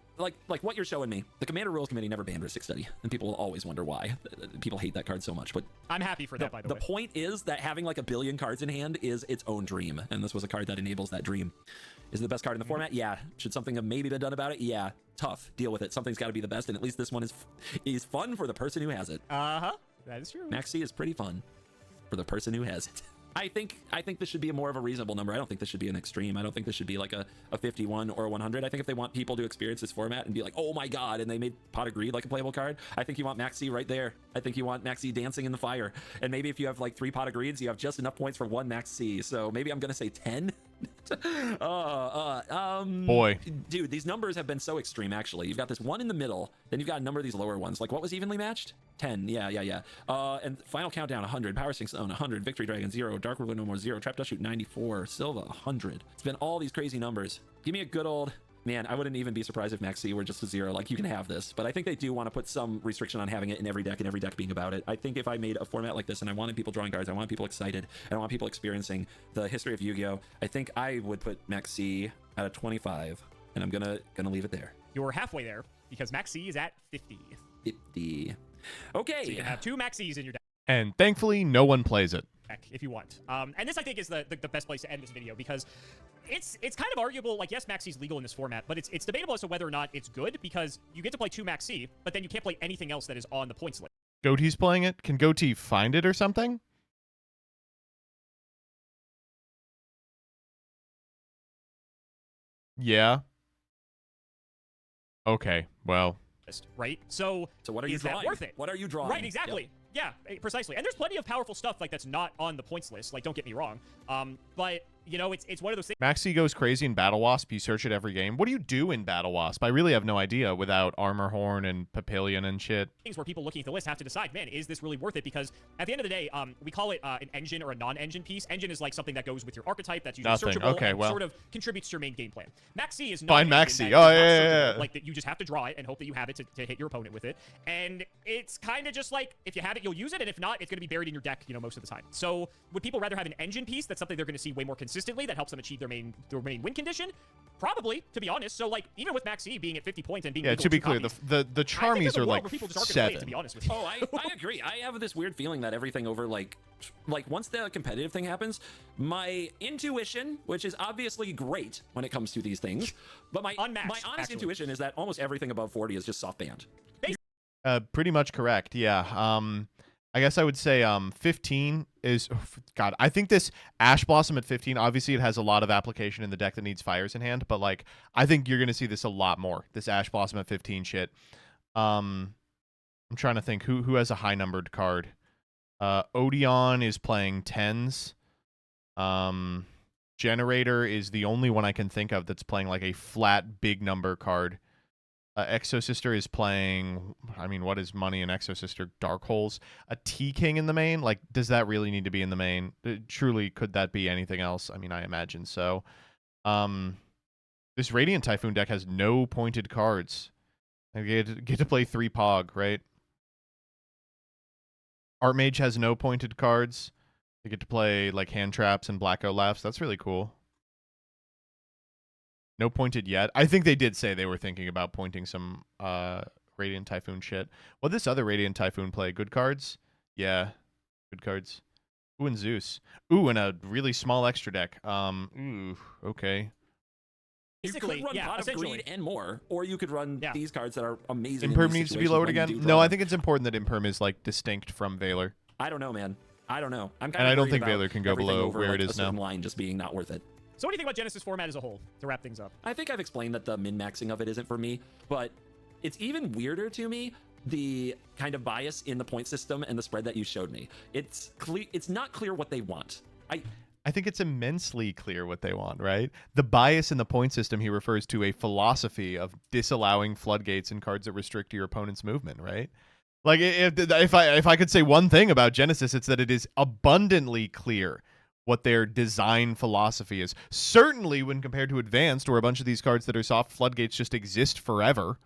what you're showing me. The Commander Rules Committee never banned Ristic Study, and people will always wonder why. People hate that card so much, but I'm happy for that, by the way. The point is that having like a billion cards in hand is its own dream, and this was a card that enables that dream. Is it the best card in the format? Yeah. Should something have maybe been done about it? Yeah. Tough. Deal with it. Something's got to be the best, and at least this one is fun for the person who has it. Uh-huh. That is true. Max C is pretty fun for the person who has it. I think this should be a more of a reasonable number. I don't think this should be an extreme. I don't think this should be like a 51 or a 100. I think if they want people to experience this format and be like, oh my God, and they made Pot of Greed like a playable card, I think you want Max C right there. I think you want Max C dancing in the fire. And maybe if you have like 3 Pot of Greeds, you have just enough points for 1 Max C. So maybe I'm going to say 10. Boy. Dude, these numbers have been so extreme, actually. You've got this one in the middle, then you've got a number of these lower ones. Like, what was evenly matched? 10. Yeah. And Final Countdown, 100. Power Sync Zone, 100. Victory Dragon, 0. Dark Ruler No More, 0. Trap Dust Shoot, 94. Silva, 100. It's been all these crazy numbers. Give me a good old... Man, I wouldn't even be surprised if Max C were just a 0. Like, you can have this. But I think they do want to put some restriction on having it in every deck and every deck being about it. I think if I made a format like this and I wanted people drawing cards, I wanted people excited, and I want people experiencing the history of Yu-Gi-Oh!, I think I would put Max C at a 25, and I'm gonna leave it there. You're halfway there because Max C is at 50. 50. Okay. So you can have 2 Max Cs in your deck. And thankfully, no one plays it. If you want. And this, I think, is the best place to end this video because it's kind of arguable. Like, yes, Max C is legal in this format, but it's debatable as to whether or not it's good because you get to play 2 Max C, but then you can't play anything else that is on the points list. Goatee's playing it. Can Goatee find it or something? Yeah. Okay, well. Right? So what are you is that drawing? worth it? What are you drawing? Right, exactly. Yeah, precisely. And there's plenty of powerful stuff like that's not on the points list. Like, don't get me wrong. But you know, it's one of those things. Maxi goes crazy in Battle Wasp. You search it every game. What do you do in Battle Wasp? I really have no idea without Armor Horn and Papillion and shit. Things where people looking at the list have to decide, man, is this really worth it? Because at the end of the day, we call it an engine or a non-engine piece. Engine is like something that goes with your archetype that's usually Nothing. searchable Okay, and well. sort of contributes to your main game plan. Maxi is Find not an Maxi. engine that Oh, is not yeah, searchable. yeah. Like that you just have to draw it and hope that you have it to hit your opponent with it. And it's kind of just like, if you have it, you'll use it, and if not, it's going to be buried in your deck, you know, most of the time. So would people rather have an engine piece that's something they're going to see way more consistently that helps them achieve their main win condition? Probably, to be honest. So like, even with Maxi being at 50 points and being Yeah, legal to be with clear, two copies, the Charmies are like people just aren't gonna play it, 7. to be honest with you. Oh, I agree. I have this weird feeling that everything over like once the competitive thing happens, my intuition, which is obviously great when it comes to these things, but my honest intuition is that almost everything above 40 is just soft banned. Pretty much correct. Yeah. I guess I would say 15 is God. I think this Ash Blossom at 15. Obviously, it has a lot of application in the deck that needs fires in hand, but like I think you're gonna see this a lot more. This Ash Blossom at 15 shit. I'm trying to think who has a high numbered card. Odeon is playing 10s. Generator is the only one I can think of that's playing like a flat big number card. Exosister is playing, I mean, what is money in Exosister? Dark Holes. A T-King in the main? Like, does that really need to be in the main? Truly, could that be anything else? I mean, I imagine so. This Radiant Typhoon deck has no pointed cards. I get to play 3 Pog, right? Artmage has no pointed cards. They get to play, like, Hand Traps and Black Olafs. That's really cool. No pointed yet. I think they did say they were thinking about pointing some Radiant Typhoon shit. Well, this other Radiant Typhoon play good cards? Yeah, good cards. Ooh, and Zeus. Ooh, and a really small extra deck. Ooh, okay. You could run Pot of Greed and more, or you could run these cards that are amazing. Imperm needs to be lowered again? No, I think it's important that Imperm is like distinct from Valor. I don't know, man. I don't know. I'm kind And of I don't worried think about Valor can go everything below over, where like, it a is now. certain line just being not worth it. So what do you think about Genesis format as a whole, to wrap things up? I think I've explained that the min-maxing of it isn't for me, but it's even weirder to me, the kind of bias in the point system and the spread that you showed me. It's not clear what they want. I think it's immensely clear what they want, right? The bias in the point system, he refers to a philosophy of disallowing floodgates and cards that restrict your opponent's movement, right? Like, if I could say one thing about Genesis, it's that it is abundantly clear what their design philosophy is. Certainly when compared to Advanced, where a bunch of these cards that are soft floodgates just exist forever.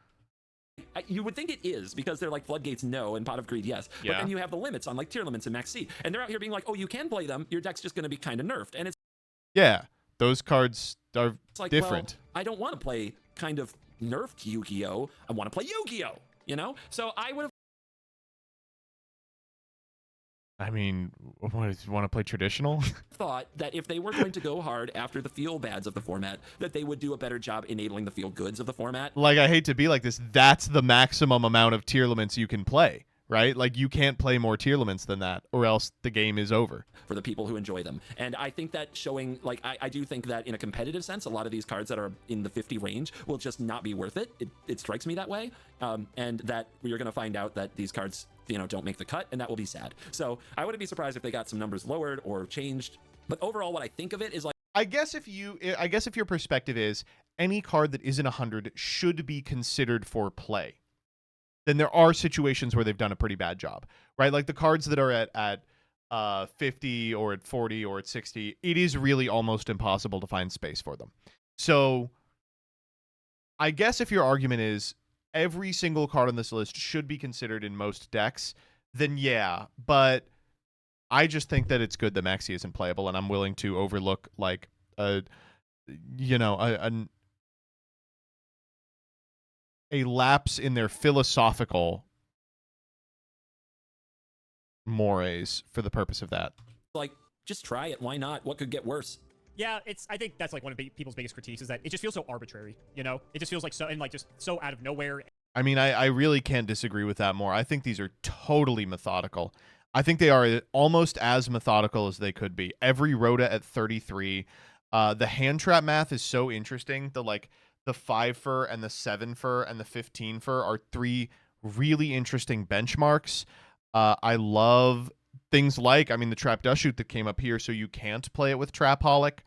You would think it is, because they're like Floodgates no and Pot of Greed yes. But Yeah. then you have the limits on like tier limits and Max C. And they're out here being like, oh, you can play them. Your deck's just going to be kind of nerfed. And it's Yeah, those cards are like, different. well, I don't want to play kind of nerfed Yu-Gi-Oh! I want to play Yu-Gi-Oh! You know? So I would have I mean, what, you want to play traditional? thought that if they were going to go hard after the feel bads of the format, that they would do a better job enabling the feel goods of the format. Like, I hate to be like this, that's the maximum amount of tier limits you can play, right? Like, you can't play more tier limits than that, or else the game is over. For the people who enjoy them. And I think that showing, like, I do think that in a competitive sense, a lot of these cards that are in the 50 range will just not be worth it. It strikes me that way. And that you're going to find out that these cards, you know, don't make the cut, and that will be sad. So I wouldn't be surprised if they got some numbers lowered or changed. But overall, what I think of it is like, I guess if your perspective is any card that isn't 100 should be considered for play, then there are situations where they've done a pretty bad job, right? Like the cards that are at 50 or at 40 or at 60, it is really almost impossible to find space for them. So I guess if your argument is every single card on this list should be considered in most decks, then yeah, but I just think that it's good that Maxi isn't playable, and I'm willing to overlook like a lapse in their philosophical mores for the purpose of that. like, just try it. Why not? What could get worse? Yeah, I think that's like one of people's biggest critiques is that it just feels so arbitrary, you know? It just feels like so, and like just so out of nowhere. I mean, I really can't disagree with that more. I think these are totally methodical. I think they are almost as methodical as they could be. Every Rhoda at 33. The hand trap math is so interesting. The 5 fur and the 7 fur and the 15 fur are 3 really interesting benchmarks. I love things like, I mean, the Trap Dust Shoot that came up here, so you can't play it with Trapaholic.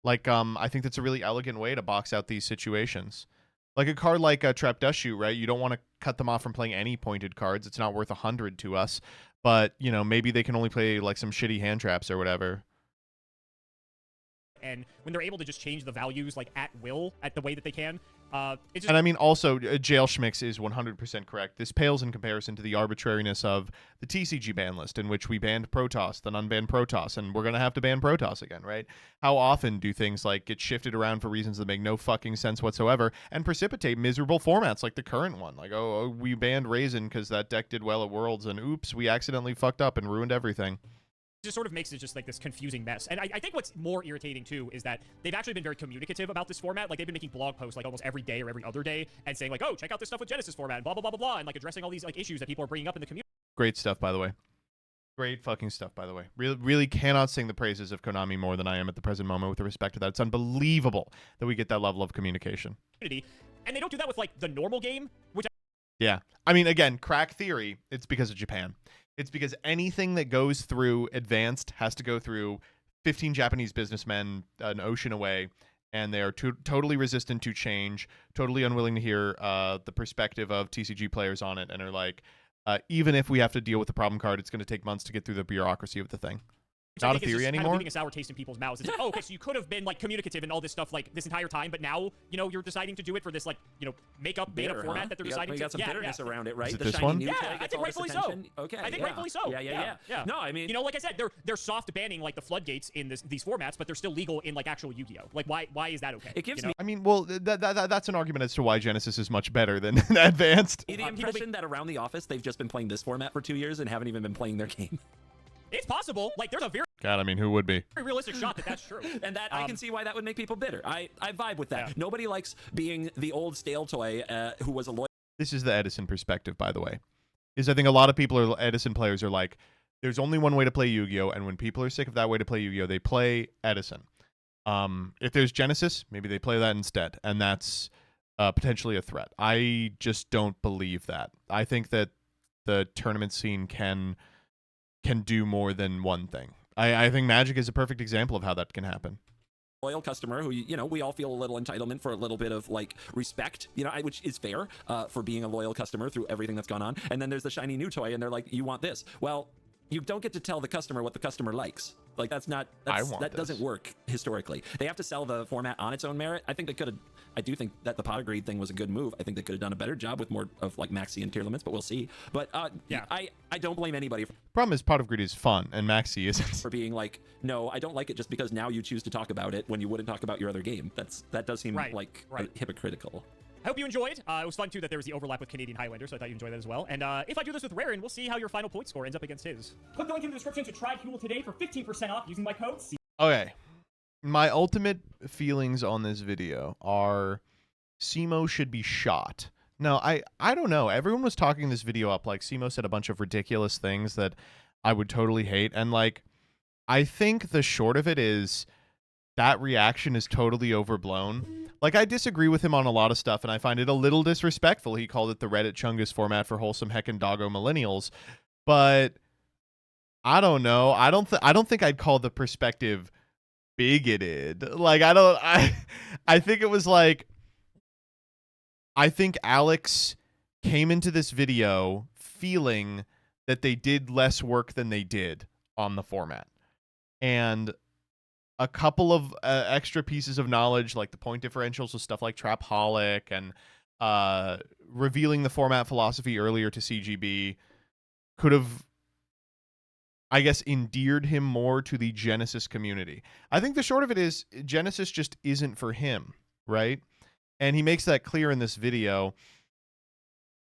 Like, I think that's a really elegant way to box out these situations. Like a card like a Trap Dust Shoot, right? You don't want to cut them off from playing any pointed cards. It's not worth 100 to us. But, you know, maybe they can only play like some shitty hand traps or whatever. And when they're able to just change the values like at will, at the way that they can, it's just... And I mean, also, Jail Schmix is 100% correct. This pales in comparison to the arbitrariness of the TCG ban list, in which we banned Protoss, then unbanned Protoss, and we're going to have to ban Protoss again, right? How often do things like get shifted around for reasons that make no fucking sense whatsoever and precipitate miserable formats like the current one? Like, oh we banned Raisin because that deck did well at Worlds, and oops, we accidentally fucked up and ruined everything. Just sort of makes it just like this confusing mess. And I think what's more irritating too is that they've actually been very communicative about this format. Like they've been making blog posts like almost every day or every other day and saying like, oh, check out this stuff with Genesys format and blah, blah, blah, blah, blah, and like addressing all these like issues that people are bringing up in the community. Great stuff, by the way. Great fucking stuff, by the way. Really cannot sing the praises of Konami more than I am at the present moment with respect to that. It's unbelievable that we get that level of communication. And they don't do that with like the normal game, which Yeah. I mean, again, crack theory, it's because of Japan. It's because anything that goes through advanced has to go through 15 Japanese businessmen an ocean away, and they're totally resistant to change, totally unwilling to hear the perspective of TCG players on it, and are like, even if we have to deal with the problem card, it's going to take months to get through the bureaucracy of the thing. Not a theory anymore. Kind of leaving a sour taste in people's mouths. It's like, oh, okay, so you could have been like communicative and all this stuff like this entire time, but now you're deciding to do it for this like made up format that they're deciding to. We got some bitterness around it, right? Is it this one? Yeah, I think rightfully so. Okay, I think rightfully so. Yeah. No, I mean, like I said, they're soft banning like the floodgates in these formats, but they're still legal in like actual Yu-Gi-Oh. Like why is that okay? It gives me. I mean, well, that's an argument as to why Genesys is much better than Advanced. The impression that around the office they've just been playing this format for 2 years and haven't even been playing their game. It's possible. Like there's a very God, I mean, who would be? very realistic shot that that's true. And that I can see why that would make people bitter. I vibe with that. Yeah. Nobody likes being the old stale toy who was a loyal. This is the Edison perspective, by the way. I think a lot of people Edison players are like, there's only one way to play Yu-Gi-Oh, and when people are sick of that way to play Yu-Gi-Oh, they play Edison. If there's Genesys, maybe they play that instead, and that's potentially a threat. I just don't believe that. I think that the tournament scene can do more than one thing. I think Magic is a perfect example of how that can happen. Loyal customer who, we all feel a little entitlement for a little bit of like respect, which is fair for being a loyal customer through everything that's gone on. And then there's the shiny new toy and they're like, you want this. Well, you don't get to tell the customer what the customer likes. Like that doesn't work historically. They have to sell the format on its own merit. I do think that the pot of greed thing was a good move. I think they could have done a better job with more of like maxi and tier limits, but we'll see. But yeah, I don't blame anybody. Problem is, pot of greed is fun, and maxi isn't. For being like, no, I don't like it just because now you choose to talk about it when you wouldn't talk about your other game. That does seem like hypocritical. I hope you enjoyed. It was fun, too, that there was the overlap with Canadian Highlander, so I thought you'd enjoy that as well. And if I do this with Rarin, we'll see how your final point score ends up against his. Click the link in the description to try Huel today for 15% off using my code. Okay. My ultimate feelings on this video are CIMO should be shot. No, I don't know. Everyone was talking this video up like CIMO said a bunch of ridiculous things that I would totally hate. And, like, I think the short of it is that reaction is totally overblown. Like, I disagree with him on a lot of stuff, and I find it a little disrespectful. He called it the Reddit Chungus format for wholesome heckin' doggo millennials. But I don't know. I don't think I'd call the perspective bigoted. Like, I think it was like, I think Alex came into this video feeling that they did less work than they did on the format. And a couple of extra pieces of knowledge, like the point differentials with stuff like Trapaholic and revealing the format philosophy earlier to CGB, could have, I guess, endeared him more to the Genesys community. I think the short of it is Genesys just isn't for him, right? And he makes that clear in this video.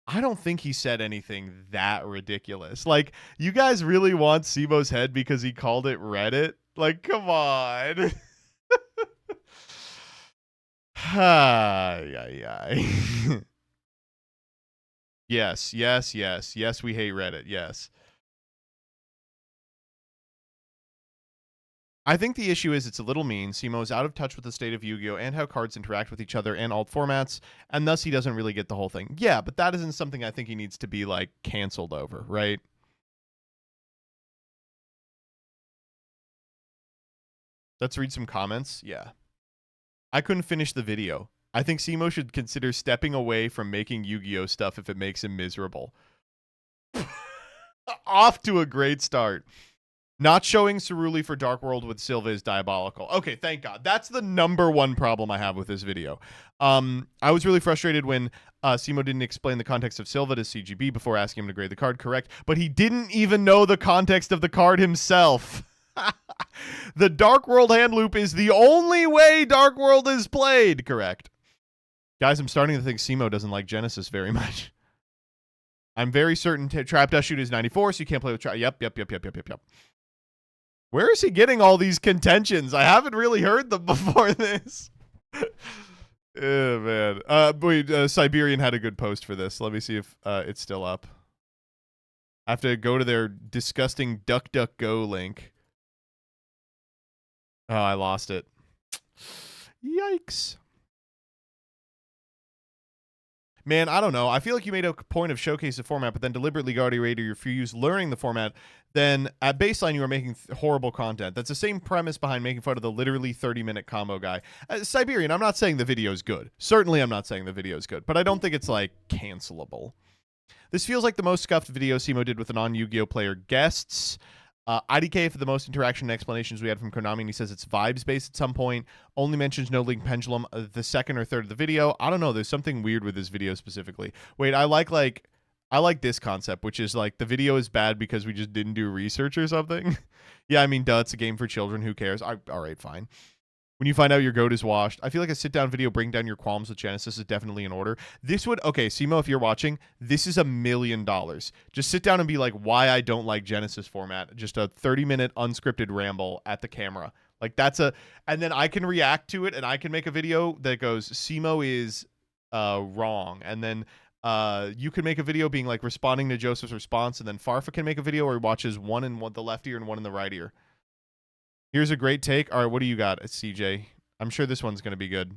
I don't think he said anything that ridiculous. Like, you guys really want CIMO's head because he called it Reddit? Like, come on. Yes, we hate Reddit, yes. I think the issue is it's a little mean. CIMO is out of touch with the state of Yu-Gi-Oh! And how cards interact with each other and alt formats, and thus he doesn't really get the whole thing. Yeah, but that isn't something I think he needs to be, like, canceled over, right? Let's read some comments. Yeah. I couldn't finish the video. I think CIMO should consider stepping away from making Yu-Gi-Oh stuff if it makes him miserable. Off to a great start. Not showing Ceruli for Dark World with Silva is diabolical. Okay, thank God. That's the #1 problem I have with this video. I was really frustrated when CIMO didn't explain the context of Silva to CGB before asking him to grade the card correct, but he didn't even know the context of the card himself. The Dark World hand loop is the only way Dark World is played. Correct. Guys, I'm starting to think CIMO doesn't like Genesys very much. I'm very certain Trap Dust Shoot is 94, so you can't play with Trap. Yep. Where is he getting all these contentions? I haven't really heard them before this. Oh, man. Wait, Siberian had a good post for this. Let me see if it's still up. I have to go to their disgusting DuckDuckGo link. Oh, I lost it. Yikes. Man, I don't know. I feel like you made a point of showcase the format, but then deliberately got irate or refuse learning the format. Then at baseline, you are making horrible content. That's the same premise behind making fun of the literally 30-minute combo guy. Siberian, I'm not saying the video is good. Certainly, I'm not saying the video is good, but I don't think it's, like, cancelable. This feels like the most scuffed video CIMO did with a non-Yu-Gi-Oh player guests. IDK for the most interaction and explanations we had from Konami, and he says it's vibes-based at some point. Only mentions No Link Pendulum the second or third of the video. I don't know. There's something weird with this video specifically. Wait, I like this concept, which is like the video is bad because we just didn't do research or something. Yeah, I mean, duh, it's a game for children. Who cares? All right, fine. When you find out your goat is washed, I feel like a sit-down video breaking down your qualms with Genesys is definitely in order. This would, okay, CIMO, if you're watching, this is $1 million. Just sit down and be like, why I don't like Genesys format. Just a 30-minute unscripted ramble at the camera. Like, and then I can react to it, and I can make a video that goes, CIMO is wrong. And then you can make a video being like responding to Joseph's response, and then Farfa can make a video where he watches one in the left ear and one in the right ear. Here's a great take. All right, what do you got, CJ? I'm sure this one's going to be good.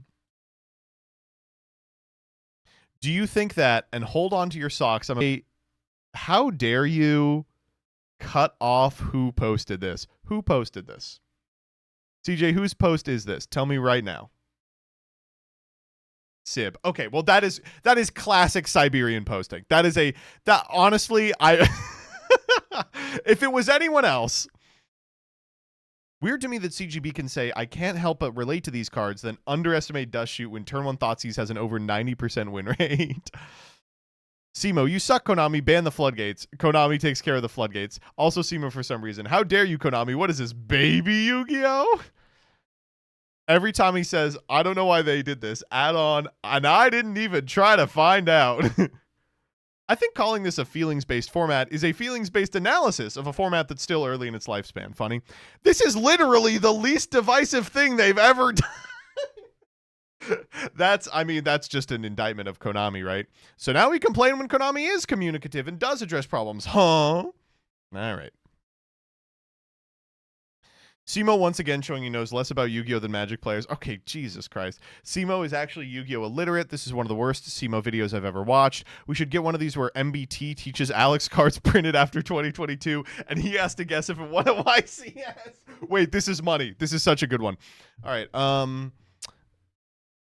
Do you think that, and hold on to your socks, how dare you cut off who posted this? Who posted this? CJ, whose post is this? Tell me right now. Sib. Okay, well that is classic Siberian posting. That honestly, if it was anyone else. Weird to me that CGB can say, I can't help but relate to these cards, then underestimate Dust Shoot when Turn 1 Thoughtseize has an over 90% win rate. CIMO, you suck, Konami. Ban the floodgates. Konami takes care of the floodgates. Also CIMO for some reason. How dare you, Konami? What is this, baby Yu-Gi-Oh? Every time he says, I don't know why they did this, add on, and I didn't even try to find out. I think calling this a feelings-based format is a feelings-based analysis of a format that's still early in its lifespan. Funny. This is literally the least divisive thing they've ever done. That's just an indictment of Konami, right? So now we complain when Konami is communicative and does address problems. Huh? All right. CIMO once again showing he knows less about Yu-Gi-Oh than Magic players. Okay, Jesus Christ. CIMO is actually Yu-Gi-Oh illiterate. This is one of the worst CIMO videos I've ever watched. We should get one of these where MBT teaches Alex cards printed after 2022, and he has to guess if it won a YCS. Wait, this is money. This is such a good one. All right.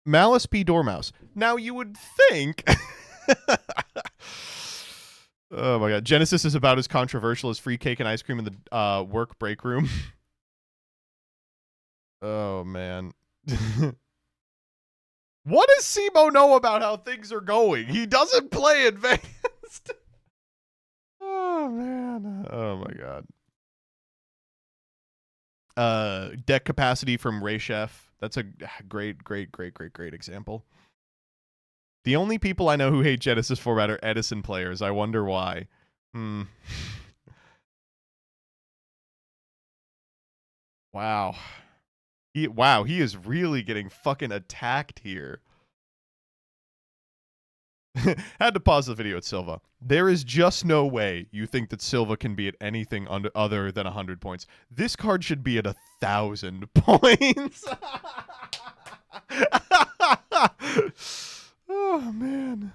Malice P. Dormouse. Now, you would think... Oh, my God. Genesys is about as controversial as free cake and ice cream in the work break room. Oh, man. What does CIMO know about how things are going? He doesn't play advanced. Oh, man. Oh, my God. Deck capacity from Ray Chef. That's a great example. The only people I know who hate Genesys format are Edison players. I wonder why. Wow. He is really getting fucking attacked here. Had to pause the video at Silva. There is just no way you think that Silva can be at anything other than 100 points. This card should be at 1,000 points. Oh, man.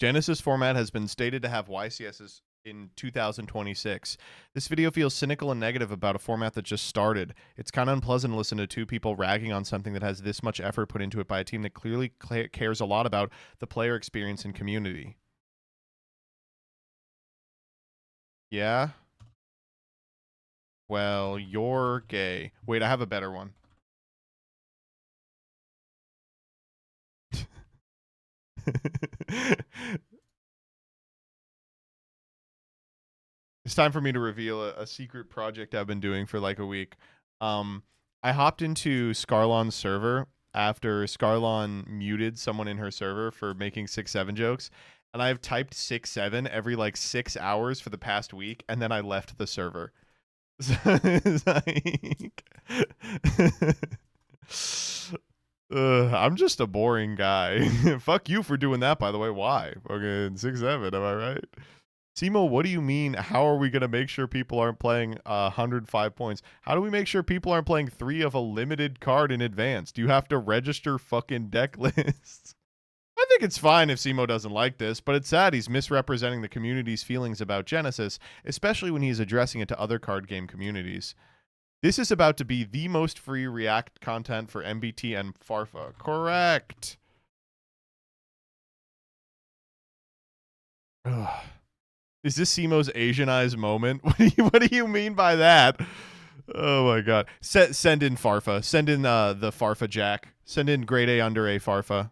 Genesys format has been stated to have YCSs in 2026. This video feels cynical and negative about a format that just started. It's kind of unpleasant to listen to two people ragging on something that has this much effort put into it by a team that clearly cares a lot about the player experience and community. Yeah? Well, you're gay. Wait, I have a better one. It's time for me to reveal a secret project I've been doing for like a week. I hopped into Scarlon's server after Scarlon muted someone in her server for making 6-7 jokes, and I've typed 6-7 every like 6 hours for the past week, and then I left the server. So it's like I'm just a boring guy. Fuck you for doing that, by the way. Why? Okay, 6-7, am I right? CIMO, what do you mean? How are we going to make sure people aren't playing 105 points? How do we make sure people aren't playing 3 of a limited card in advance? Do you have to register fucking deck lists? I think it's fine if CIMO doesn't like this, but it's sad he's misrepresenting the community's feelings about Genesys, especially when he's addressing it to other card game communities. This is about to be the most free React content for MBT and Farfa. Correct. Ugh. Is this CIMO's Asianized moment? What do you mean by that? Oh my god. Send in Farfa. Send in the Farfa Jack. Send in grade A under A Farfa.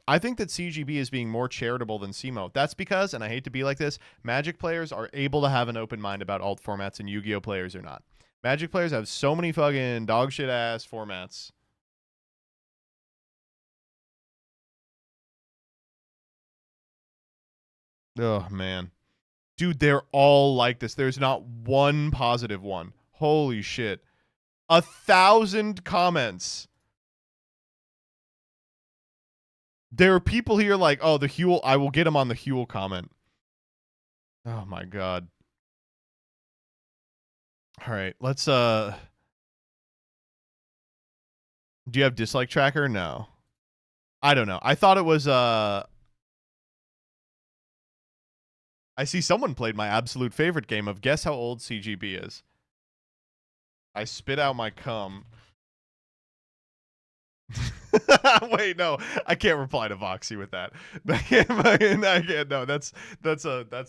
I think that CGB is being more charitable than CIMO. That's because, and I hate to be like this, Magic players are able to have an open mind about alt formats and Yu-Gi-Oh players are not. Magic players have so many fucking dog shit ass formats. Oh, man. Dude, they're all like this. There's not one positive one. Holy shit. 1,000 comments. There are people here like, oh, the Huel, I will get him on the Huel comment. Oh, my God. All right, let's, do you have dislike tracker? No. I don't know. I thought it was, I see someone played my absolute favorite game of guess how old CGB is. I spit out my cum. Wait, no, I can't reply to Voxy with that. I can't. No, that's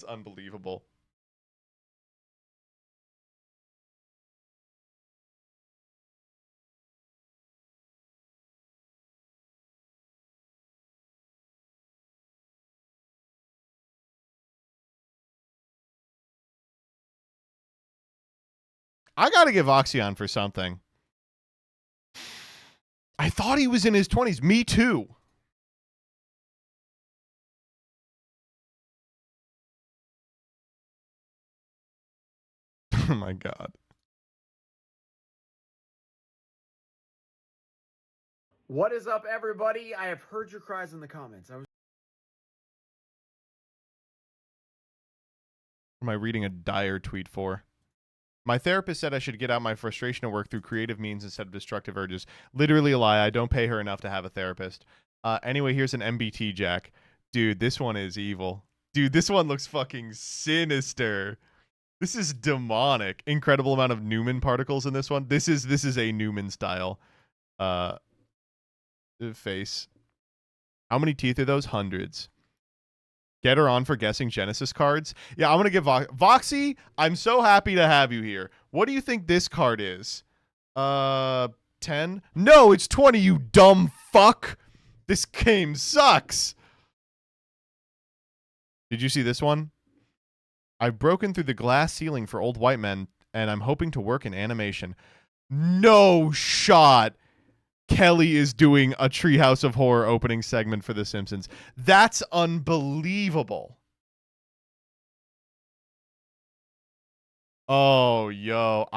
unbelievable. I gotta give Oxyon for something. I thought he was in his 20s. Me too. Oh my God. What is up, everybody? I have heard your cries in the comments. Am I reading a dire tweet for? My therapist said I should get out my frustration at work through creative means instead of destructive urges. Literally a lie. I don't pay her enough to have a therapist. Anyway, here's an MBT Jack. Dude, this one is evil. Dude, this one looks fucking sinister. This is demonic. Incredible amount of Newman particles in this one. This is a Newman style face. How many teeth are those? Hundreds. Get her on for guessing Genesys cards. Yeah, I'm going to give Voxy, I'm so happy to have you here. What do you think this card is? 10? No, it's 20, you dumb fuck. This game sucks. Did you see this one? I've broken through the glass ceiling for old white men, and I'm hoping to work in animation. No shot. Kelly is doing a Treehouse of Horror opening segment for The Simpsons. That's unbelievable. Oh, yo,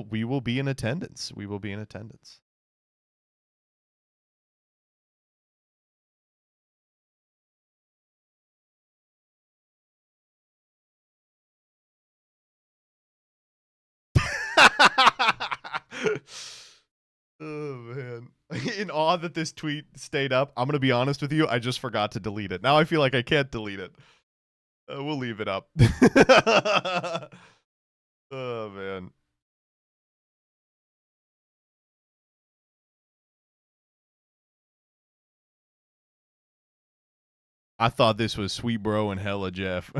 we will be in attendance. We will be in attendance. Oh, man. in awe that this tweet stayed up. I'm going to be honest with you. I just forgot to delete it. Now I feel like I can't delete it. We'll leave it up. Oh, man. I thought this was Sweet Bro and hella Jeff.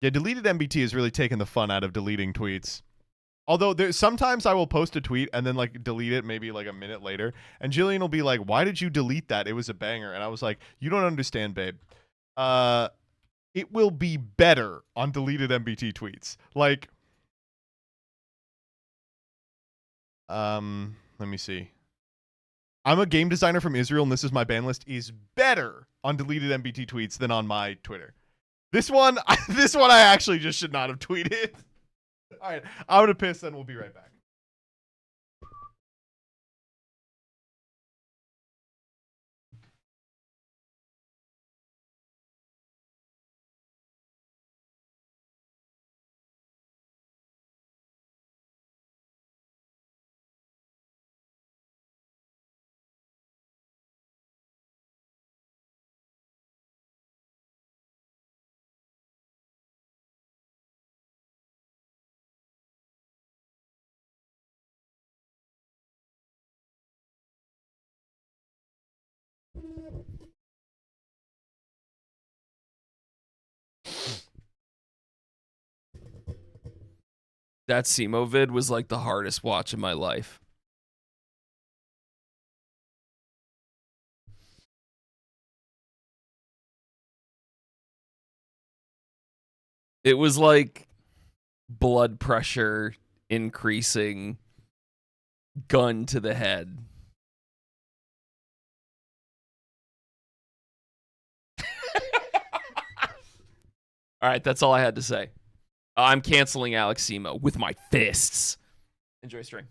Yeah, deleted MBT is really taking the fun out of deleting tweets. Although sometimes I will post a tweet and then like delete it maybe like a minute later, and Jillian will be like, "Why did you delete that? It was a banger." And I was like, "You don't understand, babe. It will be better on deleted MBT tweets." Like, let me see. I'm a game designer from Israel, and this is my ban list, is better on deleted MBT tweets than on my Twitter. This one I actually just should not have tweeted. All right, I'm gonna piss, then we'll be right back. That CIMO vid was like the hardest watch of my life. It was like blood pressure increasing, gun to the head. All right, that's all I had to say. I'm canceling Alex CIMO with my fists. Enjoy stream.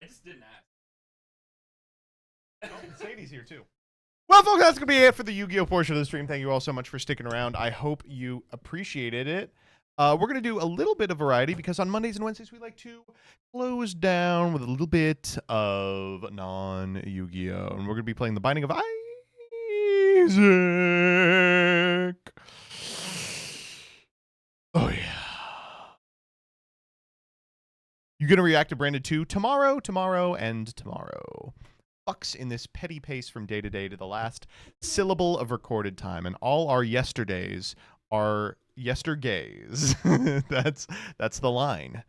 I just didn't ask. Sadie's here too. Well, folks, that's going to be it for the Yu-Gi-Oh! Portion of the stream. Thank you all so much for sticking around. I hope you appreciated it. We're going to do a little bit of variety because on Mondays and Wednesdays we like to close down with a little bit of non-Yu-Gi-Oh! And we're going to be playing The Binding of Isaac. Oh, yeah. You going to react to Branded 2 tomorrow, and tomorrow. Fucks in this petty pace from day to day to the last syllable of recorded time. And all our yesterdays are yestergays. That's the line.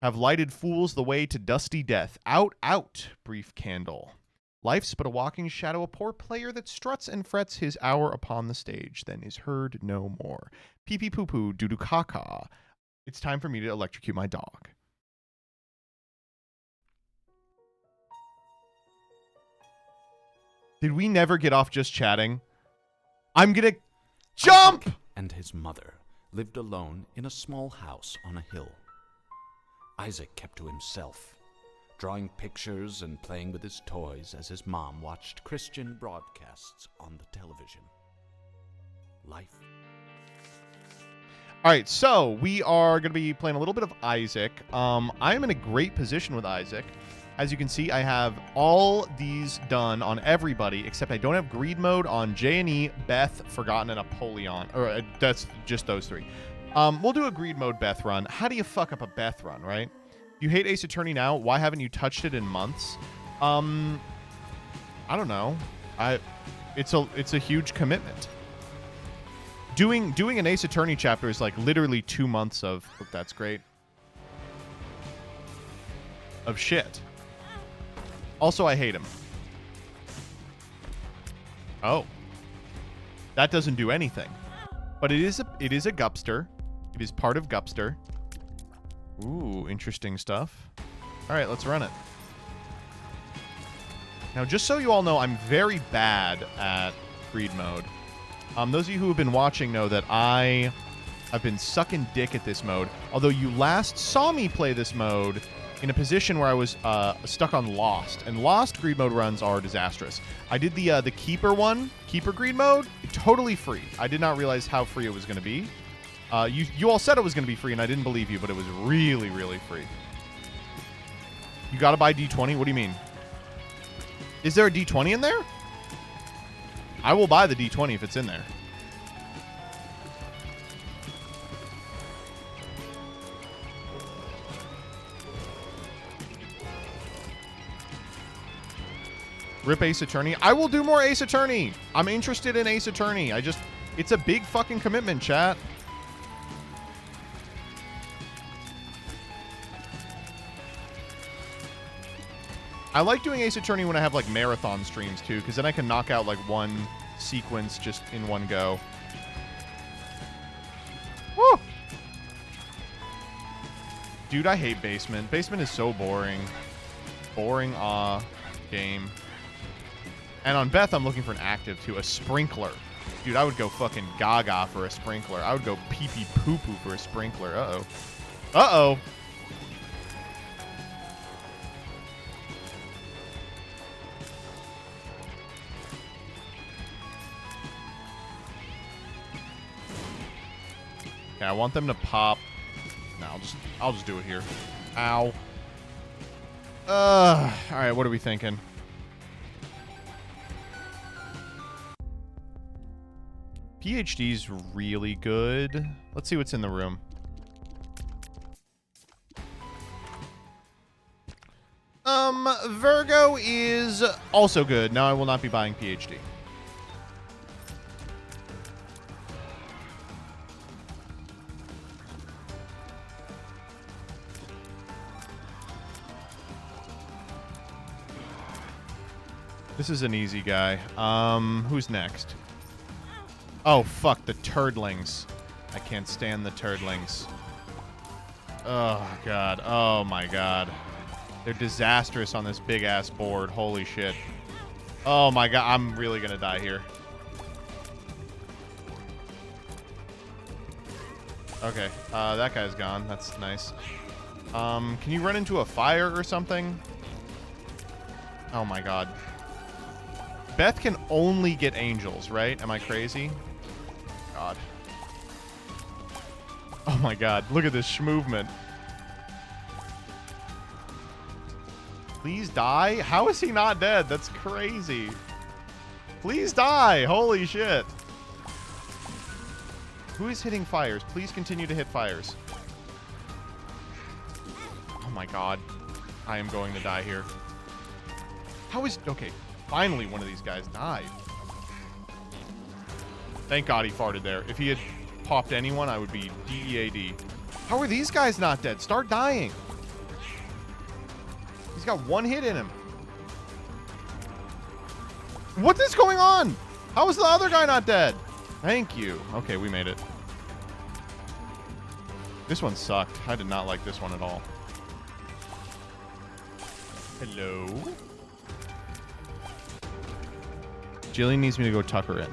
Have lighted fools the way to dusty death. Out, out, brief candle. Life's but a walking shadow, a poor player that struts and frets his hour upon the stage, then is heard no more. Pee-pee poo-poo, doo-doo caca. It's time for me to electrocute my dog. Did we never get off just chatting? I'm gonna jump! Isaac and his mother lived alone in a small house on a hill. Isaac kept to himself, drawing pictures and playing with his toys as his mom watched Christian broadcasts on the television. Life. All right, so we are going to be playing a little bit of Isaac. I'm in a great position with Isaac. As you can see, I have all these done on everybody, except I don't have greed mode on J&E, Beth, Forgotten, and Apollyon. Or that's just those three. We'll do a greed mode Beth run. How do you fuck up a Beth run, right? You hate Ace Attorney now. Why haven't you touched it in months? I don't know. It's a huge commitment. Doing an Ace Attorney chapter is like literally 2 months of that's great. Of shit. Also, I hate him. Oh. That doesn't do anything. But it is a Gupster. It is part of Gupster. Ooh, interesting stuff. All right, let's run it. Now, just so you all know, I'm very bad at greed mode. Those of you who have been watching know that I've been sucking dick at this mode. Although you last saw me play this mode in a position where I was stuck on Lost. And Lost greed mode runs are disastrous. I did the Keeper one, Keeper greed mode, totally free. I did not realize how free it was going to be. You all said it was going to be free, and I didn't believe you, but it was really, really free. You gotta buy D20? What do you mean? Is there a D20 in there? I will buy the D20 if it's in there. Rip Ace Attorney. I will do more Ace Attorney. I'm interested in Ace Attorney. It's a big fucking commitment, chat. I like doing Ace Attorney when I have like marathon streams too, because then I can knock out like one sequence just in one go. Woo! Dude, I hate Basement. Basement is so boring. Boring game. And on Beth, I'm looking for an active too. A sprinkler. Dude, I would go fucking gaga for a sprinkler. I would go pee-pee poo-poo for a sprinkler. Uh-oh. Uh-oh. Okay, I want them to pop. No, I'll just do it here. Ow. Alright, what are we thinking? PhD's really good. Let's see what's in the room. Virgo is also good. No, I will not be buying PhD. This is an easy guy. Who's next? Oh, fuck, the turdlings. I can't stand the turdlings. Oh, God. Oh, my God. They're disastrous on this big-ass board. Holy shit. Oh, my God. I'm really gonna die here. Okay. That guy's gone. That's nice. Can you run into a fire or something? Oh, my God. Beth can only get angels, right? Am I crazy? God. Oh my God. Look at this movement. Please die? How is he not dead? That's crazy. Please die. Holy shit. Who is hitting fires? Please continue to hit fires. Oh my God. I am going to die here. How is... Okay. Finally, one of these guys died. Thank God he farted there. If he had popped anyone, I would be DEAD. How are these guys not dead? Start dying. He's got one hit in him. What is going on? How is the other guy not dead? Thank you. Okay, we made it. This one sucked. I did not like this one at all. Hello? Jillian needs me to go tuck her in.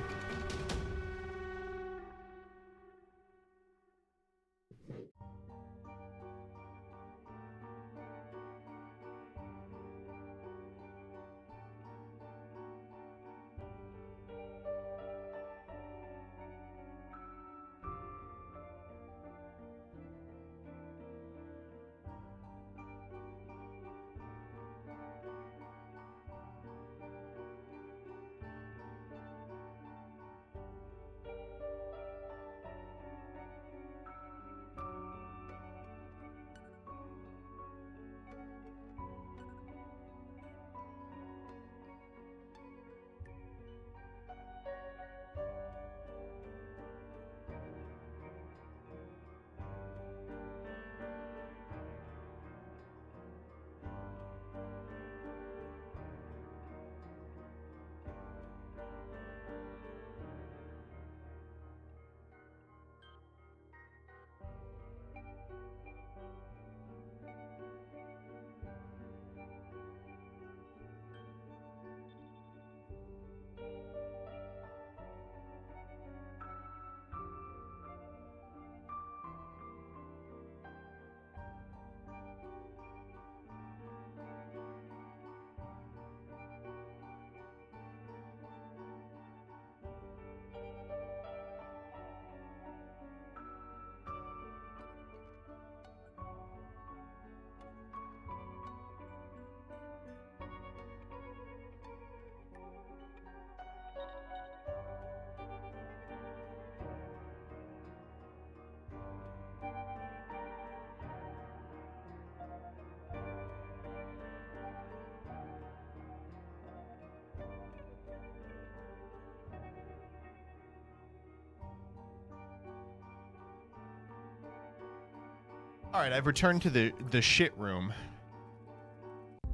All right, I've returned to the shit room.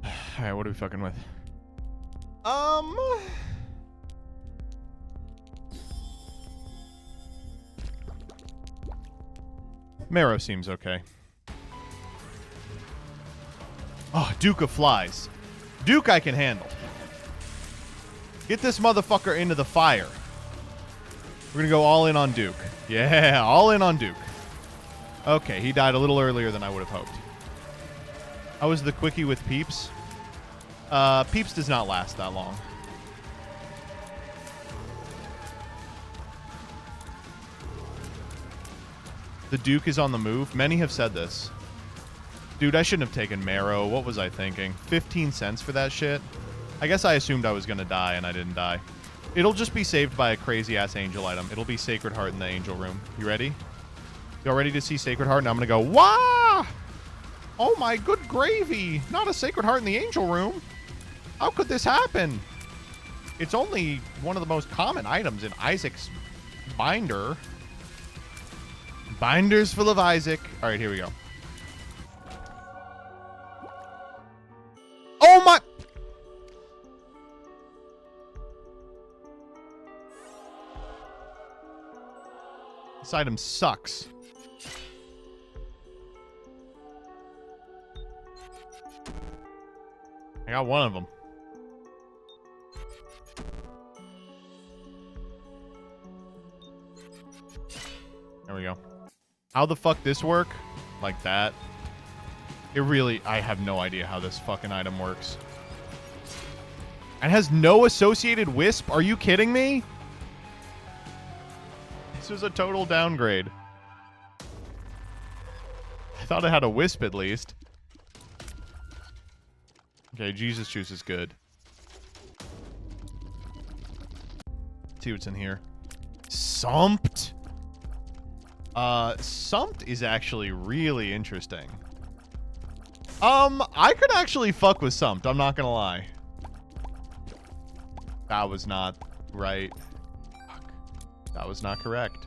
All right, what are we fucking with? Marrow seems okay. Oh, Duke of Flies. Duke I can handle. Get this motherfucker into the fire. We're gonna go all in on Duke. Yeah, all in on Duke. Okay, he died a little earlier than I would have hoped. How was the quickie with Peeps? Peeps does not last that long. The Duke is on the move. Many have said this. Dude, I shouldn't have taken Marrow. What was I thinking? 15 cents for that shit? I guess I assumed I was going to die, and I didn't die. It'll just be saved by a crazy-ass angel item. It'll be Sacred Heart in the angel room. You ready? Y'all ready to see Sacred Heart? Now I'm going to go, wah! Oh my good gravy! Not a Sacred Heart in the angel room. How could this happen? It's only one of the most common items in Isaac's binder. Binders full of Isaac. All right, here we go. Oh my... This item sucks. I got one of them. There we go. How the fuck this work? Like that? It really... I have no idea how this fucking item works. It has no associated wisp? Are you kidding me? This was a total downgrade. I thought it had a wisp at least. Okay, Jesus Juice is good. Let's see what's in here. Sumped? Sumped is actually really interesting. I could actually fuck with Sumped, I'm not gonna lie. That was not right. Fuck. That was not correct.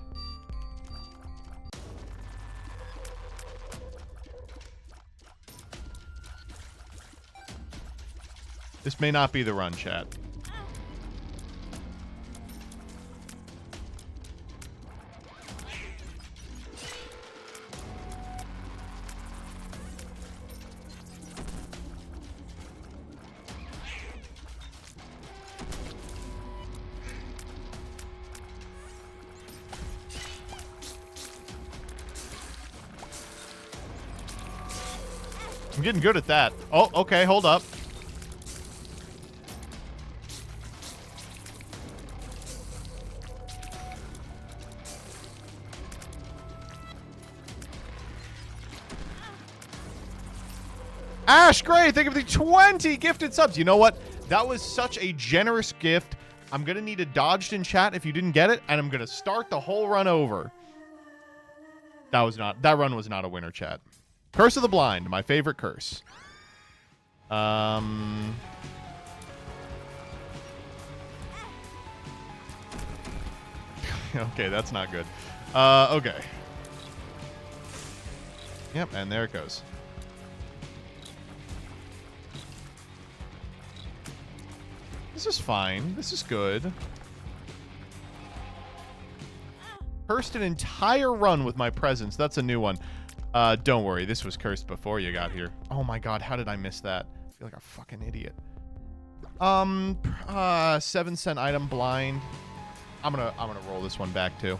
This may not be the run, chat. I'm getting good at that. Oh, okay, hold up. Ash Gray, thank you for the 20 gifted subs. You know what? That was such a generous gift. I'm going to need it dodged in chat if you didn't get it, and I'm going to start the whole run over. That run was not a winner, chat. Curse of the Blind, my favorite curse. Okay, that's not good. Okay. Yep, and there it goes. This is fine. This is good. Cursed an entire run with my presence. That's a new one. Don't worry. This was cursed before you got here. Oh my god, how did I miss that? I feel like a fucking idiot. 7-cent item blind. I'm gonna roll this one back too.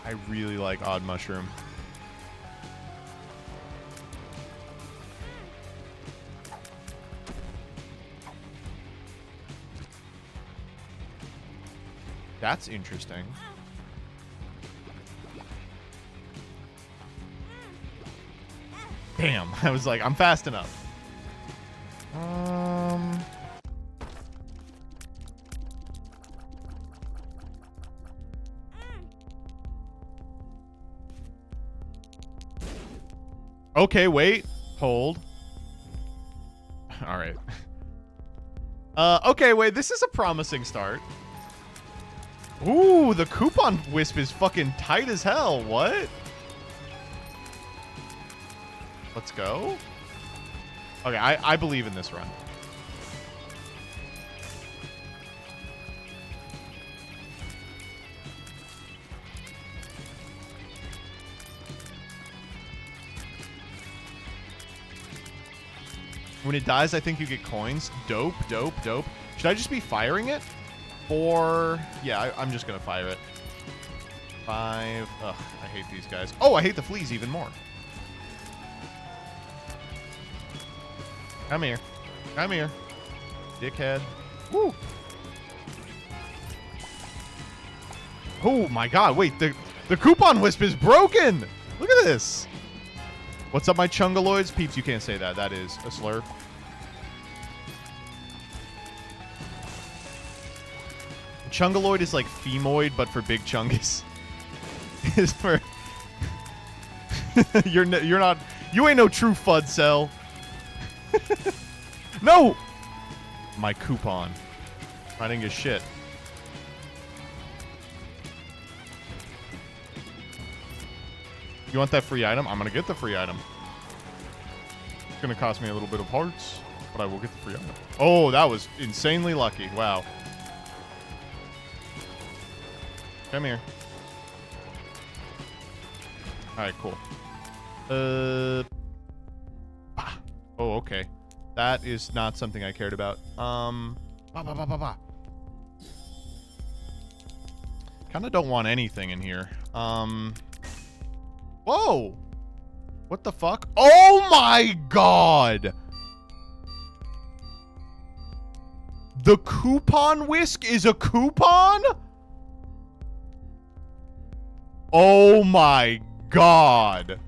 I really like Odd Mushroom. That's interesting. Damn, I was like, I'm fast enough. Okay, wait. Hold. All right. Okay, wait. This is a promising start. Ooh, the coupon wisp is fucking tight as hell. What? Let's go. Okay, I believe in this run. When it dies, I think you get coins. Dope, dope, dope. Should I just be firing it? Or... yeah, I'm just going to fire it. 5. Ugh, I hate these guys. Oh, I hate the fleas even more. Come here. Come here. Dickhead. Woo! Oh my god, wait, the coupon wisp is broken! Look at this! What's up, my chungaloids? Peeps, you can't say that. That is a slur. Chungaloid is like femoid, but for big chungus. Is for... you're not... you ain't no true FUD cell. No! My coupon. I didn't get shit. You want that free item? I'm gonna get the free item. It's gonna cost me a little bit of hearts, but I will get the free item. Oh, that was insanely lucky. Wow. Come here. Alright, cool. Oh, okay. That is not something I cared about. Kinda don't want anything in here. Whoa! What the fuck? Oh my god! The coupon whisk is a coupon? Oh my god.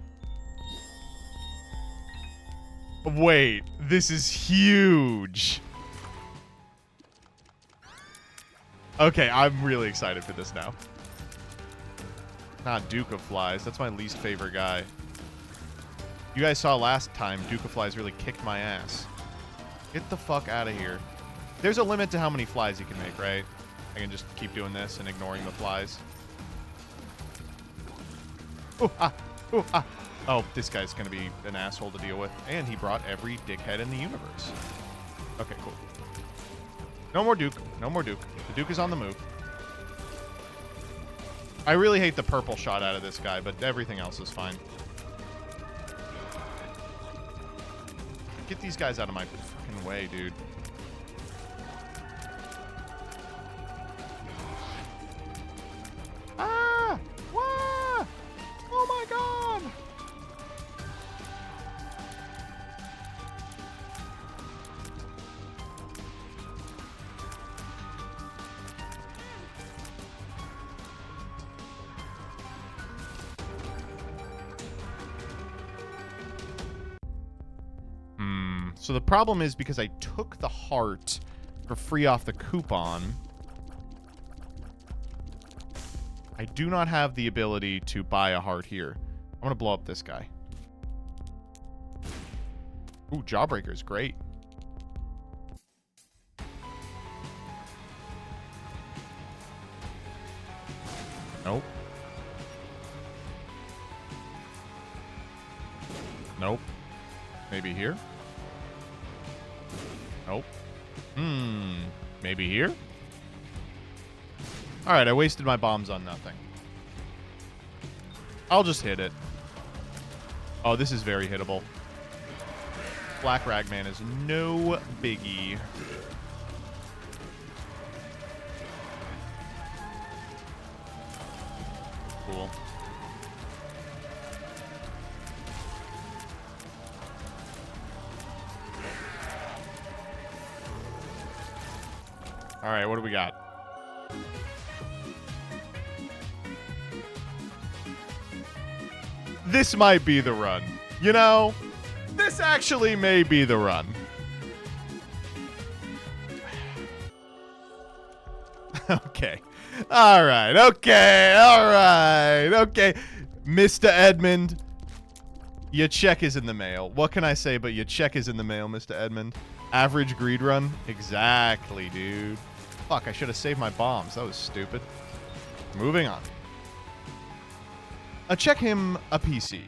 Wait, this is huge. Okay, I'm really excited for this now. Not Duke of Flies. That's my least favorite guy. You guys saw last time, Duke of Flies really kicked my ass. Get the fuck out of here. There's a limit to how many flies you can make, right? I can just keep doing this and ignoring the flies. Ooh, ah, ooh, ah. Oh, this guy's going to be an asshole to deal with. And he brought every dickhead in the universe. Okay, cool. No more Duke. No more Duke. The Duke is on the move. I really hate the purple shot out of this guy, but everything else is fine. Get these guys out of my fucking way, dude. Ah! Wah! Oh my god! So the problem is because I took the heart for free off the coupon, I do not have the ability to buy a heart here. I'm going to blow up this guy. Ooh, Jawbreaker is great. Nope. Nope. Maybe here? Nope. Maybe here? Alright, I wasted my bombs on nothing. I'll just hit it. Oh, this is very hittable. Black Ragman is no biggie. Cool. All right, what do we got? This might be the run. You know, this actually may be the run. Okay. All right. Okay. All right. Okay. Mr. Edmund, your check is in the mail. What can I say but your check is in the mail, Mr. Edmund? Average greed run? Exactly, dude. Fuck, I should have saved my bombs. That was stupid. Moving on. Check him a PC.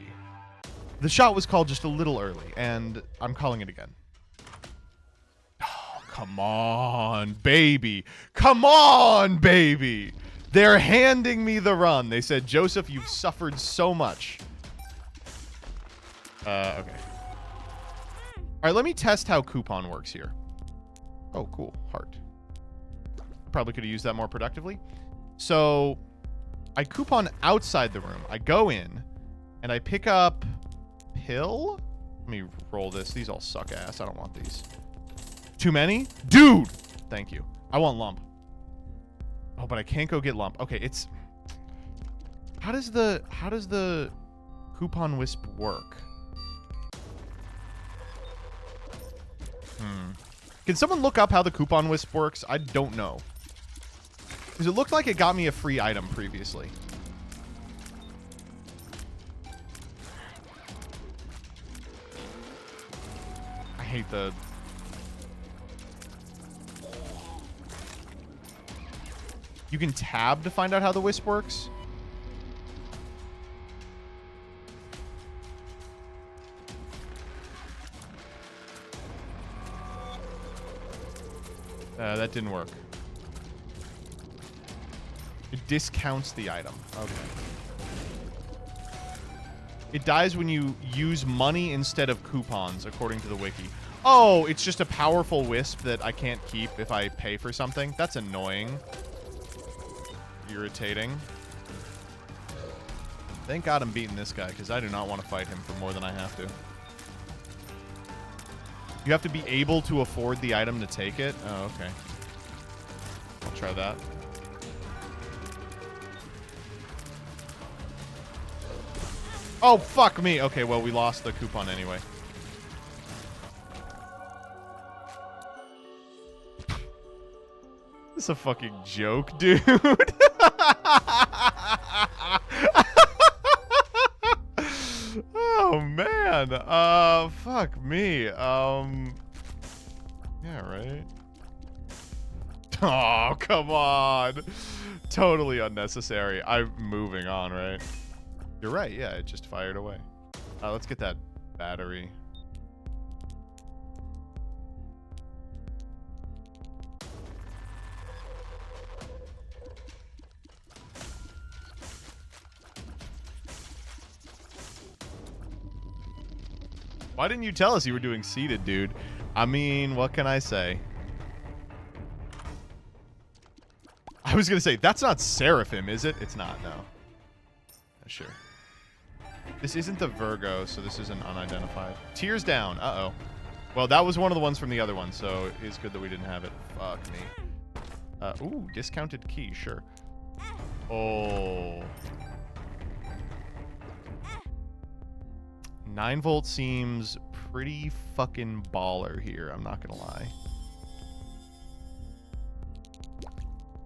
The shot was called just a little early, and I'm calling it again. Oh, come on, baby. Come on, baby. They're handing me the run. They said, Joseph, you've suffered so much. Okay. All right, let me test how coupon works here. Oh, cool. Heart. Probably could have used that more productively. So I coupon outside the room. I go in and I pick up pill. Let me roll this. These all suck ass. I don't want these. Too many? Dude! Thank you. I want lump. Oh, but I can't go get lump. Okay, it's... How does the coupon wisp work? Can someone look up how the coupon wisp works? I don't know. Because it looked like it got me a free item previously. I hate the... You can tab to find out how the wisp works? That didn't work. It discounts the item. Okay. It dies when you use money instead of coupons, according to the wiki. Oh, it's just a powerful wisp that I can't keep if I pay for something? That's annoying. Irritating. Thank God I'm beating this guy, because I do not want to fight him for more than I have to. You have to be able to afford the item to take it? Oh, okay. I'll try that. Oh, fuck me. Okay, well, we lost the coupon anyway. This is a fucking joke, dude. Oh, man. Fuck me. Yeah, right. Oh, come on. Totally unnecessary. I'm moving on, right? You're right. Yeah, it just fired away. Let's get that battery. Why didn't you tell us you were doing seated, dude? I mean, what can I say? I was going to say, that's not Seraphim, is it? It's not, no. Sure. This isn't the Virgo, so this is an unidentified. Tears down. Uh-oh. Well, that was one of the ones from the other one, so it's good that we didn't have it. Fuck me. Ooh, discounted key, sure. Oh. 9 volt seems pretty fucking baller here, I'm not gonna lie.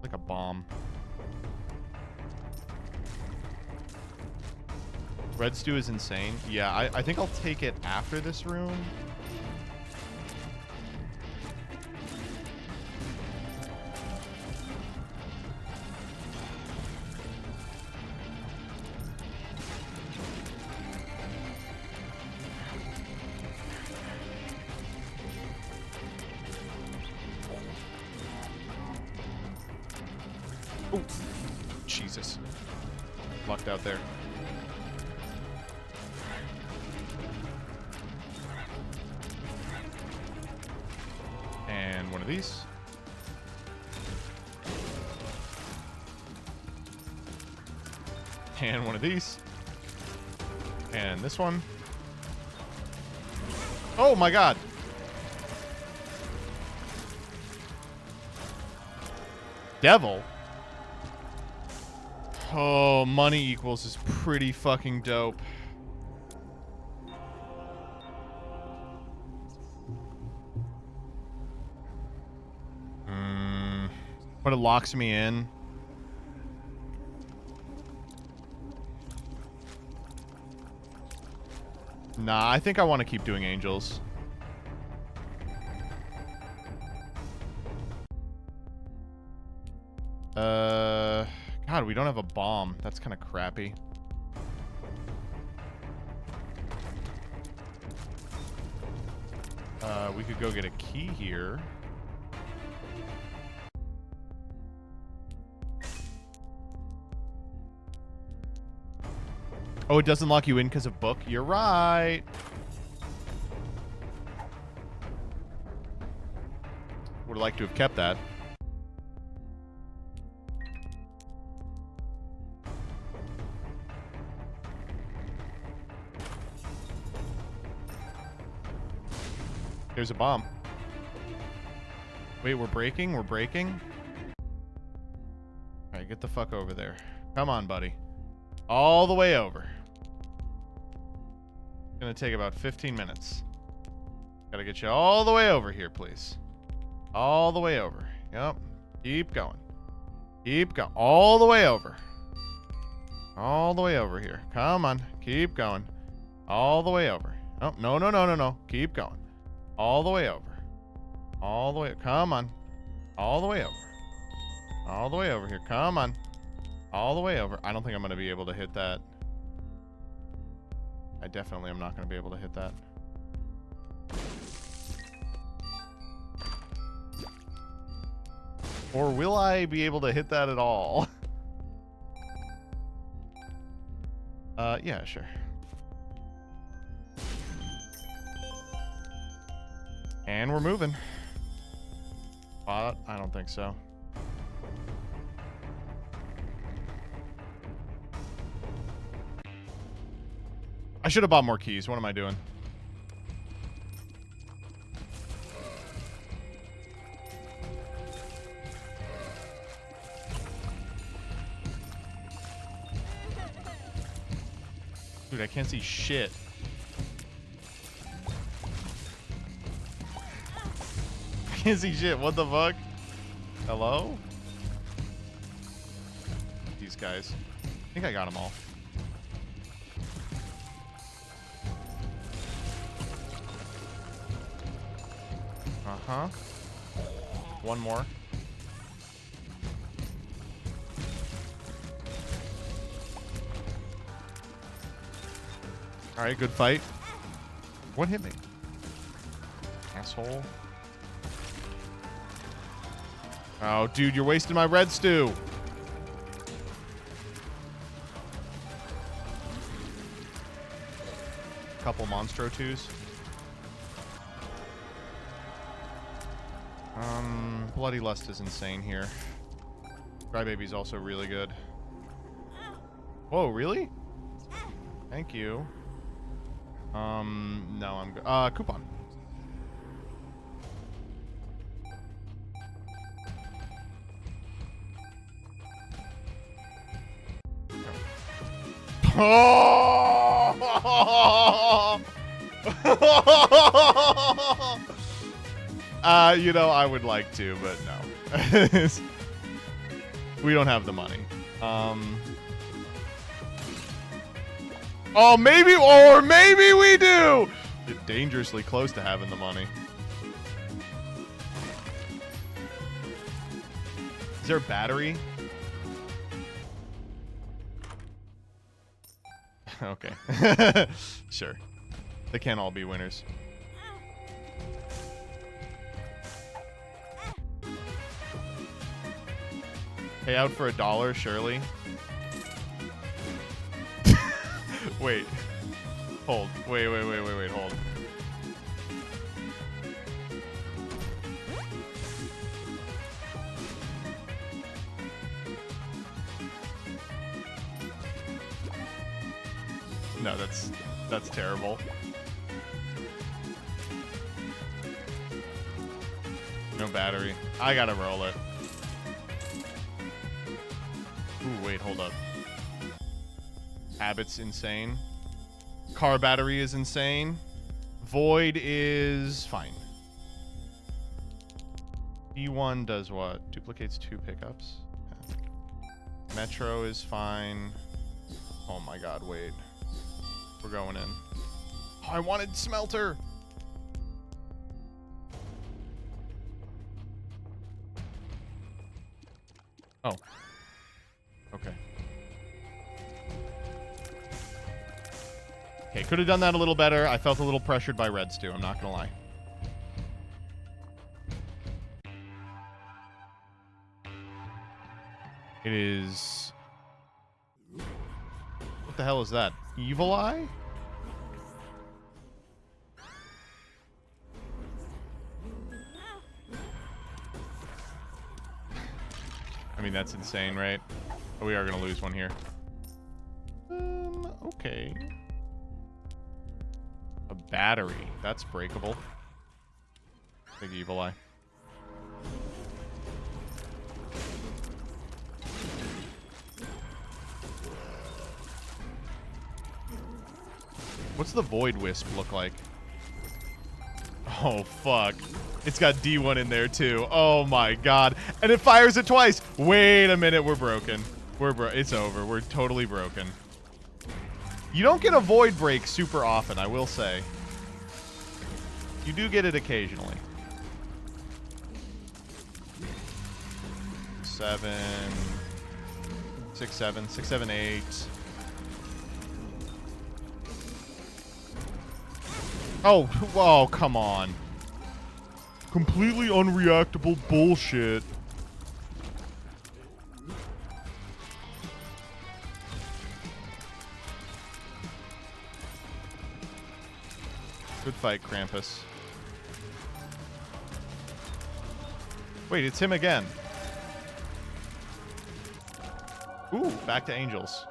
Like a bomb. Red stew is insane. Yeah, I think I'll take it after this room. Oh, Jesus. Lucked out there. And one of these. And one of these. And this one. Oh my God. Devil. Oh, money equals is pretty fucking dope. But it locks me in. Nah, I think I want to keep doing angels. God, we don't have a bomb. That's kind of crappy. We could go get a key here. Oh, it doesn't lock you in because of book? You're right. Would have liked to have kept that. There's a bomb. Wait, we're breaking? We're breaking? Alright, get the fuck over there. Come on, buddy. All the way over. Gonna take about 15 minutes. Gotta get you all the way over here, please. All the way over. Yep. Keep going. Keep going. All the way over. All the way over here. Come on. Keep going. All the way over. Oh, no, no, no, no, no. Keep going. All the way over. All the way. Come on. All the way over. All the way over here. Come on. All the way over. I don't think I'm going to be able to hit that. I definitely am not going to be able to hit that. Or will I be able to hit that at all? Yeah, sure. And we're moving. But I don't think so. I should have bought more keys. What am I doing? Dude, I can't see shit. I can't see shit. What the fuck? Hello? These guys. I think I got them all. Uh-huh. One more. Alright, good fight. What hit me? Asshole. Oh, dude, you're wasting my red stew. Couple Monstro 2s. Bloody Lust is insane here. Crybaby's also really good. Whoa, really? Thank you. No, I'm good. Coupon. You know, I would like to, but no. We don't have the money. Oh, maybe, or maybe we do! You're dangerously close to having the money. Is there a battery? Okay. Sure. They can't all be winners. Pay out for $1, surely. Wait. Hold. Wait, hold. No, that's terrible. No battery. I gotta roll it. Ooh, wait, hold up. Habit's insane. Car battery is insane. Void is fine. E1 does what? Duplicates 2 pickups. Yeah. Metro is fine. Oh my god, wait. We're going in. Oh, I wanted Smelter! Oh. Okay. Okay, could have done that a little better. I felt a little pressured by reds too, I'm not gonna lie. It is... What the hell is that? Evil Eye? I mean, that's insane, right? Oh, we are gonna lose one here. Okay. A battery. That's breakable. Big Evil Eye. What's the Void Wisp look like? Oh, fuck. It's got D1 in there, too. Oh, my God. And it fires it twice. Wait a minute. We're broken. It's over. We're totally broken. You don't get a Void Break super often, I will say. You do get it occasionally. 7, 6, 7, 6, 7, 8. Oh, whoa, come on. Completely unreactable bullshit. Good fight, Krampus. Wait, it's him again. Ooh, back to Angels.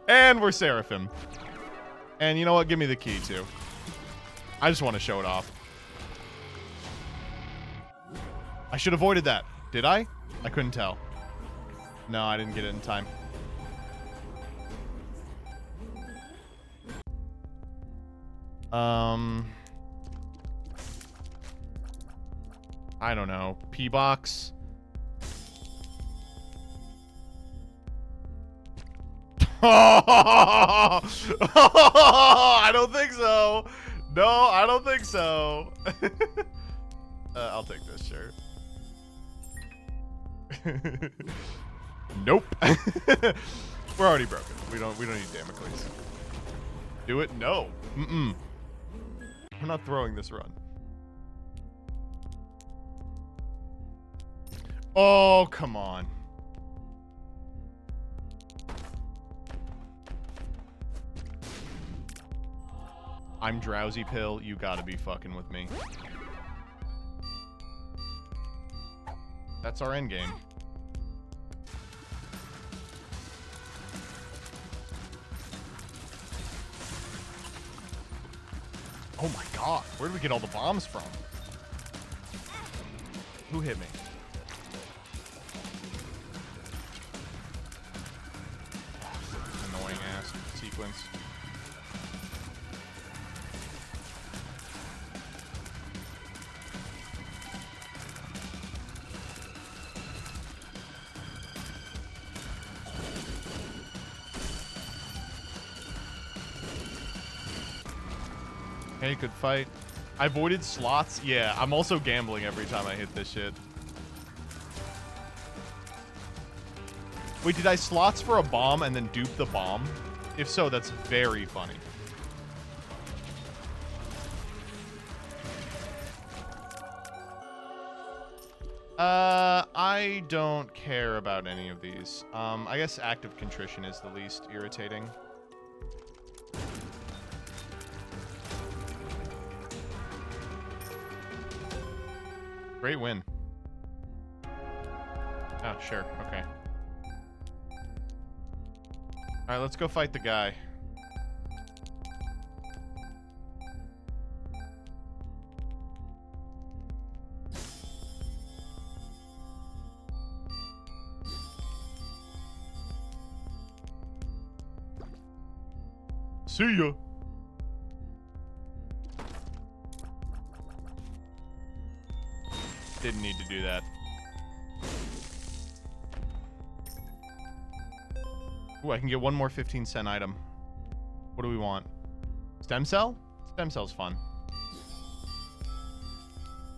And we're Seraphim. And you know what? Give me the key, too. I just want to show it off. I should have avoided that. Did I? I couldn't tell. No, I didn't get it in time. I don't know. P-Box? I don't think so. No, I don't think so. I'll take this, sure. Nope. We're already broken. We don't need Damocles. Do it? No. Mm-mm. I'm not throwing this run. Oh, come on. I'm Drowsy Pill. You gotta be fucking with me. That's our end game. Oh my god. Where did we get all the bombs from? Who hit me? Annoying ass sequence. Hey, good fight. I avoided slots. Yeah, I'm also gambling every time I hit this shit. Wait, did I slots for a bomb and then dupe the bomb? If so, that's very funny. I don't care about any of these. I guess active contrition is the least irritating. Great win. Oh, sure. Okay. Alright, let's go fight the guy. See ya. Didn't need to do that. Ooh, I can get one more 15-cent item. What do we want? Stem cell? Stem cell's fun.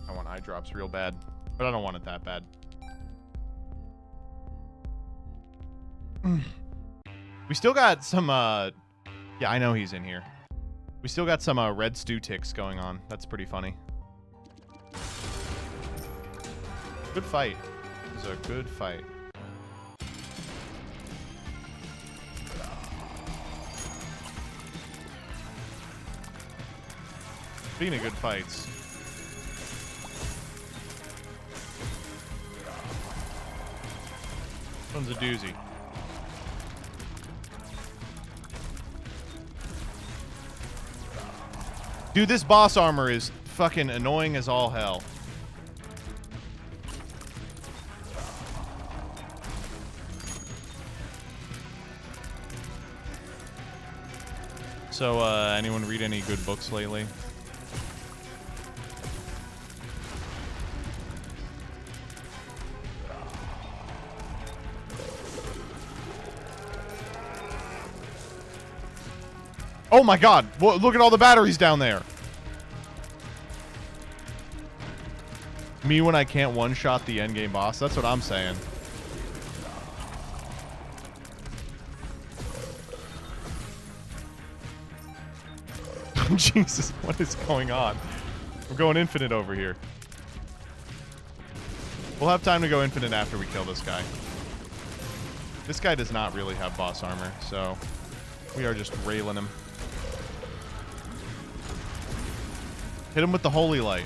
I want eye drops real bad, but I don't want it that bad. We still got some, yeah, I know he's in here. We still got some red stew ticks going on. That's pretty funny. Good fight. This is a good fight. Speaking of good fights. This one's a doozy. Dude, this boss armor is fucking annoying as all hell. So, anyone read any good books lately? Oh my god! Look at all the batteries down there! Me when I can't one-shot the endgame boss. That's what I'm saying. Jesus, what is going on? We're going infinite over here. We'll have time to go infinite after we kill this guy. This guy does not really have boss armor, so we are just railing him. Hit him with the holy light.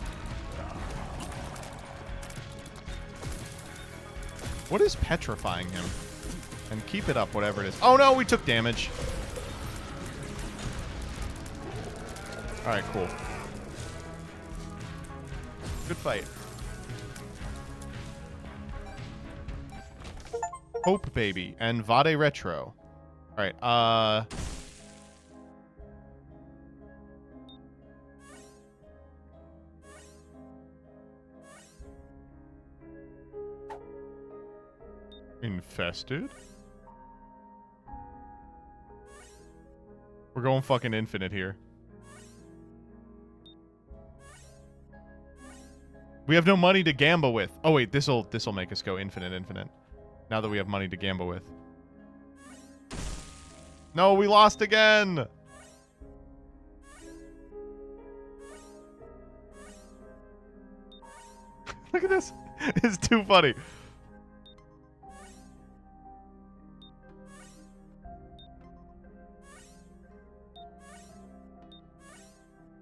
What is petrifying him? And keep it up, whatever it is. Oh no, we took damage. Alright, cool. Good fight. Hope Baby and Vade Retro. Alright, Infested? We're going fucking infinite here. We have no money to gamble with. Oh wait, this'll make us go infinite. Now that we have money to gamble with. No, we lost again. Look at this. It's too funny.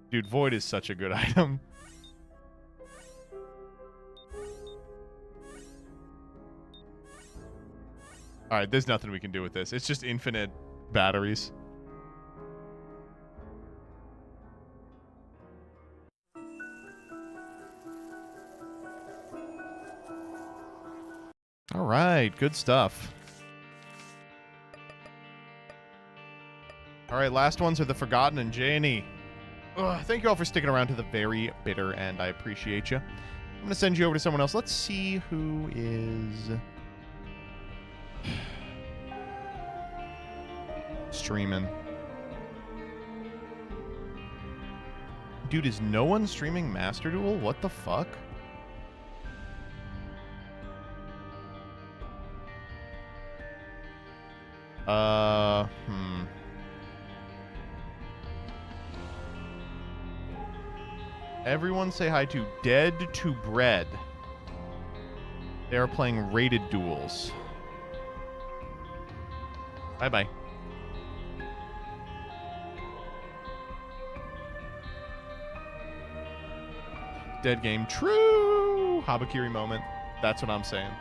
Dude, Void is such a good item. Alright, there's nothing we can do with this. It's just infinite batteries. Alright, good stuff. Alright, last ones are the Forgotten and J&E. Thank you all for sticking around to the very bitter end. I appreciate you. I'm going to send you over to someone else. Let's see who is streaming. Dude, is no one streaming Master Duel? What the fuck? Everyone say hi to Dead to Bread. They are playing rated duels. Bye-bye. Dead game. True! Habakiri moment. That's what I'm saying.